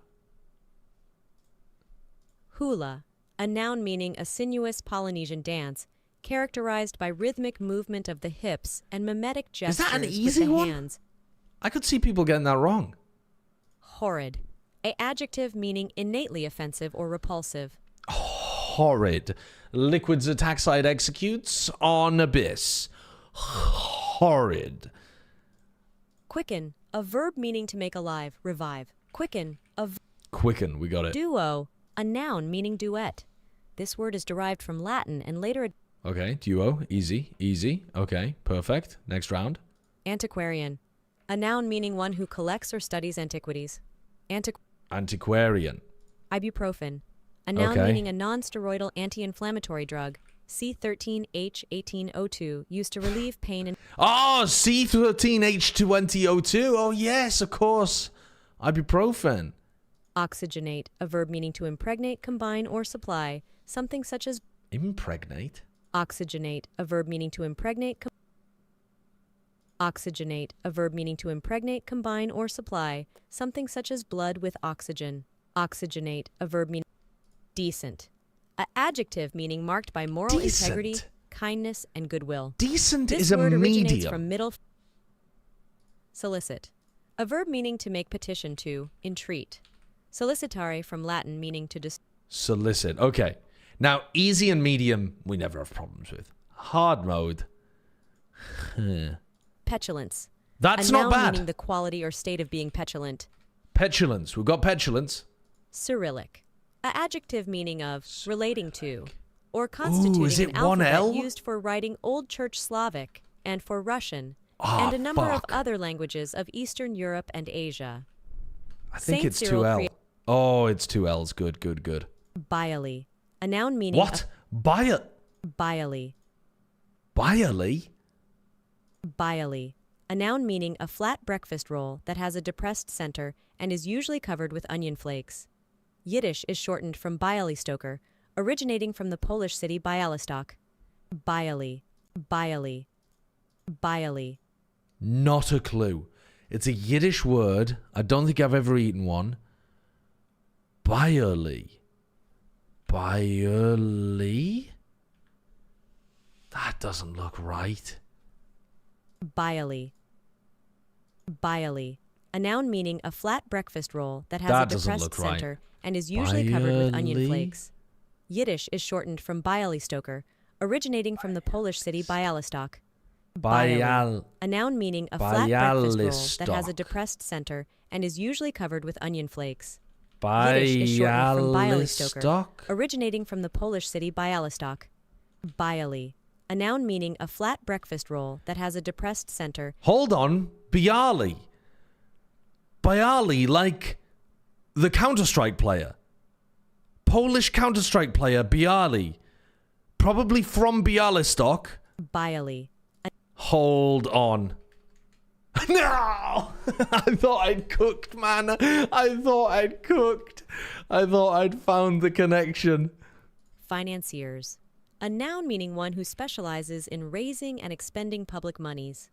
Hula, a noun meaning a sinuous Polynesian dance characterized by rhythmic movement of the hips and mimetic gestures Is that an with easy the one? hands. I could see people getting that wrong. Horrid, a adjective meaning innately offensive or repulsive. Horrid. Liquid's attack side executes on Abyss. Horrid. Quicken, a verb meaning to make alive, revive. Quicken, Quicken, we got it. Duo, a noun meaning duet. This word is derived from Latin and later... Okay, duo. Easy, easy. Okay, perfect. Next round. Antiquarian, a noun meaning one who collects or studies antiquities. Antiquarian. Ibuprofen, a noun Okay. meaning a non-steroidal anti-inflammatory drug. C13H18O2, used to relieve pain and... Oh, C13H20O2. Oh, yes, of course. Ibuprofen. Oxygenate, a verb meaning to impregnate, combine, or supply. Something such as... Impregnate? Oxygenate, a verb meaning to impregnate... Oxygenate, a verb meaning to impregnate, combine, or supply. Something such as blood with oxygen. Oxygenate, a verb meaning... Decent, an adjective meaning marked by moral integrity, kindness, and goodwill. Decent this is a word originates medium. from middle... Solicit, a verb meaning to make petition to, entreat. Solicitare from Latin meaning to... Solicit. Okay. Now, easy and medium, we never have problems with. Hard mode. Petulance. That's a not noun bad. meaning the quality or state of being petulant. Petulance. We've got petulance. Cyrillic. An adjective meaning of, relating to, or constituting is it an one alphabet L? used for writing Old Church Slavic and for Russian, Ah, and a number fuck. of other languages of Eastern Europe and Asia. I think Saint it's Cyril 2L. Oh, it's 2Ls. Good, good, good. Bialy. A noun meaning... What? Bialy? Bialy. Bialy? Bialy. A noun meaning a flat breakfast roll that has a depressed center and is usually covered with onion flakes. Yiddish is shortened from Bialystoker, originating from the Polish city Bialystok. Bialy. Bialy. Bialy. Not a clue. It's a Yiddish word. I don't think I've ever eaten one. Bialy. Bialy? That doesn't look right. Bialy. Bialy. A noun meaning a flat breakfast roll that has That a doesn't depressed look right. center and is usually covered with onion Bialy? flakes. Yiddish is shortened from Bialystoker, originating from the Polish city Bialystok. Bial. A noun meaning a flat breakfast roll that has a Bialystok. depressed center and is usually covered with onion flakes. Yiddish is shortened from Bialystoker, Bialystock? originating from the Polish city Bialystok. Bialy. A noun meaning a flat breakfast roll that has a depressed center. Hold on. Bialy. Bialy, like the Counter-Strike player. Polish Counter-Strike player, Bialy. Probably from Bialystok. Bialy. Hold on. No! I thought I'd cooked, man. I thought I'd cooked. I thought I'd found the connection. Financiers. A noun meaning one who specializes in raising and expending public monies.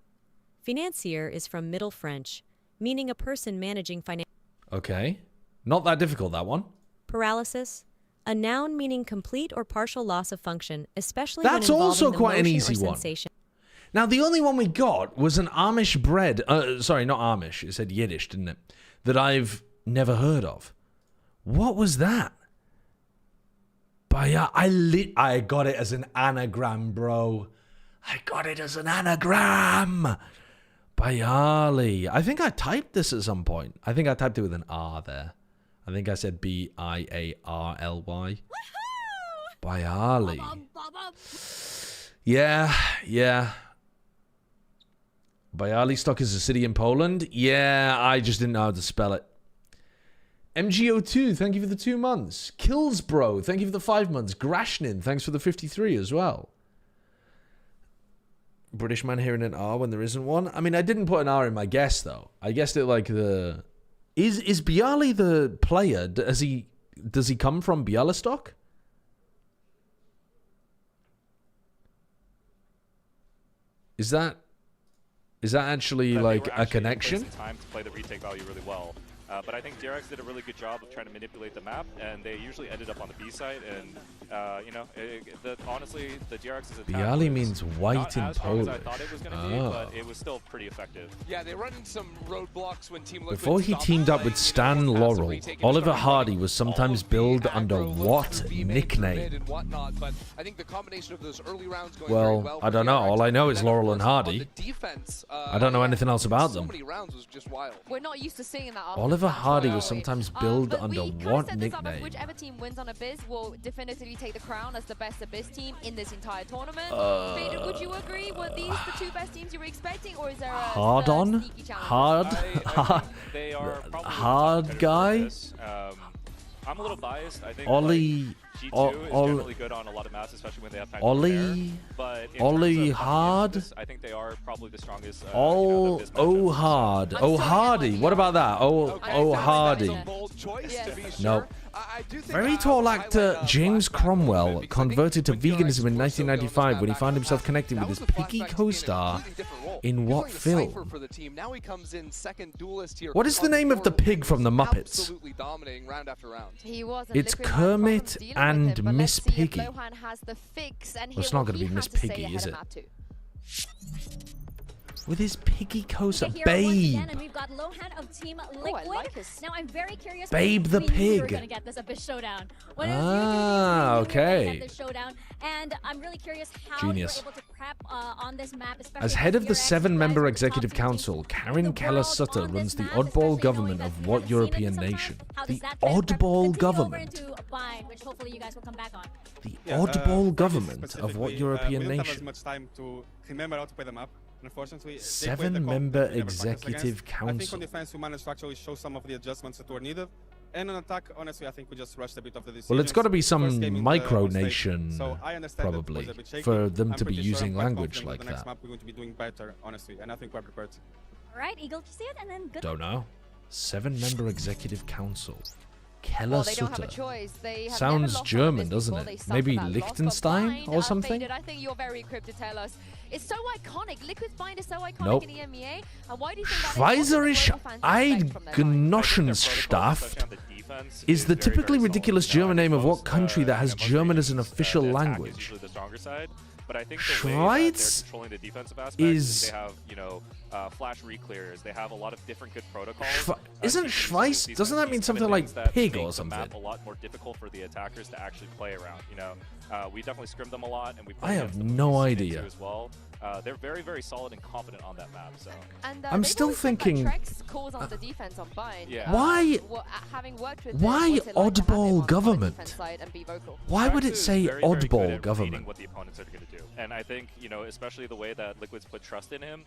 Financier is from Middle French, meaning a person managing finance. Okay. Not that difficult, that one. Paralysis. A noun meaning complete or partial loss of function, especially That's when involving also the quite an motion easy or one. sensation. Now, the only one we got was an Amish bread. Sorry, not Amish. It said Yiddish, didn't it? That I've never heard of. What was that? I got it as an anagram, bro. I got it as an anagram. Bialy. I think I typed this at some point. I think I typed it with an R there. I think I said B-I-A-R-L-Y. Bialy. Yeah, yeah. Bialystok is a city in Poland? Yeah, I just didn't know how to spell it. MGO2, thank you for the 2 months. Killsbro, thank you for the 5 months. Grashnin, thanks for the 53 as well. British man hearing an R when there isn't one. I mean, I didn't put an R in my guess, though. I guessed it like the Is Bialy the player? Does he come from Bialystok? Is that actually like a connection? Time to play the retake value really well. But I think DRX did a really good job of trying to manipulate the map, and they usually ended up on the B side. And you know, honestly, the DRX's attack Bialy means white in as strong Polish. as I thought it was going to be, but it was still pretty effective. Yeah, they run into some roadblocks when Team Liquid Before he teamed up with Stan Laurel, Oliver Hardy was sometimes billed under what nickname? But I think the combination of those early rounds going Well, I don't know. All I know is Laurel and Hardy. I don't know anything else about them. We're not used to seeing that. Oliver Hardy was sometimes billed under what Up, nickname? whichever team wins on Abyss will definitively take the crown as the best Abyss team in this entire tournament. Veto, would you agree? Were these the two best teams you were expecting, or is there a Hard on? sneaky challenge? Hard guy? I'm a little biased. I think Ollie, G2 is generally good on a lot of maps, especially when they have time to Ollie, prepare. But Ollie Hard. I think they are probably the strongest. Oh Hard. Oh Hardy. What about that? Oh Hardy. No. Very tall actor James Cromwell converted to veganism in 1995 when he found himself connecting with his piggy co-star in what film? What is the name of the pig from the Muppets? It's Kermit and Miss Piggy. Well, it's not going to be Miss Piggy, is it? With his piggy co-star, Babe. And we've got Lohan of Team Liquid. Now I'm very curious. Babe the pig. We're gonna get this Abyss showdown. Okay. This showdown, and I'm really curious how Genius. you're able to prep on this map. As head of the 7-member executive council, Karen Keller-Sutter runs the oddball government of what European nation? The oddball government. Which hopefully you guys will come back on. The oddball government of what European we don't have as nation? much time to remember how to play the map. Unfortunately, 7-member executive I think council. on defense we managed to actually show some of the adjustments that were needed. And on attack, honestly, I think we just rushed a bit of the decisions. Well, it's got to be First some game in micronation, So I understand that it probably, was a bit shaky. for them I'm to be pretty sure using I'm quite language confident like the next that. map we're going to be doing better, honestly, and I think we're prepared. All right, Eagle, you see it, and then good. Don't know. 7-member executive council. Well, they don't have a Keller-Sutter. choice. They have Sounds never lost German, on this doesn't before. it? They suffered Maybe that loss, but Liechtenstein Bind, or something? Faded, I think you're very equipped to tell us. It's so iconic. Liquid's Bind is so iconic Nope. in the EMEA. And why do you think that is? Schweizerisch Eidgenossenschaft is the typically ridiculous German name of what country that has German as an official language? But I think Schweiz the way that they're controlling the defensive aspect is- they have, you know, flash reclears. They have a lot of different good protocols. Isn't Schweiz? Doesn't that mean something like pig or something? Make the map a lot more difficult for the attackers to actually play around. You know, we definitely scrimmed them a lot, and we. I have no idea. As well. They're very, very solid and confident on that map. So. And, I'm still thinking. Trex calls on the defense on Bind. Yeah. Why? Having worked with Why what's it like to have him oddball on the government? defense side and be vocal? Why would it Trax is say very, very good oddball at government? reading what the opponents are going to do, and I think, you know, especially the way that Liquid's put trust in him,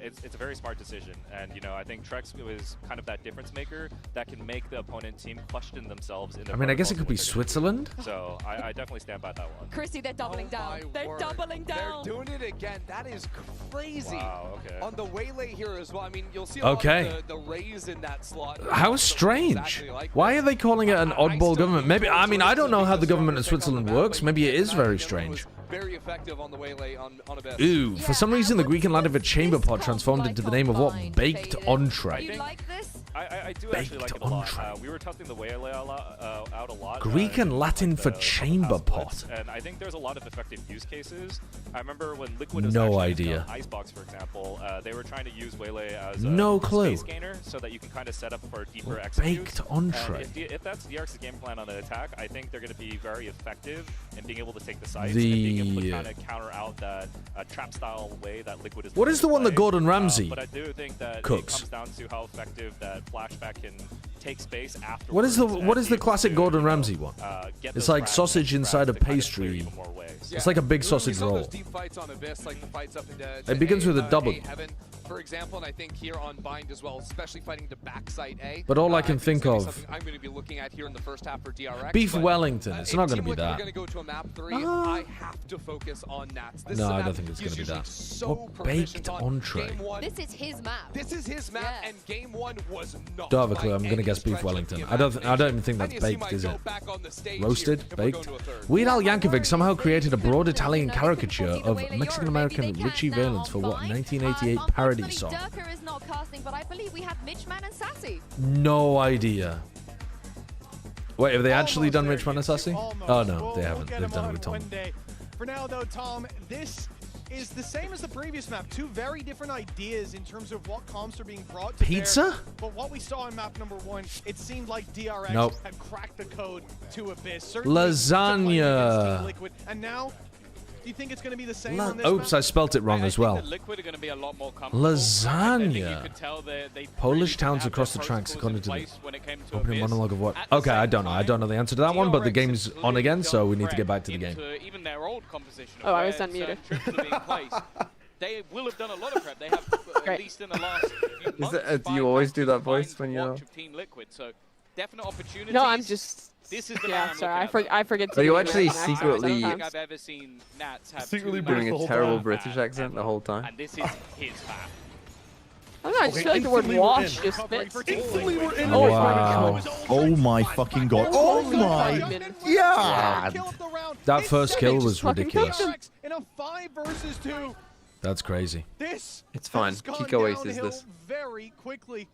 it's a very smart decision. And you know, I think Trex is kind of that difference maker that can make the opponent team question themselves in their I mean, I guess it could be protocols and what Switzerland. they're gonna do. So I definitely stand by that one. Chrissy, they're doubling down. They're doubling down. They're doing it again. That is crazy. Wow, okay. On the waylay here as well. I mean, you'll see a Okay. lot of the raise in that slot. How strange. Why are they calling it an oddball government? Maybe, I mean, I don't know how the government in Switzerland works. Maybe it is very strange. Very effective on the waylay on Abyss. Ooh, for some reason the Greek and Latin of a chamber pot transformed into the name of what? Baked entree. I do actually like it a lot. We were testing the waylay out a lot. Greek and Latin for chamber pot. And I think there's a lot of effective use cases. I remember when Liquid was No actually idea. on Icebox, for example, they were trying to use waylay as No a clue. space gainer so that you can kind of set up for deeper executes. Baked entree. If that's DRX's game plan on the attack, I think they're going to be very effective in being able to take the sites and being able to kind of counter out that trap style way that Liquid is. What is the one that Gordon Ramsay But I do think that cooks? it comes down to how effective that flashback can take space after. What is the classic Gordon Ramsay one? It's like sausage inside a pastry. It's like a big sausage roll. Deep fights on Abyss, like the fights up into It begins with a double. Heaven, for example, and I think here on Bind as well, especially fighting to backside A. But all I can think of, I'm going to be looking at here in the first half for DRX. Beef Wellington. It's not going to be that. We're going to go to a map 3. I have to focus on Nats. This No, I don't think it's going to be that. What baked entree? This is his map. This is his map, and game 1 was not. Don't have a clue. I'm going to guess Beef Wellington. I don't even think that's baked, is it? Roasted? Baked? Weird Al Yankovic somehow created a broad Italian caricature of Mexican-American Richie Valens for what 1988 parody song. Durka is not casting, but I believe we have Mitchman and Sassy. No idea. Wait, have they actually done Richman and Sassy? Oh no, they haven't. They've done it with Tom. For now, though, Tom, this is the same as the previous map. Two very different ideas in terms of what comps are being brought to Pizza? bear. But what we saw in map number 1, it seemed like DRX had cracked the code to Abyss. Certainly Lasagna. Liquid. And now, do you think it's going to be the same on this Oops, map? I spelt it wrong as well. Liquid are going to be a lot more comfortable. Lasagna. Polish towns across the tracks according to the opening monologue of what? Okay, I don't know. I don't know the answer to that one, but the game's on again, so we need to get back to the game. Even their old composition Oh, I was unmuted. They will have done a lot of prep. They have, at least in the last few months, Do you always do that voice when you're... Team Liquid, so definite opportunities. No, I'm just... This is the sorry, I forget to Are you do actually it. secretly I've ever seen Nats have doing a terrible British accent the whole time? And this is his map. I don't know, I just feel like the word wash just fits. Wow. Oh my fucking god. Oh my. Yeah. That first kill was ridiculous. In a 5 versus 2. That's crazy. This It's fine. Kiko Ace is this. very quickly.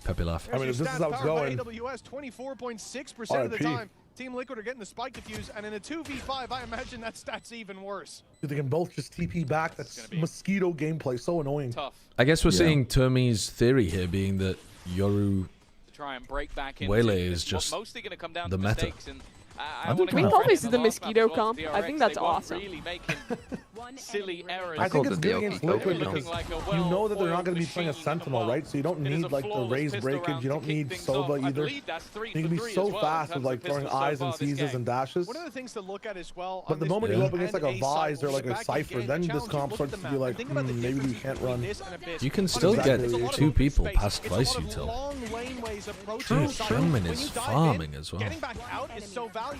Peppy laugh. I mean, if this is how it's going. AWS 24.6% of the time. Team Liquid are getting the spike defuse, and in a 2v5, I imagine that stat's even worse. They can both just TP back. That's mosquito gameplay. So annoying. Tough. I guess we're seeing Termi's theory here being that Yoru Try and break back in. Waylay is just mostly going to come down the to meta. mistakes, and We call this the mosquito comp. I think that's awesome. Really making silly errors. I think it's good against Liquid because like you know that they're not going to be playing a Sentinel, right? So you don't need like the raised breakage. You don't need Sova either. You can be so fast with like throwing eyes and seizes and dashes. One of the things to look at as well. But the moment you go up against like a Vise or like a Cypher, then this comp starts to be like, maybe we can't run. You can still get 2 people past Vice Util. Dude, Sherman is farming as well.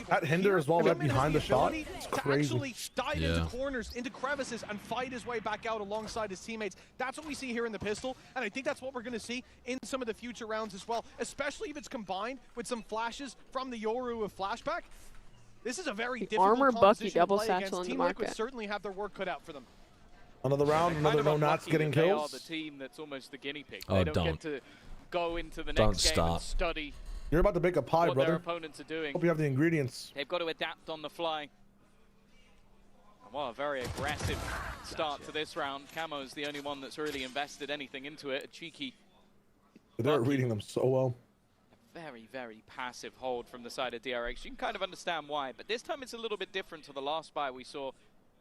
That Hinder as well, right behind the shot. It's crazy. Actually dive into corners, into crevices, and fight his way back out alongside his teammates. That's what we see here in the pistol, and I think that's what we're going to see in some of the future rounds as well, especially if it's combined with some flashes from the Yoru of Flashback. This is a very difficult Armor Bucky composition double to play satchel against. in the Team market. Liquid certainly have their work cut out for them. Another round, another no Nats getting They are kills. the team that's almost the guinea pig. Oh, They don't don't. get to go into the Don't next game and start. study You're about to bake a pie, what their brother. opponents are doing. Hope you have the ingredients. They've got to adapt on the fly. Well, a very aggressive start to this round. Camo's the only one that's really invested anything into it. A cheeky, They're reading them so well. very, very passive hold from the side of DRX. You can kind of understand why, but this time it's a little bit different to the last buy we saw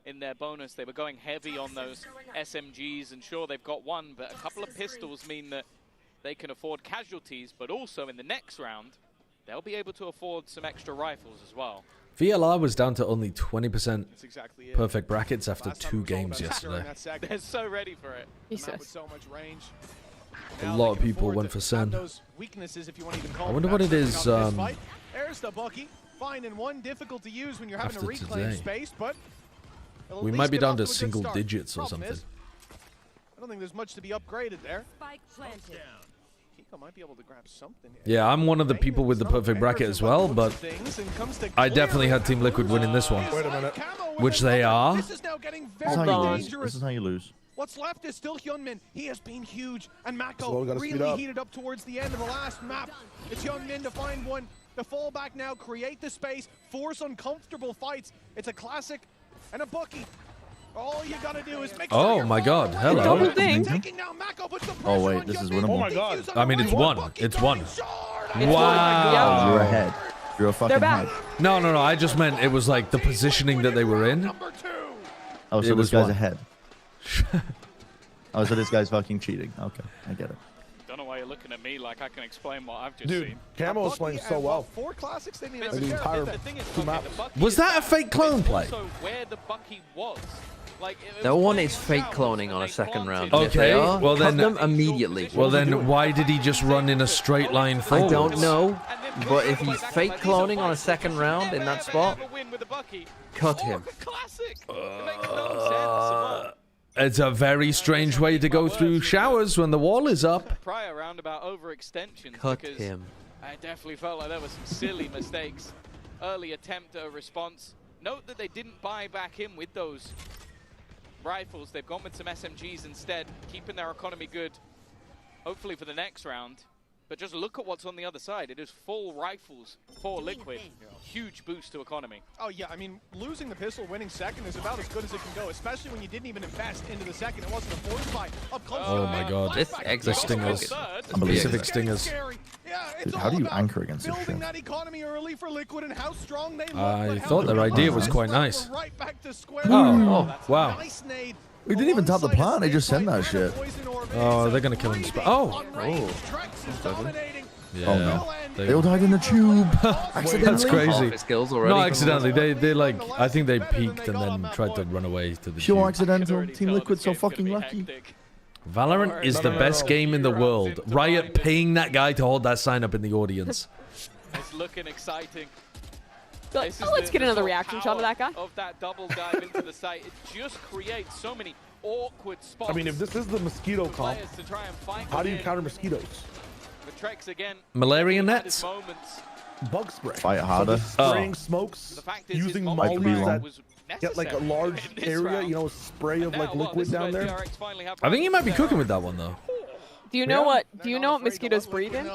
in their bonus. They were going heavy on those SMGs, and sure, they've got one, but a couple of pistols mean that they can afford casualties, but also in the next round, they'll be able to afford some extra rifles as well. VLR was down to only 20% exactly perfect brackets after 2 games yesterday. They're so ready for it. With so much range. A lot of people went for Sen. Weaknesses, if you want to even call I wonder what it is. There's the Bucky, finding one difficult to use when you're having to After reclaim today. space, but We might be down to single digits or something. I don't think there's much to be upgraded there. Kiko might be able to grab something. Yeah, I'm one of the people with the perfect bracket as well, but I definitely had Team Liquid winning this one. Wait a minute. Which they are. This is now getting This is very how you lose. dangerous. This is how you lose. What's left is still Hyunmin. He has been huge, and So Mako we gotta speed really up. heated up towards the end of the last map. It's Hyunmin to find one, to fall back now, create the space, force uncomfortable fights. It's a classic and a Bucky. All you gotta do is make Oh my god, hello. taking down Mako, puts the Oh wait, this is winnable. Oh my god. I mean, it's one. It's one. You're Wow. ahead. You're a fucking head. No, I just meant it was like the positioning that they were in. Oh, so It this was guy's one. ahead. Oh, so this guy's fucking cheating. Okay, I get it. Don't know why you're looking at me like I can explain what I've just Dude, seen. Camo is playing so well. 4 classics, they didn't The even entire The thing is, 2 okay, maps. the Bucky Was is that a bad, fake clone but play? it's also where the Bucky was. Like, No one is fake cloning on a second round. If Okay, they are, well cut then them immediately. Well then, why did he just run in a straight line forward? I don't know, but if he's fake cloning on a second round in that spot, cut him. It's a very strange way to go through showers when the wall is up. Prior roundabout overextensions. Cut because him. I definitely felt like there were some silly mistakes. Early attempt at a response. Note that they didn't buy back in with those rifles. They've gone with some SMGs instead, keeping their economy good, hopefully for the next round. But just look at what's on the other side. It is full rifles for Liquid. Huge boost to economy. Oh yeah, I mean, losing the pistol, winning second is about as good as it can go, especially when you didn't even invest into the second. It wasn't a force fight up close. Oh my god. The stingers. Pacific stingers. Dude, how do you anchor against this shit? Building that economy early for Liquid and how strong they look. I thought their idea was quite nice. Right back to square. Oh, wow. Nice nade. We didn't even top the plant, they just sent that shit. Oh, they're gonna kill him. Oh. Yeah. Oh no. They all died in the tube. That's crazy. Skills already. No, accidentally. They like, I think they peeked and then tried to run away to the Pure tube. accidental. Team Liquid so fucking lucky. Valorant is the best game in the world. Riot paying that guy to hold that sign up in the audience. It's looking exciting. Let's get another reaction shot of that guy. Of that double dive into the site, it just creates so many awkward spots. I mean, if this is the mosquito comp, to try and fight how do you counter mosquitoes? The Trex again. Malaria nets? Bug spray. Fight harder. Spraying smokes, using mollies that get like a large area, you know, a spray of like liquid down there. I think you might be cooking with that one though. Do you know what? Do you know what mosquitoes breathe in?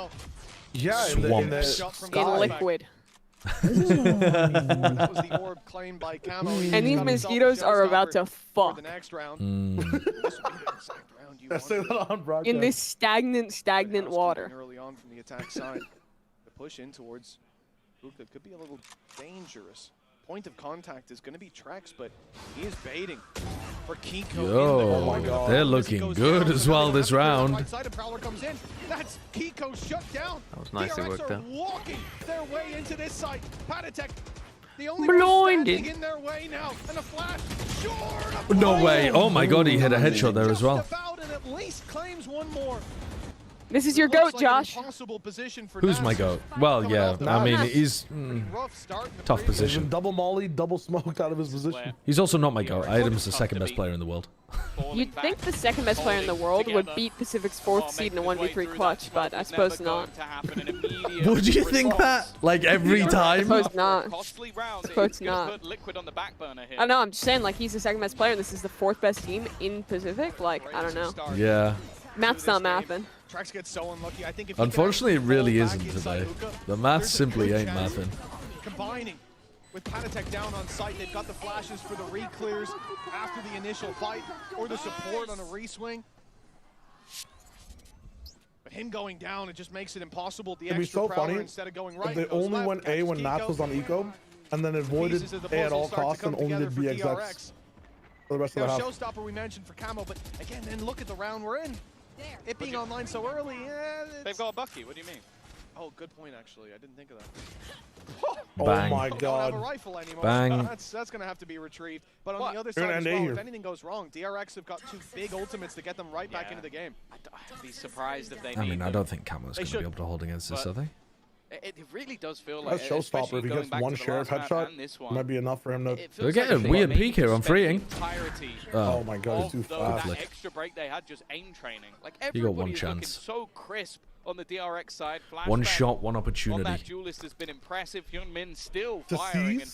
Yeah, Swamps. In liquid. That was the orb claimed by Camo. And these mosquitoes are about to fuck. The next round. In this stagnant water. Early on from the attack side, the push in towards Hookah could be a little dangerous. Point of contact is going to be Trex, but he is baiting for Kiko. Yo, they're looking good as well this round. Right side, Prowler comes in. That's Kiko shut down. That was nicely DRX worked are out. walking their way into this site. Patatek, the only blinded in their way now, and a flash. No way. Oh my god, he hit a headshot there as well. And at least claims one more. This is your goat, Josh. Who's my goat? Well, yeah. I mean, he's tough position. Double molly, double smoked out of his position. He's also not my goat. I had him as the second best player in the world. You'd think the second best player in the world would beat Pacific's 4th seed in a 1v3 clutch, but I suppose not. Would you think that? Like every time? I suppose not. I suppose not. I know, I'm just saying, like, he's the second best player and this is the 4th best team in Pacific. Like, I don't know. Yeah. Math's not mathing. Trex gets so unlucky. I think if Unfortunately, it really isn't today. The math simply ain't mathing. Combining with Panatek down on site, they've got the flashes for the re-clears after the initial fight, or the support on a re-swing. But him going down, it just makes it impossible. The It'd be extra so Prowler, funny instead of going right, if they only went A when Math was on Eco, and then avoided A at all costs and only did BXX for the rest of the half. Showstopper we mentioned for Camo, but again, then look at the round we're in. It being online so early, they've got a Bucky. What do you mean? Oh, good point, actually. I didn't think of that. Bang. Oh my Don't god. have a rifle anymore. Bang. That's going to have to be retrieved. But on the other side as well, if anything goes wrong, DRX have got 2 big ultimates to get them right back into the game. I'd be surprised if they I mean, I don't think Camo's going to be able to hold against this, are they? It really does feel like That's Showstopper. If he gets one sheriff headshot, might be enough for him to... They're getting a weird peek here on freeing. Oh my god, he's too fast. That extra break they had just aim training. Like, he got one everybody is chance. so crisp on the DRX side. One shot, one opportunity. On that duelist has been impressive. Hyunmin still firing. And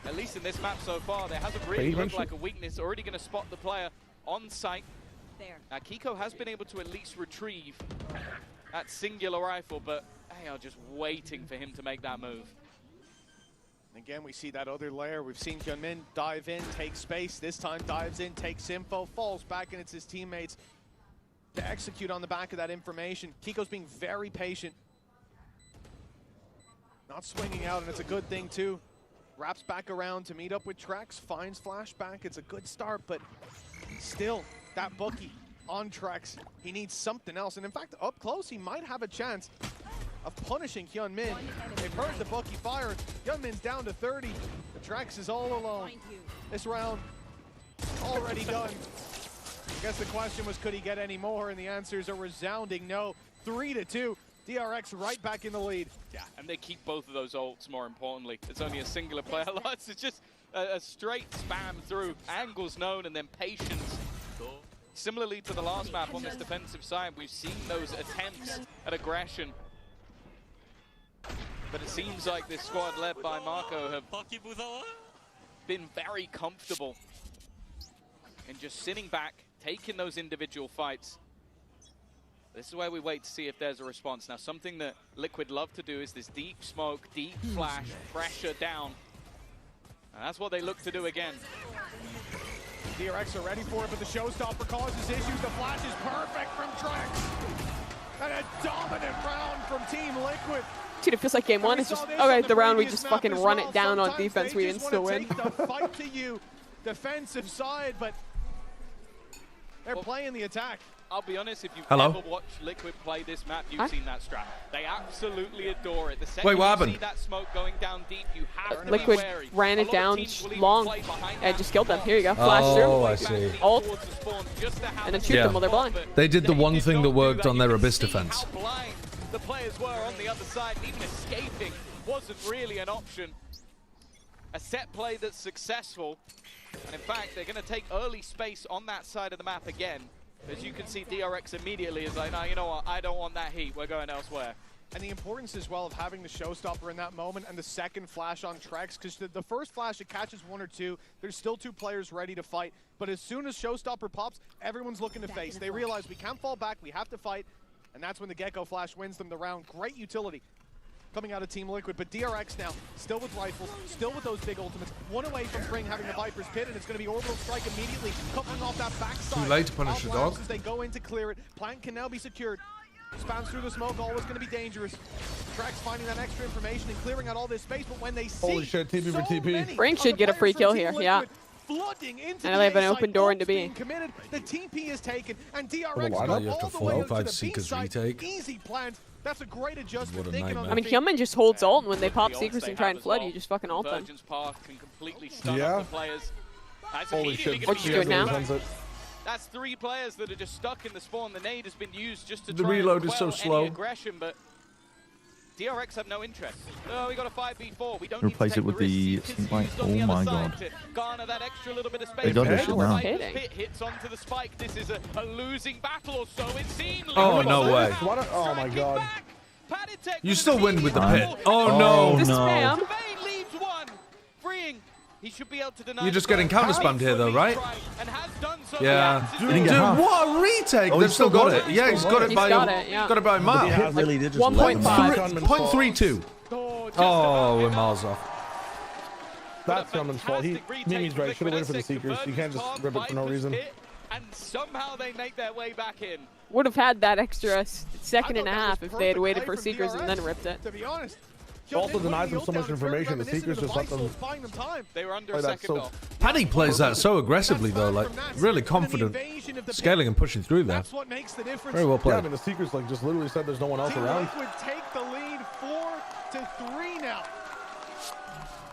at least in this map so far, there hasn't really looked like a weakness. Already going to spot the player on site. Now, Kiko has been able to at least retrieve that singular rifle, but they are just waiting for him to make that move. Again, we see that other layer. We've seen Hyunmin dive in, take space. This time dives in, takes info, falls back, and it's his teammates to execute on the back of that information. Kiko's being very patient. Not swinging out, and it's a good thing, too. Wraps back around to meet up with Trex, finds flashback. It's a good start, but still, that bookie on Trex. He needs something else, and in fact, up close, he might have a chance of punishing Hyunmin. They've heard the Bucky fire. Hyunmin's down to 30. The Trex is all alone. This round already done. I guess the question was, could he get any more? And the answer is a resounding no. 3-2. DRX right back in the lead. Yeah, and they keep both of those ults, more importantly. It's only a singular player loss. It's just a straight spam through. Angles known, and then patience. Similarly to the last map on this defensive side, we've seen those attempts at aggression. But it seems like this squad led by Marco have been very comfortable in just sitting back, taking those individual fights. This is where we wait to see if there's a response. Now, something that Liquid love to do is this deep smoke, deep flash, pressure down. And that's what they look to do again. DRX are ready for it, but the showstopper causes issues. The flash is perfect from Trex. And a dominant round from Team Liquid. Dude, it feels like game one is just, okay, the round we just fucking run it down on defense, we can still win. The fight to you, defensive side, but they're playing the attack. I'll be honest, if you've ever watched Liquid play this map, you've seen that strat. They absolutely adore it. The second you see that smoke going down deep, you have to Liquid be wary. ran it down long and just killed them. Here you go, flash through. Oh, I see. Ult, and then shoot them while they're blind. They did the one thing that worked on their Abyss defense. Blind the players were on the other side, and even escaping wasn't really an option. A set play that's successful, and in fact, they're going to take early space on that side of the map again. As you can see, DRX immediately is like, no, you know what, I don't want that heat, we're going elsewhere. And the importance as well of having the showstopper in that moment and the second flash on Trex, because the first flash, it catches one or two, there's still two players ready to fight, but as soon as showstopper pops, everyone's looking to face. They realize we can't fall back, we have to fight, and that's when the Gecko flash wins them the round. Great utility coming out of Team Liquid, but DRX now, still with rifles, still with those big ultimates, one away from Spring having the Viper's Pit, and it's going to be Orbital Strike immediately, covering off that backside. Too late to punish the dog. As they go in to clear it, Plant can now be secured. Spams through the smoke, always going to be dangerous. Trex finding that extra information and clearing out all this space, but when they see holy shit, TP for TP. Spring should get a free kill here, yeah. And they have an open door into B. Committed, the TP is taken, and DRX you have to 4-5 Seekers retake. Easy Plant. That's a great adjustment. What a nightmare. I mean, Hyunmin just holds ult, and when they pop Seekers and try and flood, you just fucking ult them. Virgin's path can completely stun up the players. That's holy shit. What you doing now? That's three players that are just stuck in the spawn. The nade has been used just to The try reload and is so quell slow. any aggression, but DRX have no interest. Oh, we got a 5v4. We don't Replace it with the spike. Oh my god. Garner that extra little bit of space. They got this shit now. Pit hits onto the spike. This is a losing battle or so it seems. Oh, no way. Oh my god. You still win with the pit. Oh no. The spam. Leaves one. Freeing. He should be able to deny. You're just getting counter spammed here though, right? Yeah. Dude, what a retake! They've still got it. Yeah, he's got it by a mile. It really did just 1.5. 0.32. Oh, we're miles off. That's Hyunmin's fault. Mimi's right. Should have waited for the Seekers. You can't just rip it for no reason. And somehow they make their way back in. Would have had that extra second and a half if they had waited for Seekers and then ripped it. To be honest, also denies them so much information. The Seekers just let them. They were under a second off. Paddy plays that so aggressively though, like really confident, scaling and pushing through there. That's what makes the difference. Very well Yeah, played. I mean, the Seekers like just literally said there's no one else around. Liquid take the lead 4-3 now.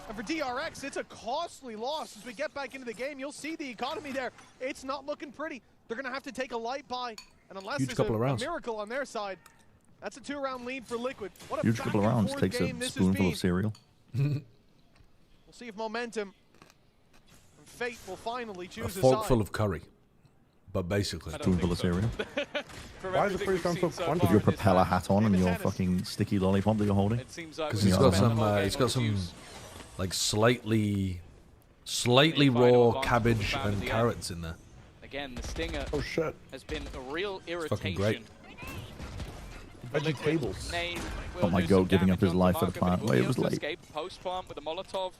And for DRX, it's a costly loss. As we get back into the game, you'll see the economy there. It's not looking pretty. They're going to have to take a light buy. And unless Huge there's couple of a rounds. miracle on their side, that's a 2-round lead for Liquid. What a Huge couple of rounds. back-and-forth Takes game a this has spoonful been. of cereal. We'll see if momentum and fate will finally A choose a forkful side. of curry, but basically. Spoonful of cereal. Why is the first round so fun? With your propeller hat on and your fucking sticky lollipop that you're holding. Because he's got some like slightly raw cabbage and carrots in there. Again, the stinger has been a real irritation. Fucking great. Vegetables. Oh my god, giving up his life for the plant. Wait, it was late. Post plant with a Molotov,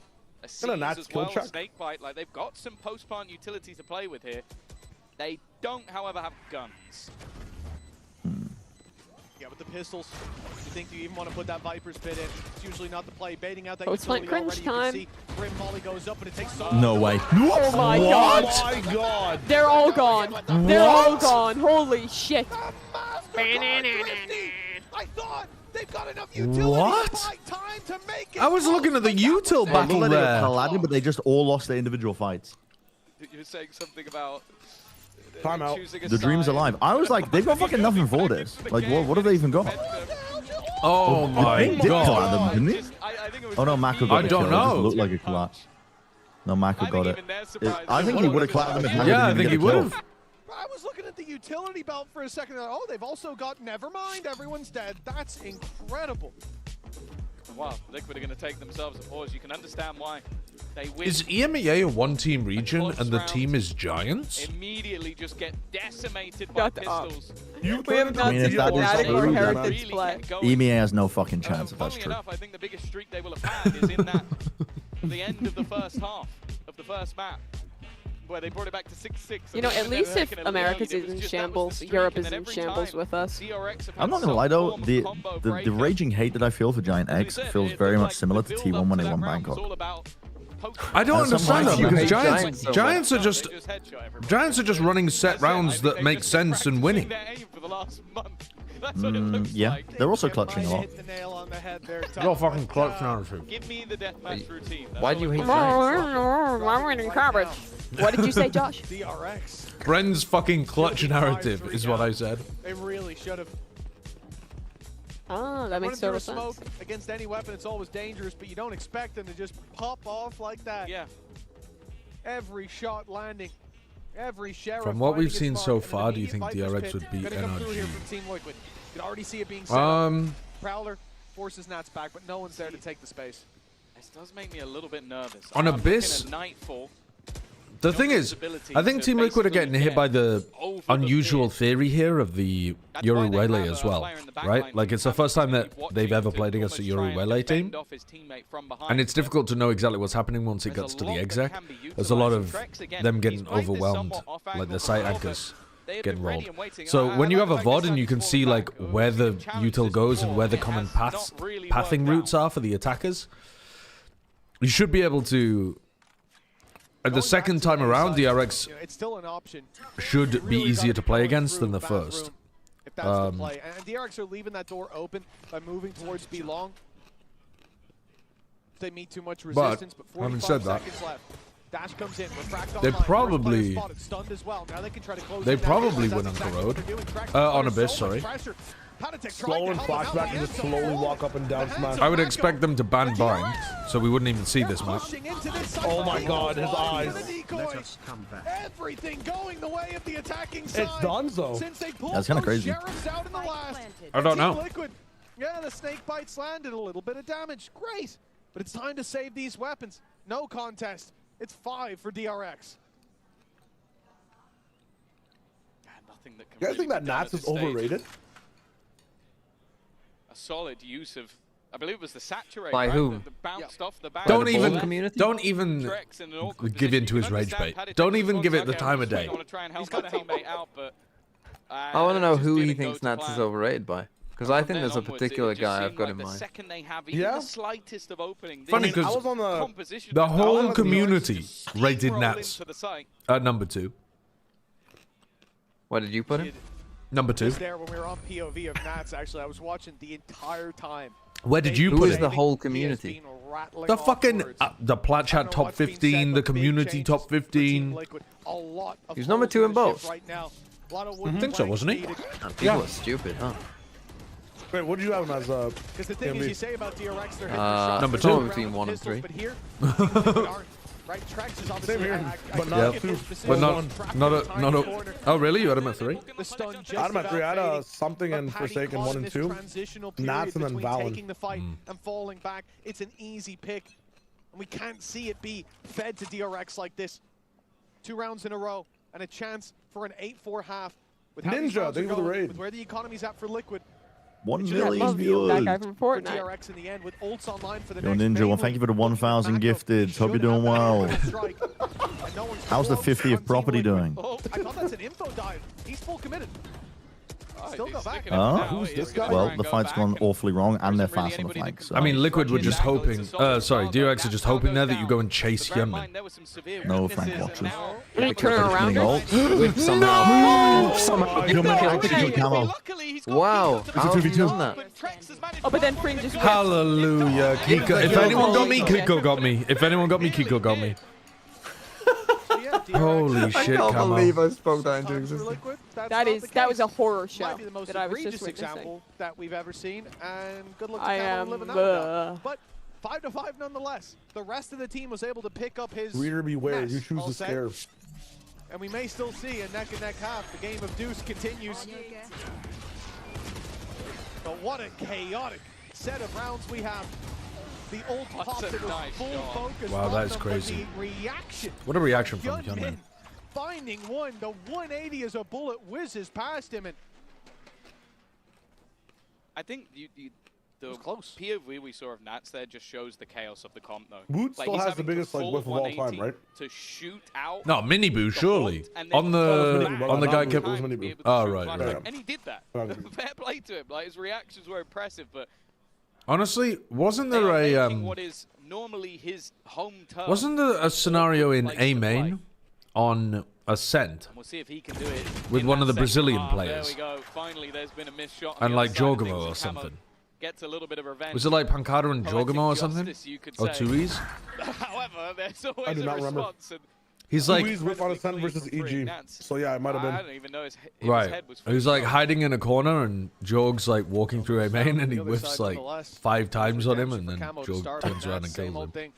a seize Nats as well, kill check. Snakebite. Like they've got some post plant utility to play with here. They don't, however, have guns. Yeah, with the pistols, you think you even want to put that Viper's pit in. It's usually not the play. Baiting out that It's like utility cringe already. time. Grim Molly goes up, and it takes so No way. Oh my god. Oh my god. They're all gone. They're all gone. Holy shit. I thought they've got enough utility What? to buy time to make it. I was looking at the util It looked battle like they were there. colliding, but they just all lost their individual fights. You were saying something about Time out. choosing a The dream's side. alive. I was like, they've got fucking nothing for this. Like, what have they even got? Oh my They did god. collide them, didn't he? Oh no, Mako got I the don't kill. It know. just looked like a collapse. No, Mako got it. I think he would have collided them if Mako Yeah, I didn't think even he get a would kill. have. I was looking at the utility belt for a second. Oh, they've also got Nevermind. Everyone's dead. That's incredible. Wow, Liquid are going to take themselves a pause. You can understand why. They win. Is EMEA a one-team region and the team is Giants? Immediately just get decimated by pistols. We have not mean, if seen that is Fnatic or true, Heritage play. EMEA has no fucking chance if that's Funnily true. enough, I think the biggest streak they will have had is in that the end of the first half of the first map, where they brought it back to 6-6. You know, at least if America's in shambles, Europe is in shambles with us. I'm not gonna lie though, the raging hate that I feel for Giant X feels very much similar to T1 when they won Bangkok. I don't understand that because Giants Giants are just running set rounds that make sense and winning. Yeah, they're also clutching a lot. You're fucking clutch narrative. Give me the deathmatch routine. Why do you hate Giants? I'm winning coverage. What did you say, Josh? DRX. Bren's fucking clutch narrative is what I said. They really should have. Oh, that makes Running total through a sense. smoke against any weapon, it's always dangerous, but you don't expect them to just pop off like that. Yeah. Every shot landing. Every sheriff. From what we've finding its seen mark, so and far, an do you think immediate DRX Viper's would beat pit gonna come through here NRG? from Team Liquid. You can already see it being set up. Um, Prowler forces Nats back, but no one's there to take the space. This does make me a little bit nervous. On I'm Abyss, looking at Nightfall. the thing is, I think Team Liquid are getting hit by the unusual theory here of the Yoru Wele as well, right? Like, it's the first time that they've ever played against a Yoru Wele team, and it's difficult to know exactly what's happening once it gets to the exec. There's a lot of them getting overwhelmed, like the site anchors getting rolled. So when you have a VOD and you can see like where the util goes and where the common pathing routes are for the attackers, you should be able to. The second time around, DRX It's still an option. should be easier to play against than the first. If that's the play. And DRX are leaving that door open by moving towards B long. If they meet too much resistance, but 45 having said that, seconds left. Dash comes in. Refract they online. probably Stunned as well. Now they can try to close they it down. probably That's win on exactly what Corrode. they're doing. Trax On under Abyss, so much sorry. pressure. Slow and flashback and just slowly walk up and down smash. I would expect them to ban bind, so we wouldn't even see this map. Oh my god, his eyes. Everything going the way of the attacking side. It's done though. Since they pulled That's kinda those crazy. sheriffs out in the last. I don't Team know. Liquid, yeah, the snake bites landed a little bit of damage. Great. But it's time to save these weapons. No contest. It's 5 for DRX. Nothing that can You guys really think that be done Nats at is this stage. overrated? A solid use of, I believe it was the saturate. By right? whom? The bounced off the back. Don't the even ball community? don't even Trex in an awkward give in to position. his You can rage understand bait. Paddy Don't Trex even was give it the okay, time I'm of just day. I want to try and help my teammate out, but I want to know just who he didn't go thinks to Nats is plan. overrated by. Because I From think then there's a onwards, particular it just guy I've seemed got like in the mind. second they have even Yeah? the slightest of opening, Funny this because I was on the composition the that whole allowed community DRX to rated steamroll Nats into the site. at number 2. What did you put him? Number 2. Just there when we were on POV of Nats, actually, I was watching the entire time. Where did you Who put is it? the whole He has community? been rattling The off fucking words. the Plat I Chat don't know top what's been said, 15, the but big community changes top for Team 15. Liquid. A lot of He's number holes 2 in the ship both. right now. A lot of I wooden think so, planks wasn't he? needed. People are stupid, huh? Wait, what did you have him as? Because the thing is, TMB? you say about DRX, they're hitting Number the two. shot, they're Between around 1 the and 3. pistols, but here, aren't. Right, Trex is obviously Same here, I but not think two. his specific But trap not in a the not corner. a. Oh really? You had him at 3? The stun just I had him at 3. I had about something fading, and but Paddy Forsaken caught 1 in and this 2. transitional period Nats and then between Valen. taking the fight and falling back. It's an easy pick. And we can't see it be fed to DRX like this. 2 rounds in a row and a chance for an 8-4 half. With how these Ninja, rounds are thank you for the going, raid. with where the economy's at for Liquid. 1 It should million love viewers. That guy from for Fortnite. DRX in the end with ults online for the Yo, next Ninja, well, mainly. thank you for the 1,000 Mako gifted. Hope you're should doing have that well. critical strike. And no one's How's the close 50th on property Team Liquid. doing? Oh, I thought that's an info dive. He's full committed. Still go back. Who's this guy? Well, the fight's gone awfully wrong, and they're fast on the flank. So. I mean, Liquid were just hoping. Sorry, DRX are just hoping there that you go and chase Hyunmin. No flank watchers. Turn around. With somehow. Wow. How have you done that? Oh, but then Fring just. Hallelujah, Kiko. If anyone got me, Kiko got me. If anyone got me, Kiko got me. Holy shit, I can't Camo. believe I spoke that into existence. That was a horror show Might be the most that I was just egregious witnessing. example that we've ever seen, and good luck to I Cameron am, living that one down. But 5-5 nonetheless. The rest of the team was able to pick up his Reader beware, mess, you choose I'll to say. scare. And we may still see a neck-and-neck half. The game of Deuce continues. But what a chaotic set of rounds we have. The old pop that was full focus. Wow, that is on them, but crazy. the reaction. What a reaction from Hyunmin Hyunmin. finding one. The 180 as a bullet whizzes past him. And I think the POV we saw of Nats there just shows the chaos of the comp, though. Woot Like, still he's has the having to biggest like full whiff of all time, 180 right? To shoot out. No, Mini Boo, surely. and then On the guy It kept. was Mini Boo. Oh, right, Flash right. back. And he did that. Fair play to him. Like, his reactions were impressive, but Honestly, wasn't they there are a making what is normally his home turf. wasn't there a scenario in place A to main play. on Ascent We'll see if he can do it with in one that of the second Brazilian half. players? There we go. Finally, there's been a missed shot. on And the like other side of Jogamo things, or and Camo something? Gets a little bit of revenge. Was it like Pancada and Poetic Jogamo or something? justice, you could Or say. Tuiz? However, there's I always do a not remember. response. And He's like, Louise whip on Ascent versus EG. So yeah, it might have I been. don't even know his right. head was He was like hiding in a corner and Jog's like walking through A main and he whiffs like 5 times on him and then Jog turns around and kills him.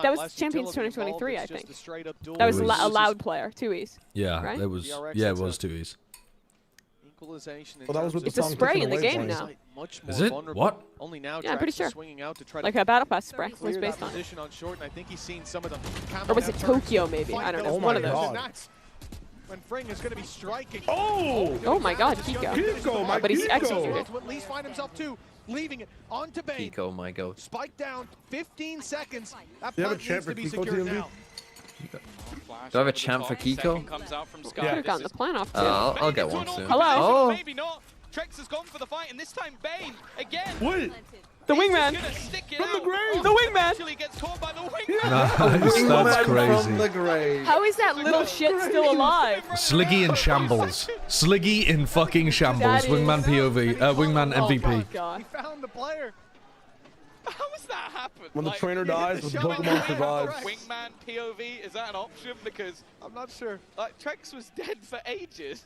That was Champions 2023, I think. That was a loud player, Tuiz. Yeah, right? it was. Yeah, it was Tuiz. equalization. Well, that was with the It's a song spray Kicking in the Away game playing. now. Much Is more it? vulnerable. What? Only now Yeah, I'm pretty Drax is sure. swinging out to try Like to a battle pass spray was clear based that on it. position on short, and I think he's seen some of the Or was it Tokyo, maybe? I don't know. Oh One my of those. God. When Fring is going to be striking. Oh my God, Kiko. Kiko, my But he's Kiko. executed. To at least find himself too, leaving it onto Bane. Kiko, my god. Spike down, 15 seconds. That You have a plant champ needs to be for Kiko, secured TMV? now. Do I have a champ for Kiko? Comes out from Sky. Could have gotten the plan off too. I'll get one soon. Hello? Oh, Maybe not. Trex has gone for the fight, and this time Bane again. Wait. The wingman. From the grave. The wingman. Actually gets caught by the wingman. Nice, that's crazy. from the grave. How is that little shit still alive? Sliggy in shambles. Sliggy in fucking shambles. That is- Wingman POV. Wingman Oh my MVP. God. He found the player. How has that happened? When the Like, trainer dies, but the shove it Pokemon away. survives. Wingman POV, is that an option? Because I'm not sure. like Trex was dead for ages.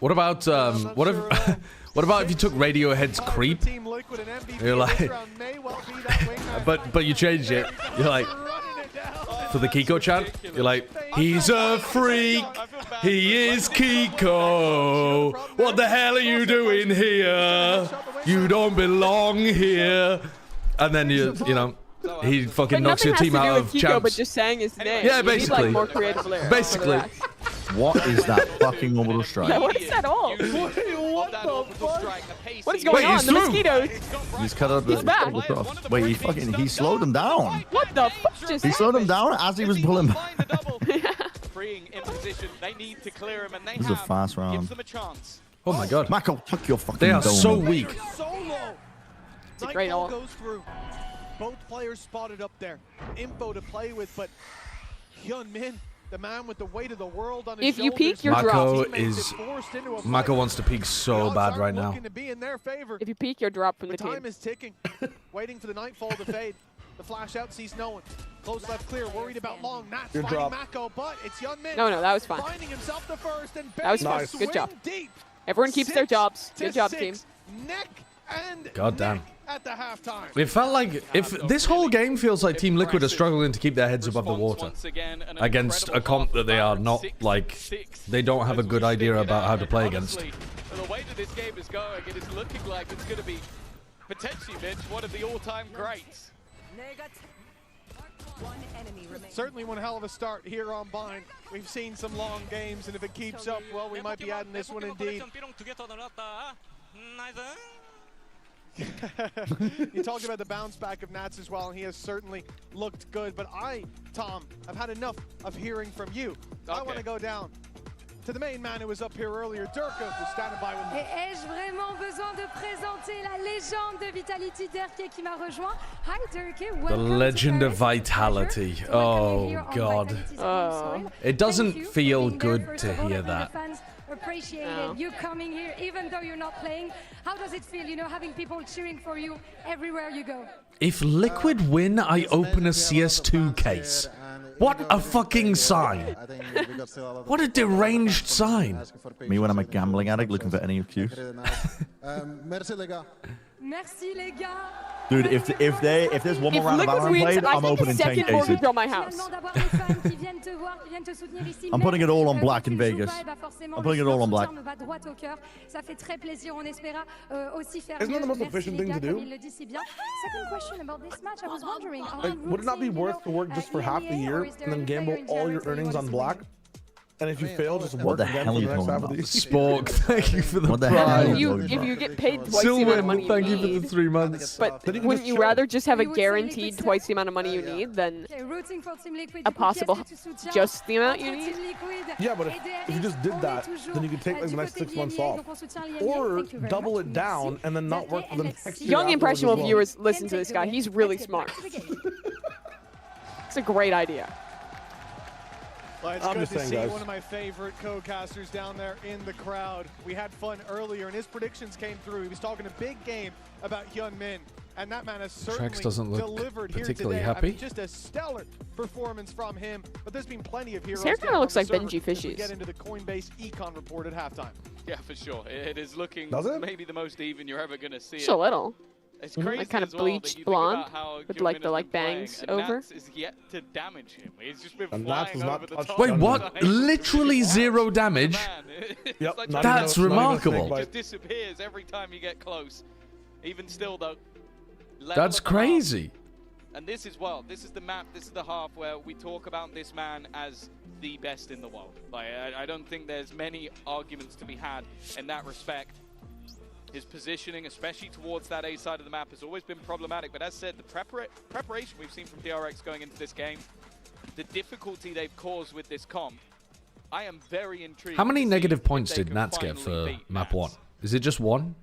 What about what if what about if you took Radiohead's Creep? Team Liquid and MVP You're this like, round may well be that wingman. but you changed it. You're like, Running it down. for the Kiko chant, you're like, he's a freak. He is Kiko. What the hell are you doing here? You don't belong here. And then you know, he fucking But knocks nothing your has to team do out with of Kiko, champs. but just saying his name. Yeah, You need, basically. like, more creative lyrics. Basically. What is that fucking orbital strike? Yeah, what is that all? What the fuck? What is going on? he's The through. mosquitoes. He's cut up He's the back. across. Wait, he slowed him down. What the fuck just He slowed him down as he was pulling back. Freeing in position, they need to clear him, and they This is a have. fast Gives round. them a chance. Oh my god. Mako, tuck your fucking They are so donut. weak. So low. It's a great Nightfall ult. goes through. Both players spotted up there. Info to play with, but Hyunmin, the man with the weight of the world on his If you shoulders, peek, you're Mako dropped. is forced into a Mako fight. wants to peak so The bad odds right aren't now. looking to be in their favor. If you peek, you're dropped from The the time team. is ticking. Waiting for the nightfall to fade. The flash out sees no one. Close left clear. Worried about long. Nats Good fighting drop. Mako, but it's Hyunmin. No, that was fine. Finding himself the first, and That was Bane fine. Nice. Good job. swing deep. Everyone keeps their jobs. Good job, 6-6. team. Neck and God damn. neck at the halftime. It felt like if this whole game feels like Team Liquid are struggling to keep their heads above the water Once again, and an against a incredible comp that they are half not six, like six. they don't have a As good we idea stick it about out, how to and play against. honestly, the way that this game is going, it is looking like it's going to be potentially, Mitch, one of the all-time greats. Certainly one hell of a start here on Bind. We've seen some long games, and if it keeps up, well, we might be adding this one indeed. You talked about the bounce back of Nats as well, and he has certainly looked good. But Tom, I've had enough of hearing from you. I want to go down to the main man who was up here earlier, Durka, who's standing by with me. Et ai-je vraiment besoin de présenter la légende de Vitality, Durke, qui m'a rejoint? Hi Durke, The legend of Vitality. Oh God. It doesn't feel good to hear that. Appreciated you coming here, even though you're not playing. How does it feel, you know, having people cheering for you everywhere you go? If Liquid win, I open a CS2 case. What a fucking sign. What a deranged sign. Me when I'm a gambling addict looking for any excuse. Merci les gars. Dude, if there's one more round of Valorant played, I'm opening 10 cases. On my house. I'm putting it all on black in Vegas. I'm putting it all on black. Isn't that the most efficient thing to do? Second question about this match, I was wondering, like, would it not be worth to work just for half the year and then gamble all your earnings on black? And if you fail, just work again for the next half of the year. Spork, thank you for the prime. If you get paid twice the amount of money thank you you need, for the 3 months. But wouldn't you rather just have a guaranteed twice the amount of money you need than a possible just the amount you need? Yeah, but if you just did that, then you could take like the next 6 months off. Or double it down and then not work for the next year. Young impressionable viewers, listen to this guy. He's really smart. It's a great idea. Well, it's good to see one of my favorite co-casters down there in the crowd. We had fun earlier, and his predictions came through. He was talking a big game about Hyun Min, and that man has certainly delivered here today. Happy. I mean, just a stellar performance from him. But there's been plenty of heroes. His hair kind of looks like Benji We Fishy's. get into the Coinbase econ report at halftime. Yeah, for sure. It is looking maybe the most even you're ever going to see. Just a little. It's crazy like kind of as well bleached blonde with like the bangs and over. Nats is yet to damage him. He's just been And flying over the top. Wait, what? Literally 0 damage? Yep, that's remarkable. It just disappears every time you get close. Even still, though. That's crazy. And this is the map, this is the half where we talk about this man as the best in the world. Like, I don't think there's many arguments to be had in that respect. His positioning, especially towards that A side of the map, has always been problematic. But as said, the preparation we've seen from DRX going into this game, the difficulty they've caused with this comp, I am very intrigued. How many negative points did Nats get for map 1? Is it just 1?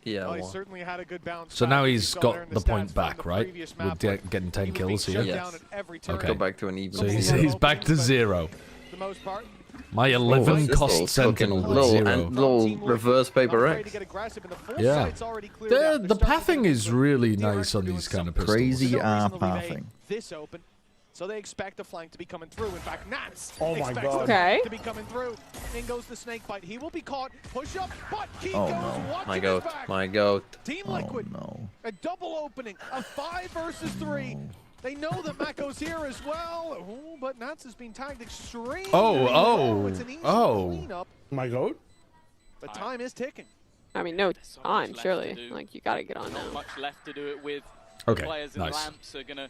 Yeah, he certainly had a good bounce. So now he's got the point back, right? With getting 10 kills here? Yes. Okay. Go back to an even. So he's back to 0. The most part. My 11 cost Sentinel with 0. Little reverse paper X. Yeah. The pathing is really nice on these kind of pistols. Crazy pathing. This open. So they expect the flank to be coming through. In fact, Nats expects the flank to be coming through. In goes the snake bite. He will be caught. Push up, but Kiko's watching his back. My goat. Team Liquid. A double opening. A 5 versus 3. They know that Mako's here as well. Ooh, but Nats has been tagged extremely It's an easy cleanup. My goat? But time is ticking. I mean, no time, surely. Like, you gotta get on now. Not much left to do it with. Okay, Players in nice. lamps are gonna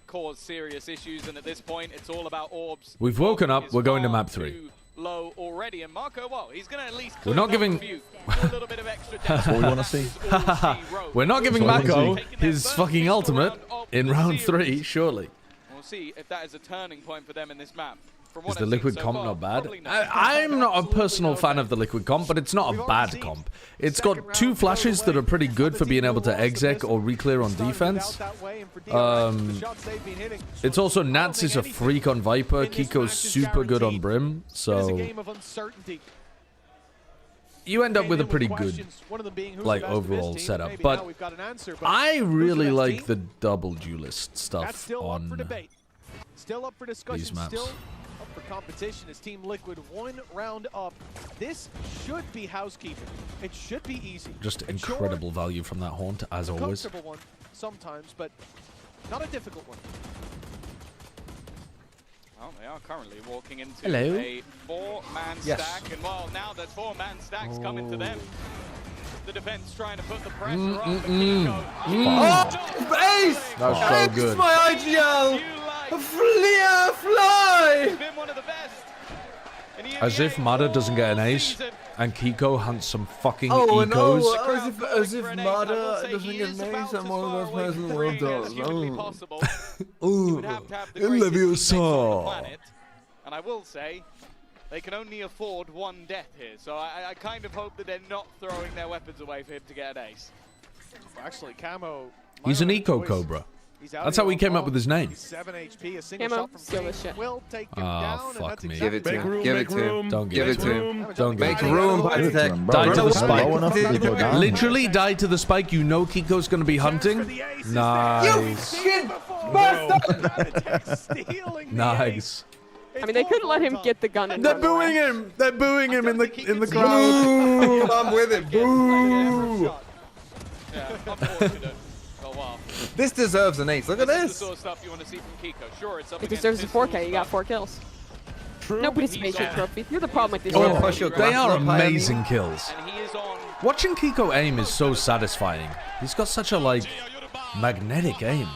cause serious issues, and at this point, it's all about orbs. We've woken up. We're going to map 3. Low already, and Marco, well, he's gonna at least. We're not giving. A little bit of extra That's what we want to see. We're not giving Mako his fucking ultimate in round 3, surely. We'll see if that is a turning point for them in this map. Is the Liquid comp not bad? I'm not a personal fan of the Liquid comp, but it's not a bad comp. It's got 2 flashes that are pretty good for being able to exec or re-clear on defense. It's also Nats is a freak on Viper. Kiko's super good on Brim, so you end up with a pretty good overall setup. But I really like the double duelist stuff on these maps. For competition as Team Liquid 1 round up. This should be housekeeping. It should be easy. Just incredible value from that haunt, as always. A comfortable one sometimes, but not a difficult one. Well, they are currently walking into Hello. a 4-man stack, and well, now there's 4-man stacks coming to them. The defense trying to put the pressure on the Kiko. Ace! That was so good. My IGL! Fly! As if Mada doesn't get an ace, and Kiko hunts some fucking ecos. No, as if Mada doesn't get an ace, and one of those players in the world does. Ooh, Leviosa. And I will say, They can only afford one death here, so I kind of hope that they're not throwing their weapons away for him to get an ace. Well, actually, Camo... He's an Eco Cobra. That's how he came up with his name. 7 HP, a single Camo, shot from steal Kane this shit. will take him Ah, down, and fuck that's me. exactly Give it to him. room, Give it make to him. room. Don't Give it to him. Don't Make give it. room, Bro, Die to the low spike. enough for you to go down. Literally die to the spike. You know Kiko's going to be hunting. Nice. Nice. I mean, they couldn't let him get the gun. And They're run away. booing him. They're booing him in the crowd. Boo! I'm with it. Boo! Yeah, unfortunate. Oh, wow. This deserves an ace. Look at This is this. the sort of stuff you want to see from Kiko. Sure, it's up It against deserves a Pistol's, 4K. You got 4 kills. No participation trophy. You're the problem with this. Oh, Push your they are glass up, Pioneer. amazing kills. And he is on. Watching Kiko aim is so satisfying. He's got such a, like, magnetic aim.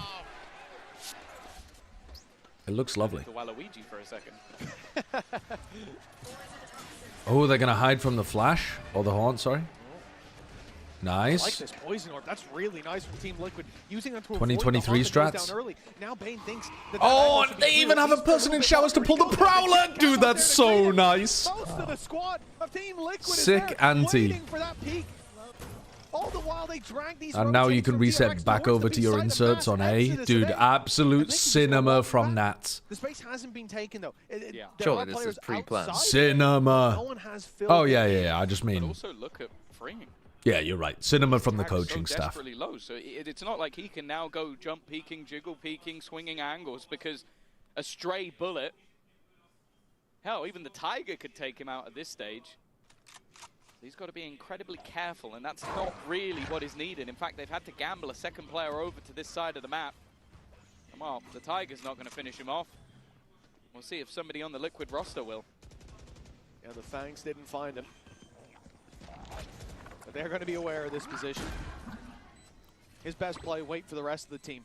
It looks lovely. The Waluigi for a second. Oh, they're going to hide from the flash. Or the horn, sorry. I like Nice. this poison orb. That's really nice from Team Liquid. Using them to 2023 avoid the Honda goes strats. down early. Now Bane thinks that Oh, that and they even have a person in showers to pull the Prowler. Dude, that's so nice. Most of the squad of Team Liquid Sick is there anti. waiting for that peak. All the while they drag these And now you rotates can from reset DRX back towards over the to your B side of inserts on Mass. A. Exodus Dude, today. absolute cinema from Nats. The space hasn't been taken though. Yeah. Surely this is pre-planned. Cinema. No one has filled Oh, it. yeah. I just But mean, also look at freeing. yeah, you're right. Cinema from the Tag is coaching so staff. desperately low, so it's not like he can now go jump peeking, jiggle peeking, swinging angles because a stray bullet. Hell, even the Tiger could take him out at this stage. He's got to be incredibly careful, and that's not really what is needed. In fact, they've had to gamble a second player over to this side of the map. And well, the Tiger's not going to finish him off. We'll see if somebody on the Liquid roster will. Yeah, the Fangs didn't find him. But they're going to be aware of this position. His best play, wait for the rest of the team.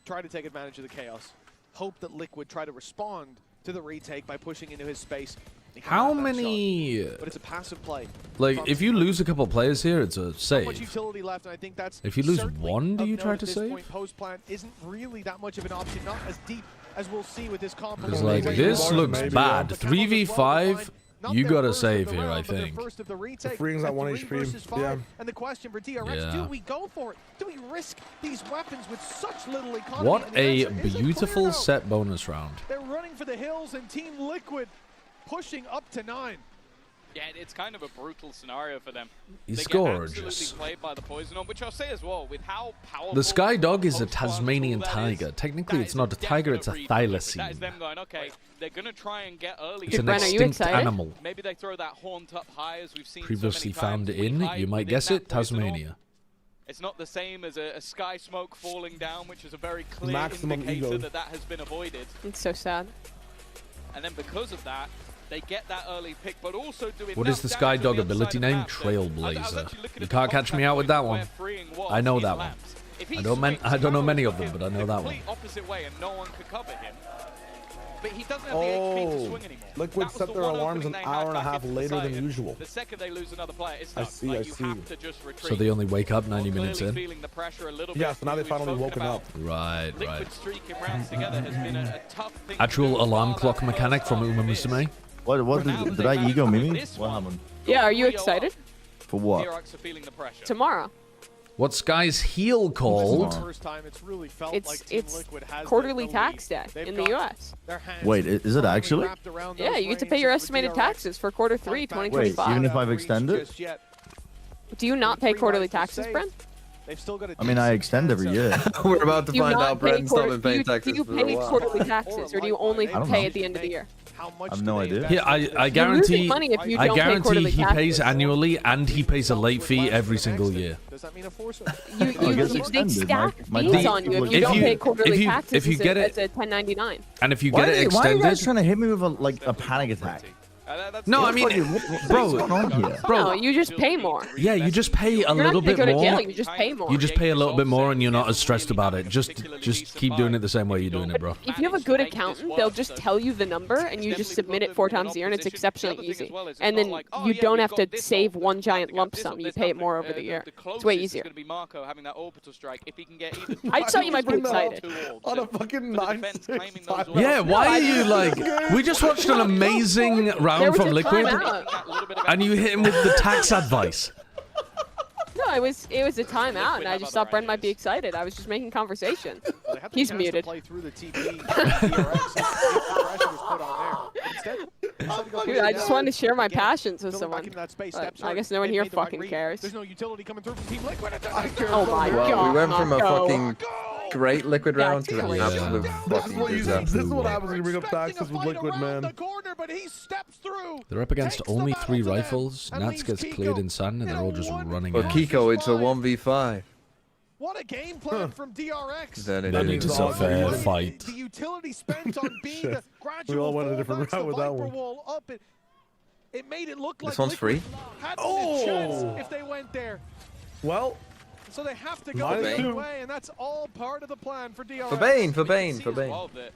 Try to take advantage of the chaos. Hope that Liquid try to respond to the retake by pushing into his space. How many... But it's a passive play. Like, if you lose a couple players here, it's a Much save. utility left, and I think that's If you lose certainly one, do of you note try at to this save? point. Post plant isn't really that much of an option, not as deep as we'll see with this combo. Because, like, this looks bad. 3v5, you gotta save here, I think. The freeing's at 1 HP. Yeah. And the question for DRX, Yeah. do we go for it? Do we risk these weapons with such little economy? What And the a answer isn't beautiful clear, no. set bonus round. They're running for the hills, and Team Liquid pushing up to 9. Yeah, it's kind of a brutal scenario for them. He's They get gorgeous. absolutely played by the poison orb, which I'll say as well, with how powerful The Sky Dog is a post plant Tasmanian tool that tiger. is, Technically, that it's is not a tiger, it's a definite read. That is thylacine. them going, okay, they're going to try and get early. It's an Bren, are you extinct excited? animal. Maybe they throw that haunt up high, as we've seen Previously so many found times. We in, hide you might within guess that it, poison orb. Tasmania. It's not the same as a sky smoke falling down, which is a very clear Maximum indicator ego. that has been avoided. It's so sad. And then because of that, they get that early pick, but also do What is the Sky Dog ability name? Trailblazer. You can't catch me out with that one. I know that one. I don't know many of them, but I know that one. Opposite way, and no one could cover him. But he doesn't have the HP to swing anymore. Liquid That was set the their one alarms opening an they had hour and a back half into the later than side. usual. The second they lose another player, it's I done. see, Like, I you see. have to just retreat. So they only wake up 90 minutes Clearly in? feeling the pressure a little Yeah, bit. so now they've We've finally spoken woken about up. Right. Liquid streaking rounds together has been a tough thing. Actual alarm clock mechanic from Uma Musume. What did I ego Mimi? What happened? Yeah, are you excited? For what? DRX are feeling the pressure. Tomorrow. What's Sky's heel called? It's quarterly tax day in the U.S. Wait, is it actually? Yeah, you get to pay your estimated taxes for quarter 3, 2025. Wait, even if I've extended? Do you not pay quarterly taxes, Brent? I mean, I extend every year. We're about to Do you find not out pay Brent's not quarter- been paying do you- taxes Do you for a pay while. quarterly taxes, or do you only I don't pay know. at the end of the year? I have no idea. Yeah, I You're guarantee. losing money if you I don't pay guarantee quarterly he pays taxes. annually and he pays a late fee every single year. They stack fees on you if you If don't you- pay quarterly if you- taxes. if you get it- it's a 1099. And if you Why get it are you extended, guys trying to hit me with a panic attack? no, I mean, bro, What's going on here? No, you just pay more. yeah, you just pay a You're little not gonna bit go to more. jail, you just pay more. You just pay a little bit more, and you're not as stressed about it. Just keep doing it the same way you're doing it, bro. If you have a good accountant, they'll just tell you the number, and you just submit it 4 times a year, and it's exceptionally easy. And then you don't have to save one giant lump sum. You pay it more over the year. It's way easier. I just thought you might be excited. On a fucking 9-6. Yeah, why are you like? We just watched an amazing round from Liquid, and you hit him with the tax advice. No, it was a timeout, and I just thought Brent might be excited. I was just making conversation. He's muted. Dude, I just wanted to share my passions with someone. But I guess no one here fucking cares. There's no utility coming through from Team Liquid. Oh my god. Well, we went from a fucking great Liquid round to an absolute fucking disaster. This is what happens when you bring up taxes with Liquid, man. They're up against only 3 rifles. Nats gets cleared in sand, and they're all just running But out. Kiko, it's a 1v5. What a game plan from DRX. Then it That is. is a fair fight. The utility spent on being the gradual We all went a different fallbacks, route with the that Viper one. wall up. It made it look like This one's free. had a chance if they went there. Well, so they have to go Minus the two. other way, and that's all part of the plan for DRX. For Bane, for We can Bane, see for as Bane. well that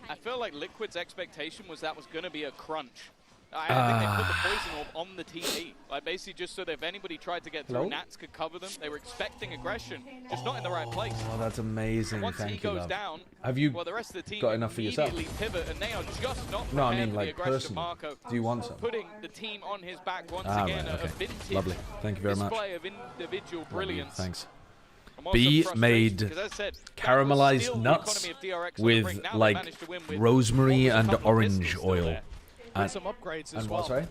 I feel like Liquid's expectation was that was going to be a crunch. I think they put the poison orb on the TV. Like basically just so that if anybody tried to get through, Hello? Nats could cover them. They were expecting aggression, just not in the right place. Oh, that's amazing. Once he Thank you, goes love. down, Have you well, the rest of the team got enough for yourself? immediately pivot, and they are just not No, I prepared mean for the like aggression of personally. Marco. Do you want some? Putting the team on his back once Ah, again. right, A okay. vintage Lovely. Thank you very much. display of individual brilliance. Thanks. And whilst B some made frustration, 'cause as I said, that was caramelized still the nuts economy of DRX on the with brink. Now they like managed to win with rosemary almost a and couple of orange pistols still oil. there. And, Some upgrades as and well. what, sorry?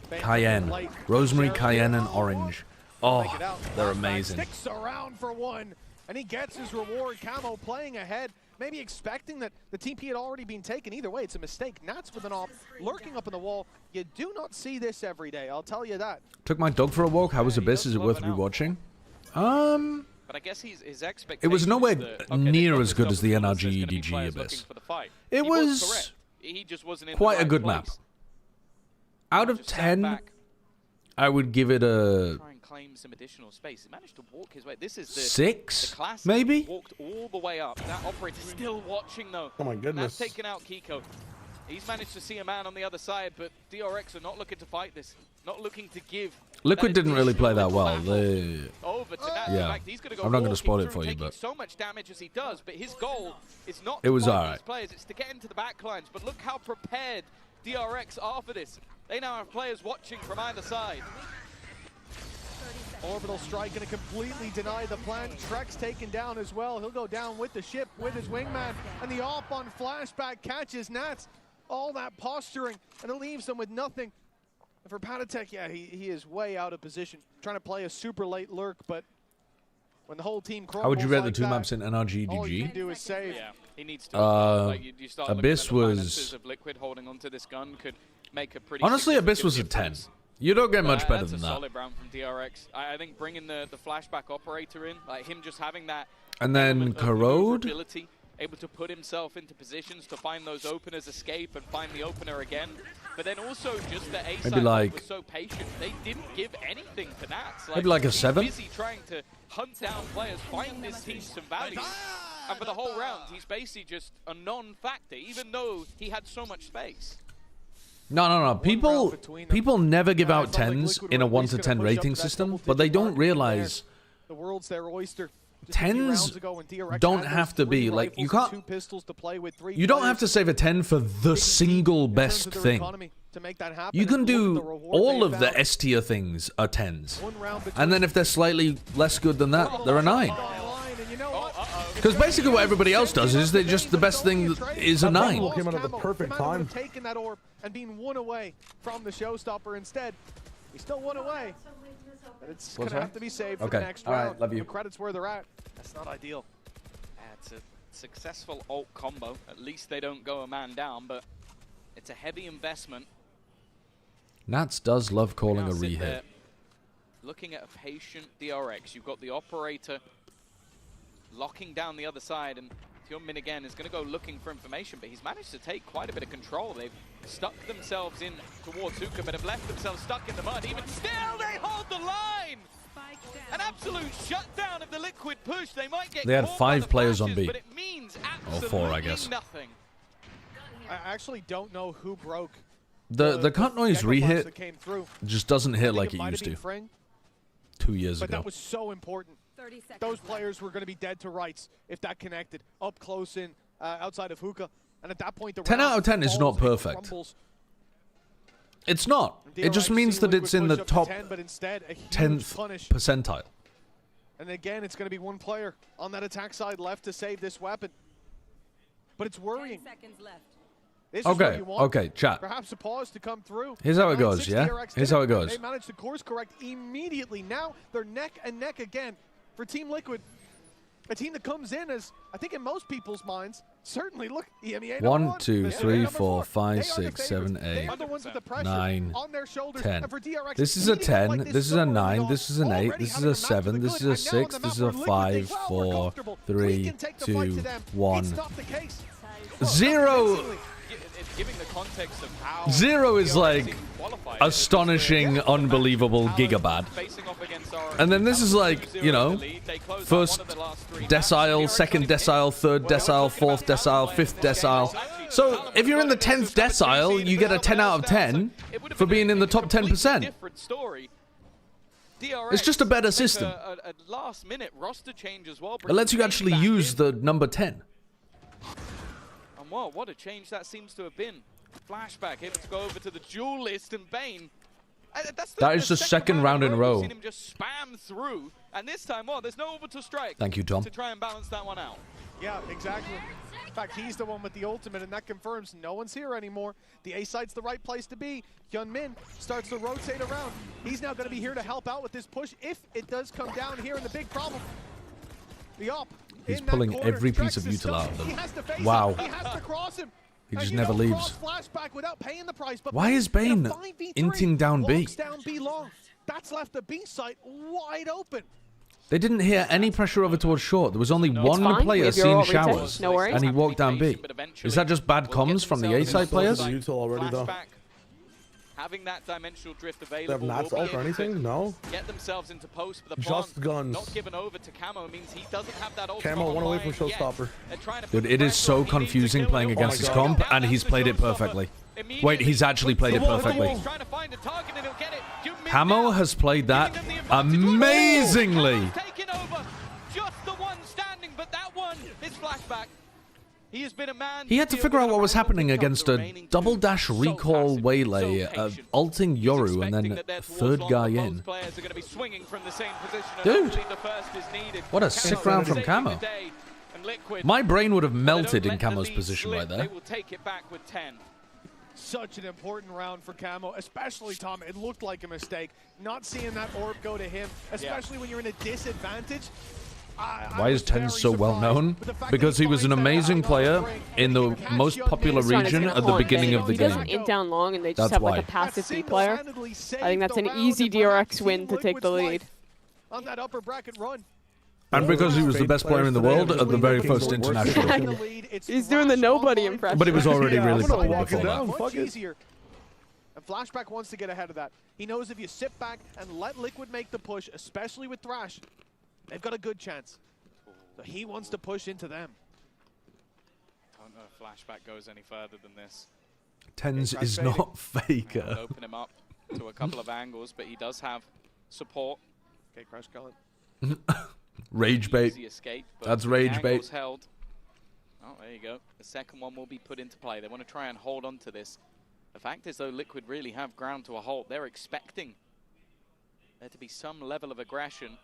Bane Cayenne. late. Rosemary, Sheridan cayenne, and orange. Oh, make it out. they're Flashback amazing. Sticks around for one, and he gets his reward. Camo playing ahead, maybe expecting that the TP had already been taken. Either way, it's a mistake. Nats with an op, lurking up in the wall. You do not see this every day, I'll tell you that. Took my dog for a walk. How was Abyss? Is it worth rewatching? But I guess his expectation It was nowhere that, okay, near they've got as this good as the double NRG there's gonna be EDG players Abyss. looking for the fight. It He was correct. He just wasn't in quite the a right good place. map. Out of 10, I would give it a Try and claim some additional space. He managed to walk his way. This is the 6, the classic. maybe? Walked all the way up. That operator still watching though. Oh my goodness. That's taken out Kiko. He's managed to see a man on the other side, but DRX are not looking to fight this. Not looking to give. Liquid that didn't really play that well. additional They, over to Nats. In yeah, fact, he's gonna go I'm not going to walking spoil it through, for you, taking but so much damage as he does, but his goal is not It to was fight alright. these players, it's to get into the back lines. But look how prepared DRX are for this. They now have players watching from either side. Orbital strike going to completely deny the plan. Trek's taken down as well. He'll go down with the ship, with his wingman. And the op on flashback catches Nats. All that posturing, and it leaves them with nothing. And for Patatek, yeah, he is way out of position. Trying to play a super late lurk, but when the whole team crumbles how would you rate like the two that, maps in NRG all you EDG? can do is save. Yeah, he needs to. Like you start Abyss looking at the was finances of Liquid holding onto this gun could make a pretty honestly, Abyss was a significant 10. difference. You don't get much better That's than a that. solid round from DRX. I think bringing the flashback operator in, like him just having that And then element of Corrode. maneuverability, able to put himself into positions to find those openers, escape, and find the opener again. But then also just the A Maybe side like- was so patient. They didn't give anything to Nats. Maybe like a he's 7? busy trying to hunt down players, find his team some value. And for the whole round, he's basically just a non-factor, even though he had so much space. No. People never give out 10s in a 1 to 10 rating system, but they don't realize The world's their oyster. Just a few 10s rounds ago when DRX don't had have those to be 3 like you rifles and can't. 2 pistols to play with, 3 You don't have to players save a 10 for the single best in terms of their thing. economy to make that happen. You can And look at the do reward all they of the found. S tier things are 10s, One round and then if they're slightly less good than that, they're a 9. Because basically what everybody else does is they just the best thing is a 9. Came out at the perfect time. Taking that orb and being one away from the showstopper instead. He still one away. But it's going to have to be saved for the Okay. next All right, round. love you. The credits where they're at. That's not ideal. It's a successful ult combo. At least they don't go a man down, but it's a heavy investment. Nats does love calling Now a sit there rehit. Looking at a patient DRX, you've got the operator locking down the other side, and Hyunmin again is going to go looking for information, but he's managed to take quite a bit of control. They've stuck themselves in towards Zuka, but have left themselves stuck in the mud. Even still, they hold the line! An absolute shutdown of the Liquid push. They might get They had caught by 5 the players on flashes, B. but it means Or 4, I absolutely guess. nothing. I actually don't know who broke The cut noise Gecko punch that rehit came through. just doesn't hit I like think it might used have to. been Freng, 2 years but ago. that was so important. Those players were going to be dead to rights if that connected up close in outside of hookah. And at that point, the 10 out of round 10 is falls not and perfect. crumbles. It's not. It just means that it's in the top 10th percentile. And again, it's going to be one player on that attack side left to save this weapon. But it's worrying. 10 seconds left. Okay, chat. Perhaps a pause to come through. Here's how it goes, yeah? Here's how it goes. They managed to course correct immediately. Now they're neck and neck again for Team Liquid. A team that comes in as, I think in most people's minds, certainly look, EMEA 1, 2, 3, 4, 5, 6, 7, 8, 9, 10. This is a 10, this is a 9, this is an 8, this is a 7, this is a 6, this is a 5, 4, 3, 2, 1. 0! Zero is like astonishing, unbelievable, gigabad. And then this is like, you know, first decile, second decile, third decile, fourth decile, fifth decile. So if you're in the 10th decile, you get a 10 out of 10 for being in the top 10%. It's just a better system. It lets you actually use the number 10. And wow, what a change that seems to have been. Flashback able to go over to the duelist and Bane. That is the second round in a row. Seen him just spam through, and this time, well, there's no orbital strike. Thank you, Tom. To try and balance that one out. Yeah, exactly. In fact, he's the one with the ultimate, and that confirms no one's here anymore. The A side's the right place to be. Hyunmin starts to rotate around. He's now going to be here to help out with this push if it does come down here. And the big problem, the op. He's pulling every piece of util out of them. Wow. He has to cross him. He just never leaves. Price, why is Bane inting down B? Down B long. That's left the B site wide open. They didn't hear any pressure over towards short. There was only one player seeing showers, and he walked down B. Is that just bad comms from the A side players? Util already though. Having that dimensional drift They have available. Nats ult or anything? No. Get themselves into post for the Just guns. Not given over to Camo means he doesn't have that ult. Camo one away from Showstopper. Dude, it is so confusing playing against his comp, and he's played it perfectly. Wait, he's actually played it perfectly. Camo has played that amazingly. Just the one standing, but that one is flashback. He has been a man. He had to figure out what was happening against a double dash recall waylay, ulting Yoru, and then third guy in. Dude, what a sick round from Camo. My brain would have melted in Camo's position right there. They will take it back with 10. Such an important round for Camo, especially Tom. It looked like a mistake not seeing that orb go to him, especially when you're in a disadvantage. Why is 10 so well known? Because he was an amazing player in the most popular region at the beginning of the game. He doesn't int down long and they just have like a passive B player. I think that's an easy DRX win to take the lead. On that upper bracket run. And because he was the best player in the world at the very first international. He's doing the nobody impression. But he was already really popular before that. Much easier. And Flashback wants to get ahead of that. He knows if you sit back and let Liquid make the push, especially with Thrash, they've got a good chance. So he wants to push into them. I don't know if Flashback goes any further than this. Tens is not Faker. Open him up to a couple of angles, but he does have support. Okay, Crash Cullen. Rage bait. Easy escape, That's rage bait. Held. Oh, there you go. The second one will be put into play. They want to try and hold on to this. The fact is, though, Liquid really have ground to a halt. They're expecting there to be some level of aggression.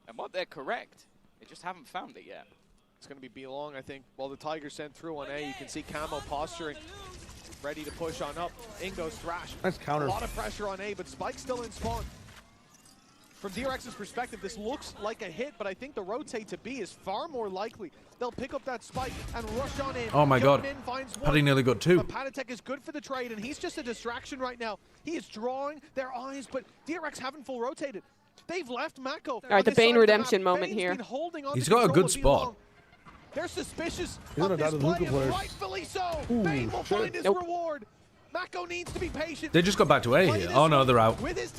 And what they're correct, they just haven't found it yet. It's going to be B long, I think. While the Tiger sent through on A, you can see Camo posturing, ready to push on up. In goes Thrash. Nice counter. A lot of pressure on A, but Spike's still in spawn. From DRX's perspective, this looks like a hit, but I think the rotate to B is far more likely. They'll pick up that spike and rush on in. Oh my god. Paddy nearly got 2. Patatek is good for the trade, and he's just a distraction right now. He is drawing their eyes, but DRX haven't full rotated. They've left Mako. All right, the Bane redemption moment here. He's got a good spot. They're suspicious He's of this play, and players. rightfully so. Bane will find his reward. Mako needs to be patient. They just got back to A here. Oh no, they're out.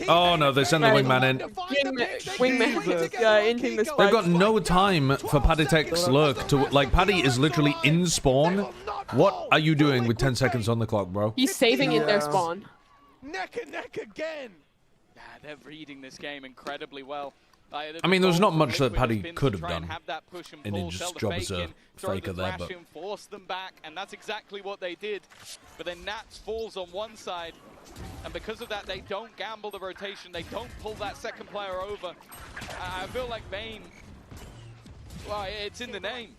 Oh no, they sent the wingman in. Wingman inting the spike. They've got no time for Patatek's lurk to, like, Paddy is literally in spawn. What are you doing with 10 seconds on the clock, bro? He's saving in their spawn. Neck and neck again. Yeah, they're reading this game incredibly well. I mean, there's not much that Paddy could have done in his job as a faker there, but force them back, and that's exactly what they did. But then Nats falls on one side, and because of that, they don't gamble the rotation. They don't pull that second player over. I feel like Bane, well, it's in the name.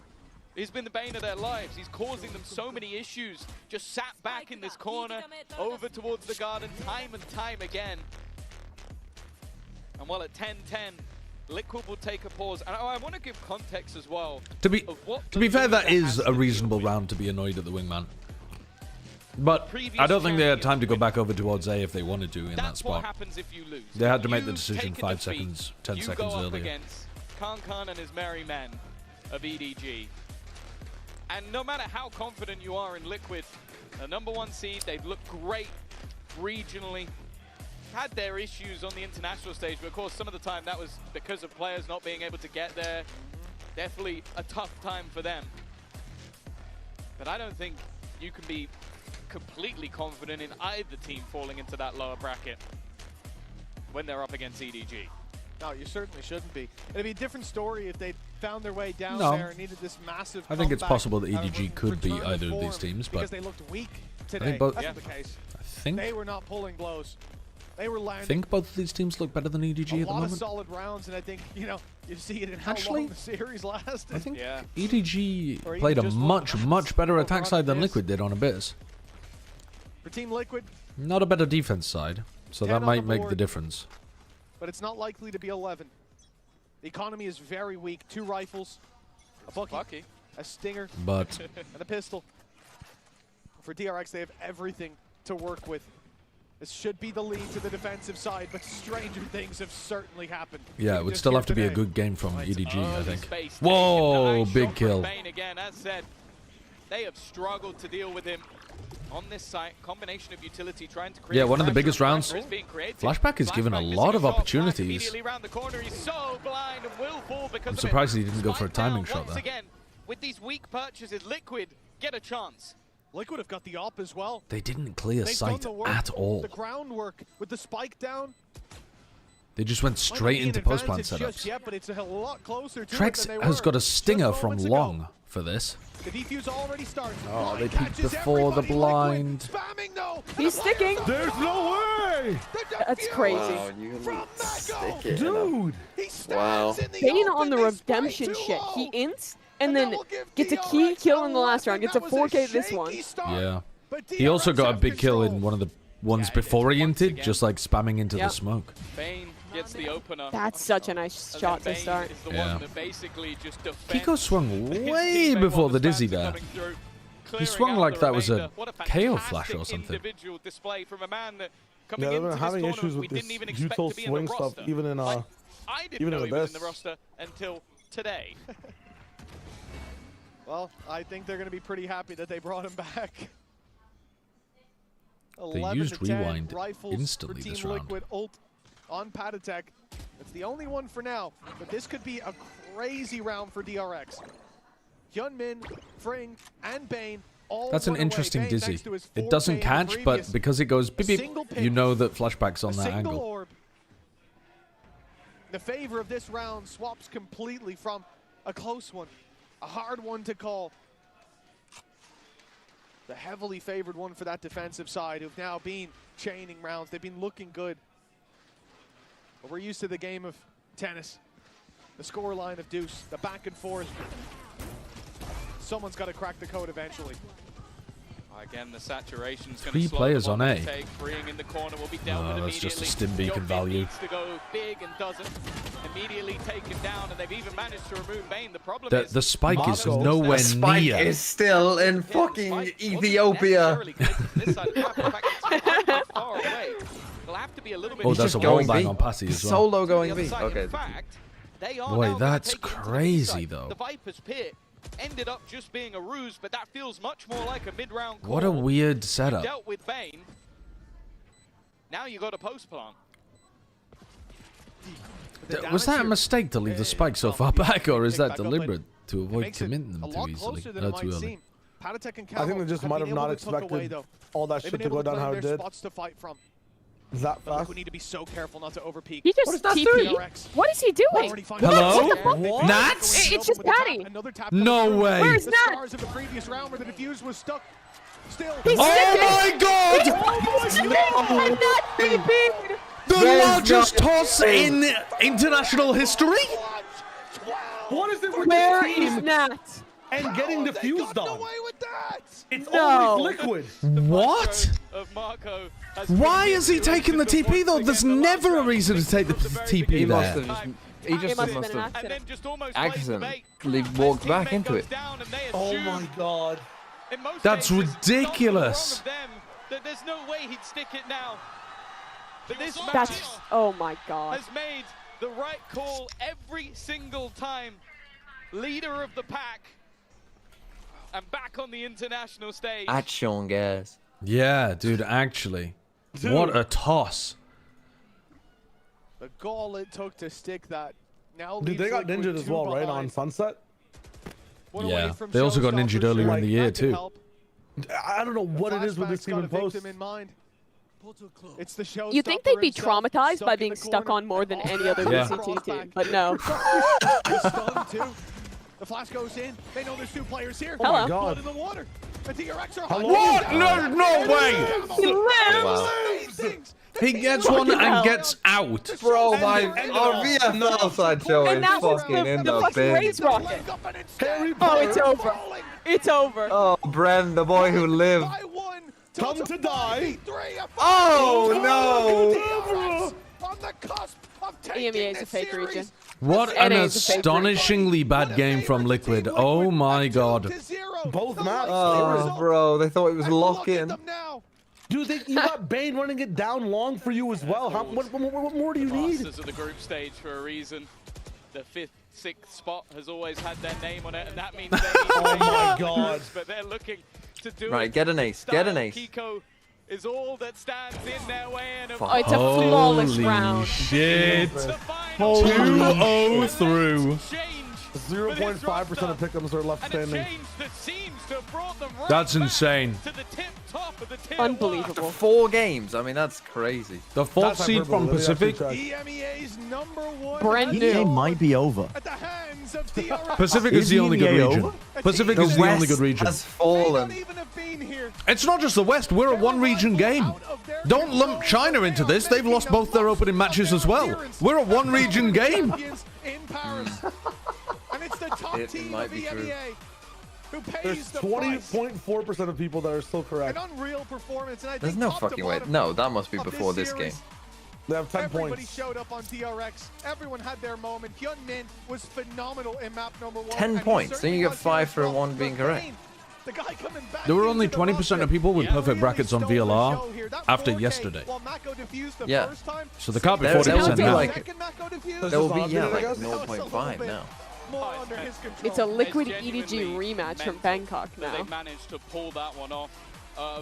He's been the bane of their lives. He's causing them so many issues. Just sat back in this corner, over towards the garden, time and time again. And while at 10-10, Liquid will take a pause. And I want to give context as well. To be fair, that is a reasonable round to be annoyed at the wingman. But I don't think they had time to go back over towards A if they wanted to in that spot. Happens if you lose. They had to make the decision 5 seconds, 10 seconds go up earlier. Against Khan and his merry men of EDG. And no matter how confident you are in Liquid, the #1 seed, they've looked great regionally. Had their issues on the international stage, but of course some of the time that was because of players not being able to get there. Definitely a tough time for them. But I don't think you can be completely confident in either team falling into that lower bracket when they're up against EDG. No, you certainly shouldn't be. It'd be a different story if they'd found their way down there and needed this massive I think it's comeback, possible that EDG could beat either of these teams, but because they looked weak today. I think both, That's not the case. I think they were not pulling blows. They were landing. I think both of these teams look better than EDG at the moment. A lot of solid rounds, and I think, you know, you see it in how long the series lasted. I think EDG played a much better attack side than Liquid did on Abyss. For Team Liquid, not a better defense side, so that might make the difference. But it's not likely to be 11. The economy is very weak. 2 rifles, a Bucky, a Stinger, but and a pistol. For DRX, they have everything to work with. This should be the lead to the defensive side, but stranger things have certainly happened. Yeah, it would still have to be a good game from EDG, I think. Whoa, big kill. Again, as said, they have struggled to deal with him on this site. Combination of utility trying to create one of the biggest rounds. Flashback is given a lot of opportunities. I'm surprised he didn't go for a timing shot there. Again, with these weak purchases, Liquid get a chance. Liquid have got the op as well. They didn't clear sight at all. The groundwork with the spike down. They just went straight into post-plant setups. Yet, but it's a lot closer to Trex has got a stinger from long for this. The defuse already started. Oh, they peeked before the blind. He's sticking. There's no way. That's crazy. Wow, you stick it. Dude. Wow. Bane on the redemption shit. He ints and then gets a key kill in the last round. Gets a 4K this one. Yeah. He also got a big kill in one of the ones before he inted, just like spamming into the smoke. Bane gets the opener. That's such a nice shot to start. Yeah. Just Kiko swung way before the dizzy there. He swung like that was a KO flash or something. Individual display from a man that Yeah, they've been having issues with this Utah swing stuff, even in I didn't know he was Abyss. in the roster until today. Well, I think they're going to be pretty happy that they brought him back. They used rewind instantly for this Team round. Liquid ult on Patatek. It's the only one for now, but this could be a crazy round for DRX. Hyunmin, Fring, and Bane all That's an run interesting away, dizzy. to his It doesn't 4K catch, but because it goes beep beep, you know that Flashback's on that angle. Orb. The favor of this round swaps completely from a close one, a hard one to call. The heavily favored one for that defensive side, who've now been chaining rounds. They've been looking good. But we're used to the game of tennis. The score line of deuce, the back and forth. Someone's got to crack the code eventually. Again, the saturation's going 3 to slow players them on A. Take. Freeing in the corner will be dealt with That's just a immediately. stim beacon value. Needs to go big and doesn't. Immediately taken down, and they've even managed to remove Bane. The problem is The spike is nowhere The spike near. is still in fucking Ethiopia. Oh, that's a wall bang on Passy as well. Solo going B. Okay. Boy, that's crazy though. The Viper's Pit ended up just being a ruse, but that feels much more like a mid-round call. What a weird setup. Dealt with Bane. Now you got a post plant. Was that a mistake to leave the spike so far back, or is that deliberate to avoid committing them too easily? Too early. Patatek and I think they just might have not expected all that shit to go down how it did. Spots to fight from. Is that fast? We need to be so careful not to overpeak. He just TP. What is he doing? Hello? What? Nats? It's just Patty. No way. Where's Nats? Stars in the previous round where the diffuse was stuck. Still. He's my God! The largest toss in international history? What is it with Where this team is Nat? and getting diffused on? It's No. always liquid. What? Why is he taking the TP though? There's never a reason to take the TP there. He just must have accidentally walked back into it. Oh my God. That's ridiculous. There's no way he'd stick it now. But this That's oh my God. has made the right call every single time. Leader of the pack. And back on the international stage. Action, guys. Yeah, dude, actually. What a toss. The goal it took to stick that. Now Dude, they got ninjaed as well, right, on Sunset? Yeah, they also got ninjaed earlier in the year, too. I don't know what it is with this team in post. It's the show. You think they'd be traumatized by being stuck on more than any other VCT team, but no. The flash goes in. They know there's two players here. Hello. Oh my God. Blood in the water. The DRX are What? No way! He lives! Wow. He gets one and gets out. Bro, our VFL side show And is that was fucking in the the fucking bin. race rocket. Oh, it's over. It's over. Oh, Bren, the boy who lived. Come to die. Oh, no. On the cusp of EMEA is a fake region. What an NA is a fake astonishingly bad game from Liquid. Oh my God. Both maps. Oh, bro, they thought it was lock-in. Dude, you got Bane running it down long for you as well. What more do you need? Masters of the group stage for a reason. The 5th, 6th spot has always had their name on it, and that means they Oh my God. but they're looking to do Right, it. get an ace, get an ace. Kiko is all that stands in their way. And Oh, it's a flawless Holy round. shit. the final 2-0 through. 0.5% of pick'ems are left standing. that seems to have brought them right That's back insane. to the tip top of the tier Unbelievable. 4 games. I mean, that's crazy. The fourth seed from Pacific. EMEA's #1 Brand EMEA new. might be over. at the hands of DRX. Pacific Is is the only good EMEA region. over? Pacific is the only good region. Has fallen. Even have been here. It's not just the West. We're a one-region game. Don't lump China into this. They've lost both their opening matches as well. We're a one-region game. In Paris. And it's the top It team might of be the true. EMEA who pays There's the price. 20.4% of people that are still correct. An unreal performance. And I There's think no top to fucking way. bottom No, that must be of before this series, game. They have 10 Everybody points. showed up on DRX. Everyone had their moment. Hyun Min was phenomenal in map #1. 10 points. Then you get 5 for 1 being correct. The guy coming back There were only into the 20% of roster. people with perfect brackets on Really stole the VLR show here. That after 4K, yesterday. while Mako diffused the Yeah. first time, So there can't be There will 40% be now. like, second Mako diffused, there will be, yeah, I like guess. 0.5 now. more under his control. It's a Liquid It's EDG genuinely rematch from meant Bangkok that now. They managed to pull that one off.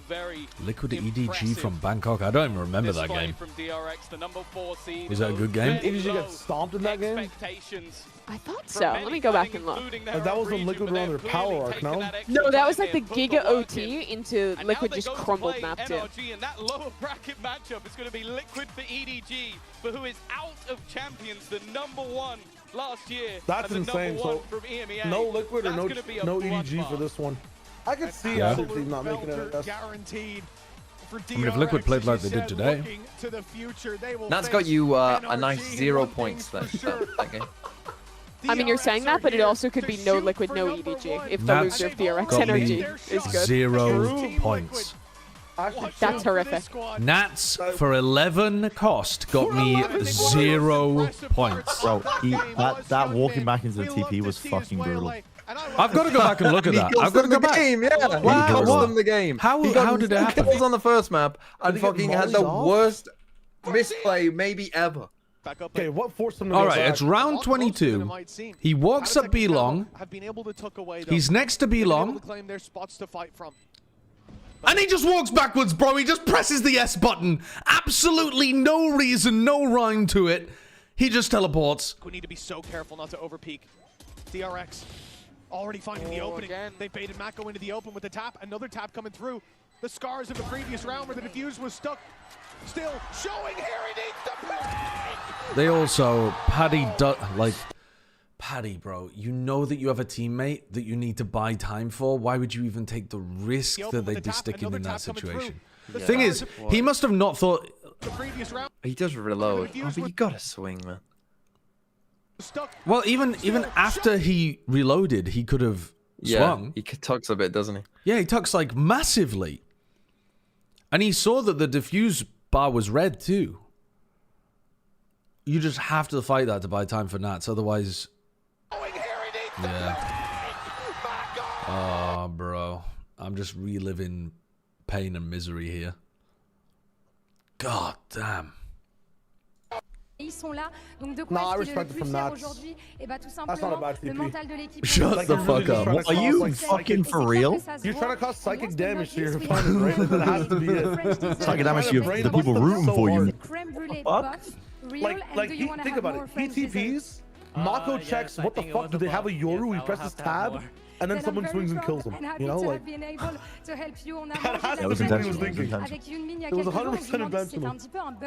Very Liquid EDG impressive from Bangkok. I don't even remember that display game. from DRX, the #4 seed. Is that a good game? Very EDG low got stomped in that game? expectations I thought from so. many Let me go back coming, and look. including their But that own was when region, Liquid but were on they've their power clearly arc, taken no? that extra No, that was time like the in, put the Giga work in. OT into And Liquid now they just go to crumbled play map 2. NRG, and that lower bracket matchup is going to be Liquid for EDG, but who is out of champions, the #1 last year. That's and the insane. #1 So from EMEA. no Liquid or That's no gonna be a EDG for bloodbath. this one. I could see Yeah. either team not making it. I guess. Guaranteed. For I mean, if Liquid DRX, played as like you they did said, today. looking to the future, they will That's face got you a NRG nice in 0 one points thing's then. for sure. That game. I mean, you're DRX saying that, are but it here also could to be no shoot Liquid, for no number EDG one. if the That's loser of DRX got me energy is good. 0 points. That's horrific. Nats for 11 cost got me 0 points. Bro, that walking back into the TP was fucking brutal. I've got to go back and look at He that. cost I've got to them go the back. game, yeah. Wow, He cost what? them the game. How He got did it happen? kills on the first map and Did he get fucking had the mollied off? worst misplay maybe ever. Okay, what forced him to All go right, back? it's round 22. He walks up B long. Have been able to tuck away, though. He's next to B They've been able long. to claim their spots to fight from. And he just walks backwards, bro. He just presses the S button. Absolutely no reason, no rhyme to it. He just teleports. We need to be so careful not to overpeak. DRX already finding the opening. again. They baited Mako into the open with the tap. Another tap coming through. The scars of the previous round where the defuse was stuck. Still showing here he needs to pay. They also, Paddy, bro, you know that you have a teammate that you need to buy time for. Why would you even take the risk that they'd be sticking in that situation? The thing is, he must have not thought... He does reload. Oh, but you gotta swing, man. Well, even after he reloaded, he could have swung. He tucks a bit, doesn't he? Yeah, he tucks like massively. And he saw that the diffuse bar was red too. You just have to fight that to buy time for Nats, otherwise... Yeah. Oh, bro. I'm just reliving pain and misery here. God damn. Ils sont là, donc de No, quoi I est-ce qu'il est le respect it plus from fier Nats. aujourd'hui? Et bah tout That's not a simplement bad le TP. mental de l'équipe. Shut the fuck up. Are you fucking for real? You're trying to cause psychic damage to your opponent, right? Like, that has to be it. Psychic damage to the people rooting for you. Fuck. Like think about it. He TPs, Mako checks, what the fuck, do they have a Yoru? He presses tab, and then someone swings and kills him. You know, like... That was intentional. It was 100% intentional.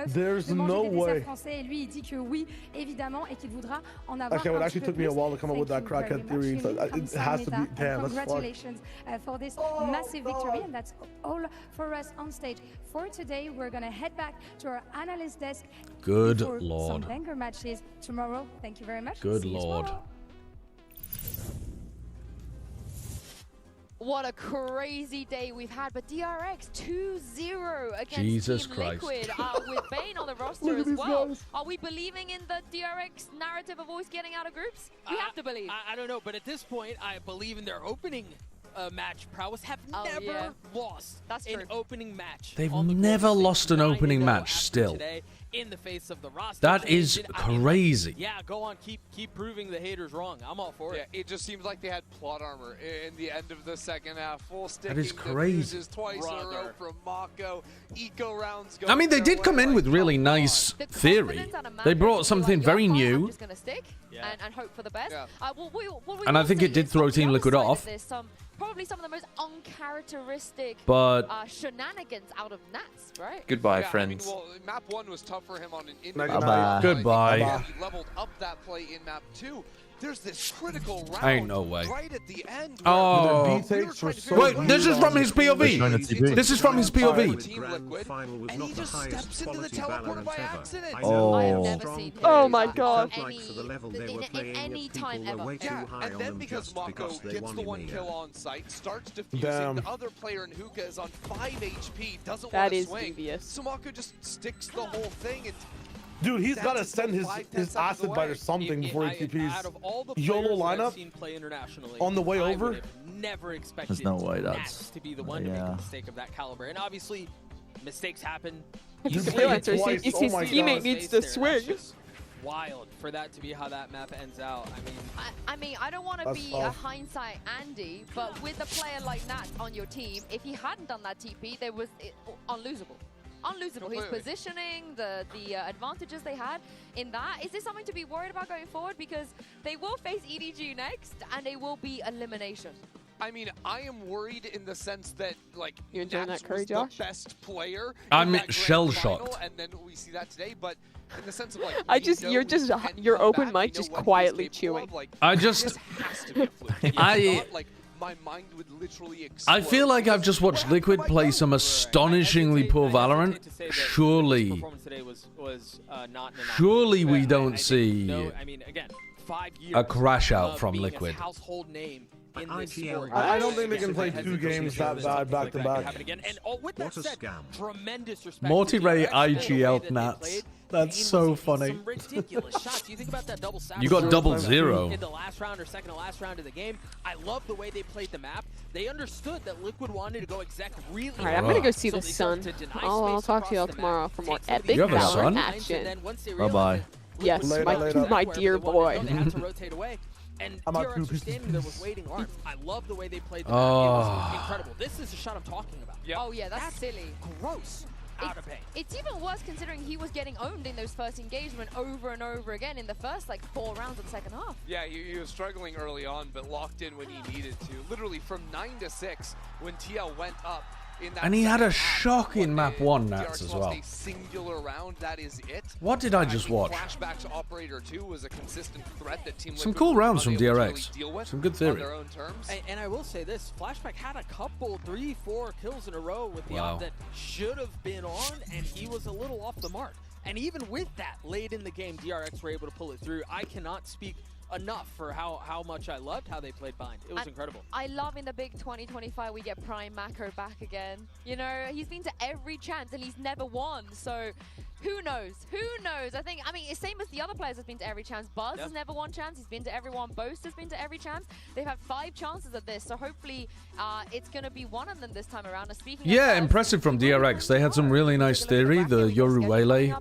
There's no way. Actually, it actually took me a while to come up with that crackhead theory. So it has to be... Damn, that's fucked. Congratulations for this massive victory, and that's all for us on stage. For today, we're going to head back to our analyst desk. Good for lord. Some banger matches tomorrow. Thank you very much. Good See you lord. tomorrow. What a crazy day we've had, but DRX 2-0 against Jesus Team Christ. Liquid with Bane on the roster as well. Are we believing in the DRX narrative of always getting out of groups? We have to believe. I don't know, but at this point, I believe in their opening match prowess. Have never lost an opening match. They've never lost an opening match still. Today, in the face of the roster That is change. crazy. Yeah, go on, keep proving the haters wrong. I'm all for it. Yeah, it just seems like they had plot armor in the end of the second half. Full sticking. That is crazy. Twice in a row from Mako. Eco rounds. I mean, they did come in with really nice theory. They brought something very new. I'm just going to stick and hope for the best. And I think it did throw Team Liquid off. Probably some of the most uncharacteristic shenanigans out of Nats, right? Goodbye, yeah, friends. I mean, well, map 1 was tough for him on an Bye-bye. Goodbye. He leveled up that play in map 2. There's this critical round Ain't no way. right at the end. Oh. Wait, this is from his POV. This is from his POV. And he just steps into the teleporter by accident. Oh. I have never seen him Oh my god. in any time ever. Yeah, and then because Mako gets the one kill on site, starts defusing, the other player in Hookah is on 5 HP, doesn't want to swing. Devious. So Mako just sticks the whole thing and... Dude, he's got to send his acid bite or something before he TPs. YOLO lineup on the way over? Never expected There's no way Nats to be the one to make a mistake of that caliber. And obviously, mistakes happen. His teammate needs to swing. Wild for that to be how that map ends out. I mean, I don't want to be a hindsight Andy, but with a player like Nats on your team, if he hadn't done that TP, there was unlosable. Unlosable. His positioning, the advantages they had in that. Is this something to be worried about going forward? Because they will face EDG next, and they will be elimination. I mean, I am worried in the sense that, like, you enjoying Nats that curry, was Josh? the best player. I'm shell-shocked. And then we see that today, but in the sense of, like, your open mic just quietly chewing. Like, I just, has to be a fluke. My mind would literally explode. I feel like I've just watched Liquid play some astonishingly poor Valorant. Surely we don't see a crash out from Liquid. I don't think they can play 2 games that bad back to back. What a scam. Morty Ray IGL Nats. That's so funny. Some ridiculous shots. You think about that double You got 0-0 in the last round or second to last round of the game. I love the way they played the map. They understood that Liquid wanted to go exec really All right, I'm gonna go see the sun. I'll talk to y'all tomorrow for more epic Valorant action. Bye-bye. Yes, my dear boy. And DRX are standing there with waiting arms. I love the way they played the map. It was incredible. This is the shot I'm talking about. Oh yeah, that's silly. Gross. It's even worse considering he was getting owned in those first engagement over and over again in the first like 4 rounds of the second half. Yeah, he was struggling early on, but locked in when he needed to. Literally from 9 to 6, when TL went up, in that And he had a second shocking map 1 Nats DRX as lost well. a singular round, that is it. What did I just watch? Flashback's Operator 2 was a consistent threat that Team Some Liquid cool were rounds from unable to really DRX. deal with Some good on theory. their own terms. And I will say this, Flashback had a couple, 3-4 kills in a row with the Wow. op that should have been on, and he was a little off the mark. And even with that, late in the game, DRX were able to pull it through. I cannot speak enough for how much I loved how they played Bind. It was incredible. I love in the big 2025 we get Prime Mako back again. You know, he's been to every chance and he's never won. So who knows? Who knows? I mean, it's same as the other players has been to every chance. Buzz has never won chance. He's been to every one. Boast has been to every chance. They've had 5 chances at this. So hopefully it's going to be one of them this time around. And speaking Yeah, of impressive from DRX. They had some really nice theory. The Yoru Wele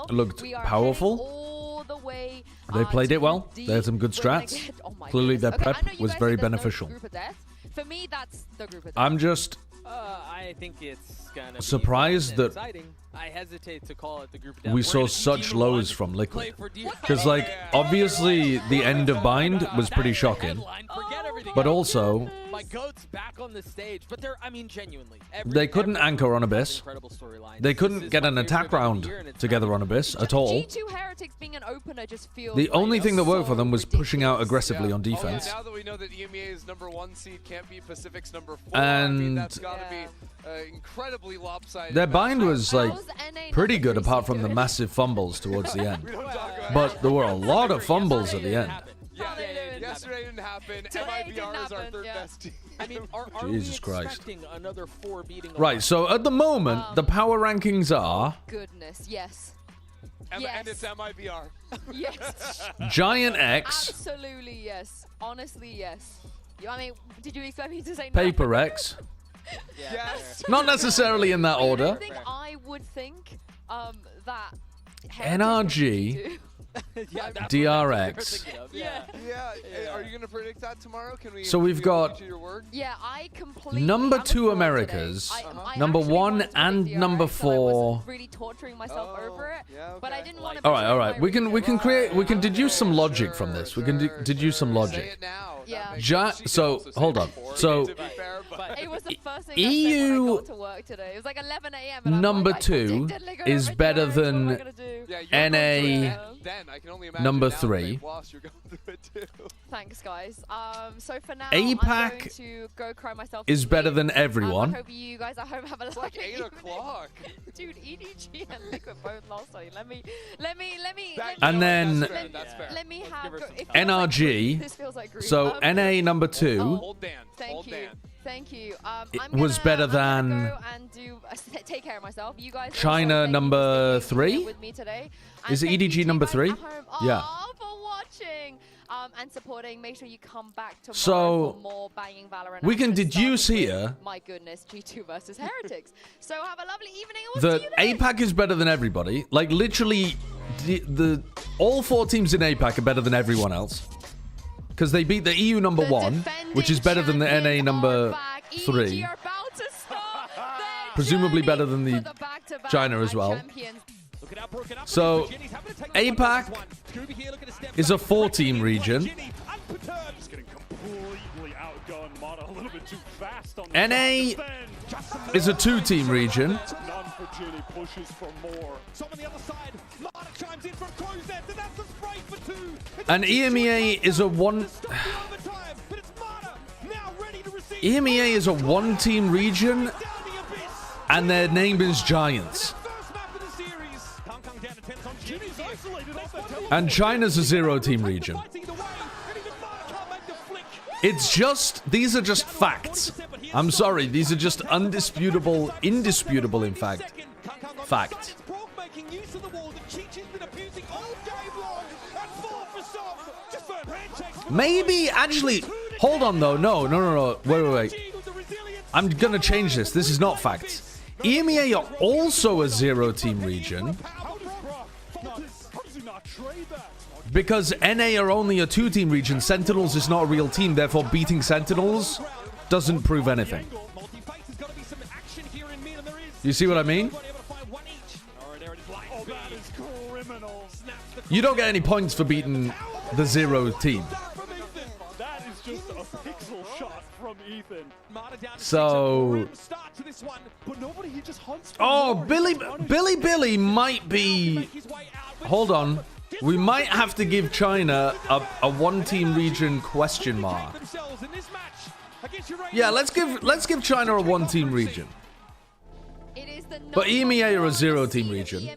looked powerful. They played it well. They had some good strats. Clearly their prep was very beneficial. For me, that's the group of death. I'm just I think it's gonna be surprised that exciting. I hesitate to call it the group of death. we We're saw gonna see such Demon lows 1 from Liquid. play for DRX. Because, like, obviously the end of Bind was pretty shocking. But also, My goat's back on the stage, but they're, I mean, genuinely. they couldn't anchor on Abyss. They couldn't get an attack round together on Abyss at all. G2 Heretics being an opener just feels The only like thing that worked for them was pushing out aggressively on Oh, yeah, defense. now that we know that EMEA's #1 seed can't be Pacific's #4, And I mean, that's got to be incredibly lopsided. Their bind was, like, pretty good apart from the massive fumbles towards the end. But there were a lot of fumbles at the end. Yeah, yesterday didn't happen. MIBR is our third best team. I mean, are Jesus we Christ. expecting another 4 beating? Right, so at the moment, the power rankings are Goodness, yes. And it's MIBR. Yes. Giant X, Absolutely yes. Honestly, yes. I mean, did you expect me to say no? Paper X. Yes. Not necessarily in that order. I would think that NRG, DRX. Yeah. Are you going to predict that tomorrow? Can we? So we've got to your word? Yeah, I completely. number 2 Americas, number 1 and number 4. Really torturing myself over it, but I didn't want to. All right. We can deduce some logic from this. We can deduce some logic. Yeah. So hold on. So it was the first thing EU I got to work today. It was like 11 a.m. and I'm number like, 2 is better than NA number 3. Thanks, guys. So for now, APAC I'm going to go cry myself to is better sleep. than everyone. I hope you guys at home have a like 8 o'clock. Dude, EDG and Liquid both lost. Let me. And then Let me have. NRG. This feels like grief. So NA number 2. Thank you. It was better than go and take care of myself. You guys. China number 3. With me today. Is it EDG number 3? Yeah. For watching and supporting. Make sure you come back tomorrow So, for more banging Valorant. we can action, deduce starting with, here my goodness, G2 versus Heretics. So have a lovely evening. And we'll that see you then. APAC is better than everybody. Like, literally, the all 4 teams in APAC are better than everyone else. Because they beat the EU number 1, which is better than the NA number 3. Presumably better than the China as well. So, APAC is a 4-team region. NA is a 2-team region. And EMEA is a 1... EMEA is a 1-team region, and their name is Giants. And China's a 0-team region. It's just, these are just facts. I'm sorry, these are just indisputable, in fact, fact. Maybe, actually, hold on though, no, wait. I'm gonna change this, this is not facts. EMEA are also a 0-team region. Because NA are only a 2-team region, Sentinels is not a real team, therefore beating Sentinels doesn't prove anything. You see what I mean? You don't get any points for beating the 0 team. That is just a pixel shot So, Billy might be. Hold on, we might have to give China a one-team region question mark. Yeah, let's give China a one-team region. But EMEA are a zero-team region.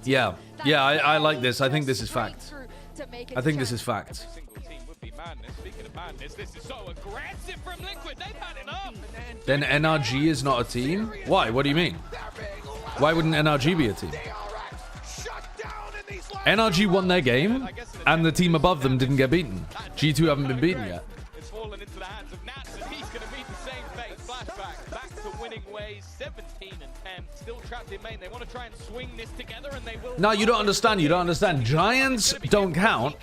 Yeah, I like this. I think this is fact. I think this is fact. Then NRG is not a team? Why? What do you mean? Why wouldn't NRG be a team? NRG won their game, and the team above them didn't get beaten. G2 haven't been beaten yet. It's fallen into the hands of Nats, and he's going to meet the same fate. Flashback back to winning ways, 17 and 10, still trapped in main. They want to try and swing this together, and they will. No, you don't understand. You don't understand. Giants don't count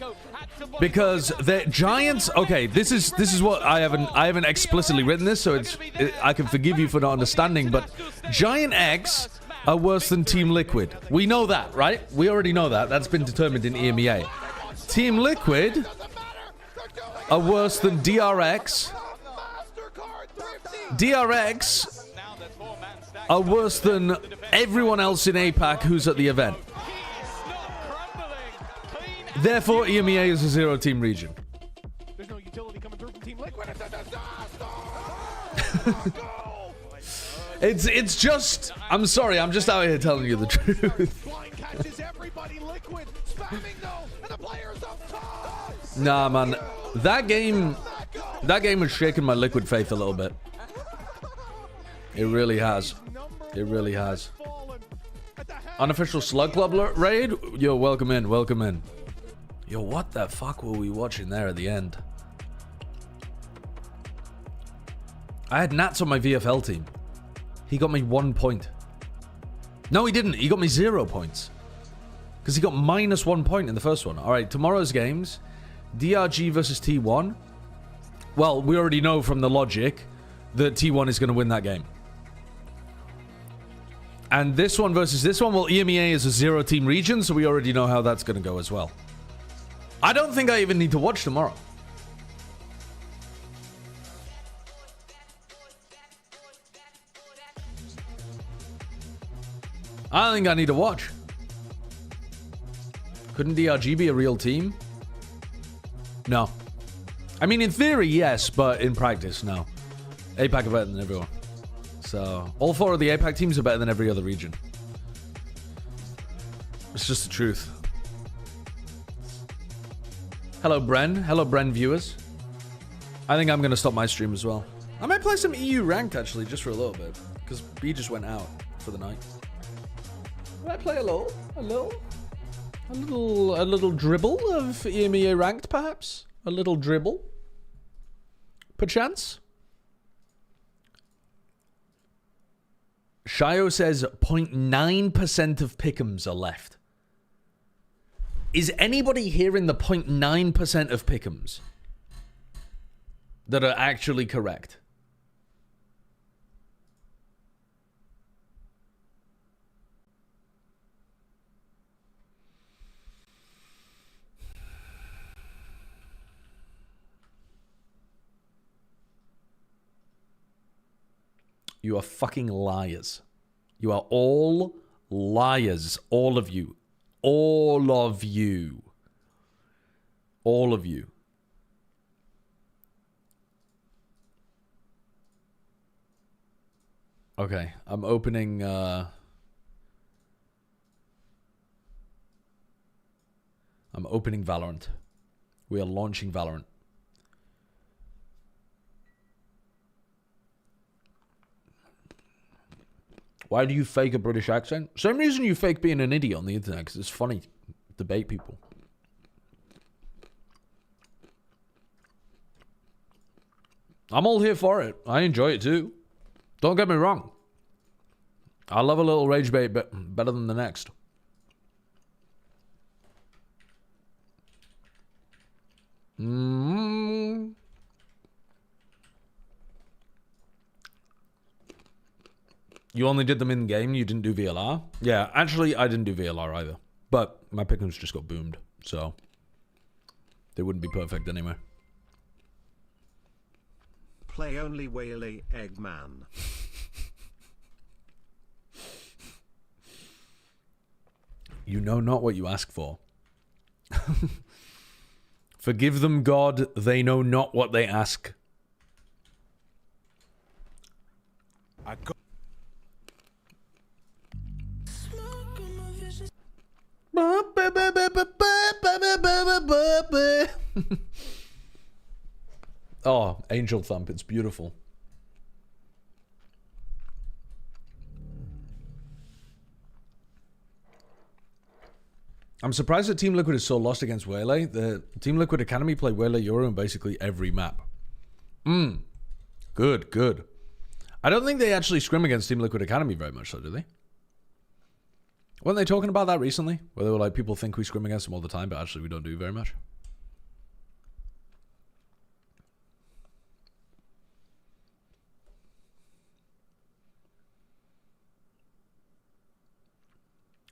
because the Giants. Okay, this is what I haven't explicitly written this, so I can forgive you for not understanding. But Giant X are worse than Team Liquid. We know that, right? We already know that. That's been determined in EMEA. Team Liquid are worse than DRX. DRX are worse than everyone else in APAC who's at the event. Therefore, EMEA is a zero-team region. There's no utility coming through from Team Liquid. It's just, I'm sorry, I'm just out here telling you the truth. Nah, man, that game has shaken my Liquid faith a little bit. It really has. It really has. Unofficial Slug Club raid? Yo, welcome in, welcome in. Yo, what the fuck were we watching there at the end? I had Nats on my VFL team. He got me 1 point. No, he didn't. He got me 0 points. Because he got -1 point in the first one. Alright, tomorrow's games. DRG versus T1. Well, we already know from the logic that T1 is going to win that game. And this one versus this one, well, EMEA is a zero-team region, so we already know how that's going to go as well. I don't think I even need to watch tomorrow. I don't think I need to watch. Couldn't DRG be a real team? No. I mean, in theory, yes, but in practice, no. APAC are better than everyone. So, all 4 of the APAC teams are better than every other region. It's just the truth. Hello, Bren. Hello, Bren viewers. I think I'm going to stop my stream as well. I might play some EU ranked, actually, just for a little bit. Because B just went out for the night. Might play a little dribble of EMEA ranked, perhaps? A little dribble? Perchance? Shio says 0.9% of pick'ems are left. Is anybody hearing the 0.9% of pick'ems that are actually correct? You are fucking liars. You are all liars. All of you. All of you. All of you. Okay, I'm opening Valorant. We are launching Valorant. Why do you fake a British accent? Same reason you fake being an idiot on the internet, because it's funny to debate people. I'm all here for it. I enjoy it too. Don't get me wrong. I love a little rage bait better than the next. You only did them in game, you didn't do VLR? Yeah, actually, I didn't do VLR either. But my pick'ems just got boomed, so they wouldn't be perfect anyway. play only Whaley Eggman. You know not what you ask for. Forgive them, God, they know not what they ask. Oh, Angel Thump, it's beautiful. I'm surprised that Team Liquid is so lost against Waylay. The Team Liquid Academy play Waylay Euro in basically every map. Good, good. I don't think they actually scrim against Team Liquid Academy very much, though, do they? Weren't they talking about that recently? Where they were like, people think we scrim against them all the time, but actually we don't do very much.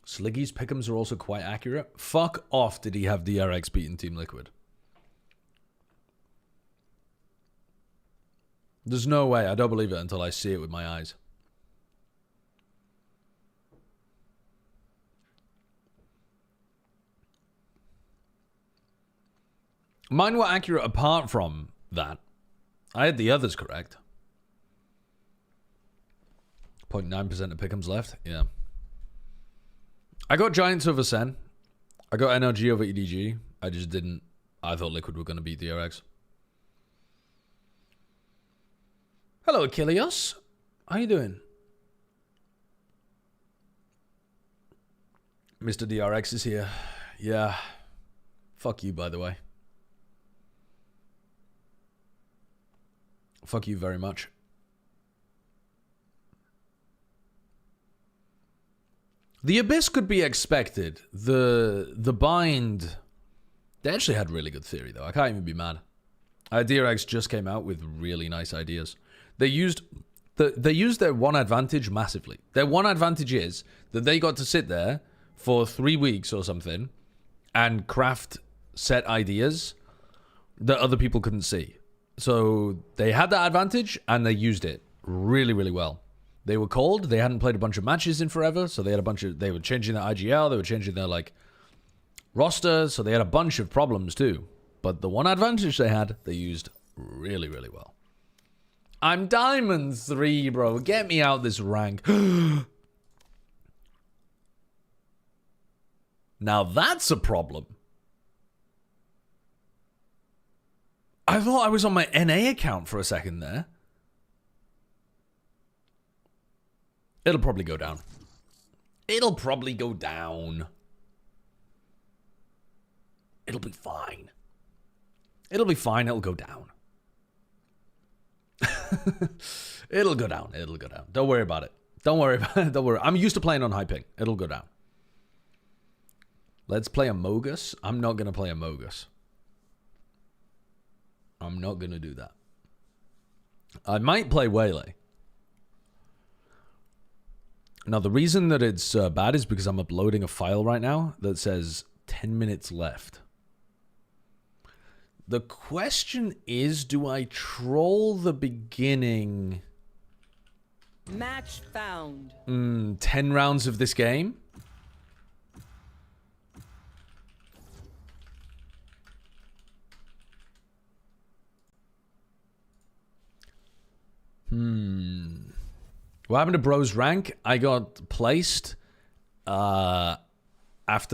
Sliggy's pick'ems are also quite accurate. Fuck off, did he have DRX beating Team Liquid? There's no way. I don't believe it until I see it with my eyes. Mine were accurate apart from that. I had the others correct. 0.9% of pick'ems left. Yeah. I got Giants over Sen. I got NRG over EDG. I just didn't. I thought Liquid were going to beat DRX. Hello, Achilles. How you doing? Mr. DRX is here. Yeah. Fuck you, by the way. Fuck you very much. The Abyss could be expected. The Bind, they actually had really good theory, though. I can't even be mad. DRX just came out with really nice ideas. They used their one advantage massively. Their one advantage is that they got to sit there for 3 weeks or something and craft set ideas that other people couldn't see. So they had that advantage and they used it really, really well. They were cold. They hadn't played a bunch of matches in forever, so they had a bunch of. They were changing their IGL. They were changing their roster, so they had a bunch of problems too. But the one advantage they had, they used really, really well. I'm Diamond 3, bro. Get me out this rank. Now that's a problem. I thought I was on my NA account for a second there. It'll probably go down. It'll probably go down. It'll be fine. It'll be fine. It'll go down. It'll go down. It'll go down. Don't worry about it. Don't worry about it. Don't worry. I'm used to playing on high ping. It'll go down. Let's play Amogus. I'm not going to play Amogus. I'm not going to do that. I might play Waylay. Now, the reason that it's bad is because I'm uploading a file right now that says 10 minutes left. The question is, do I troll the beginning? Match found. 10 rounds of this game? What happened to Bro's rank? I got placed after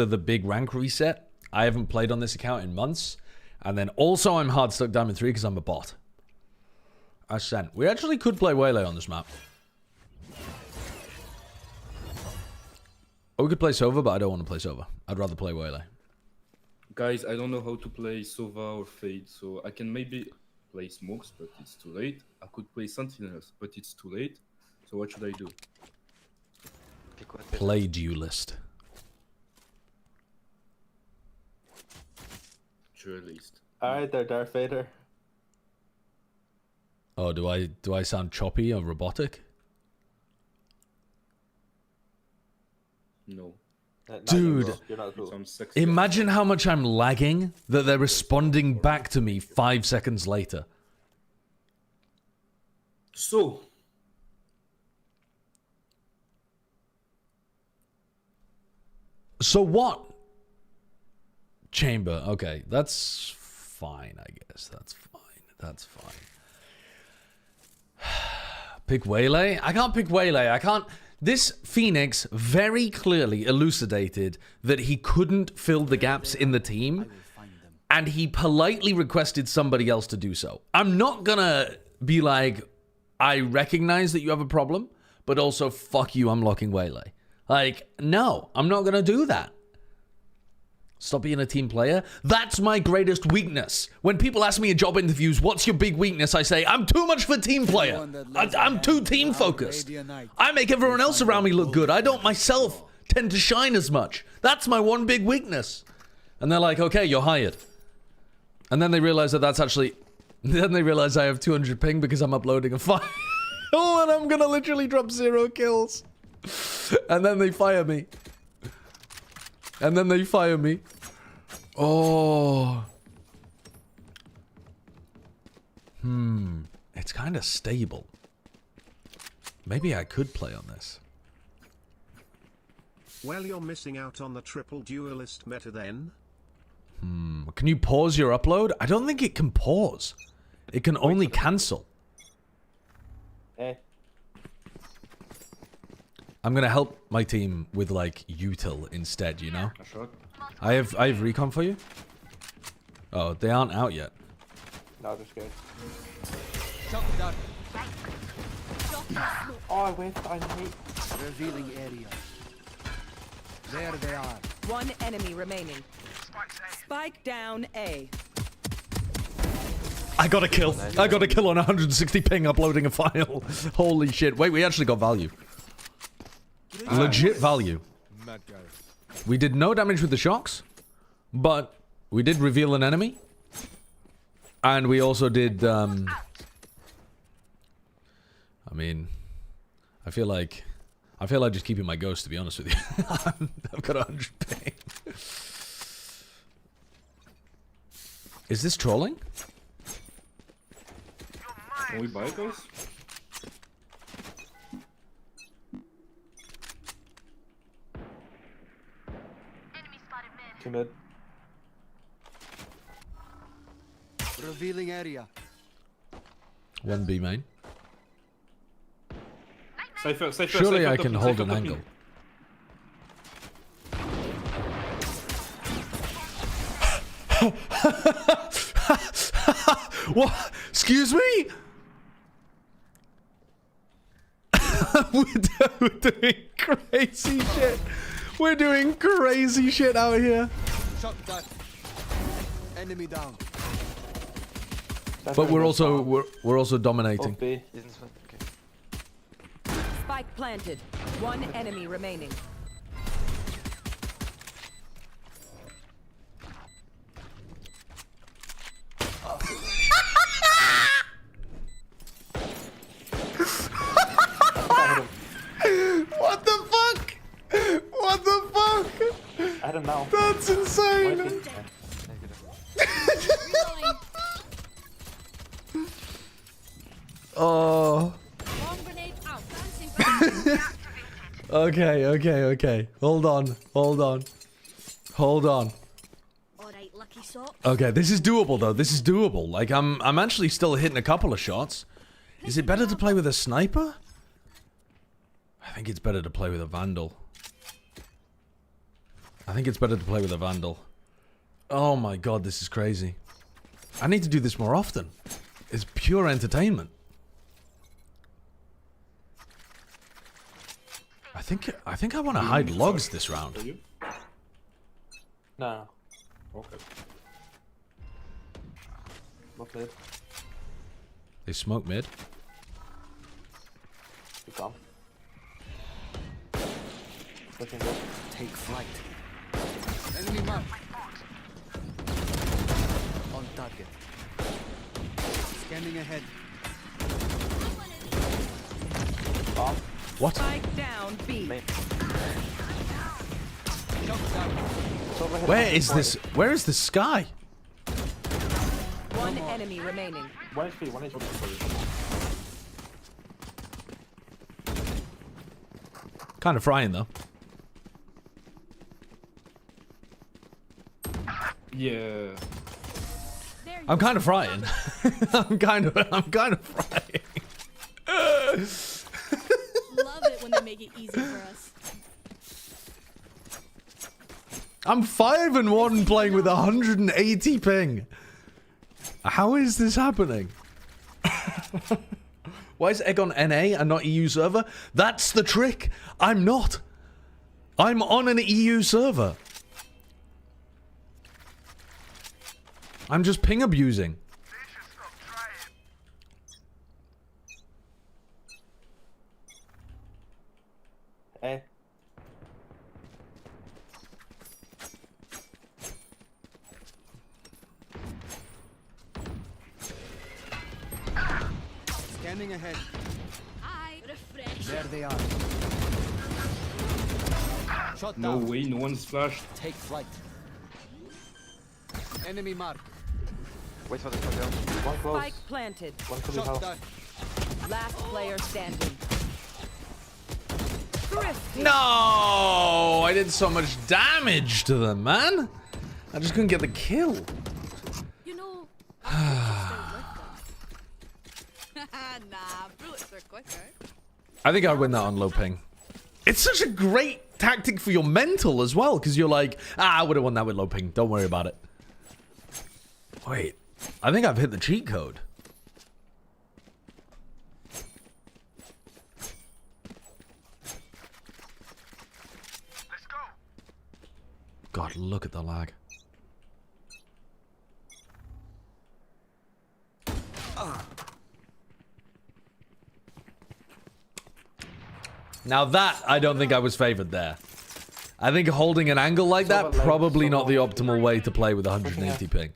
the big rank reset. I haven't played on this account in months. And then also I'm hard stuck Diamond 3 because I'm a bot. I sent. We actually could play Waylay on this map. Or we could play Sova, but I don't want to play Sova. I'd rather play Waylay. Guys, I don't know how to play Sova or Fade, so I can maybe play Smokes, but it's too late. I could play Sentinels, but it's too late. So what should I do? Play Duelist. Duelist. Alright there, Darth Vader. Oh, do I sound choppy or robotic? No. Dude, imagine how much I'm lagging that they're responding back to me 5 seconds later. So. So what? Chamber. Okay, that's fine, I guess. That's fine. That's fine. Pick Waylay? I can't pick Waylay. I can't... This Phoenix very clearly elucidated that he couldn't fill the gaps in the team, and he politely requested somebody else to do so. I'm not gonna be like, I recognize that you have a problem, but also, fuck you, I'm locking Waylay. Like, no, I'm not gonna do that. Stop being a team player. That's my greatest weakness. When people ask me in job interviews, what's your big weakness? I say, I'm too much of a team player. I'm too team focused. I make everyone else around me look good. I don't myself tend to shine as much. That's my one big weakness. And they're like, okay, you're hired. And then they realize that that's actually... Then they realize I have 200 ping because I'm uploading a file. Oh, and I'm gonna literally drop 0 kills. And then they fire me. And then they fire me. Oh. It's kind of stable. Maybe I could play on this. Well, you're missing out on the triple duelist meta then. Can you pause your upload? I don't think it can pause. It can only cancel. Hey. I'm gonna help my team with like util instead, you know? I have recon for you. Oh, they aren't out yet. No, they're scared. Oh, I went on hate. Revealing area. There they are. One enemy remaining. Spike down A. I got a kill. I got a kill on 160 ping uploading a file. Holy shit. Wait, we actually got value. Legit value. We did no damage with the shocks, but we did reveal an enemy. And we also did, I mean, I feel like just keeping my ghost, to be honest with you. I've got 100 ping. Is this trolling? Can we buy those? Too mid. Revealing area. 1B main. Cypher, surely I can hold an angle. What? Excuse me? We're doing crazy shit. We're doing crazy shit out here. Shot that. Enemy down. But we're also dominating. Spike planted. One enemy remaining. What the fuck? What the fuck? I don't know. That's insane. Oh. Okay. Hold on. Okay, this is doable though. This is doable. Like I'm actually still hitting a couple of shots. Is it better to play with a sniper? I think it's better to play with a vandal. Oh my god, this is crazy. I need to do this more often. It's pure entertainment. I think I want to hide logs this round. No. Okay. Not mid. They smoke mid. You come. Take flight. Enemy mark. On target. Scanning ahead. What? Spike down B. Where is this? Where is the sky? One enemy remaining. 1 HP, 1 HP. Kind of frying though. Yeah. I'm kind of frying. I'm kind of frying. Love it when they make it easy for us. I'm 5-1 playing with 180 ping. How is this happening? Why is Egg on NA and not EU server? That's the trick. I'm not. I'm on an EU server. I'm just ping abusing. Hey. Scanning ahead. I refresh. There they are. Shot No down. way, no one's flashed. Take flight. Enemy mark. Wait for the shot down. One close. Spike planted. One could be Shot house. down. Last player standing. No! I did so much damage to them, man. I just couldn't get the kill. You know. Nah, bullets are quicker. I think I'd win that on low ping. It's such a great tactic for your mental as well, because you're like, I would have won that with low ping. Don't worry about it. Wait, I think I've hit the cheat code. Let's go. God, look at the lag. Now that, I don't think I was favored there. I think holding an angle like that, probably not the optimal way to play with 180 ping.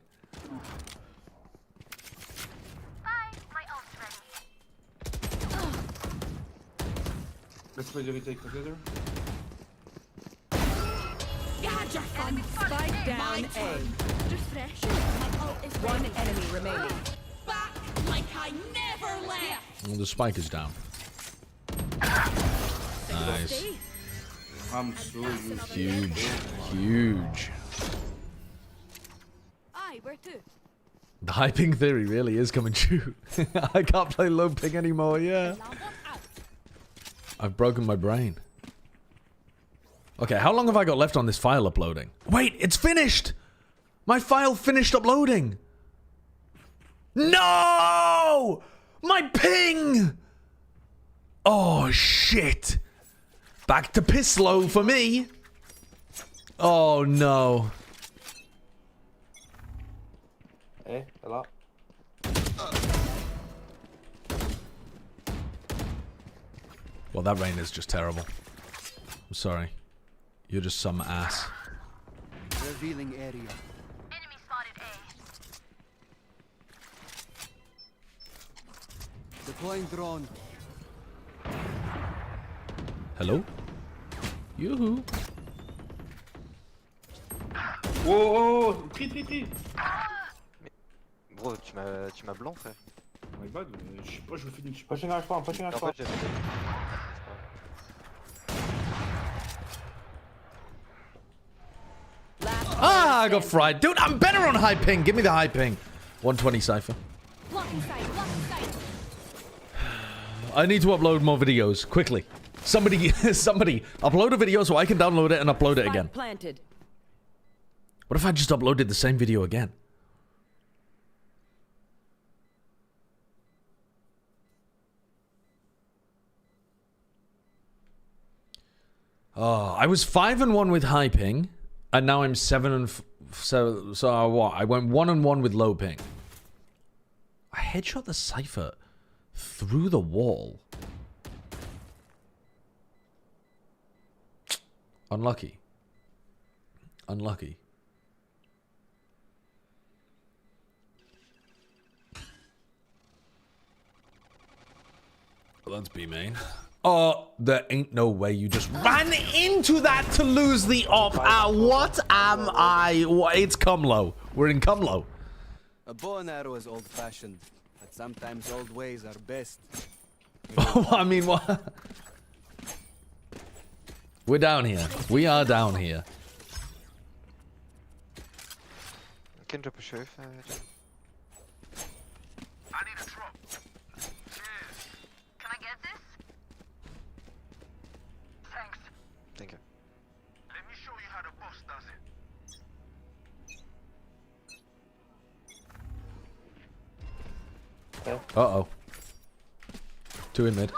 Let's play the retake together. Gotcha. Spike down A. One enemy remaining. Back like I never left. Well, the spike is down. Nice. I'm so used. Huge. Huge. Aye, where to? The high ping theory really is coming true. I can't play low ping anymore, yeah. I've broken my brain. Okay, how long have I got left on this file uploading? Wait, it's finished! My file finished uploading! No! My ping! Oh, shit. Back to piss low for me. Oh, no. Hey, hello. Well, that rain is just terrible. I'm sorry. You're just some ass. Revealing area. Enemy spotted A. Deploying drone. Hello? Yoo-hoo. Oh, tri. Bro, tu m'as blanc, frère. My bad, je sais pas, je le fais une. Pushing our spawn, pushing our En spawn. fait, j'ai fait. Ah, I got fried. Dude, I'm better on high ping. Give me the high ping. 120 Cypher. Blocking sight, blocking sight. I need to upload more videos. Quickly. Somebody, upload a video so I can download it and upload it again. Planted. What if I just uploaded the same video again? Oh, I was 5-1 with high ping, and now I'm 7 so what? I went 1-1 with low ping. I headshot the Cypher through the wall. Unlucky. Unlucky. Well, that's B main. Oh, there ain't no way you just ran into that to lose the op. What am I? It's Cumlow. We're in Cumlow. A bow and arrow is old-fashioned, but sometimes old ways are best. I mean, what? We're down here. We are down here. Can drop a shove. I need a drop. Cheers. Can I get this? Thanks. Thank you. Let me show you how the boss does it. Uh-oh. 2 in mid.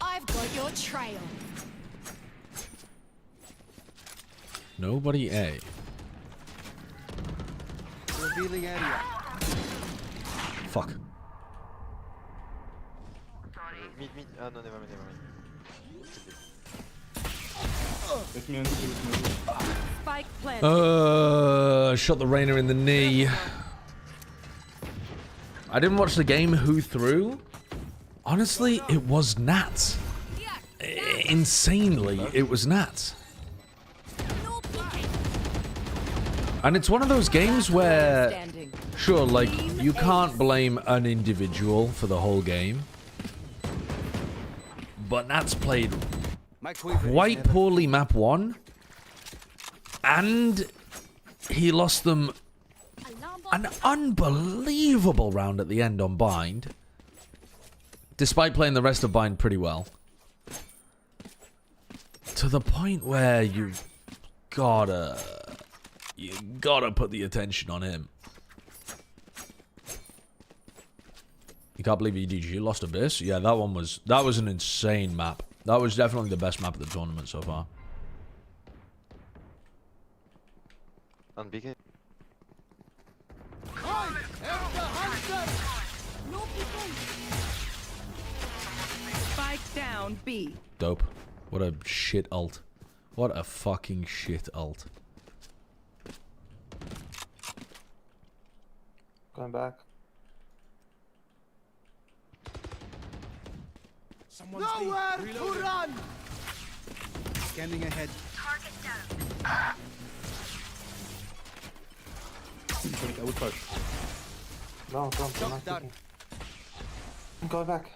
I've got your trail. Nobody A. Revealing area. Fuck. Mid. Ah, no, never mind. Let me undo. Spike planted. Shot the Reyna in the knee. I didn't watch the game. Who threw? Honestly, it was Nats. Insanely, it was Nats. And it's one of those games where, sure, like, you can't blame an individual for the whole game. But Nats played quite poorly map 1. And he lost them an unbelievable round at the end on Bind. Despite playing the rest of Bind pretty well. To the point where you gotta put the attention on him. You can't believe EDG lost Abyss? Yeah, that was an insane map. That was definitely the best map of the tournament so far. On BK. Spike down B. Dope. What a shit ult. What a fucking shit ult. Going back. Nowhere to run! Scanning ahead. Target down. I would push. No, don't. I'm going back.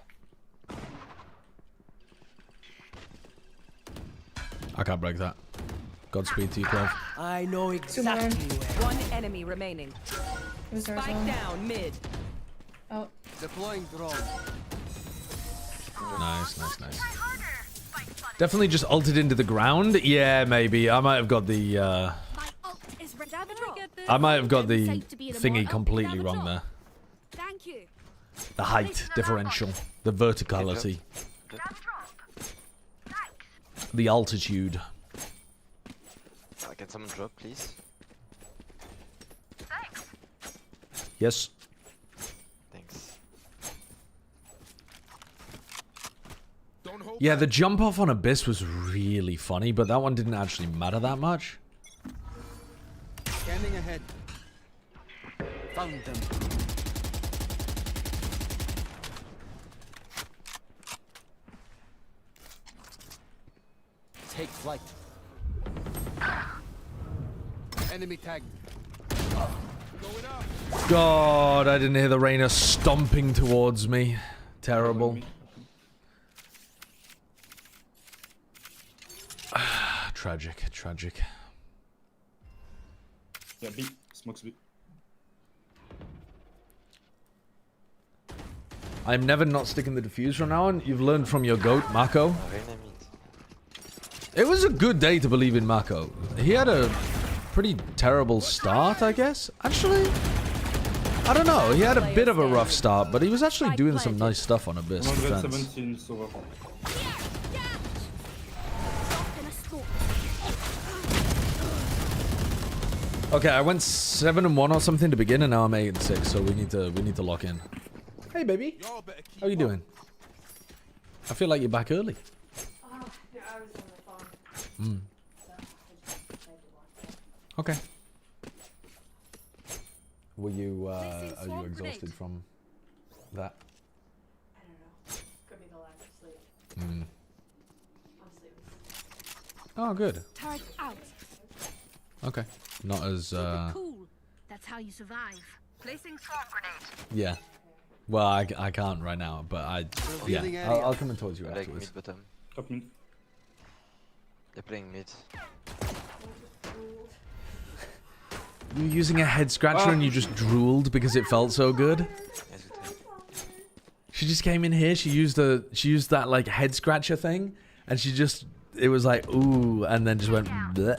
I can't break that. Godspeed to you, Clove. I know exactly where. One enemy remaining. Spike down mid. Oh. Deploying drone. Nice. Definitely just ulted into the ground. Yeah, maybe. I might have got the thingy completely wrong there. Thank you. The height differential, the verticality, the altitude. Can someone drop, please? Yes. Thanks. Yeah, the jump off on Abyss was really funny, but that one didn't actually matter that much. Scanning ahead. Found them. Take flight. Enemy tagged. God, I didn't hear the Reyna stomping towards me. Terrible. Tragic. Yeah, B. Smokes B. I'm never not sticking the defuse from now on. You've learned from your goat, Mako. It was a good day to believe in Mako. He had a pretty terrible start, I guess. Actually, I don't know. He had a bit of a rough start, but he was actually doing some nice stuff on Abyss defense. 117 so far. Okay, I went 7-1 or something to begin, and now I'm 8-6. So we need to lock in. Hey, baby. How you doing? I feel like you're back early. Okay. Were you, are you exhausted from that? I don't know. Could be the lack of sleep. I'm sleeping. Oh, good. Turret out. Okay. Not as, Cool. That's how you survive. Placing swarm grenade. Yeah. Well, I can't right now, but yeah, I'll come in towards you Like afterwards. mid bottom. Top mid. They're playing mid. You were using a head scratcher and you just drooled because it felt so good. She just came in here. She used that like head scratcher thing, and it was like ooh, and then just went. Bleh.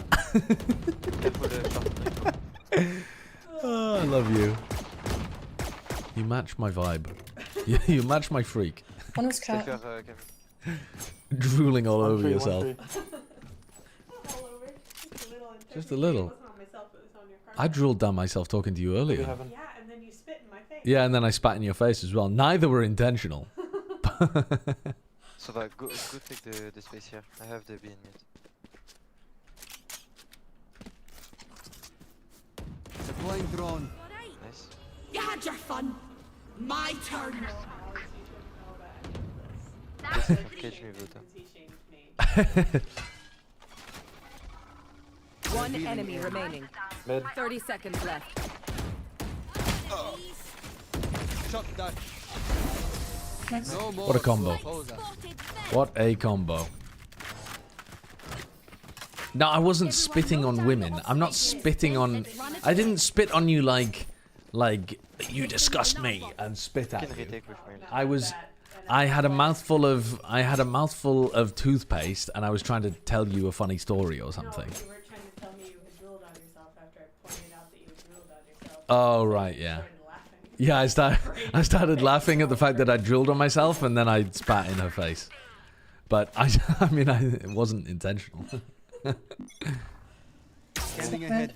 Oh, I love you. You match my vibe. You match my freak. One was cat. Drooling all over yourself. Just a little. I drooled down myself talking to you earlier. Yeah, and then you spit in my face. Yeah, and then I spat in your face as well. Neither were intentional. So go take the space here. I have the B in it. Deploying drone. Nice. You had your fun. My turn. Catch me, Veto. One enemy remaining. Mid. 30 seconds left. Shot that. No more What a combo. What a combo. No, I wasn't spitting on women. I'm not spitting on... I didn't spit on you like you disgust me and spit at you. I had a mouthful of toothpaste and I was trying to tell you a funny story or something. No, you were trying to tell me you had drooled on yourself after I pointed out that you had drooled on yourself. Oh right, yeah. Yeah, I started laughing at the fact that I drilled on myself and then I spat in her face. But I mean it wasn't intentional. Scanning ahead.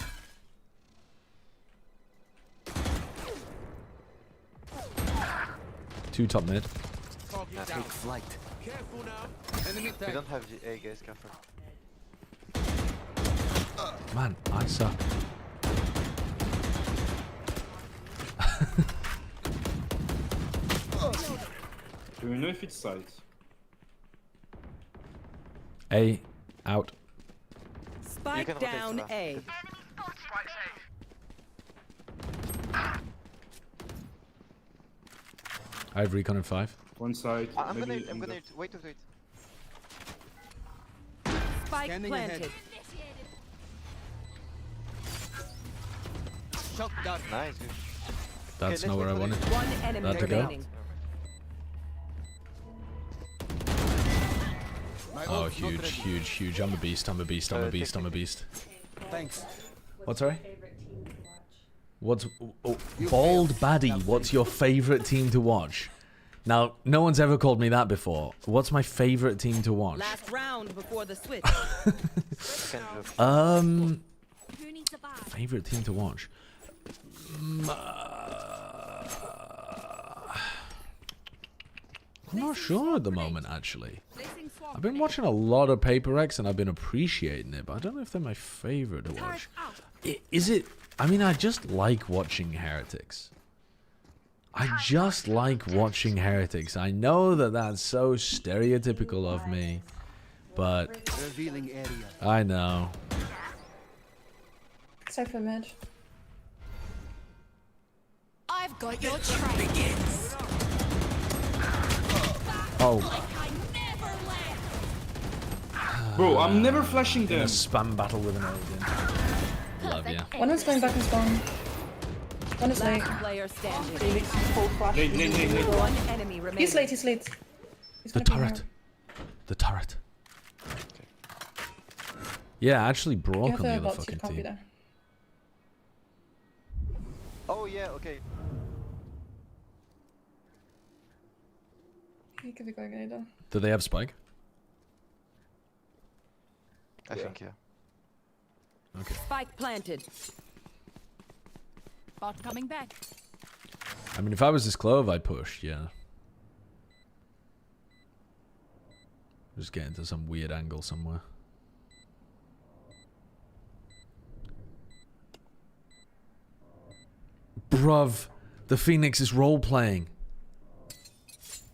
Two top mid. Take flight. Careful now. Enemy We tag. don't have the A, guys. Careful. Man, I suck. Do we know if it's sides? A out. Spike down A. I have recon in 5. One side. I'm maybe gonna wait. Spike Scanning planted. ahead. Shot that. Nice. Good. That's not where I wanted One enemy that to go. remaining. Oh, huge. I'm a beast. Thanks. What's sorry? What's Bald Baddie? What's your favorite team to watch? Now, no one's ever called me that before. What's my favorite team to watch? Last round before the switch. Favorite team to watch. I'm not sure at the moment, actually. I've been watching a lot of Paper X and I've been appreciating it, but I don't know if they're my favorite to watch. Is it? I mean, I just like watching Heretics. I just like watching Heretics. I know that that's so stereotypical of me, but Revealing area. I know. Sorry for mid. I've got your trail. Oh. Bro, I'm never flashing In them. a spam battle with an Odin. Love ya. One was going back and spawn. One is late. Last player standing. Nate. One enemy remaining. He's late. He's The turret. The turret. Yeah, actually broke on the other fucking team. Oh yeah, okay. He could be going either. Do they have Spike? I think yeah. Okay. Spike planted. Bot coming back. I mean, if I was this clove, I'd push, yeah. Just get into some weird angle somewhere. Bruv, the Phoenix is role-playing.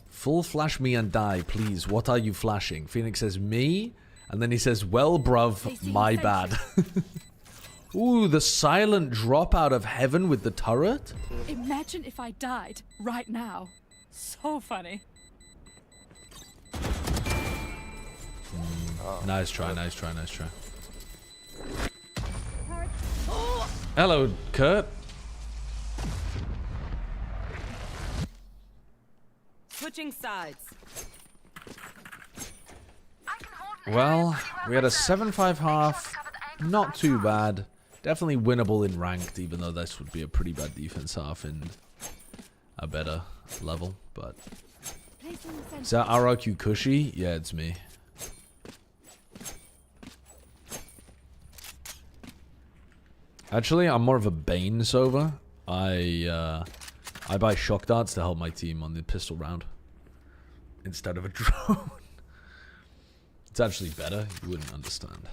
Full flash me and die, please. What are you flashing? Phoenix says me, and then he says, well, bruv, my bad. Ooh, the silent drop out of heaven with the turret. Imagine if I died right now. So funny. Nice try, nice try, nice try. Hello, Kurt. Switching sides. Well, we had a 7-5 half. Not too bad. Definitely winnable in ranked, even though this would be a pretty bad defense half in a better level. But is that RRQ Cushy? Yeah, it's me. Actually, I'm more of a Bane Sova. I buy shock darts to help my team on the pistol round instead of a drone. It's actually better. You wouldn't understand.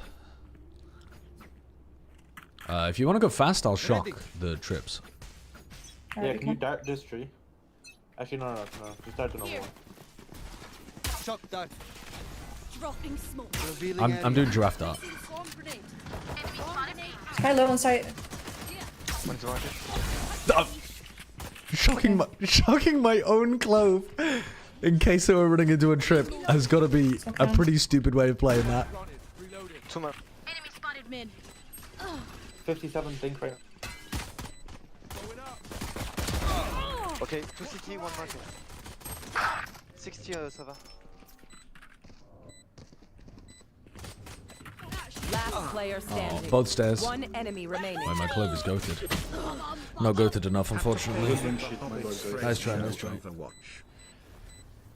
If you want to go fast, I'll shock the trips. Yeah, can you dart this tree? Actually, no. Just dart the normal one. Shock dart. Dropping smoke. I'm doing giraffe dart. Sky low on site. Shocking my own clove in case they were running into a trip has got to be a pretty stupid way of playing that. Enemy spotted mid. 57 think right. Okay, 2 CT, 1 market. 60 ça va. Last player standing. Both stairs. One enemy remaining. Why my clove is goated. Not goated enough, unfortunately. Nice try, nice try.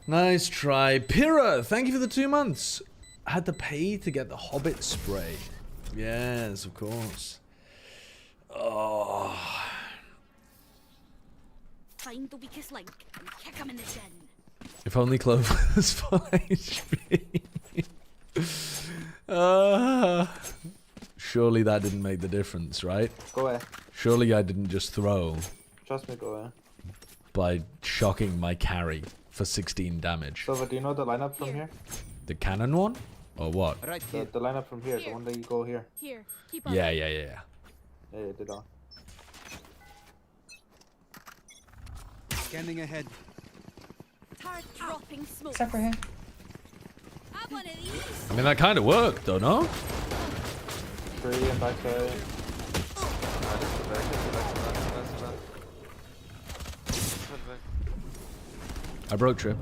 Nice try. Pyrrha, thank you for the 2 months. Had to pay to get the Hobbit spray. Yes, of course. Oh. Find the weakest link and kick him in the chin. If only Clove was full HP. Surely that didn't make the difference, right? Go away. Surely I didn't just throw. Trust me, go away. By shocking my carry for 16 damage. So, do you know the lineup from here? The cannon one? Or what? Right here. The lineup from here, the one that you go here. Here, keep on. Yeah. Yeah, you did all. Scanning ahead. Start dropping smoke. Except for him. Have one of these. I mean, that kind of worked, though, no? 3 and backside. I broke trip.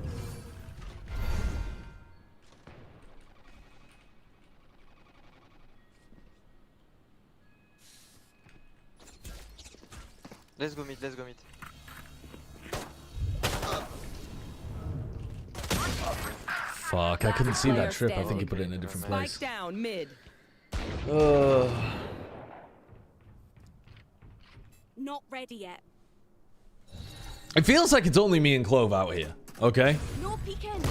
Let's go mid, let's go mid. Fuck, I couldn't see that trip. I think he put it in a different place. Spike down mid. Not ready yet. It feels like it's only me and Clove out here, okay? No peeking.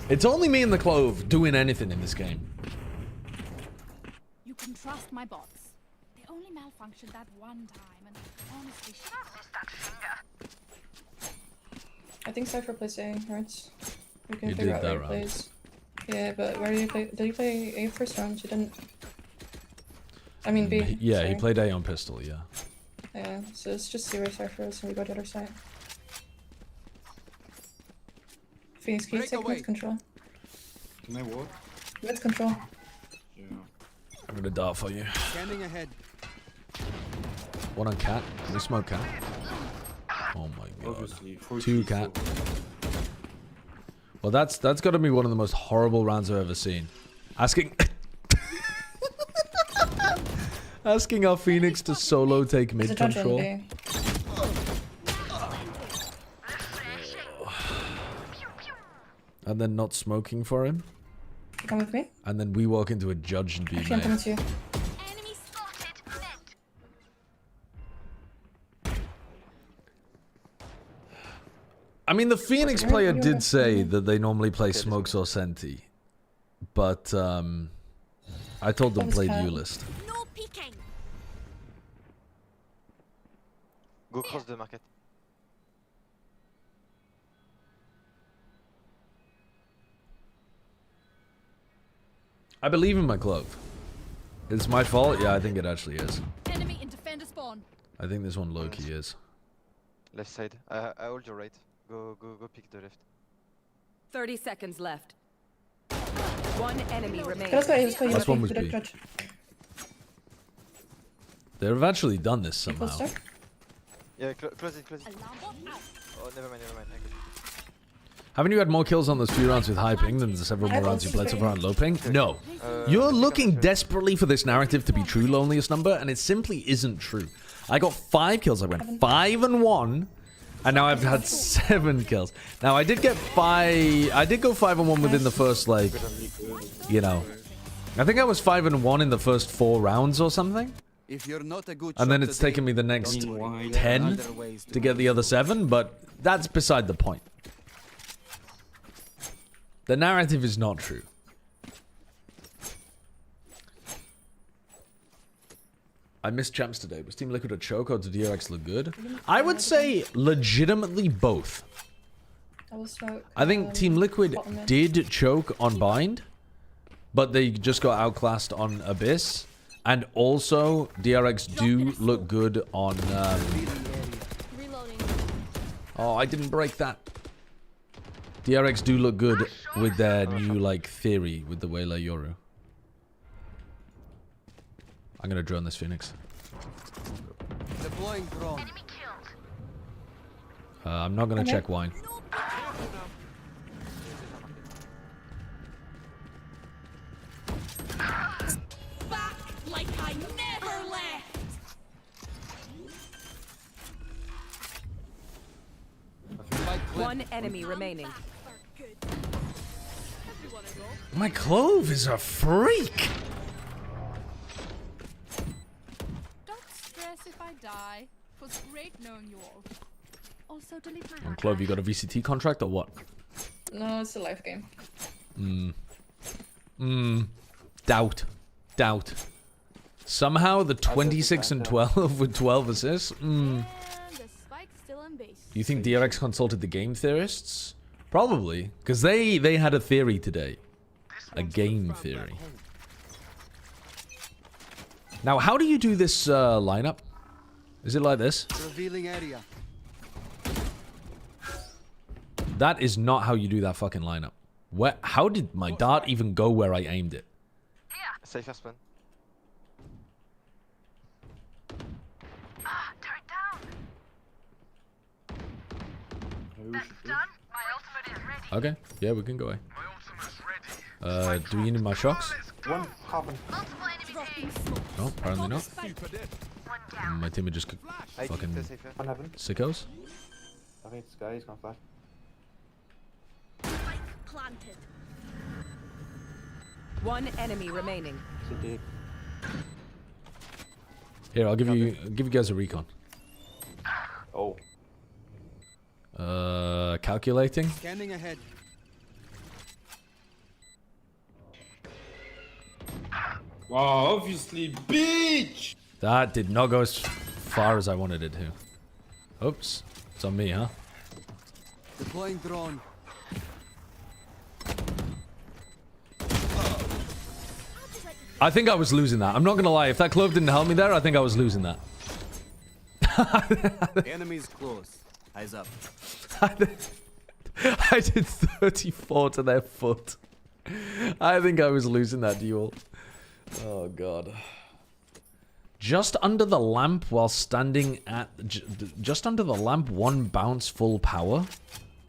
It's only me and the Clove doing anything in this game. You can trust my bots. They only malfunctioned that one time, and honestly, I think Cypher plays A, right? We can You figure did out that where he plays. Yeah, but where do you play? Did you play A first round? You didn't. I mean B. Yeah, sorry. he played A on pistol, yeah. Yeah, so it's just see where Cypher is and we go to the other side. Phoenix, can you take mid control? Can I what? Mid control. Yeah. I'm gonna dart for you. Scanning ahead. One on cat. Can we smoke cat? Oh my god. Obviously, 2 cat. Well, that's got to be one of the most horrible rounds I've ever seen. Asking asking our Phoenix to solo take mid control. And then not smoking for him. Come with me. And then we walk into a judge and be Actually, I'm coming to you. enemy spotted mid. I mean, the Phoenix player did say that they normally play smokes or senti, but I told them play duelist. No peeking. Go cross the market. I believe in my Clove. It's my fault? Yeah, I think it actually is. Enemy in defender spawn. I think this one low-key is. Left side. I hold your right. Go pick the left. 30 seconds left. One enemy remaining. Last one was B. They've actually done this somehow. Yeah, close it. Oh, never mind. Haven't you had more kills on those few rounds with high ping than the several more rounds you played so far on low ping? No. You're looking desperately for this narrative to be true, loneliest number, and it simply isn't true. I got 5 kills. I went 5-1, and now I've had 7 kills. Now I did get 5. I did go 5-1 within the first, like, you know. I think I was 5-1 in the first 4 rounds or something. If you're not a good And then it's taken me the next 10 to get the other 7, but that's beside the point. The narrative is not true. I missed champs today. Was Team Liquid a choke or did DRX look good? I would say legitimately both. I think Team Liquid did choke on Bind, but they just got outclassed on Abyss. And also, DRX do look good on... Oh, I didn't break that. DRX do look good with their new, like, theory with the Waylay Yoru. I'm gonna drone this Phoenix. Deploying drone. I'm not gonna check wine. Back like I never left. One enemy remaining. My Clove is a freak! Don't stress if I die. It was great knowing you all. Also, delete my On Clove, you got a VCT contract or what? No, it's a life game. Doubt. Somehow the 26 and 12 with 12 assists? And the spike's still in base. You think DRX consulted the game theorists? Probably, because they had a theory today. A game theory. Now, how do you do this lineup? Is it like this? Revealing area. That is not how you do that fucking lineup. How did my dart even go where I aimed it? Safe spawn. Turret down. That's done. My ultimate is ready. Okay, yeah, we can go away. Do you need my shocks? One coffin. No, apparently not. My team are just fucking sickos. I think this guy is gonna flash. Planted. One enemy remaining. Here, I'll give you guys a recon. Oh. Calculating. Scanning ahead. Wow, obviously, bitch! That did not go as far as I wanted it to. Oops. It's on me, huh? Deploying drone. I think I was losing that. I'm not gonna lie. If that Clove didn't help me there, I think I was losing that. Enemies close. Eyes up. I did 34 to their foot. I think I was losing that duel. Oh, God. Just under the lamp while standing at... Just under the lamp, 1 bounce full power?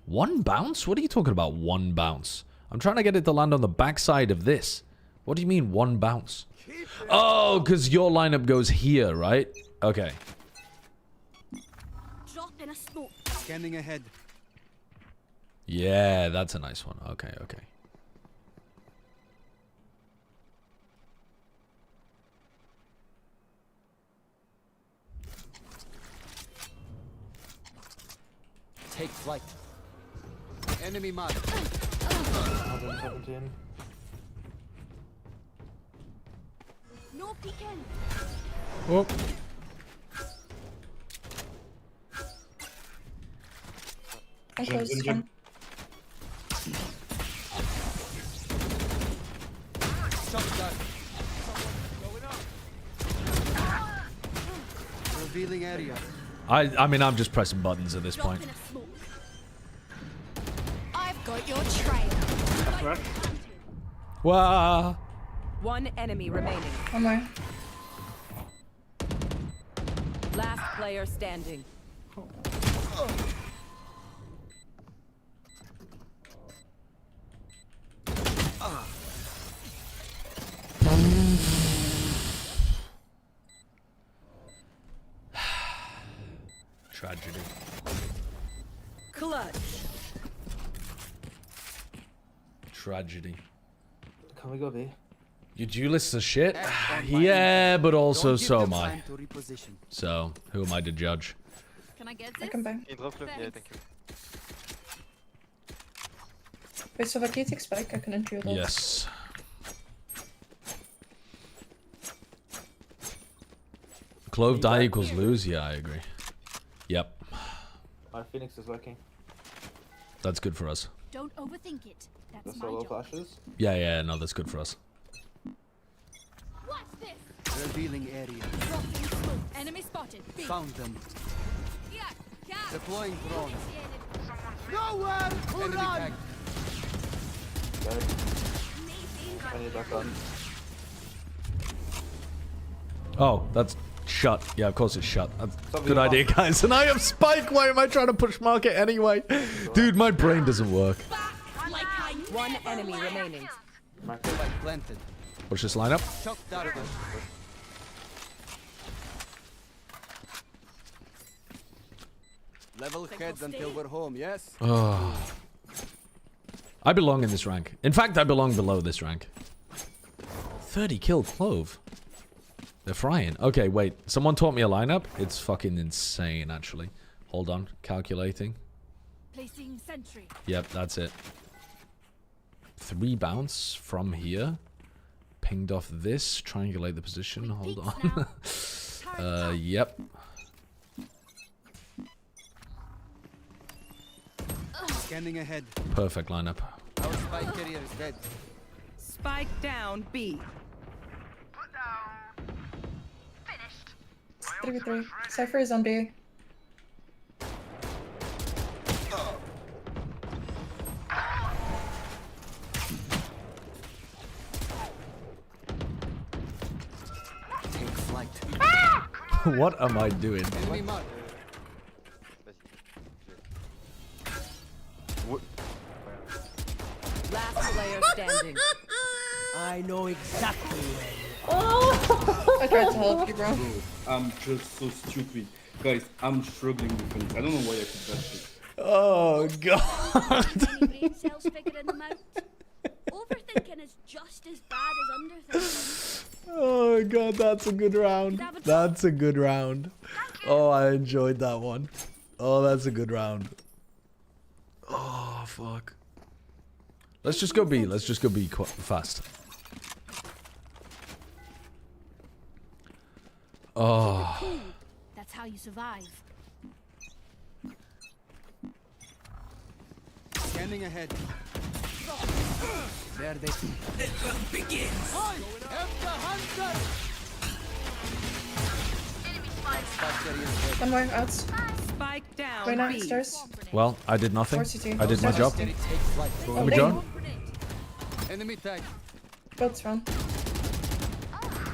1 bounce? What are you talking about, 1 bounce? I'm trying to get it to land on the backside of this. What do you mean, 1 bounce? Oh, because your lineup goes here, right? Okay. Drop in a smoke. Scanning ahead. Yeah, that's a nice one. Okay, okay. Take flight. Enemy mark. 117. No peeking. Oh. I'm close. Jump. Revealing area. I mean, I'm just pressing buttons at this point. I've got your trail. Wow. One enemy remaining. One more. Last player standing. Tragedy. Clutch. Tragedy. Can we go B? Your duelists are shit? Yeah, but also so am I. So, who am I to judge? Can I get I this? come back. Yeah, thank you. Wait, so if I take spike, I can enter your left. Yes. Clove die equals lose? Yeah, I agree. Yep. My Phoenix is working. That's good for us. Don't overthink it. That's The my solo job. flashes. Yeah, no, that's good for us. What's this? Revealing area. Dropping smoke. Enemy spotted. B. Found them. Yeah, yeah. Deploying drone. Nowhere to Enemy run. tagged. Dead. I need that gun. Oh, that's shut. Yeah, of course it's shut. That's a good off. idea, guys. And I have spike. Why am I trying to push market anyway? Dude, my brain doesn't work. One enemy remaining. Market planted. Watch this lineup. Chucked out of it. Level heads until we're home, yes? Oh. I belong in this rank. In fact, I belong below this rank. 30 kill Clove. They're frying. Okay, wait. Someone taught me a lineup. It's fucking insane, actually. Hold on. Calculating. Placing sentry. Yep, that's it. 3 bounce from here. Pinged off this. Triangulate the position. Hold on. Yep. Scanning ahead. Perfect lineup. Our spike carrier is dead. Spike down B. 3v3. Cypher is on B. Take flight. What am I doing? Enemy mark. Last player standing. I know exactly where you Oh! I tried to help you, bro. I'm just so stupid. Guys, I'm struggling with things. I don't know why I did that shit. Oh, God. Brain cells figuring them out. Overthinking is just as bad as underthinking. Oh, God, that's a good round. That's a good round. Oh, I enjoyed that one. Oh, that's a good round. Oh, fuck. Let's just go B. Let's just go B fast. Oh. That's how you survive. Scanning ahead. There they begin. One more outs. Spike down Going B. upstairs. Well, I did nothing. I did my job. Oh, We John? Enemy tag. Boats run.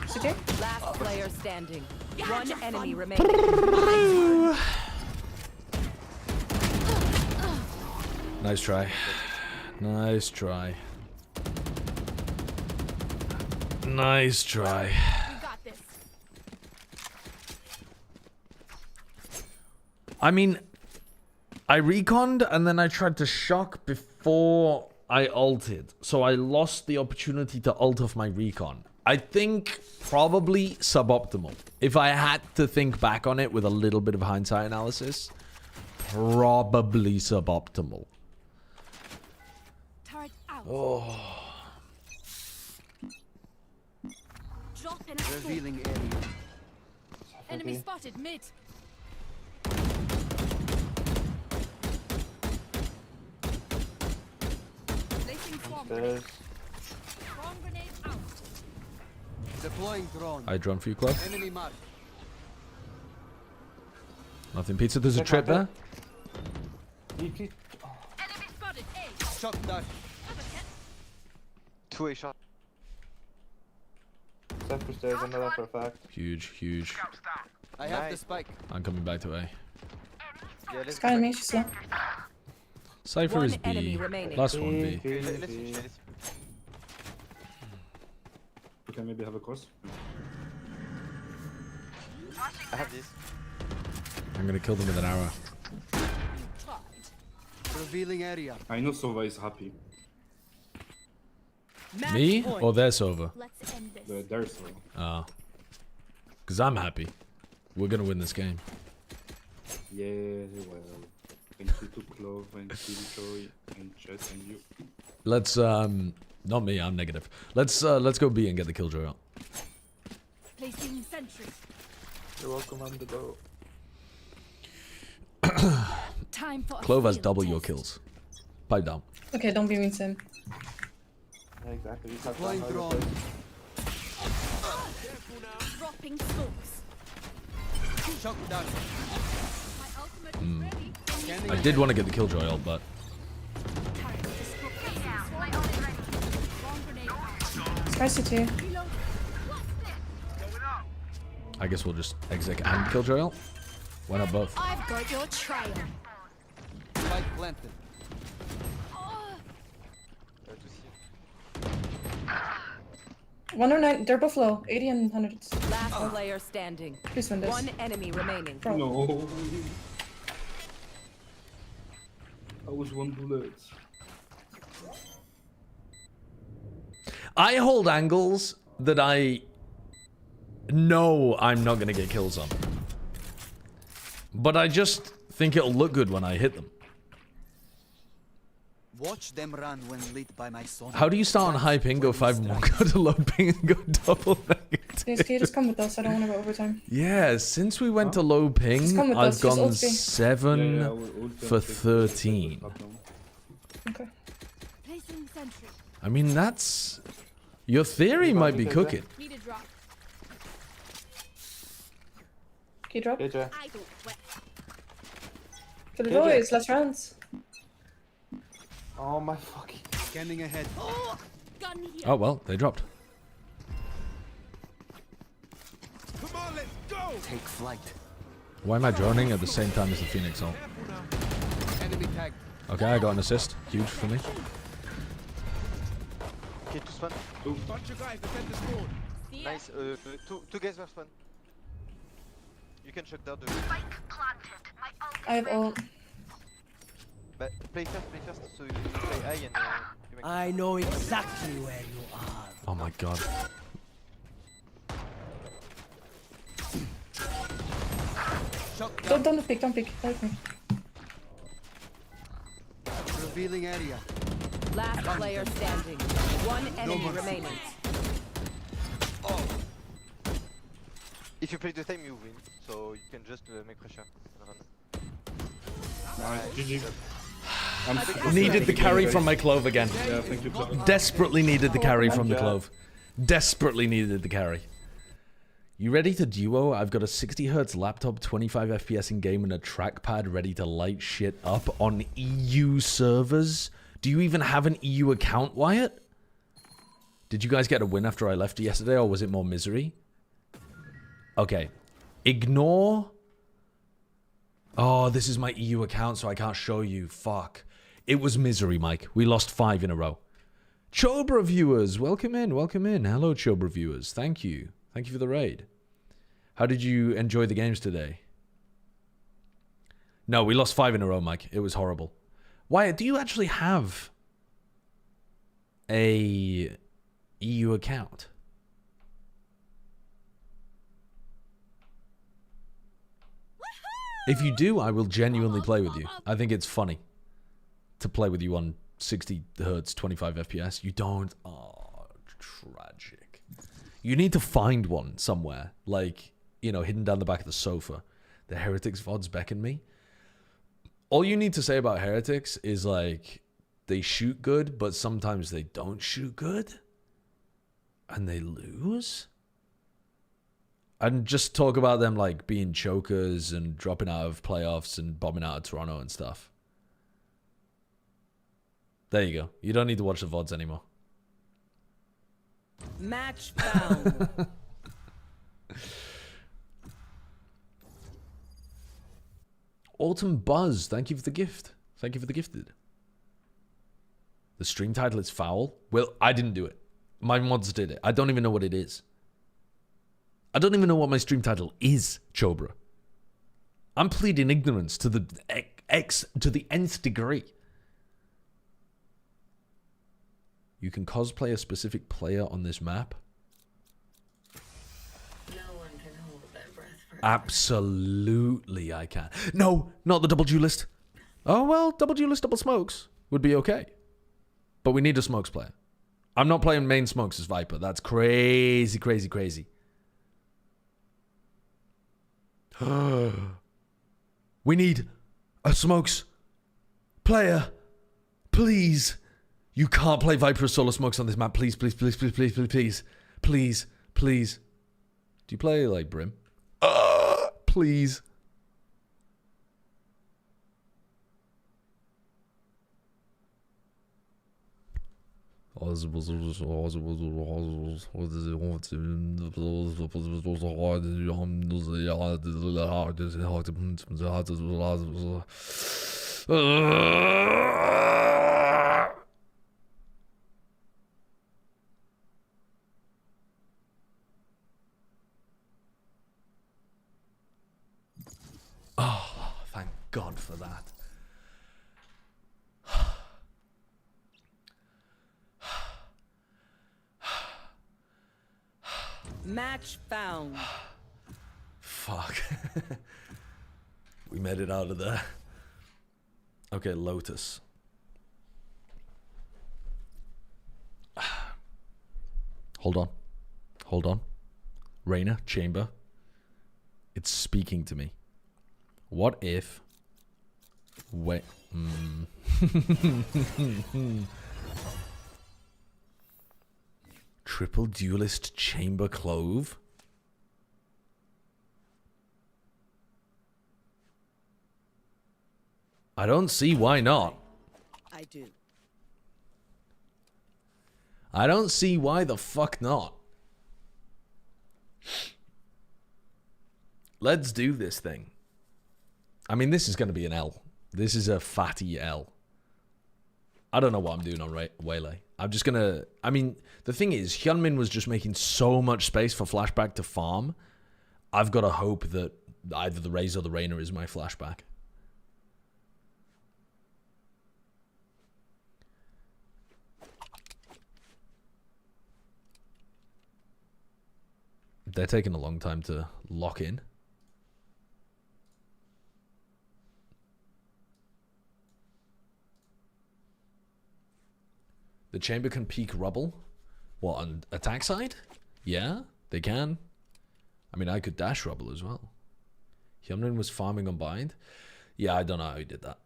CJ? Last player standing. One enemy remaining. Nice try. Nice try. Nice try. I mean, I reconned and then I tried to shock before I ulted. So I lost the opportunity to ult off my recon. I think probably suboptimal. If I had to think back on it with a little bit of hindsight analysis, probably suboptimal. Oh. Revealing area. Enemy spotted mid. Stairs. Deploying drone. I drone for you, Club. Enemy mark. Nothing pizza. There's a trip there. Enemy spotted. Shot down. 2A shot. Step for stairs, I know that for a fact. Huge, huge. I have the spike. I'm coming back to A. Yeah, let's Sky me, she's slow. Cypher is B. Last one B. Okay, let's finish. We can maybe have a cross. I have this. I'm gonna kill them with an arrow. Revealing area. I know Sova is happy. Me or their Sova? Let's end this. There's Sova. Ah. Because I'm happy. We're gonna win this game. Yeah, well. Thank you to Clove and Killjoy and Chet and you. Let's not me, I'm negative. Let's go B and get the Killjoy out. Placing sentry. You're welcome, I'm the go. Time for Clove has double your kills. Pipe down. Okay, don't be mean to him. Yeah, exactly. You touched Deploying on drone. dropping smokes. Shot down. My ultimate is ready. I did want to get the Killjoy ult, but Sky CT. I guess we'll just exec and Killjoy ult. Why not both? I've got your trail. Spike planted. 109, they're both low. 80 and 100. Last player standing. Please win this. One enemy remaining. Bro. No. I was one bullet. I hold angles that I know I'm not going to get kills on. But I just think it'll look good when I hit them. Watch them run when lit by my son. How do you start on high ping, go 5 and 1, go to low ping and go double negative? Please, can you just come with us? I don't want to go overtime. Yeah, since we went to low ping, I've gone 7 for 13. Okay. Placing sentry. I mean, that's... Your theory might be cooking. Need a drop. Can you drop? KJ. I don't sweat. For the boys, last rounds. Oh my fucking. Scanning ahead. Oh, gun here. Oh, well, they dropped. Come on, let's go. Take flight. Why am I droning at the same time as the Phoenix ult? Enemy tagged. Okay, I got an assist. Huge for me. Okay, to spawn. Bunch of guys, defend the spawn. Nice. Two guys were spawn. You can shut down the. I have ult. But play first, so you play high and you make. I know exactly where you are. Oh my god. Don't pick, don't pick. Help me. Revealing area. Last player standing. One enemy remaining. Oh. If you play the time, you win. So you can just make pressure. Nice, GG. Needed the carry from my Clove again. Yeah, thank you, Clove. Desperately needed the carry from the Clove. Desperately needed the carry. You ready to duo? I've got a 60Hz laptop, 25 FPS in game, and a trackpad ready to light shit up on EU servers. Do you even have an EU account, Wyatt? Did you guys get a win after I left yesterday, or was it more misery? Okay. Ignore... Oh, this is my EU account, so I can't show you. Fuck. It was misery, Mike. We lost 5 in a row. Chobra viewers, welcome in, welcome in. Hello, Chobra viewers. Thank you. Thank you for the raid. How did you enjoy the games today? No, we lost 5 in a row, Mike. It was horrible. Wyatt, do you actually have a EU account? If you do, I will genuinely play with you. I think it's funny to play with you on 60 Hz, 25 FPS. You don't? Oh, tragic. You need to find one somewhere. Like, you know, hidden down the back of the sofa. The Heretics VODs beckon me. All you need to say about Heretics is like, they shoot good, but sometimes they don't shoot good. And they lose? And just talk about them like being chokers and dropping out of playoffs and bombing out of Toronto and stuff. There you go. You don't need to watch the VODs anymore. Match found. Autumn Buzz, thank you for the gift. Thank you for the gifted. The stream title is foul. Well, I didn't do it. My mods did it. I don't even know what it is. I don't even know what my stream title is, Chobra. I'm pleading ignorance to the nth degree. You can cosplay a specific player on this map. No one can hold their breath forever. Absolutely, I can. No, not the double duelist. Oh, well, double duelist, double smokes would be okay. But we need a smokes player. I'm not playing main smokes as Viper. That's crazy, crazy, crazy. We need a smokes player. Please. You can't play Viper as solo smokes on this map. Please, please, please, please, please, please, please. Please, please. Do you play like Brim? Please. Oh, thank God for that. Match found. Fuck. We made it out of there. Okay, Lotus. Hold on. Hold on. Reyna, Chamber. It's speaking to me. What if... Wait. Triple Duelist Chamber Clove? I don't see why not. I do. I don't see why the fuck not. Let's do this thing. I mean, this is going to be an L. This is a fatty L. I don't know what I'm doing on Waylay. I'm just going to... I mean, the thing is, Hyunmin was just making so much space for flashback to farm. I've got to hope that either the Raze or the Reyna is my flashback. They're taking a long time to lock in. The chamber can peek rubble. What, on attack side? Yeah, they can. I mean, I could dash rubble as well. Hyunmin was farming on bind. Yeah, I don't know how he did that.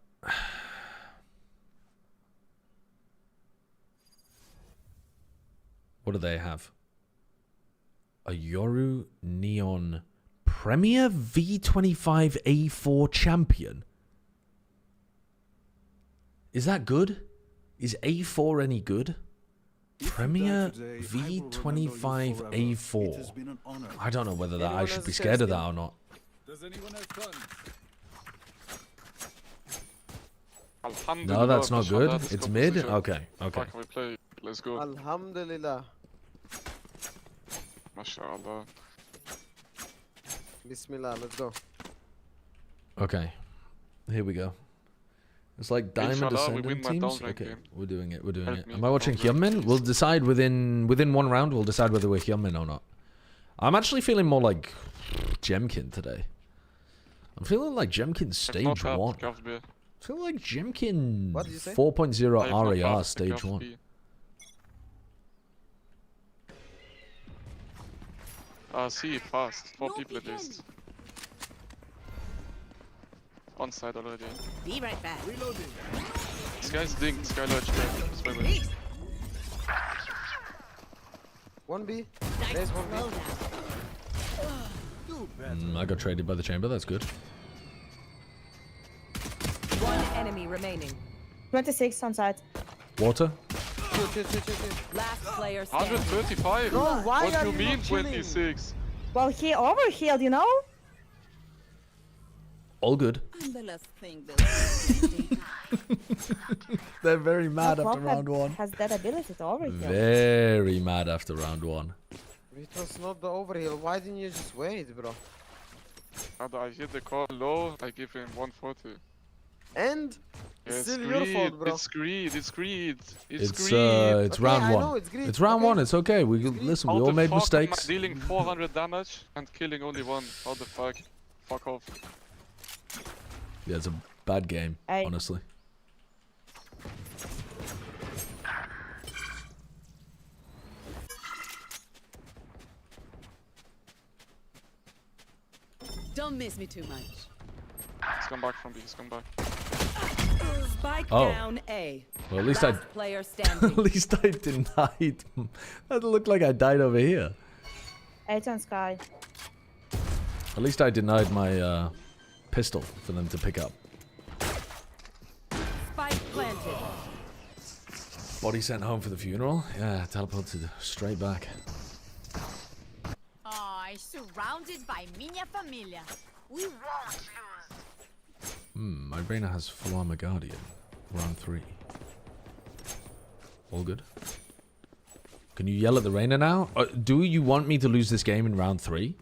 What do they have? A Yoru Neon Premier V25 A4 champion. Is that good? Is A4 any good? Premier V25 A4. I don't know whether that I should be scared of that or not. Does anyone have fun? No, that's not good. It's mid? Okay, okay. Let's go. Alhamdulillah. MashaAllah. Bismillah, let's go. Okay. Here we go. It's like Diamond Ascendant teams. Okay, we're doing it. We're doing it. Am I watching Hyunmin? We'll decide within one round. We'll decide whether we're Hyunmin or not. I'm actually feeling more like Jemkin today. I'm feeling like Jemkin stage 1. I feel like Jemkin 4.0 RAR stage 1. See, fast. 4 people at least. On side already. Be right back. Reloading. Guy's ding. Skylarge. Skylarge. 1B. There's 1B. I got traded by the chamber. That's good. One enemy remaining. 26 on side. Water. Last player standing. 135. Bro, why what are do you you mean not killing? 26? Well, he overhealed, you know? All good. I'm the last thing They're very mad No, after Prop round 1. has that ability to overheal. Very mad after round 1. It was not the overheal. Why didn't you just wait, bro? I hit the call low. I give him 140. And Yeah, it's it's still your fault, bro. It's greed. It's greed. It's greed. it's round 1. It's round 1. It's okay. Listen. We all made mistakes. Am I dealing 400 damage and killing only one? How the fuck? Fuck off. Yeah, it's a bad game, honestly. Don't miss me too much. He's come back from B. He's come back. Spike Oh. down A. Well, at least Last player standing. at least I denied. That looked like I died over here. 8 on sky. At least I denied my pistol for them to pick up. Spike planted. Body sent home for the funeral. Yeah, teleported straight back. Oh, surrounded by minha família. We won't lose. My Reyna has full armor guardian. Round 3. All good. Can you yell at the Reyna now? Do you want me to lose this game in round 3?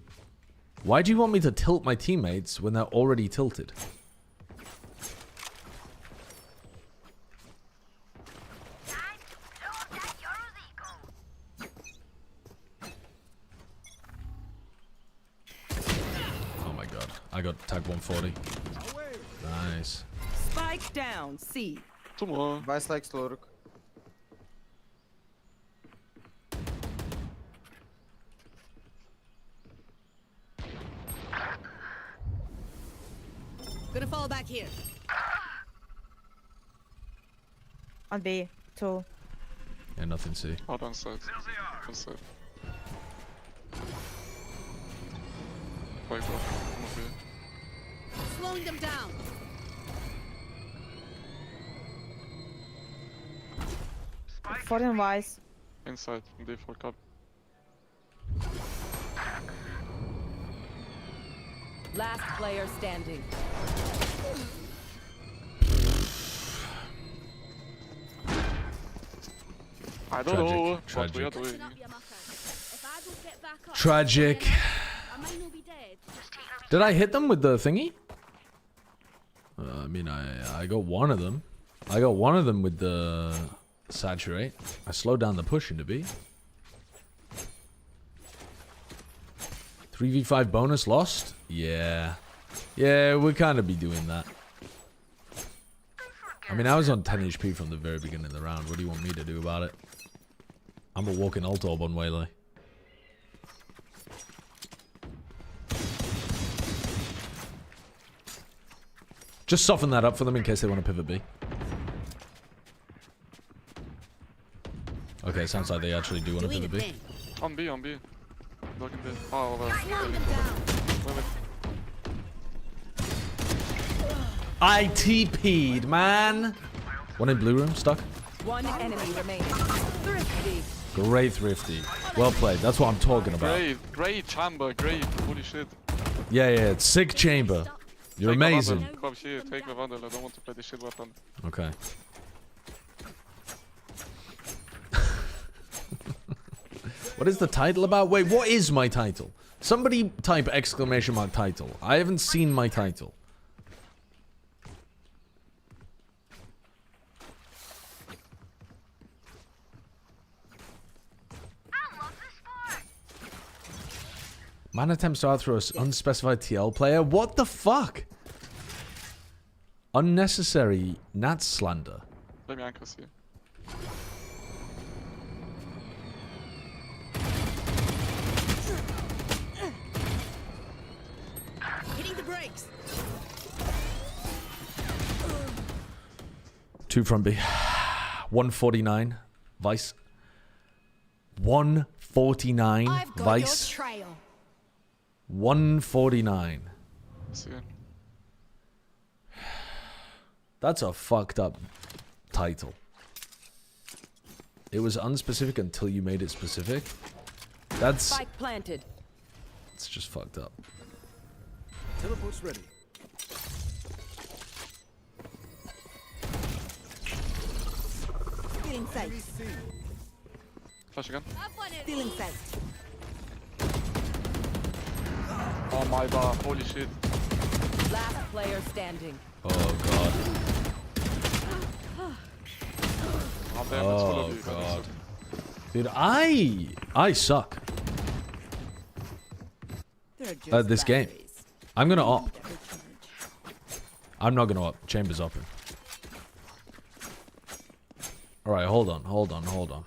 Why do you want me to tilt my teammates when they're already tilted? Oh my god. I got tag 140. Nice. Spike down C. Vice like Slurk. Gonna fall back here. On B. 2. Yeah, nothing C. Out on side. On side. Wait, bro. I'm over here. Slowing them down. Spike. 14 wise. Inside. D4 cup. Last player standing. I don't know what Tragic. we are doing. Tragic. Did I hit them with the thingy? I mean, I got one of them. I got one of them with the saturate. I slowed down the push into B. 3v5 bonus lost? Yeah. Yeah, we'll kind of be doing that. I mean, I was on 10 HP from the very beginning of the round. What do you want me to do about it? I'm a walking ult orb on Waylay. Just soften that up for them in case they want to pivot B. Okay, sounds like they actually do want to pivot B. On B, on B. Looking B. Oh, over. I TP'd, man. One in blue room, stuck. One enemy remaining. Thrifty. Great Thrifty. Well played. That's what I'm talking about. Great chamber, great. Holy shit. Yeah, it's sick chamber. You're amazing. Come here, take the Vandal. I don't want to play this shit weapon. Okay. What is the title about? Wait, what is my title? Somebody type exclamation mark title. I haven't seen my title. Man attempts to outthrow an unspecified TL player. What the fuck? Unnecessary Nat slander. Let me anchor you. Hitting the brakes. 2 from B. 149. Vice. 149. Vice. 149. See. That's a fucked up title. It was unspecific until you made it specific. That's... Spike planted. It's just fucked up. Teleport's ready. Feeling sight. Flash again. Feeling sight. Oh my god, holy shit. Last player standing. Oh god. Oh, damn, it's full Oh of you. god. Dude, I suck at this game. I'm gonna op. I'm not gonna op. Chamber's open. Alright, hold on.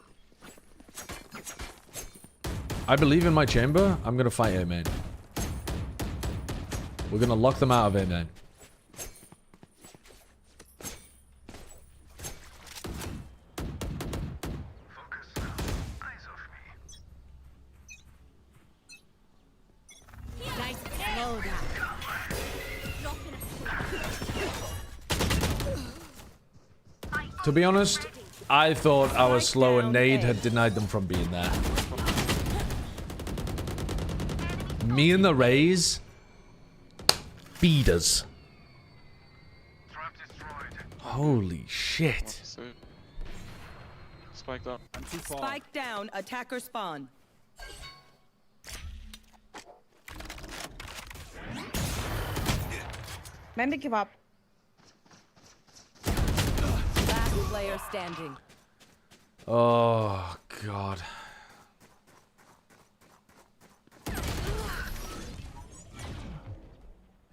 I believe in my chamber. I'm gonna fight A main. We're gonna lock them out of A main. To be honest, I thought I was slow and Nade had denied them from being there. Me and the Rays. Beaters. Holy shit. Spike down. Spike down. Attacker spawn. Maybe give up. Last player standing. Oh god.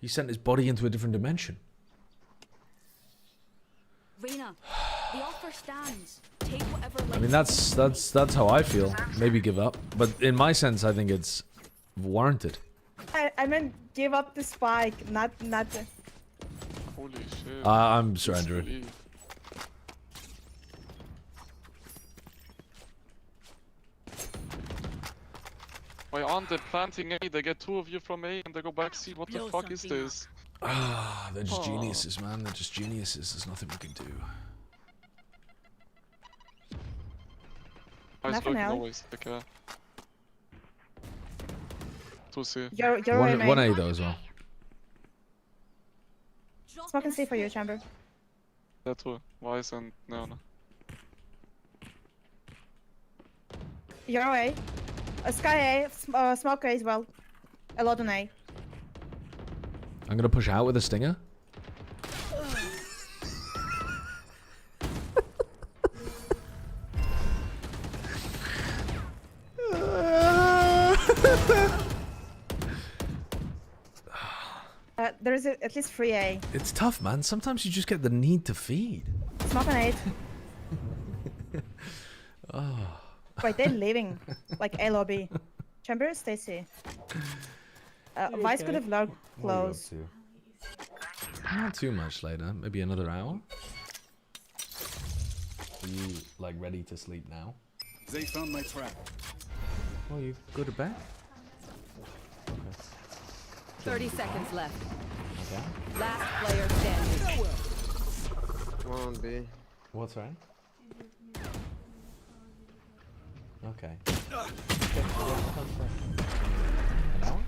He sent his body into a different dimension. Reina, the offer stands. Take whatever. I mean, that's how I feel. Maybe give up, but in my sense, I think it's warranted. I meant give up the spike, not the... Holy shit. I'm surrendering. Why aren't they planting A? They get 2 of you from A and they go back C. What the fuck is this? Ah, they're just geniuses, man. They're just geniuses. There's nothing we can do. I spoke always. Okay. 2C. You're one A though as well. Smoke and see for you, chamber. That too. Wise and Neon. You're away. Sky A, smoke A as well. A lot on A. I'm gonna push out with a stinger. There is at least 3 A. It's tough, man. Sometimes you just get the need to feed. Smoke on 8. Oh. Wait, they're leaving. Like A lobby. Chamber, stay C. Vice could have logged close. Not too much later. Maybe another hour. Are you like ready to sleep now? They found my trap. Oh, you go to bed? Okay. 30 seconds left. Okay. Last player standing. Come on, B. What's right? Okay. An hour?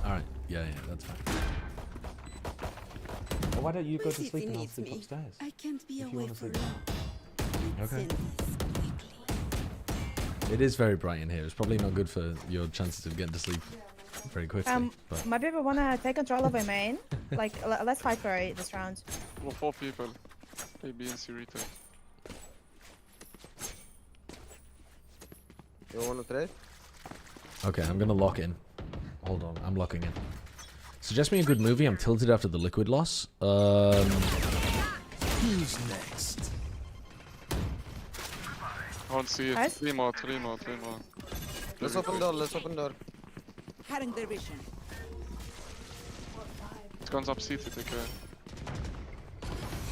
Alright. Yeah, that's fine. Well, why don't you go to sleep and I'll sleep upstairs? I can't be if you away want to for sleep. long. Okay. It is very bright in here. It's probably not good for your chances of getting to sleep very quickly. But Maybe we wanna take control of a main. Like, let's fight for A this round. Well, 4 people. A, B, and C retake. You wanna trade? okay, I'm gonna lock in. Hold on, I'm locking in. Suggest me a good movie. I'm tilted after the liquid loss. Who's next? I want to see it. 3 more. Let's open door. Cutting their vision. It comes up CT, take care.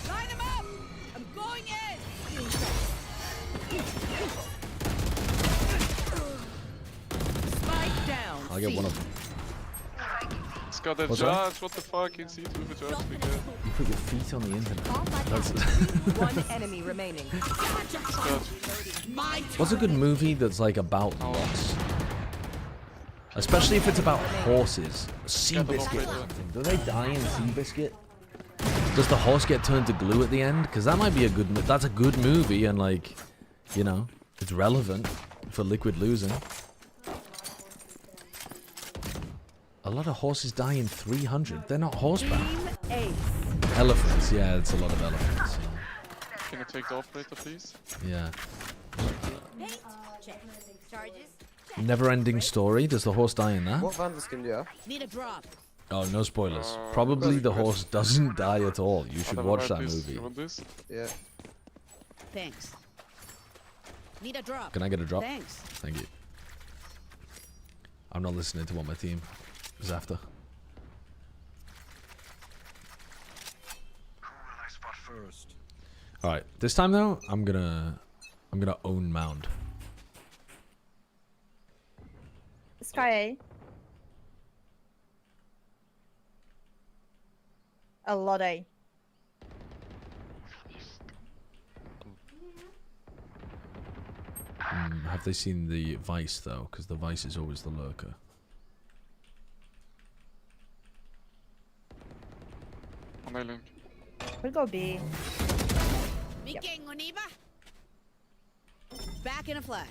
Line them up! I'm going Spike down. I'll get one of them. It's got a What's judge, that? what the fuck? It's easy with a judge we get. You put your feet on the internet. That's One enemy remaining. What's a good movie that's like about loss? Especially if it's about horses. Seabiscuit or something. Do they die in Seabiscuit? Does the horse get turned to glue at the end? Because that might be a good. That's a good movie, and like, you know, it's relevant for Liquid losing. A lot of horses die in 300. They're not horseback. Elephants, yeah, it's a lot of elephants. Can you take the operator, please? Yeah. Charges. Never-ending story. Does the horse die in that? What Vandal skin do you have? Need a drop. Oh, no spoilers. Probably the horse doesn't die at all. You should watch that movie. You want this? Yeah. Thanks. Need a drop. Can I get a drop? Thanks. Thank you. I'm not listening to what my team is after. All right, this time though, I'm gonna own Mound. Sky A. A lot A. Have they seen the Vice though? Because the Vice is always the lurker. On my link. We'll go B. Speaking, Oniba. Back in a flash.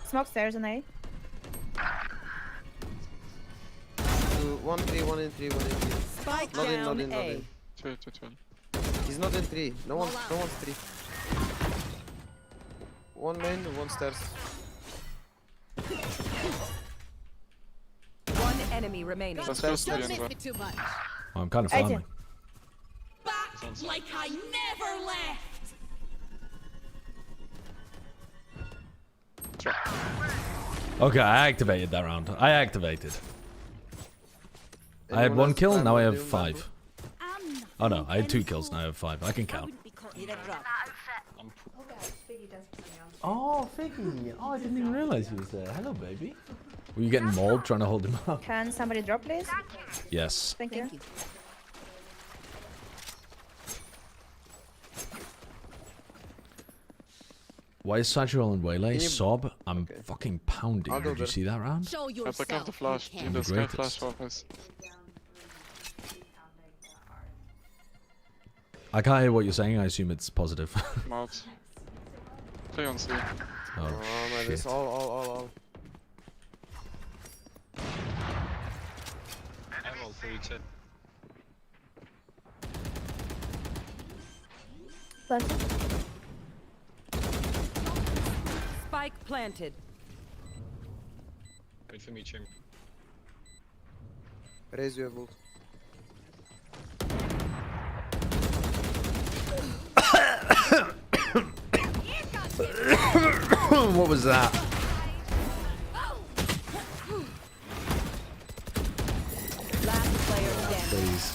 Smoke stairs in A. 1 3, 1 in 3, 1 in 3. Spike Not in, down not in, not A. in. 2. He's not in 3. No one's 3. One main, one stairs. One enemy remaining. That's close to the end, bro. Too much. Oh, I'm kind of farming. Back like I never left. Okay, I activated that round. I activated. I had 1 kill, now I have 5. Oh no, I had 2 kills, now I have 5. I can count. Oh, Figgy. Oh, I didn't even realize he was there. Hello, baby. Were you getting mauled trying to hold him up? Can somebody drop, please? Yes. Thank you. Why is Sagirol and Waylay? Sob, I'm fucking pounding. Did you see that round? I took out the flash. I'm the Sky greatest. flash office. I can't hear what you're saying. I assume it's positive. Mount. Play on C. Oh, man, shit. it's all. I'm all for you, Ted. Spike planted. Wait for me, Chim. Raise your ult. What was that? Last player standing. Please.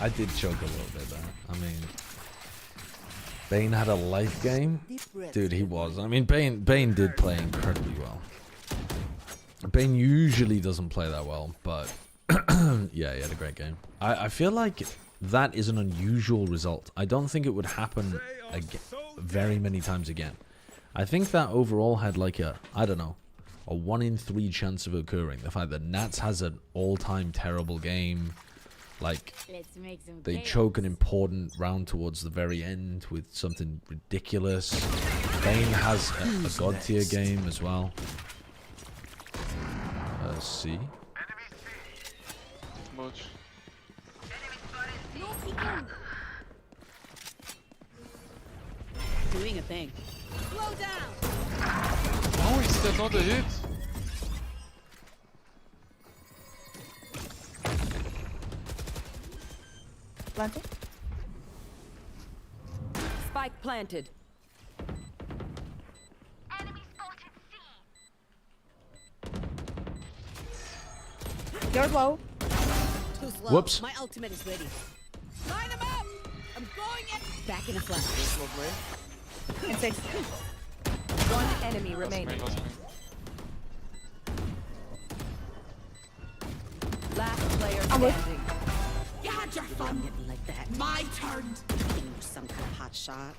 I did choke a little bit there. I mean, Bane had a life game. Dude, he was. I mean, Bane did play incredibly well. Bane usually doesn't play that well, but yeah, he had a great game. I feel like that is an unusual result. I don't think it would happen again, very many times again. I think that overall had like a, I don't know, a 1 in 3 chance of occurring. The fact that Nats has an all-time terrible game, like they choke an important round towards the very end with something ridiculous. Bane has a god tier game as well. C. Much. Doing a thing. Slow down. Oh, is that not a hit? Planting? Spike planted. You're low. Too slow. Whoops. My ultimate is ready. Back in a flash. And 6. One enemy remaining. Last player standing. You had your fun. Like that. My turn. Some kind of hot shot.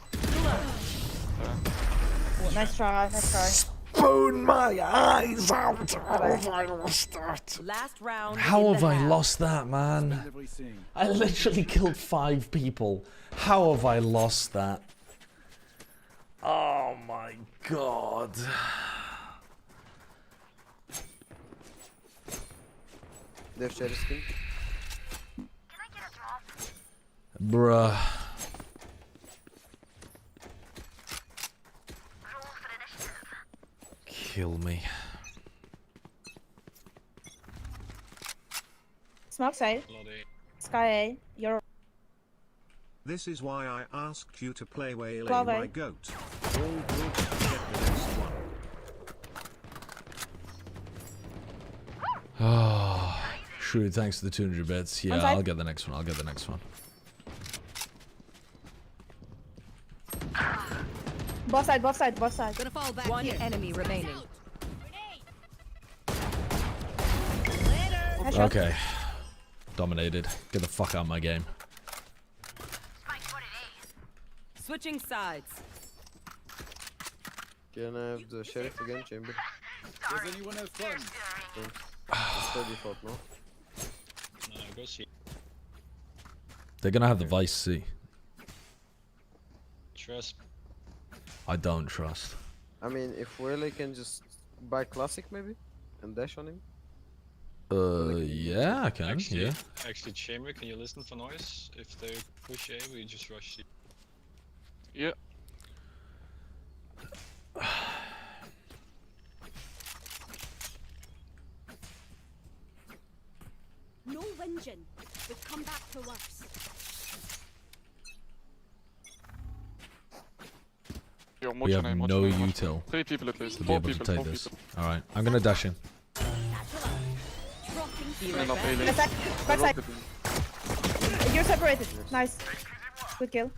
Nice try, nice try. Spoon my eyes out. How have I lost that? Last round. How have I lost that, man? I literally killed 5 people. How have I lost that? Oh my god. They've shared a skin. Bruh. Kill me. Smoke side. Sky A. You're. This is why I asked you to play Waylay Well, my right. goat. All good, get the next one. Oh, Shrew, thanks for the 200 bits. Yeah, side. I'll get the next one. I'll get the next one. Both side, both side, both side. Gonna fall back. One enemy remaining. Okay. Dominated. Get the fuck out of my game. Switching sides. Can I have the sheriff again, chamber? Does anyone have fun? It's by default, no? No, go see. They're gonna have the Vice C. Trust. I don't trust. I mean, if Waylay can just buy classic maybe and dash on him. Yeah, I can. Actually, yeah. Actually, chamber, can you listen for noise? If they push A, we just rush C. Yeah. No whinging. We've come back for worse. Yo, We have no util 3 people at least. to be 4 able to people, take 4 this. people. Alright, I'm gonna dash in. And up A lane. Backside, backside. You're separated. Nice. Good kill.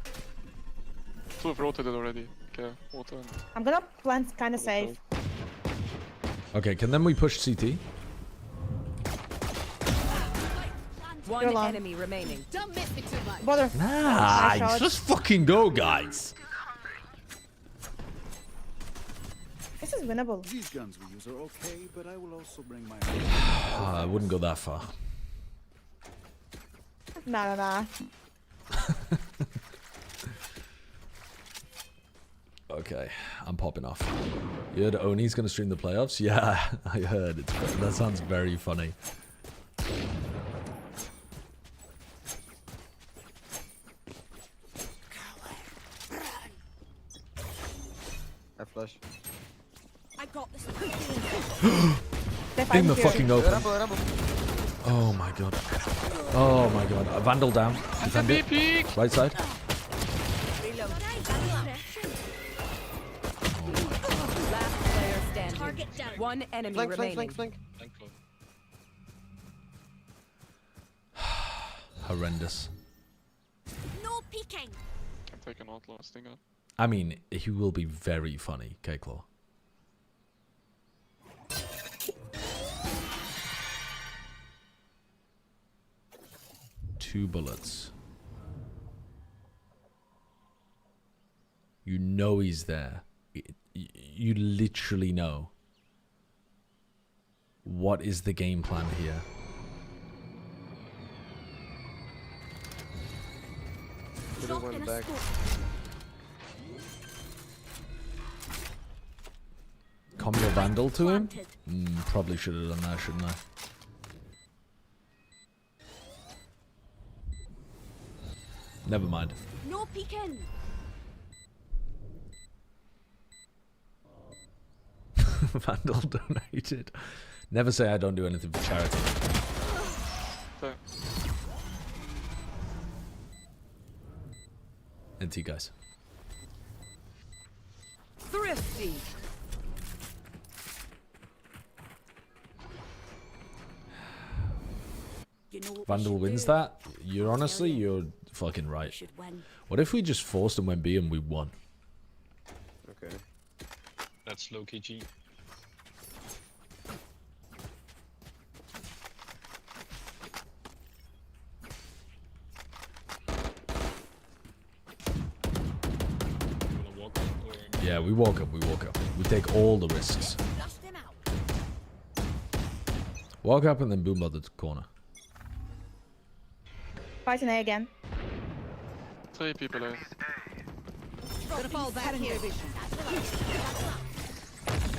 2 have rotated already. Okay, water. I'm gonna plant kind of safe. Okay, can then we push CT? One You're long. enemy remaining. Don't miss me too much. Bother. Nice! shot. Let's fucking go, guys! This is winnable. These guns we use are okay, but I will also bring my I wouldn't go that far. Nah. Okay, I'm popping off. You heard Oni's gonna stream the playoffs? Yeah, I heard. That sounds very funny. I flash. I got this. In the fucking open. Oh my god. Oh my god. A Vandal down. Defend it. Right side. Last player standing. Target down. One enemy Flank, remaining. flank. Horrendous. No peeking. I'm taking outlaw stinger. I mean, he will be very funny, K-Claw. Two bullets. You know he's there. You literally know. What is the game plan here? Could've went back. Combo Vandal to him? Probably should have done that, shouldn't I? Never mind. No peeking. Vandal donated. Never say I don't do anything for charity. NT guys. Thrifty. You know Vandal wins that. You're honestly, you're fucking right. What if we just forced them when B and we won? Okay. That's low-key G. Yeah, we walk up, we walk up. We take all the risks. Walk up and then boom out the corner. Fighting A again. 3 people are. Gonna fall back here.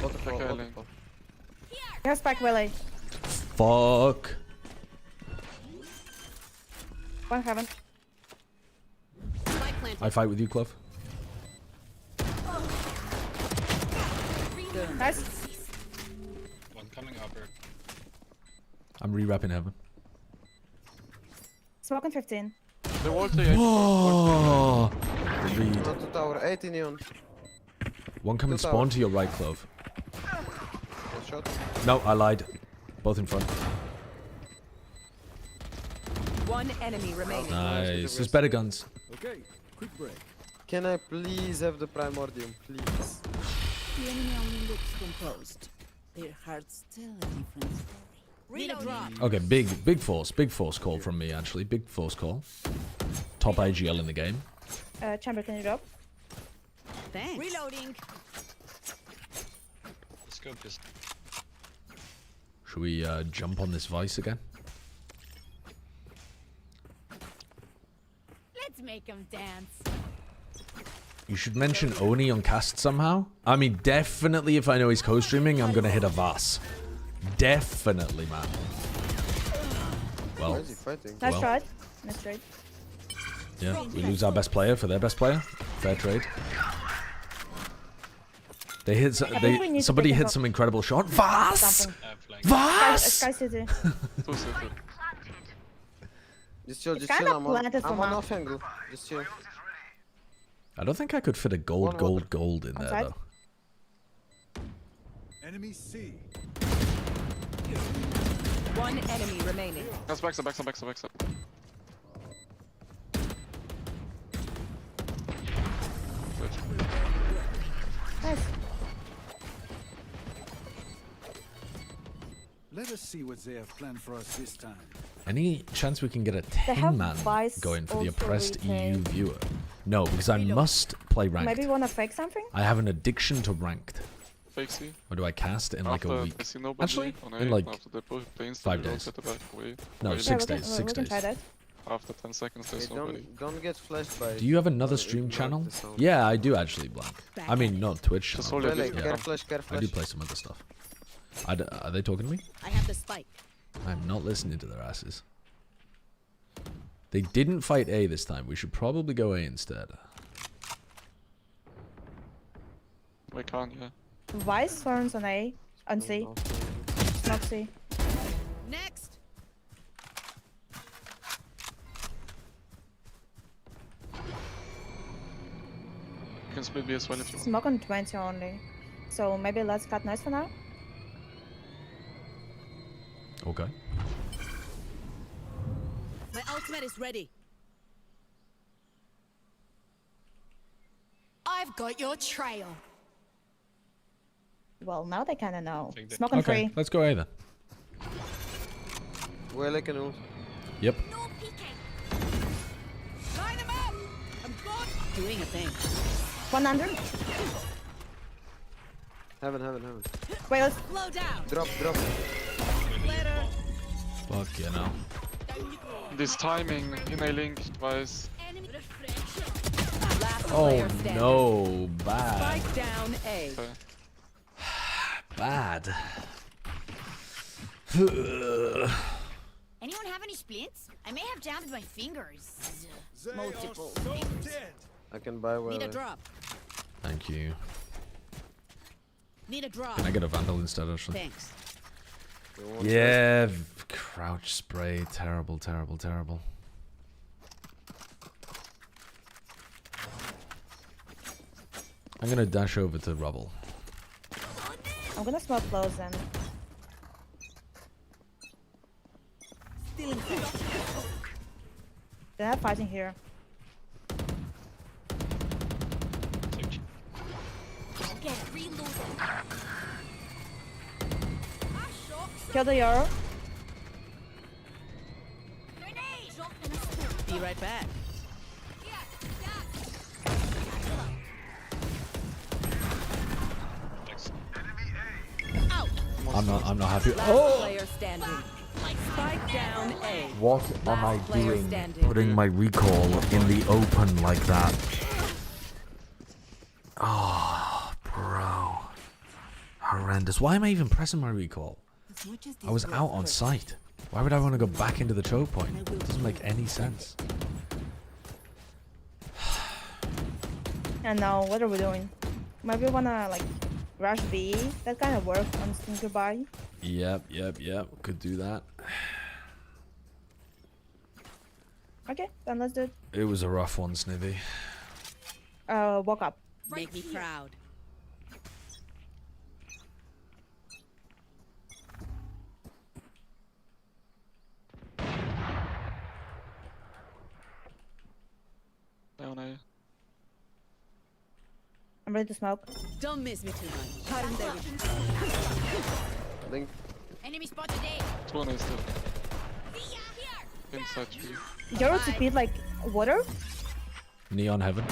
Waterfall. Here's back Willie. Fuck. One heaven. I fight with you, Clove. Nice. One coming upper. I'm re-wrapping heaven. Smoking 15. The wall to Whoa! Read. Not to tower, 18 neon. One coming Two spawn tower. to your right, Clove. One shot. No, I lied. Both in front. One enemy remaining. Nice. There's better guns. Okay, quick break. Can I please have the primordium, please? The enemy only looks composed. Their heart's still a different story. Need a drop. Okay, big force call from me actually. Big force call. Top IGL in the game. Chamber, can you drop? Thanks. Reloading. Let's go pistol. Should we jump on this Vice again? Let's make them dance. You should mention Oni on cast somehow. I mean, definitely if I know he's co-streaming, I'm gonna hit a Vas. Definitely, man. Well, Nice try. Nice trade. yeah, we lose our best player for their best player. Fair trade. They hit. Somebody hit some incredible shot. Vas! Vas! Sky City. Just chill, It's just kind chill. of I'm on planted for now. off angle. Just chill. I don't think I could fit a gold in there Outside. though. Enemy C. One enemy remaining. That's back up. Nice. Let us see what they have planned for us this time. Any chance we can get a They have 10-man Vice going for the also oppressed EU retain. viewer? No, because I must play ranked. Maybe you wanna fake something? I have an addiction to ranked. Fake C. Or do I cast it in like a After week? I see nobody Actually, on A, in like after they play instantly, 5 don't days. get the back away. No, Wait. 6 we days. can, 6 we can try days. that. After 10 seconds, there's Hey, nobody. don't get flashed by. Do you have another stream channel? Yeah, I do actually, Blank. I mean, not Twitch Just channel. hold but it. yeah. Care flash, care I flash. do play some other stuff. Are they talking to me? I have the spike. I'm not listening to their asses. They didn't fight A this time. We should probably go A instead. We can't, yeah. Vice turns on A. On C. Not C. Next. You can split B as well if you want. Smoke on 20 only. So maybe let's cut nice for now. Okay. My ultimate is ready. I've got your trail. Well, now they kinda know. Think that- Smoke on Okay, 3. let's go A then. Well, I can ult. Yep. Line them up. I'm good. Doing a thing. 100. Heaven. Wait, let's. Slow down. Drop. Later. Fuck you know. This timing in a link twice. Last Oh player standing. no, bad. Spike down A. Okay. Bad. Anyone have any splints? I may have jammed my fingers. They Multiple are so fingers. dead. I can buy well. Need a drop. Thank you. Need a drop. Can I get a Vandal instead, actually? Thanks. Yeah, crouch spray. Terrible. I'm gonna dash over to rubble. I'm gonna smoke close then. Still in front. They're not fighting here. Get reloaded. Kill the Euro. Be right back. I'm not happy. Last Oh! player standing. Spike down A. What am I player doing? standing. Putting my recall in the open like that. Oh, bro. Horrendous. Why am I even pressing my recall? I was out on site. Why would I want to go back into the choke point? It doesn't make any sense. And now, what are we doing? Maybe we wanna like rush B. That kind of worked on Sting Goodbye. Yep. Could do that. Okay, then let's do it. It was a rough one, Snivy. Walk up. Make me proud. Down A. I'm ready to smoke. Don't miss me too much. Link. Enemy spotted A. 2 on A still. Inside tree. Euro to beat like water. Neon Heaven.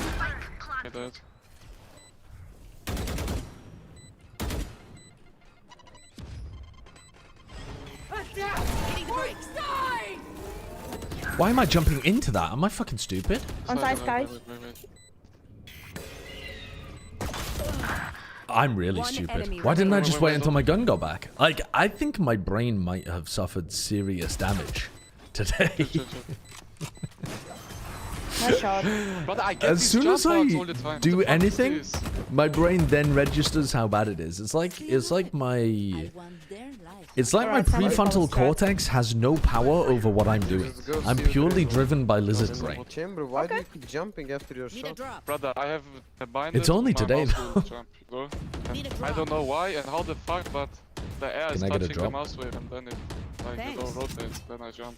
I died. Why am I jumping into that? Am I fucking stupid? On side, guys. I'm really stupid. Why didn't I just wait until my gun got back? Like, I think my brain might have suffered serious damage today. Nice shot. Brother, I get As these soon as jump I bugs all the time. do What the fuck is anything, this? my brain then registers how bad it is. It's like my prefrontal cortex has no power over what I'm doing. I'm purely driven by lizard brain. Chamber, why do you keep jumping after your shot? Brother, I have a binder. It's only my today, mouse though. will jump, you know? And I don't know why and how the fuck, but the air is Can I get a touching the drop? mouse wheel and then it like you know, rotates, then I jump.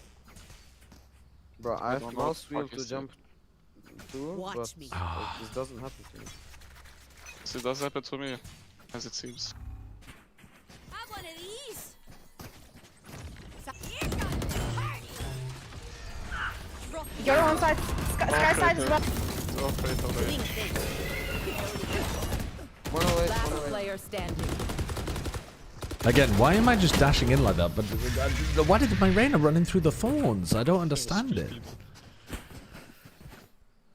Bro, I have don't know mouse what the wheel fuck to is jump to, Watch but me. like, this doesn't happen to me. So it does happen to me, as it seems. Have one of these. Euro on side. Sky side as well. Last player standing. Again, why am I just dashing in like that? But why did my Reyna run in through the thorns? I don't understand it.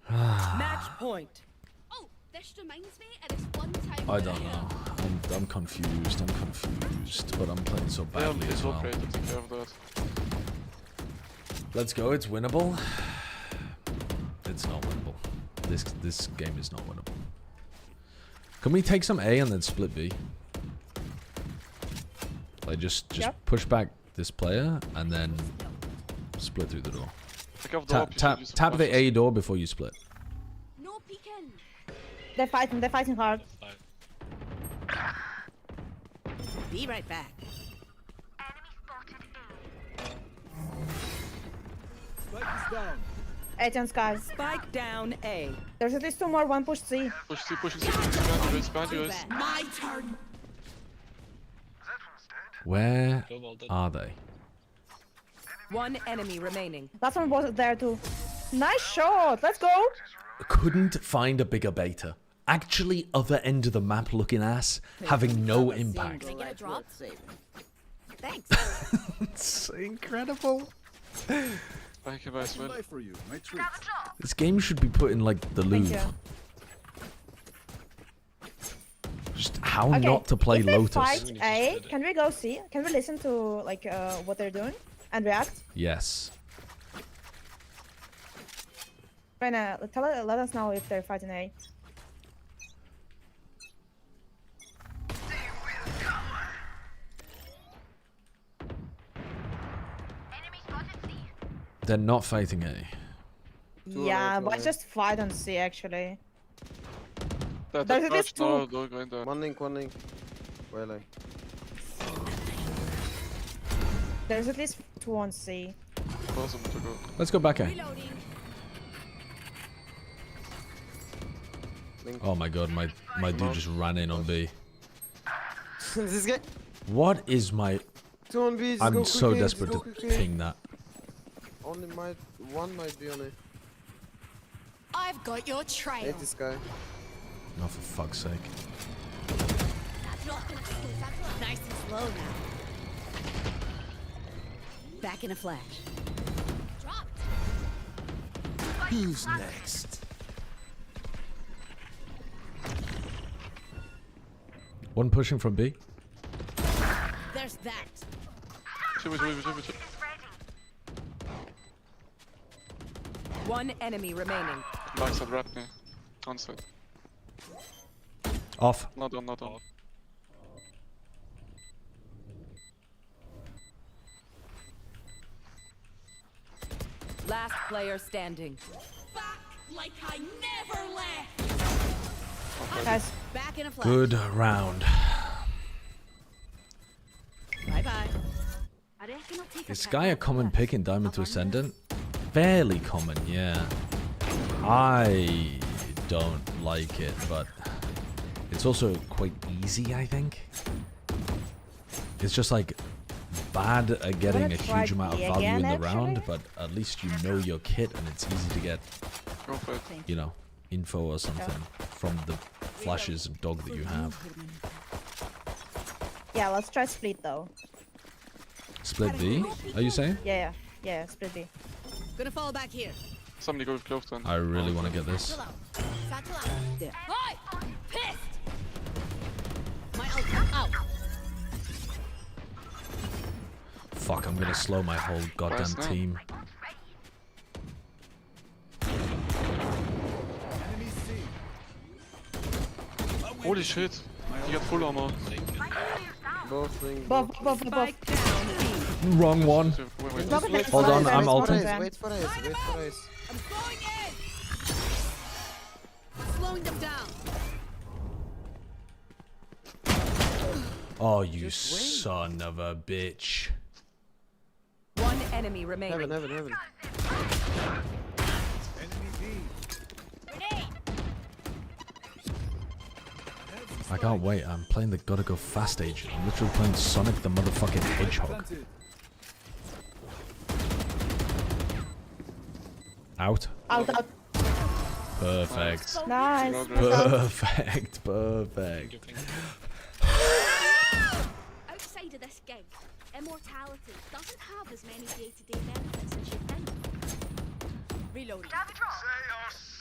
Match point. Oh, this reminds me of this one time. I don't know. I'm confused. But I'm playing so badly as well. Okay to take care of that. Let's go. It's winnable. It's not winnable. This game is not winnable. Can we take some A and then split B? Like just push back this player and then split through the door. Tap the A door before you split. No peeking. They're fighting hard. Be right back. Spike is down. 8 on Sky. Spike down A. There's at least 2 more. One push C. Push C, push C, behind you guys. My turn. Where are they? One enemy remaining. Last one was there too. Nice shot. Let's go. Couldn't find a bigger beta. Actually, other end of the map looking ass, having no impact. Can I get a drop? Thanks. It's incredible. Thank you, guys. For you, my treat. This game should be put in like the Louvre. Just how not to play if they Lotus. Fight A, can we go see? Can we listen to like what they're doing and react? Yes. Reyna, let us know if they're fighting A. They're not fighting A. Yeah, but just fight on C actually. There's at least 2. No, don't go in there. One link. Where like? There's at least 2 on C. Possible to go. Let's go back A. Oh my god, my dude just ran in on B. This guy. What is my... 2 on B, I'm so desperate to ping that. Only one might be on it. I've got your trail. Hate this guy. Oh, for fuck's sake. That's not gonna stick. Nice and slow now. Back in a flash. Dropped. Who's next? One pushing from B. There's that. One enemy remaining. Backside wrap me. Onside. Off. Not on, not on. Last player standing. Back like I never left. Guys. Back in a flash. Good round. Bye bye. I reckon I'll take Is Sky a common pick in Diamond to Ascendant? Fairly common, yeah. I don't like it, but it's also quite easy, I think. It's just like bad at getting a huge amount of value in the round, but at least you know your kit and it's easy to get, you know, info or something from the flashes of dog that you have. Yeah, let's try split though. Split V, are you saying? Yeah, split B. Gonna fall back here. Somebody go with close then. I really want to get this. There. Hi! Pissed! My ult out. Fuck, I'm gonna slow my whole goddamn team. Holy shit. You got full armor. Both wing. Both. Wrong one. Wait Hold on, I'm ulting. Wait for us. I'm going in! Slowing them down. Oh, you son of a bitch. One enemy remaining. Heaven. I can't wait. I'm playing the Gotta Go Fast stage. I'm literally playing Sonic the motherfucking Hedgehog. Out. Perfect. Nice. Perfect. Outside of this gig, immortality doesn't have as many day-to-day benefits as you think. Reloading.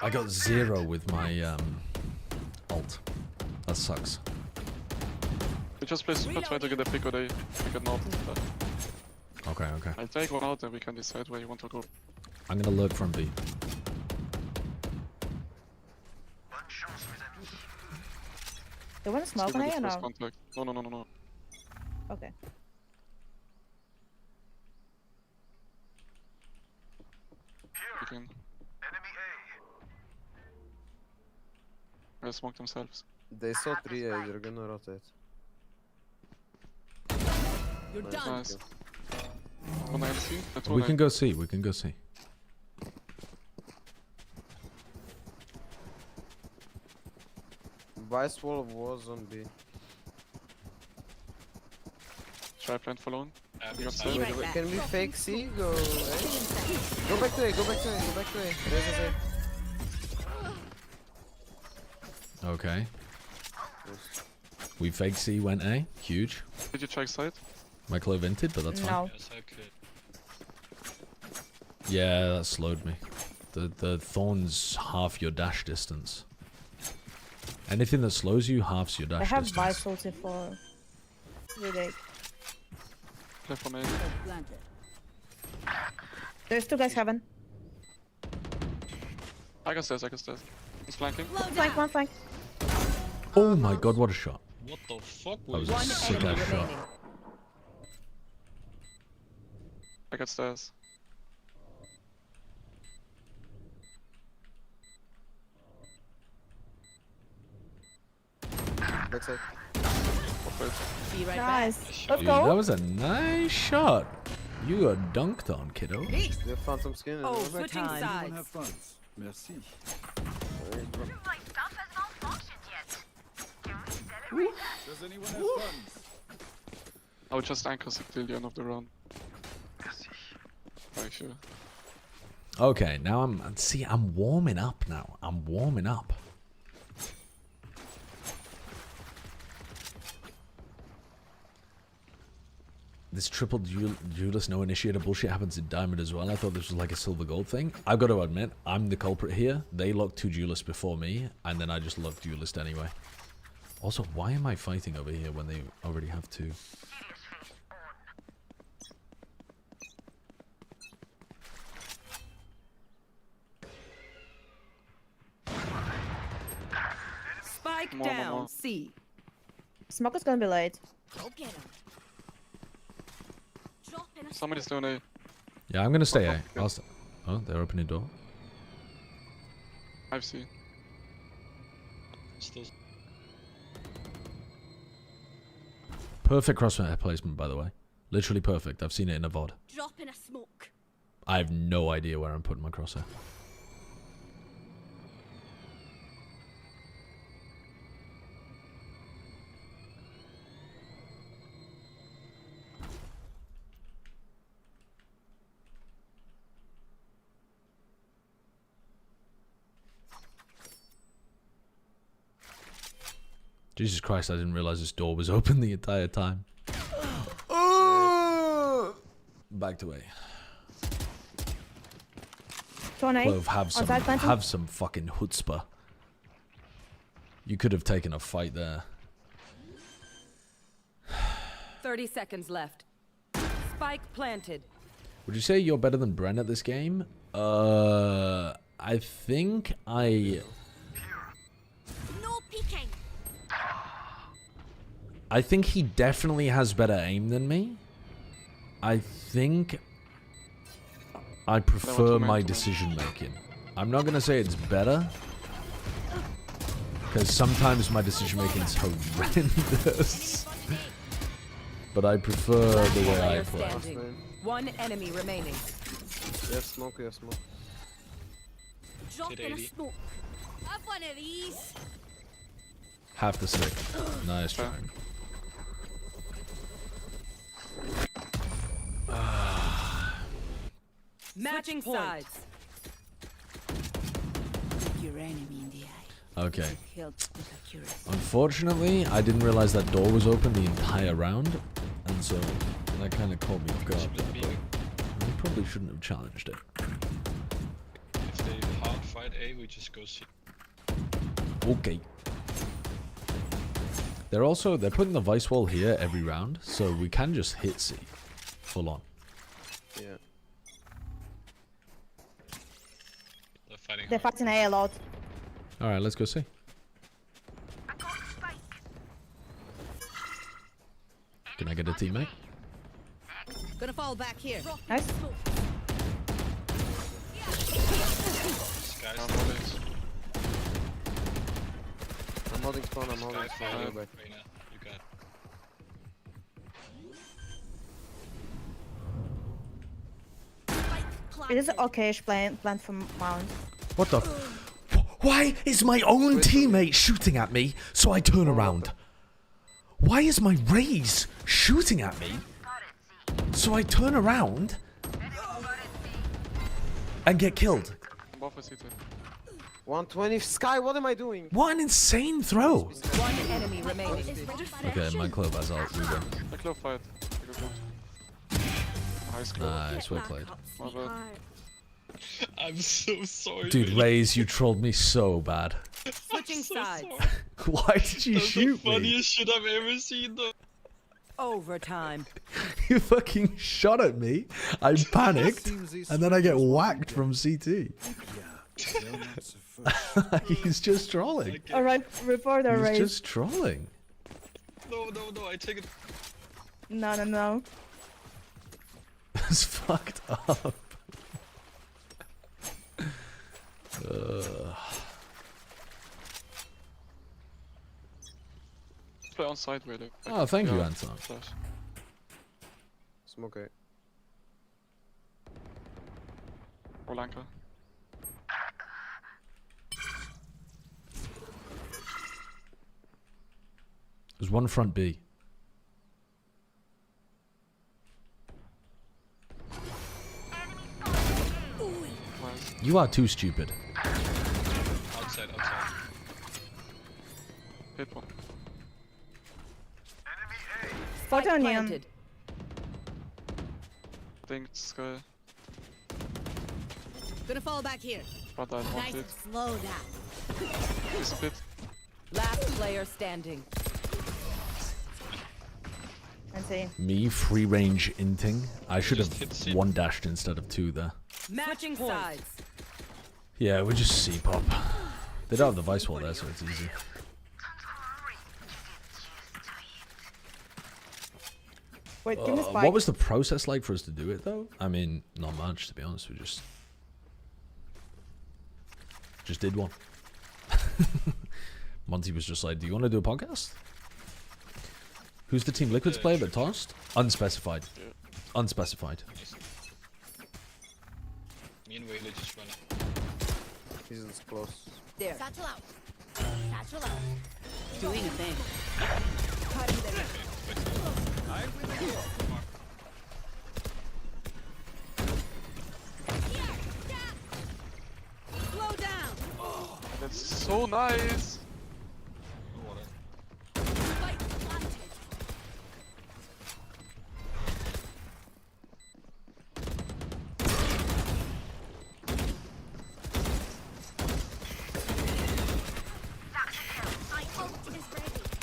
I got 0 with my ult. That sucks. We just play super try to get a pick or they pick it not. Okay. I'll take one out and we can decide where you want to go. I'm gonna lurk from B. You want to smoke on A or no? Contact. No. Okay. You can. They smoke themselves. They saw 3A, they're gonna rotate. You're done. Nice. One NC. We can go see. Vice wall was on B. Try plant for long. Wait, can we fake C? Go A? Go back to A. There's A. Okay. We fake C, went A. Huge. Did you check side? My Clove vented, but that's fine. No. Yes, I could. Yeah, that slowed me. The thorn's half your dash distance. Anything that slows you halves your dash I have distance. Vice ulti for really. Play for me. There's 2 guys heaven. I can stairs. He's flanking. One flank. Oh my god, what a shot. What the fuck That was was a sick ass shot. I got stairs. Backside. Be right Nice. back. Let's Dude, go. that was a nice shot. You got dunked on, kiddo. They have phantom skin. Oh, switching sides. Have fun. Merci. Does anyone have funds? I would just anchor sig till the end of the round. Very sure. Okay, now I'm warming up now. I'm warming up. This triple duelist no initiator bullshit happens in Diamond as well. I thought this was like a silver gold thing. I've got to admit, I'm the culprit here. They locked 2 duelists before me, and then I just locked duelist anyway. Also, why am I fighting over here when they already have 2? Spike down, C. Smoke is gonna be late. Go get him. Somebody's doing A. Yeah, I'm gonna stay A. I'll stay. Oh, they're opening door. I've seen. Still. Perfect crosshair placement, by the way. Literally perfect. I've seen it in a VOD. Drop in a smoke. I have no idea where I'm putting my crosshair. Jesus Christ, I didn't realize this door was open the entire time. Back to A. Clove, have some fucking chutzpah. You could have taken a fight there. 30 seconds left. Spike planted. Would you say you're better than Bren at this game? I think I... No peeking. I think he definitely has better aim than me. I think I prefer my decision making. I'm not going to say it's better, because sometimes my decision making is horrendous. But I prefer the way I play. 1 enemy remaining. We have smoke, we have smoke. Drop in a smoke. Have one of these. Half the stick. Nice try. Matching sides. Your enemy in the eye. Okay. Unfortunately, I didn't realize that door was open the entire round, and so that kind of caught me off guard. I probably shouldn't have challenged it. If they hard fight A, we just go C. Okay. They're putting the vice wall here every round, so we can just hit C full on. Yeah. They're fighting A a lot. Alright, let's go see. Can I get a teammate? Gonna fall back here. Nice. I'm holding spawn, I'm holding spawn. Back. It is okay-ish plant from Mount. What the? Why is my own teammate shooting at me so I turn around? Why is my Raze shooting at me so I turn around and get killed? 120 Sky, what am I doing? What an insane throw! 1 enemy remaining. Okay, my Clove has ult. We win. The Clove fight. Nice, well played. I'm so sorry. Dude, Raze, you trolled me so bad. Switching sides. Why did you shoot the funniest shit I've ever seen though. Overtime. You fucking shot at me. I panicked, and then I get whacked from CT. He's just trolling. Alright, report our race. He's just trolling. No, I take it. No. It's fucked up. Play on side really. Oh, thank you, Anton. Smoke it. Rolanka. There's one front B. You are too stupid. Outside. Hit one. Spot on you. Think Sky. Gonna fall back here. But I want Nice it. and slow now. He's a bit. Last player standing. Me free range inting. I should have one dashed instead of two there. Matching sides. Yeah, we just C pop. They don't have the vice wall there, so it's easy. Wait, give me spike. What was the process like for us to do it though? I mean, not much to be honest. We just did one. Monty was just like, "Do you want to do a podcast?" Who's the Team Liquid's player that tossed? Unspecified. Unspecified. Me and Whaley just run. He's close. There. Satchel out. Satchel out. Doing a thing. Cutting them. I'm with you. Slow down. That's so nice.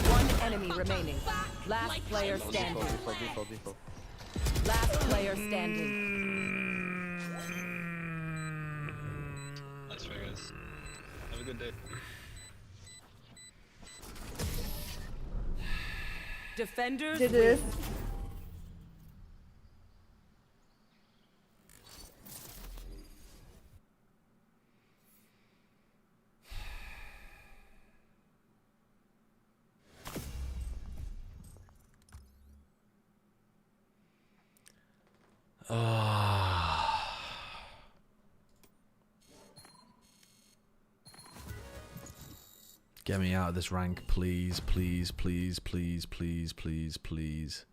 One enemy remaining. Last player standing. Default. Last player standing. That's fair, guys. Have a good day. Defenders. Did it. Get me out of this rank, please, please, please, please, please, please, please.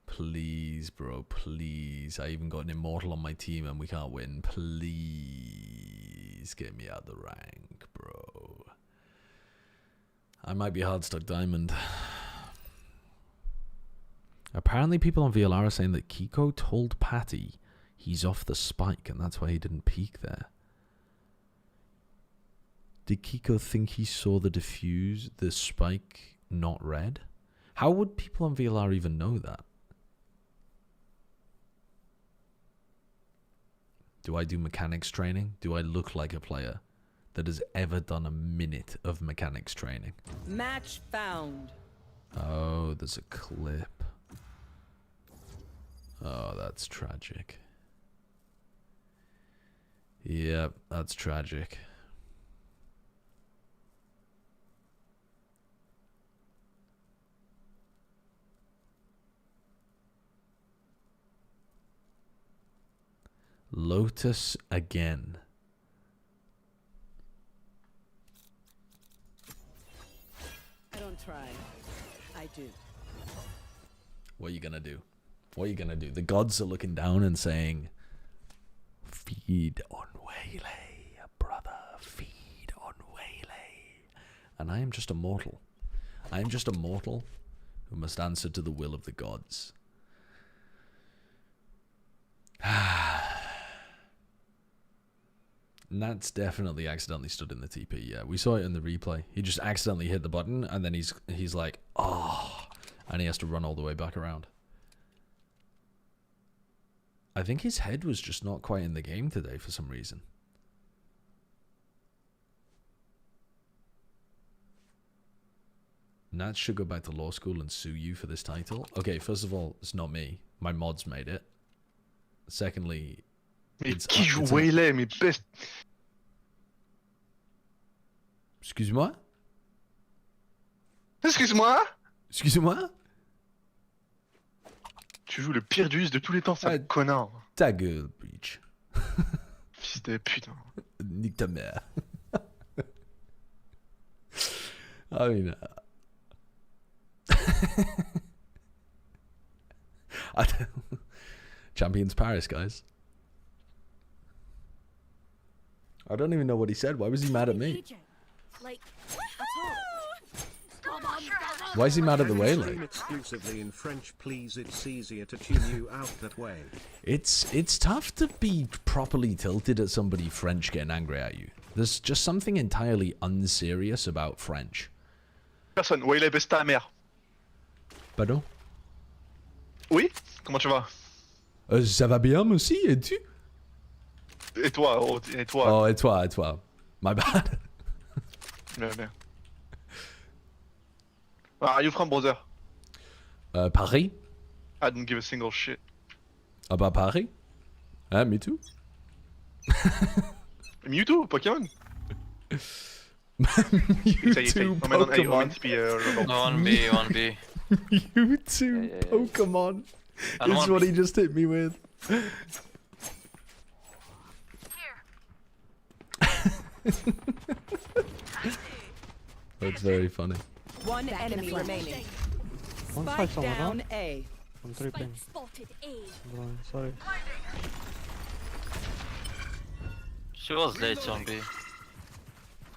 Please, bro, please. I even got an immortal on my team and we can't win. Please get me out of the rank, bro. I might be hard stuck diamond. Apparently people on VLR are saying that Kiko told Patty he's off the spike and that's why he didn't peek there. Did Kiko think he saw the diffuse, the spike not red? How would people on VLR even know that? Do I do mechanics training? Do I look like a player that has ever done a minute of mechanics training? Match found. Oh, there's a clip. Oh, that's tragic. Yep, that's tragic. Lotus again. I don't try. I do. What are you gonna do? What are you gonna do? The gods are looking down and saying, "Feed on Waylay, brother. Feed on Waylay." And I am just a mortal. I am just a mortal who must answer to the will of the gods. Nats definitely accidentally stood in the TP. Yeah, we saw it in the replay. He just accidentally hit the button, and then he's like, oh, and he has to run all the way back around. I think his head was just not quite in the game today for some reason. Nats should go back to law school and sue you for this title. Okay, first of all, it's not me. My mods made it. Secondly, qui joue Waylay, mais best. Excuse-moi? Excuse-moi? Excuse-moi? Tu joues le pire dueliste de tous les temps, sale connard. Ta gueule, Breach. Fils de putain. Nique ta mère. I mean, Champions Paris, guys. I don't even know what he said. Why was he mad at me? Like, at all. Why is he mad at the Waylay? Exclusively in French, please. It's easier to tune you out that way. It's tough to be properly tilted at somebody French getting angry at you. There's just something entirely unserious about French. Personne. Waylay, baisse ta mère. Pardon? Oui? Comment tu vas? Ça va bien, aussi, et tu? Et toi? Oh, et toi? Oh, et toi, et toi. My bad. Bien, bien. Where are you from, brother? Paris. I don't give a single shit. About Paris? Me too. Mewtwo, Pokémon. Mewtwo, Pokemon. 1B, 1B. Mewtwo, Pokemon. Is what he just hit me with. That's very funny. One enemy remaining. One Spike someone down up. A. I'm tripping. Spotted A. Bro, sorry. She was late on B.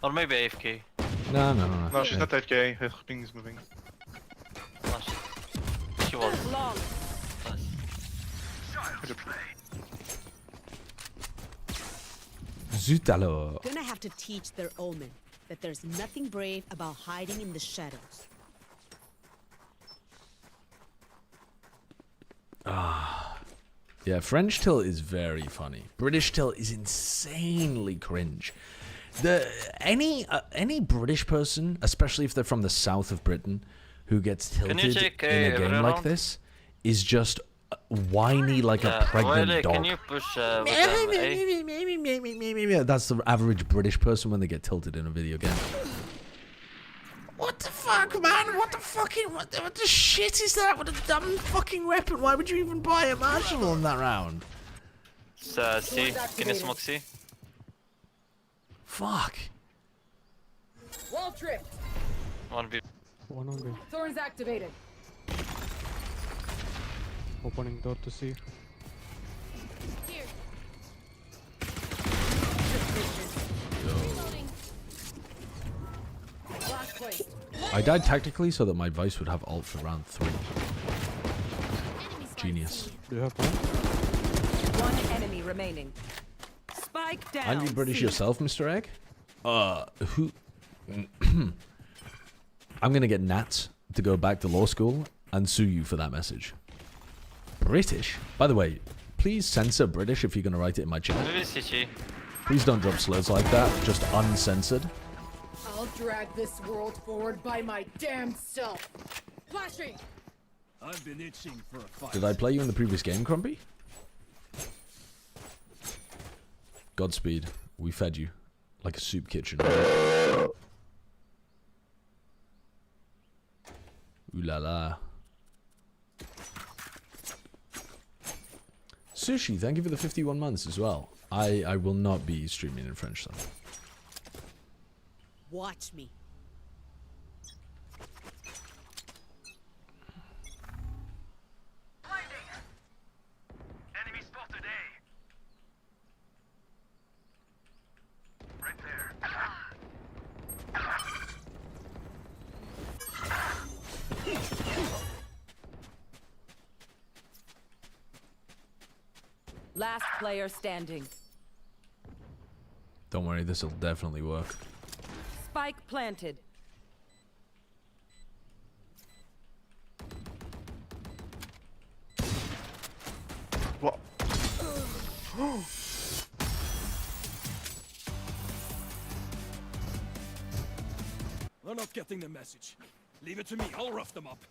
Or maybe AFK. No. No, she's not AFK. Her ping is moving. No, she was. Zut alors. Gonna have to teach their Omen that there's nothing brave about hiding in the shadows. Yeah, French tilt is very funny. British tilt is insanely cringe. Any British person, especially if they're from the south of Britain, who gets tilted in a game like this, is just whiny like a pregnant dog. Can you push A? That's the average British person when they get tilted in a video game. What the fuck, man? What the shit is that? What a dumb fucking weapon. Why would you even buy a Marshall in that round? C. Can you smoke C? Fuck. Wall trip. 1B. One on B. Thorns activated. Opening door to C. Here. Last place. I died tactically so that my Vice would have ult for round 3. Genius. Do you have one? One enemy remaining. Spike down. Are you British C. yourself, Mr. Egg? Who? I'm gonna get Nat to go back to law school and sue you for that message. British? By the way, please censor British if you're gonna write it in my chat. Please don't drop slurs like that, just uncensored. I'll drag this world forward by my damn self. Flashing. I've been itching for a fight. Did I play you in the previous game, Crumpy? Godspeed. We fed you. Like a soup kitchen. Ooh la la. Sushi, thank you for the 51 months as well. I will not be streaming in French, though. Watch me. Enemy spotted A. Right there. Last player standing. Don't worry, this will definitely work. Spike planted. What? They're not getting the message. Leave it to me. I'll rough them up.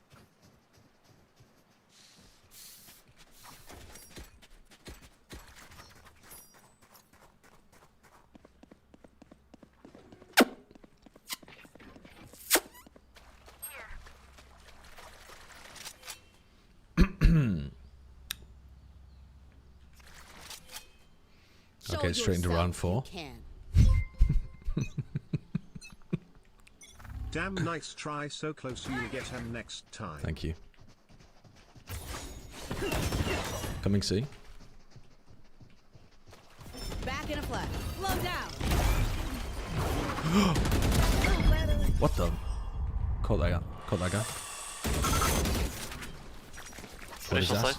Okay, straight into round 4. Damn nice try, so close you'll get him next time. Thank you. Coming C. Back in a flat. Slow down. What the? Caught that guy. Caught that guy. What is that?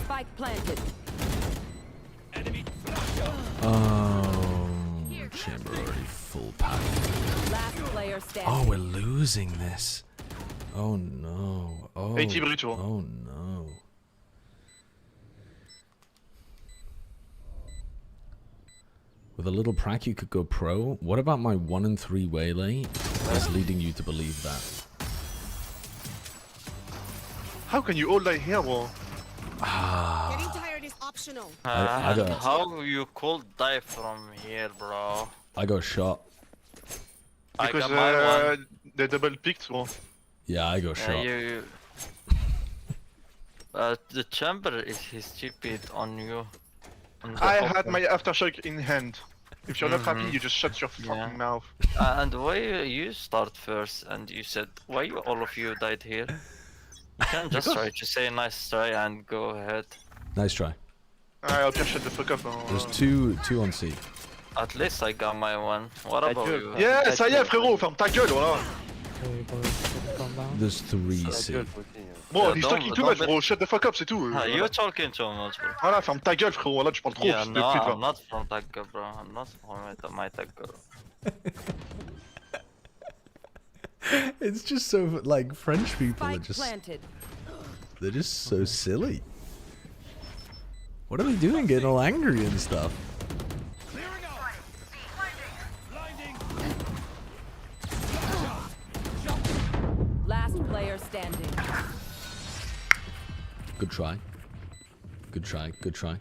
Spike planted. Oh, chamber already full pack. Last player standing. Oh, we're losing this. Oh no. Oh, 80 brutal. Oh no. With a little prac, you could go pro. What about my 1 and 3 waylay? That's leading you to believe that. How can you all die here, bro? Getting tired is optional. I got- How you could die from here, bro? I got shot. I Because got my one. they double picked, bro. Yeah, I got shot. You. The chamber is stupid on you. On the I open. had my aftershock in hand. If you're not happy, you just shut your fucking mouth. And why you start first and you said why you all of you died here? You can just try to say nice try and go ahead. Nice try. I'll just shut the fuck up. There's two on C. At least I got my one. What about you? Yeah, ça y est, frérot, ferme ta gueule, voilà. There's 3 C. Bon, he's talking too much, bro. Shut the fuck up, c'est tout. You're talking too much, bro. Voilà, ferme ta gueule, frérot. Là, tu parles trop. Yeah, fils de no, pute, va. I'm not from Tagga, bro. I'm not from my Tagga. It's just so like French people are Spike just planted. they're just so silly. What are they doing getting all angry and stuff? Last player standing. Good try. Good try. Good try.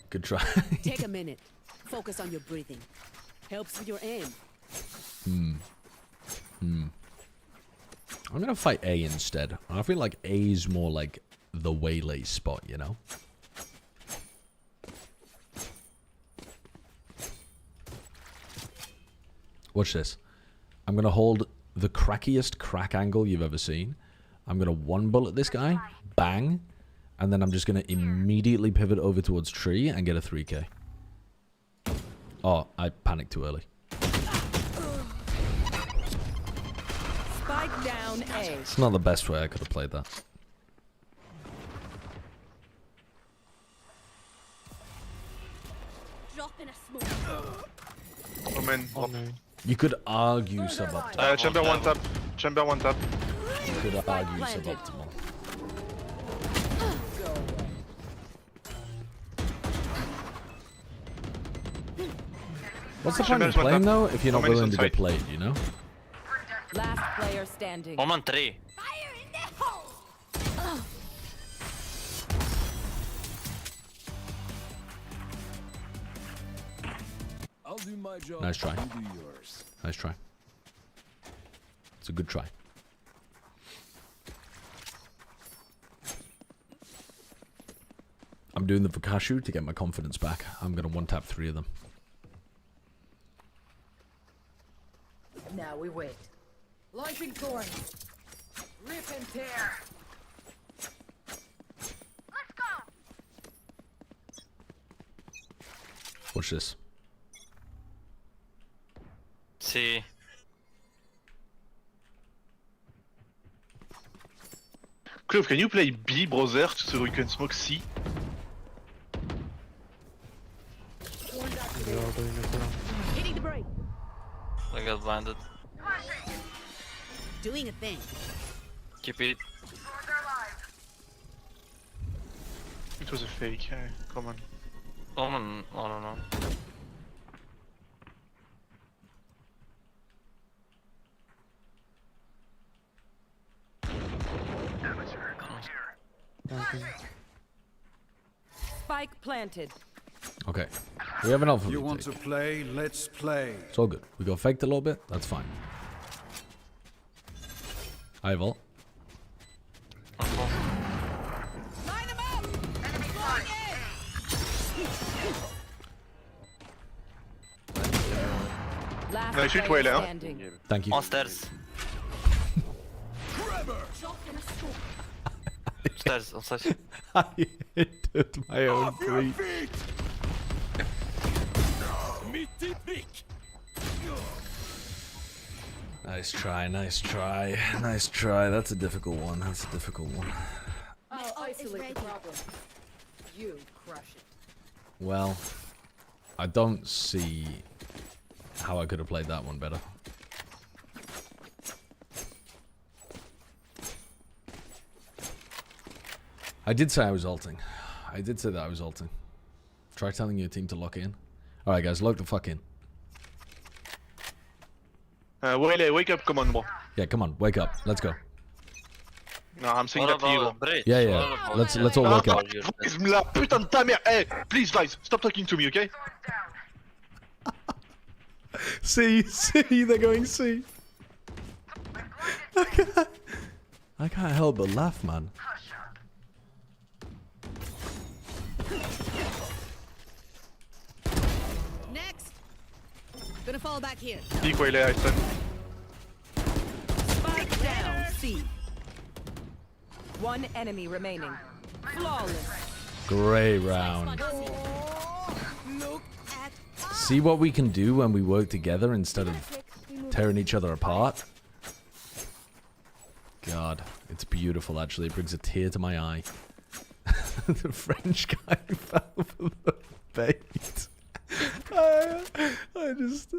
Good try. Take a minute. Focus on your breathing. Helps with your aim. I'm gonna fight A instead. I feel like A's more like the waylay spot, you know? Watch this. I'm gonna hold the crackiest crack angle you've ever seen. I'm gonna one bullet this guy, bang, and then I'm just gonna immediately pivot over towards tree and get a 3K. Oh, I panicked too early. Spike down A. It's not the best way I could have played that. Drop in a smoke. Oh man. You could argue suboptimal. Chamber one tap. Chamber one tap. You could argue suboptimal. What's the point of playing though if you're not willing to get played, you know? Last player standing. Woman 3. I'll do my job. Nice try. You do yours. Nice try. It's a good try. I'm doing the Vakashu to get my confidence back. I'm gonna one-tap 3 of them. Now we wait. Launching thorn. Rip and tear. Let's go. Watch this. See. Clove, can you play B, brother, so we can smoke C? Hitting the break. I got blinded. Doing a thing. Keep it. It was a fake, come on. Woman, I don't know. Spike planted. Okay. We have an alpha. You want to play? Let's play. It's all good. We got faked a little bit. That's fine. I vault. Last Nice shoot, player Wayne, huh? standing. Thank you. On stairs. Stairs, on stairs. I hit my own three. Nice try, nice try, nice try. That's a difficult one. That's a difficult one. I'll isolate the problem. You crush it. Well, I don't see how I could have played that one better. I did say I was ulting. I did say that I was ulting. Try telling your team to lock in. Alright guys, lock the fuck in. Wale, wake up, come on, bro. Yeah, come on, wake up. Let's go. No, I'm saying that to you, bro. Yeah, yeah. Let's all wake up. La putain de ta mère. Hey, please guys, stop talking to me, okay? See, they're going C. I can't help but laugh, man. Next. Gonna fall back here. Peek Wale, I said. Spike down. C. One enemy remaining. Flawless. Great round. See what we can do when we work together instead of tearing each other apart? God, it's beautiful actually. It brings a tear to my eye. The French guy fell for the bait. I just...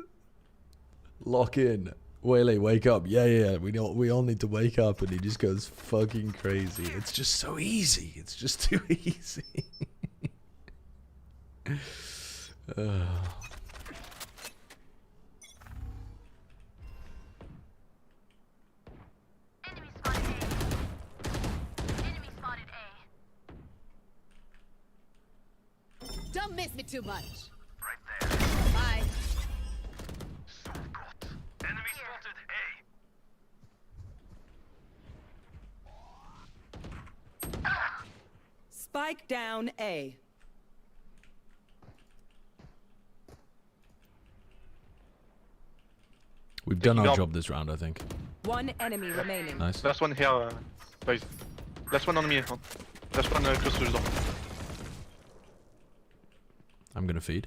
Lock in. Wale, wake up. Yeah. We all need to wake up, and he just goes fucking crazy. It's just so easy. It's just too easy. Don't miss me too much. Right there. Bye. Enemy spotted A. Spike down A. We've done our job this round, I think. One enemy remaining. Nice. Last one here, guys. Last one on me. Huh? Last one close to the door. I'm gonna feed.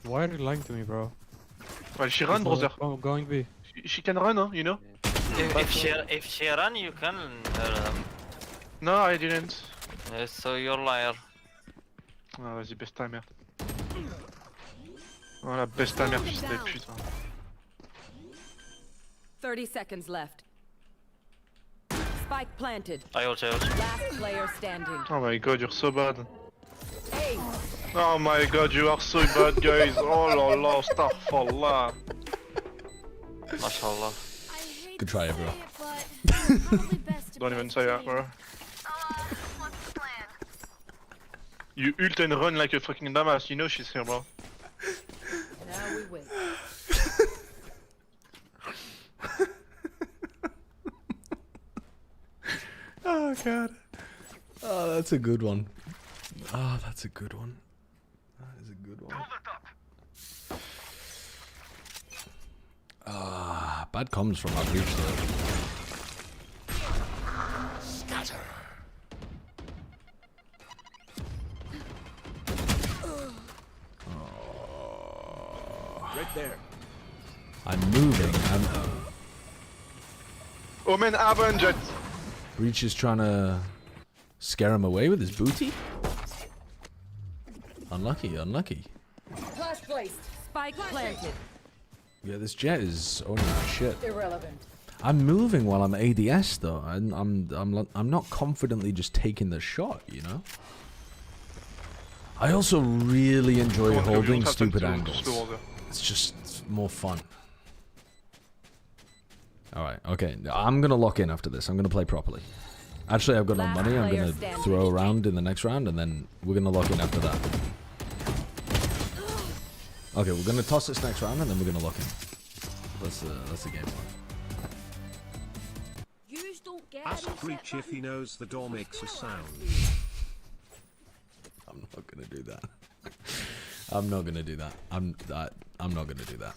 Why are you lying to me, bro? Well, she run, brother. Oh, going B. She can run, huh? You know? If she run, you can. No, I didn't. Yes, so you're liar. Ah, vas-y, baisse ta mère. Voilà, baisse ta mère, fils de pute. 30 seconds left. Spike planted. I also. Last player standing. Oh my god, you're so bad. Hey. Oh my god, you are so bad, guys. Oh la la, astaghfirullah. Mashallah. Good try, bro. Don't even say that, bro. You ult and run like a fucking dumbass, you know she's here, bro. Now we wait. Oh god. Oh, that's a good one. Oh, that's a good one. That is a good one. Ah, bad comms from our breach though. Scatter. Right there. I'm moving. Oh man, Avenged. Breach is trying to scare him away with his booty. Unlucky, unlucky. Flash placed. Spike planted. Yeah, this jet is owning my shit. Irrelevant. I'm moving while I'm ADS though. I'm not confidently just taking the shot, you know. I also really enjoy holding stupid angles. It's just more fun. Alright, okay. I'm gonna lock in after this. I'm gonna play properly. Actually, I've got no money. I'm gonna throw around in the next round, and then we're gonna lock in after that. Okay, we're gonna toss this next round, and then we're gonna lock in. That's the game plan. Yous don't Ask Breach if he knows the door makes a sound. I'm not gonna do that. I'm not gonna do that. I'm not gonna do that.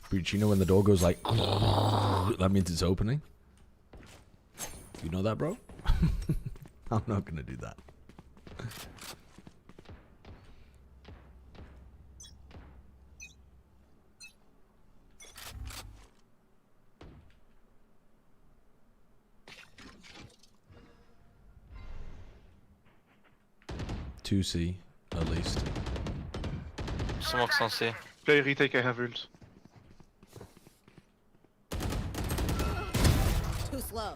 Breach, you know when the door goes like that means it's opening? You know that, bro? I'm not gonna do that. Two C at least. Smokes on C. Play retake, I have ult. Too slow.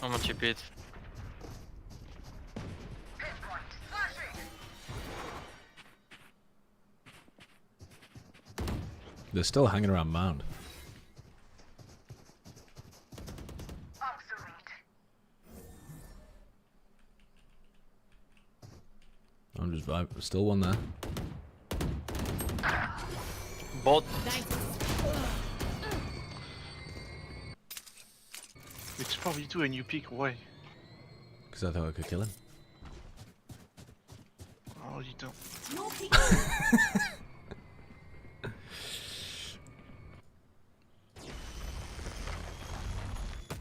How much you beat? They're still hanging around Mound. I'm just still one there. Bot. It's probably two and you peek. Why? Because I thought I could kill him. Oh, you don't.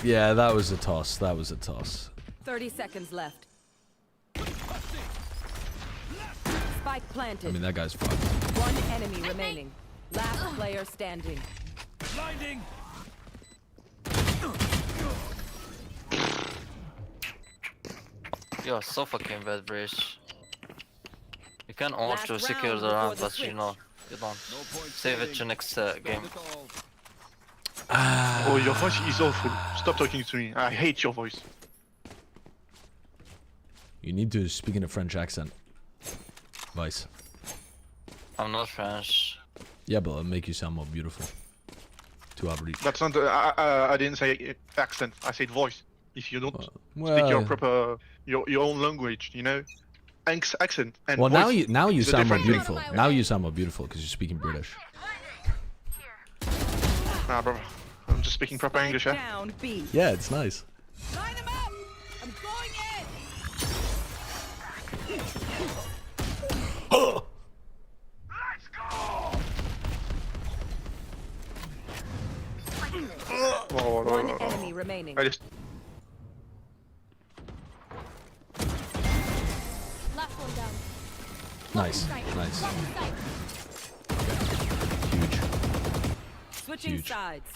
Yeah, that was a toss. That was a toss. 30 seconds left. Spike planted. I mean, that guy's fucked. One enemy remaining. Last player standing. Blinding. You're so fucking bad, Breach. You can ult to Last secure round the before round, the but switch. you know, you don't. Save it to next game. Oh, your voice is awful. Stop talking to me. I hate your voice. You need to speak in a French accent. Vice. I'm not French. Yeah, but it'll make you sound more beautiful. To our Breach. That's not. I didn't say accent. I said voice. If you don't speak your proper, your own language, you know, accent and well, voice now you is a sound more different beautiful. thing. Now you sound more beautiful because you're speaking British. Nah, bro. I'm just speaking proper English, yeah? Down B. Yeah, it's nice. Line them up! I'm going in! One enemy remaining. I just... Last one down. Nice, nice. Switching Huge. sides.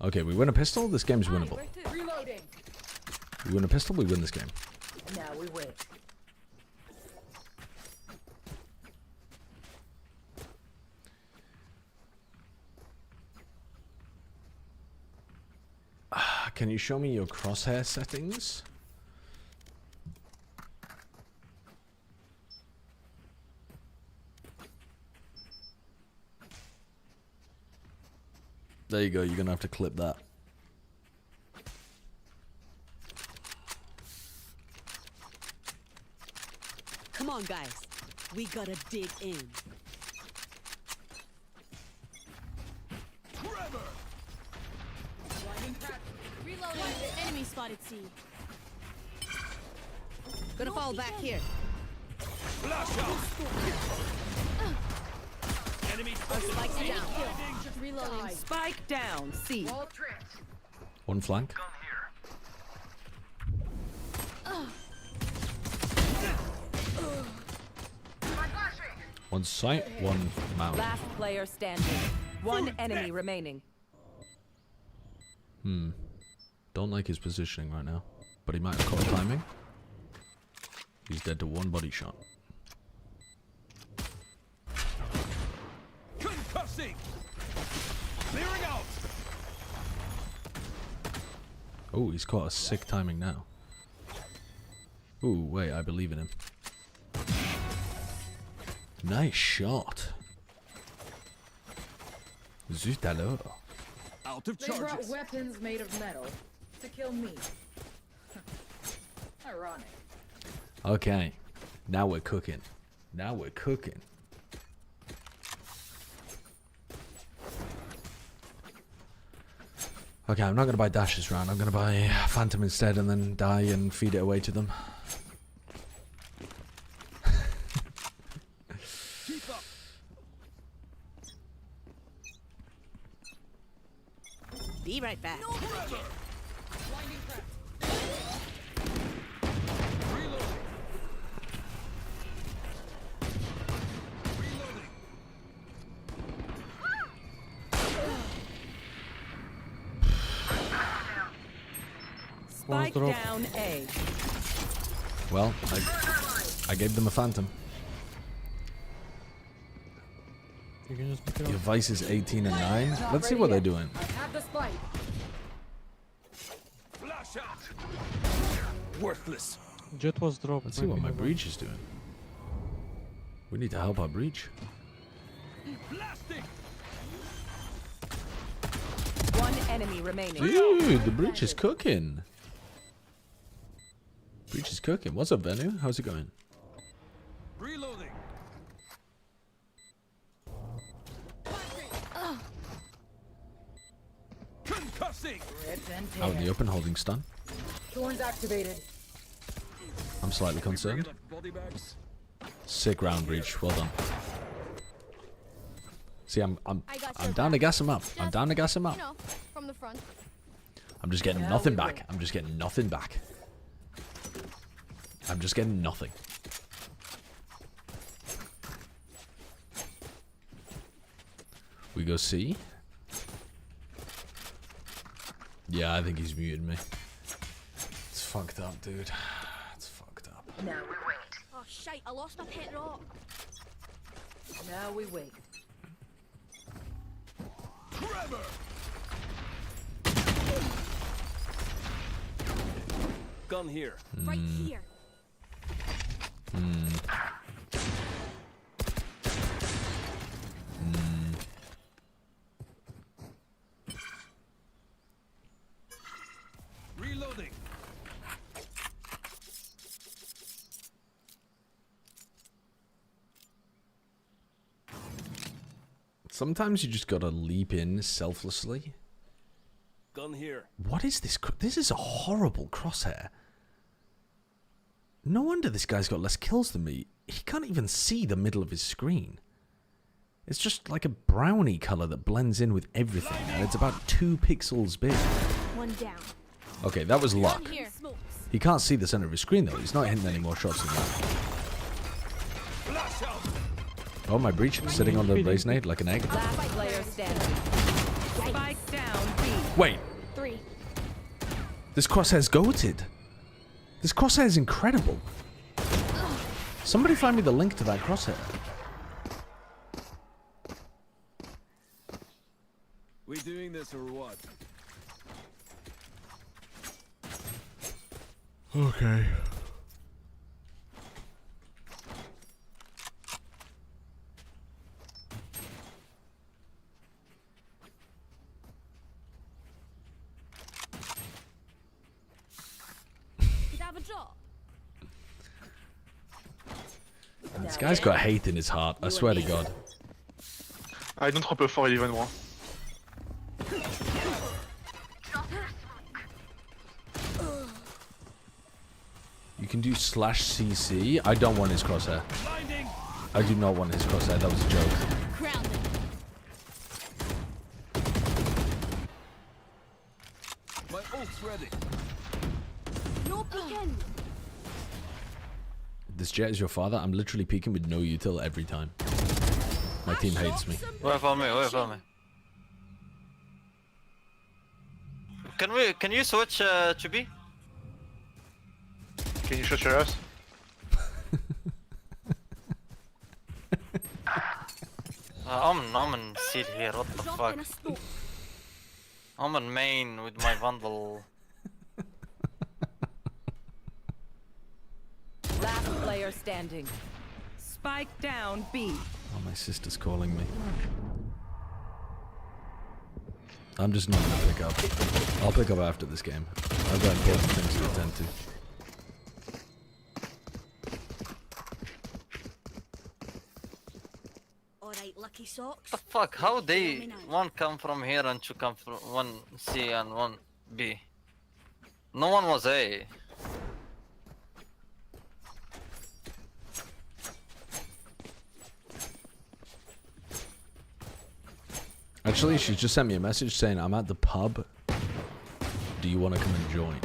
Okay, we win a pistol. This game's winnable. Reloading. We win a pistol. We win this game. Now we wait. Can you show me your crosshair settings? There you go. You're gonna have to clip that. Come on, guys. We gotta dig in. Reloading. Enemy spotted C. Gonna fall back here. Flash out. Enemy Spike down. Reloading. Spike down C. One flank. One sight, one mount. Last player standing. One enemy remaining. Don't like his positioning right now, but he might have caught timing. He's dead to one body shot. concussing. Clearing out. Oh, he's caught a sick timing now. Ooh, wait, I believe in him. Nice shot. Zut alors. Out of They brought charges. weapons made of metal to kill me. Ironic. Okay, now we're cooking. Now we're cooking. Okay, I'm not going to buy Dash this round. I'm going to buy Phantom instead and then die and feed it away to them. Be right back. Spike down A. Well, I gave them a Phantom. You can just pick it up. Your Vice is 18 and 9. Let's see what they're doing. Have the spike. Flash out. Worthless. Jet was dropped. Let's see what my Breach is doing. We need to help our Breach. Blasting. One enemy remaining. Dude, the Breach is cooking. Breach is cooking. What's up, Venu? How's it going? Reloading. Concussing. Out in the open, holding stun. Thorns activated. I'm slightly concerned. Sick round, Breach. Well done. See, I'm down to gas him up. I'm down to gas him up. You know, from the front. I'm just getting nothing back. I'm just getting nothing back. I'm just getting nothing. We go C. Yeah, I think he's muted me. It's fucked up, dude. It's fucked up. Now we wait. Oh shite, I lost my pet rock. Now we wait. Gun here. Right here. Reloading. Sometimes you just gotta leap in selflessly. Gun here. What is this? This is a horrible crosshair. No wonder this guy's got less kills than me. He can't even see the middle of his screen. It's just like a brownie color that blends in with everything, and it's about 2 pixels big. One down. Okay, that was luck. Here. He can't see the center of his screen though. He's not hitting any more shots than that. Flash out. Oh, my Breach sitting on the raise nade like an egg. Last player standing. Spike down B. Wait, 3. this crosshair's goated. This crosshair is incredible. Somebody find me the link to that crosshair. We doing this or what? Okay. Did I have a drop? This guy's got hate in his heart, I swear to God. I don't hope for even more. You can do /CC. I don't want his crosshair. I do not want his crosshair. That was a joke. My ult's ready. No peeking. This Jet is your father. I'm literally peeking with no util every time. My team hates me. Wait for me, wait for me. Can you switch to B? Can you shut your ass? I'm in seat here, what the fuck? I'm in main with my Vandal. Last player standing. Spike down B. Oh, my sister's calling me. I'm just not gonna pick up. I'll pick up after this game. I've got important things to attend to. Alright, lucky socks. The fuck? How they one come from here and two come from one C and one B? No one was A. Actually, she just sent me a message saying, I'm at the pub. Do you want to come and join?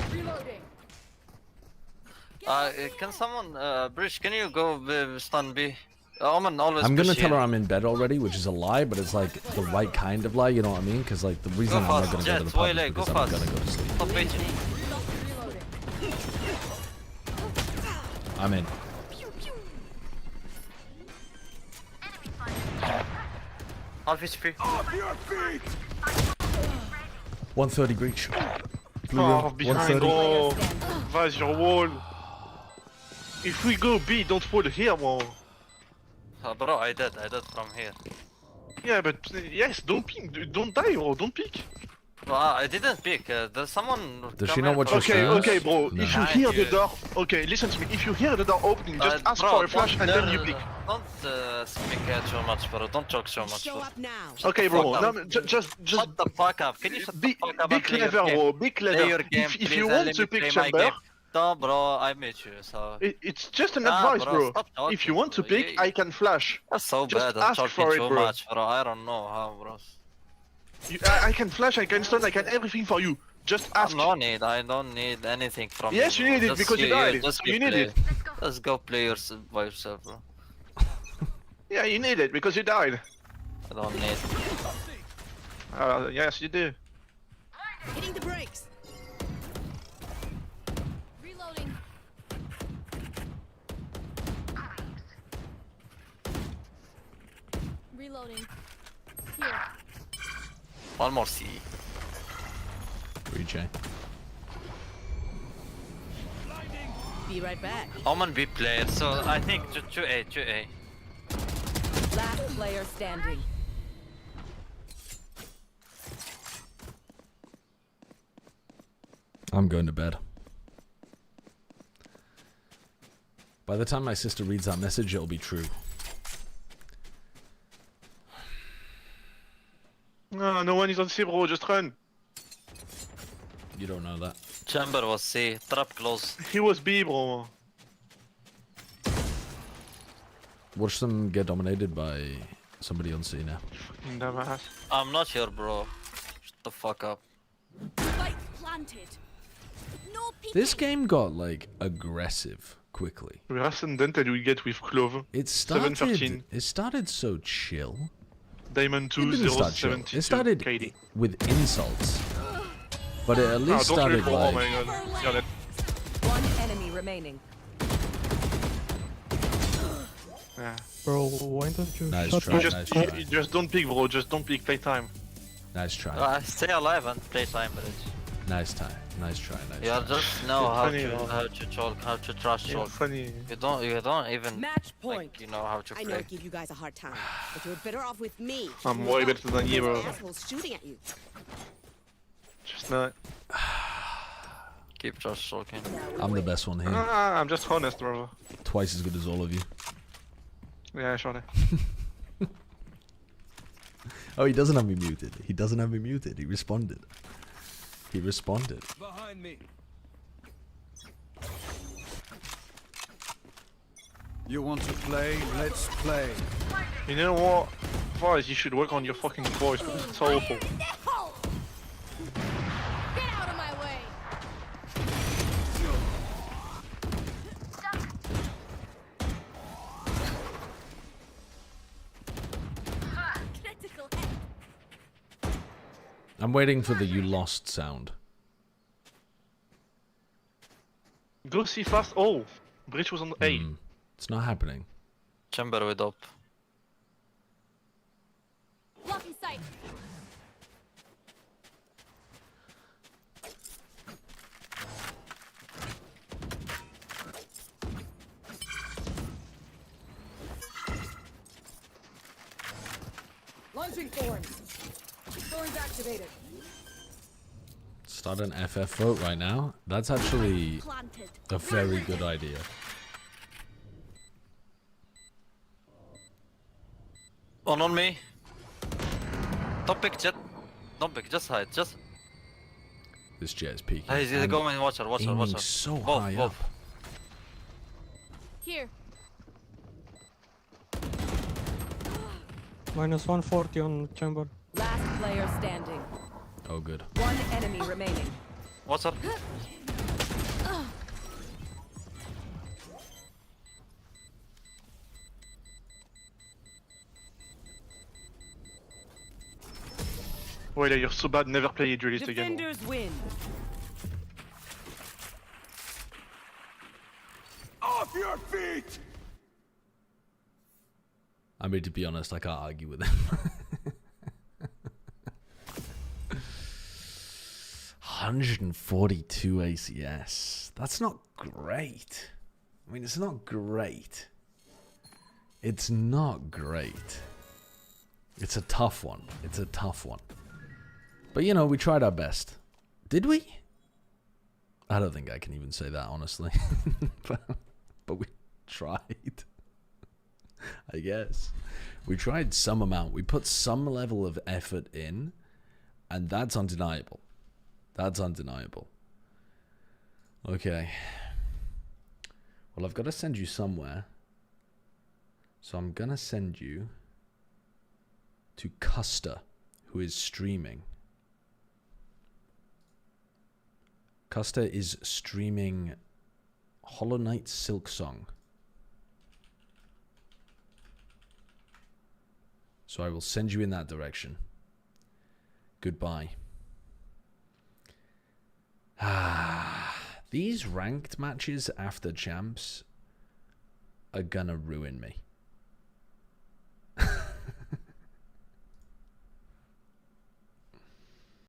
Can someone, Bridge, can you go stun B? Omen always I'm gonna push tell her here. I'm in bed already, which is a lie, but it's like the right kind of lie, you know what I mean? Because like the reason I'm not gonna go to the pub is because I'm gonna go to sleep. Stop waiting. I'm in. Half HP. 130 breach. Blue Oh, room, behind 130. bro. Vas your wall. If we go B, don't fall here, bro. Bro, I did from here. Yeah, but yes, don't peek, don't die, bro, don't peek. I didn't pick. There's someone. Does she know what you're Okay, saying? okay, bro. No. If you hear the door, okay, listen to me. If you hear the door opening, just ask bro, for a flash and then you peek. Don't speak too much, bro. Don't talk so much, bro. Okay, bro. No, just shut the fuck up. Can you shut the fuck up? be and play your clever, game? bro. Be Play clever. your game, If please, you and want let to me pick play my chamber, game. No, bro, I met you, so. it's just an Nah, advice, bro, bro. stop talking, If you want to bro. pick, I can flash. That's so Just bad. I'm ask talking for it, too bro. much, bro. I don't know how, bro. I can flash, I can stun, I can everything for you. Just ask. I don't need anything from you. Yes, you need it Just because you died. just You go need play. it. Just go play by yourself, bro. Yeah, you need it because you died. I don't need. Yes, you do. Hitting the brakes. Reloading. Reloading. Here. One more C. Reach A. Be right back. Omen B player, so I think 2A. Last player standing. I'm going to bed. By the time my sister reads that message, it'll be true. No, no one is on C, bro. Just run. You don't know that. Chamber was C. Trap close. He was B, bro. Watch them get dominated by somebody on C now. Fucking dumbass. I'm not here, bro. Shut the fuck up. Spike planted. No peeking. This game got like aggressive quickly. Transcendental we get with Clove. It started. 713. It started so chill. Diamond It 2, didn't start chill. 072. It started KD. with insults, but it at Ah, least don't started read, bro. Oh like. my god. You're dead. One enemy remaining. Yeah. Bro, why don't you Nice shut try, up? nice try. You just don't pick, bro. Just don't pick. Playtime. Nice try. Stay alive and play time, bridge. Nice time. Nice try. Nice You try. just know You're how funny, to bro. talk, how to trash You're talk. funny. You don't even Match point. like you know how to I know play. I give you guys a hard time, but you're better off with me. I'm way better than you, bro. Assholes shooting at you. Just not. Keep trash talking. I'm the best one here. Ah, I'm just honest, bro. Twice as good as all of you. Yeah, sure. Oh, he doesn't have me muted. He doesn't have me muted. He responded. He responded. Behind me. You want to play? Let's play. You know what? Voice, you should work on your fucking voice because it's awful. Get out of my way. Critical hit. I'm waiting for the you lost sound. Go see fast. Oh, Bridge was on A. It's not happening. Chamber with up. Blocking sight. Launching thorns. Thorns activated. Start an FF vote right now. That's actually a very good idea. One on me. Don't pick Jet. Don't pick, just hide, just... This Jet is peeking. He's going, watch her, watch her, watch her. So both, high both. up. Here. Minus 140 on chamber. Last player standing. Oh, good. One enemy remaining. What's up? Wait, you're so bad, never play duelist again. Defenders win. Off your feet! I mean, to be honest, I can't argue with him. 142 ACS. That's not great. I mean, it's not great. It's not great. It's a tough one. It's a tough one. But, you know, we tried our best. Did we? I don't think I can even say that, honestly. but we tried. I guess. We tried some amount. We put some level of effort in. And that's undeniable. That's undeniable. Okay. Well, I've got to send you somewhere. So I'm going to send you to Custer, who is streaming. Custer is streaming Hollow Knight Silk Song. So I will send you in that direction. Goodbye. These ranked matches after champs are gonna ruin me.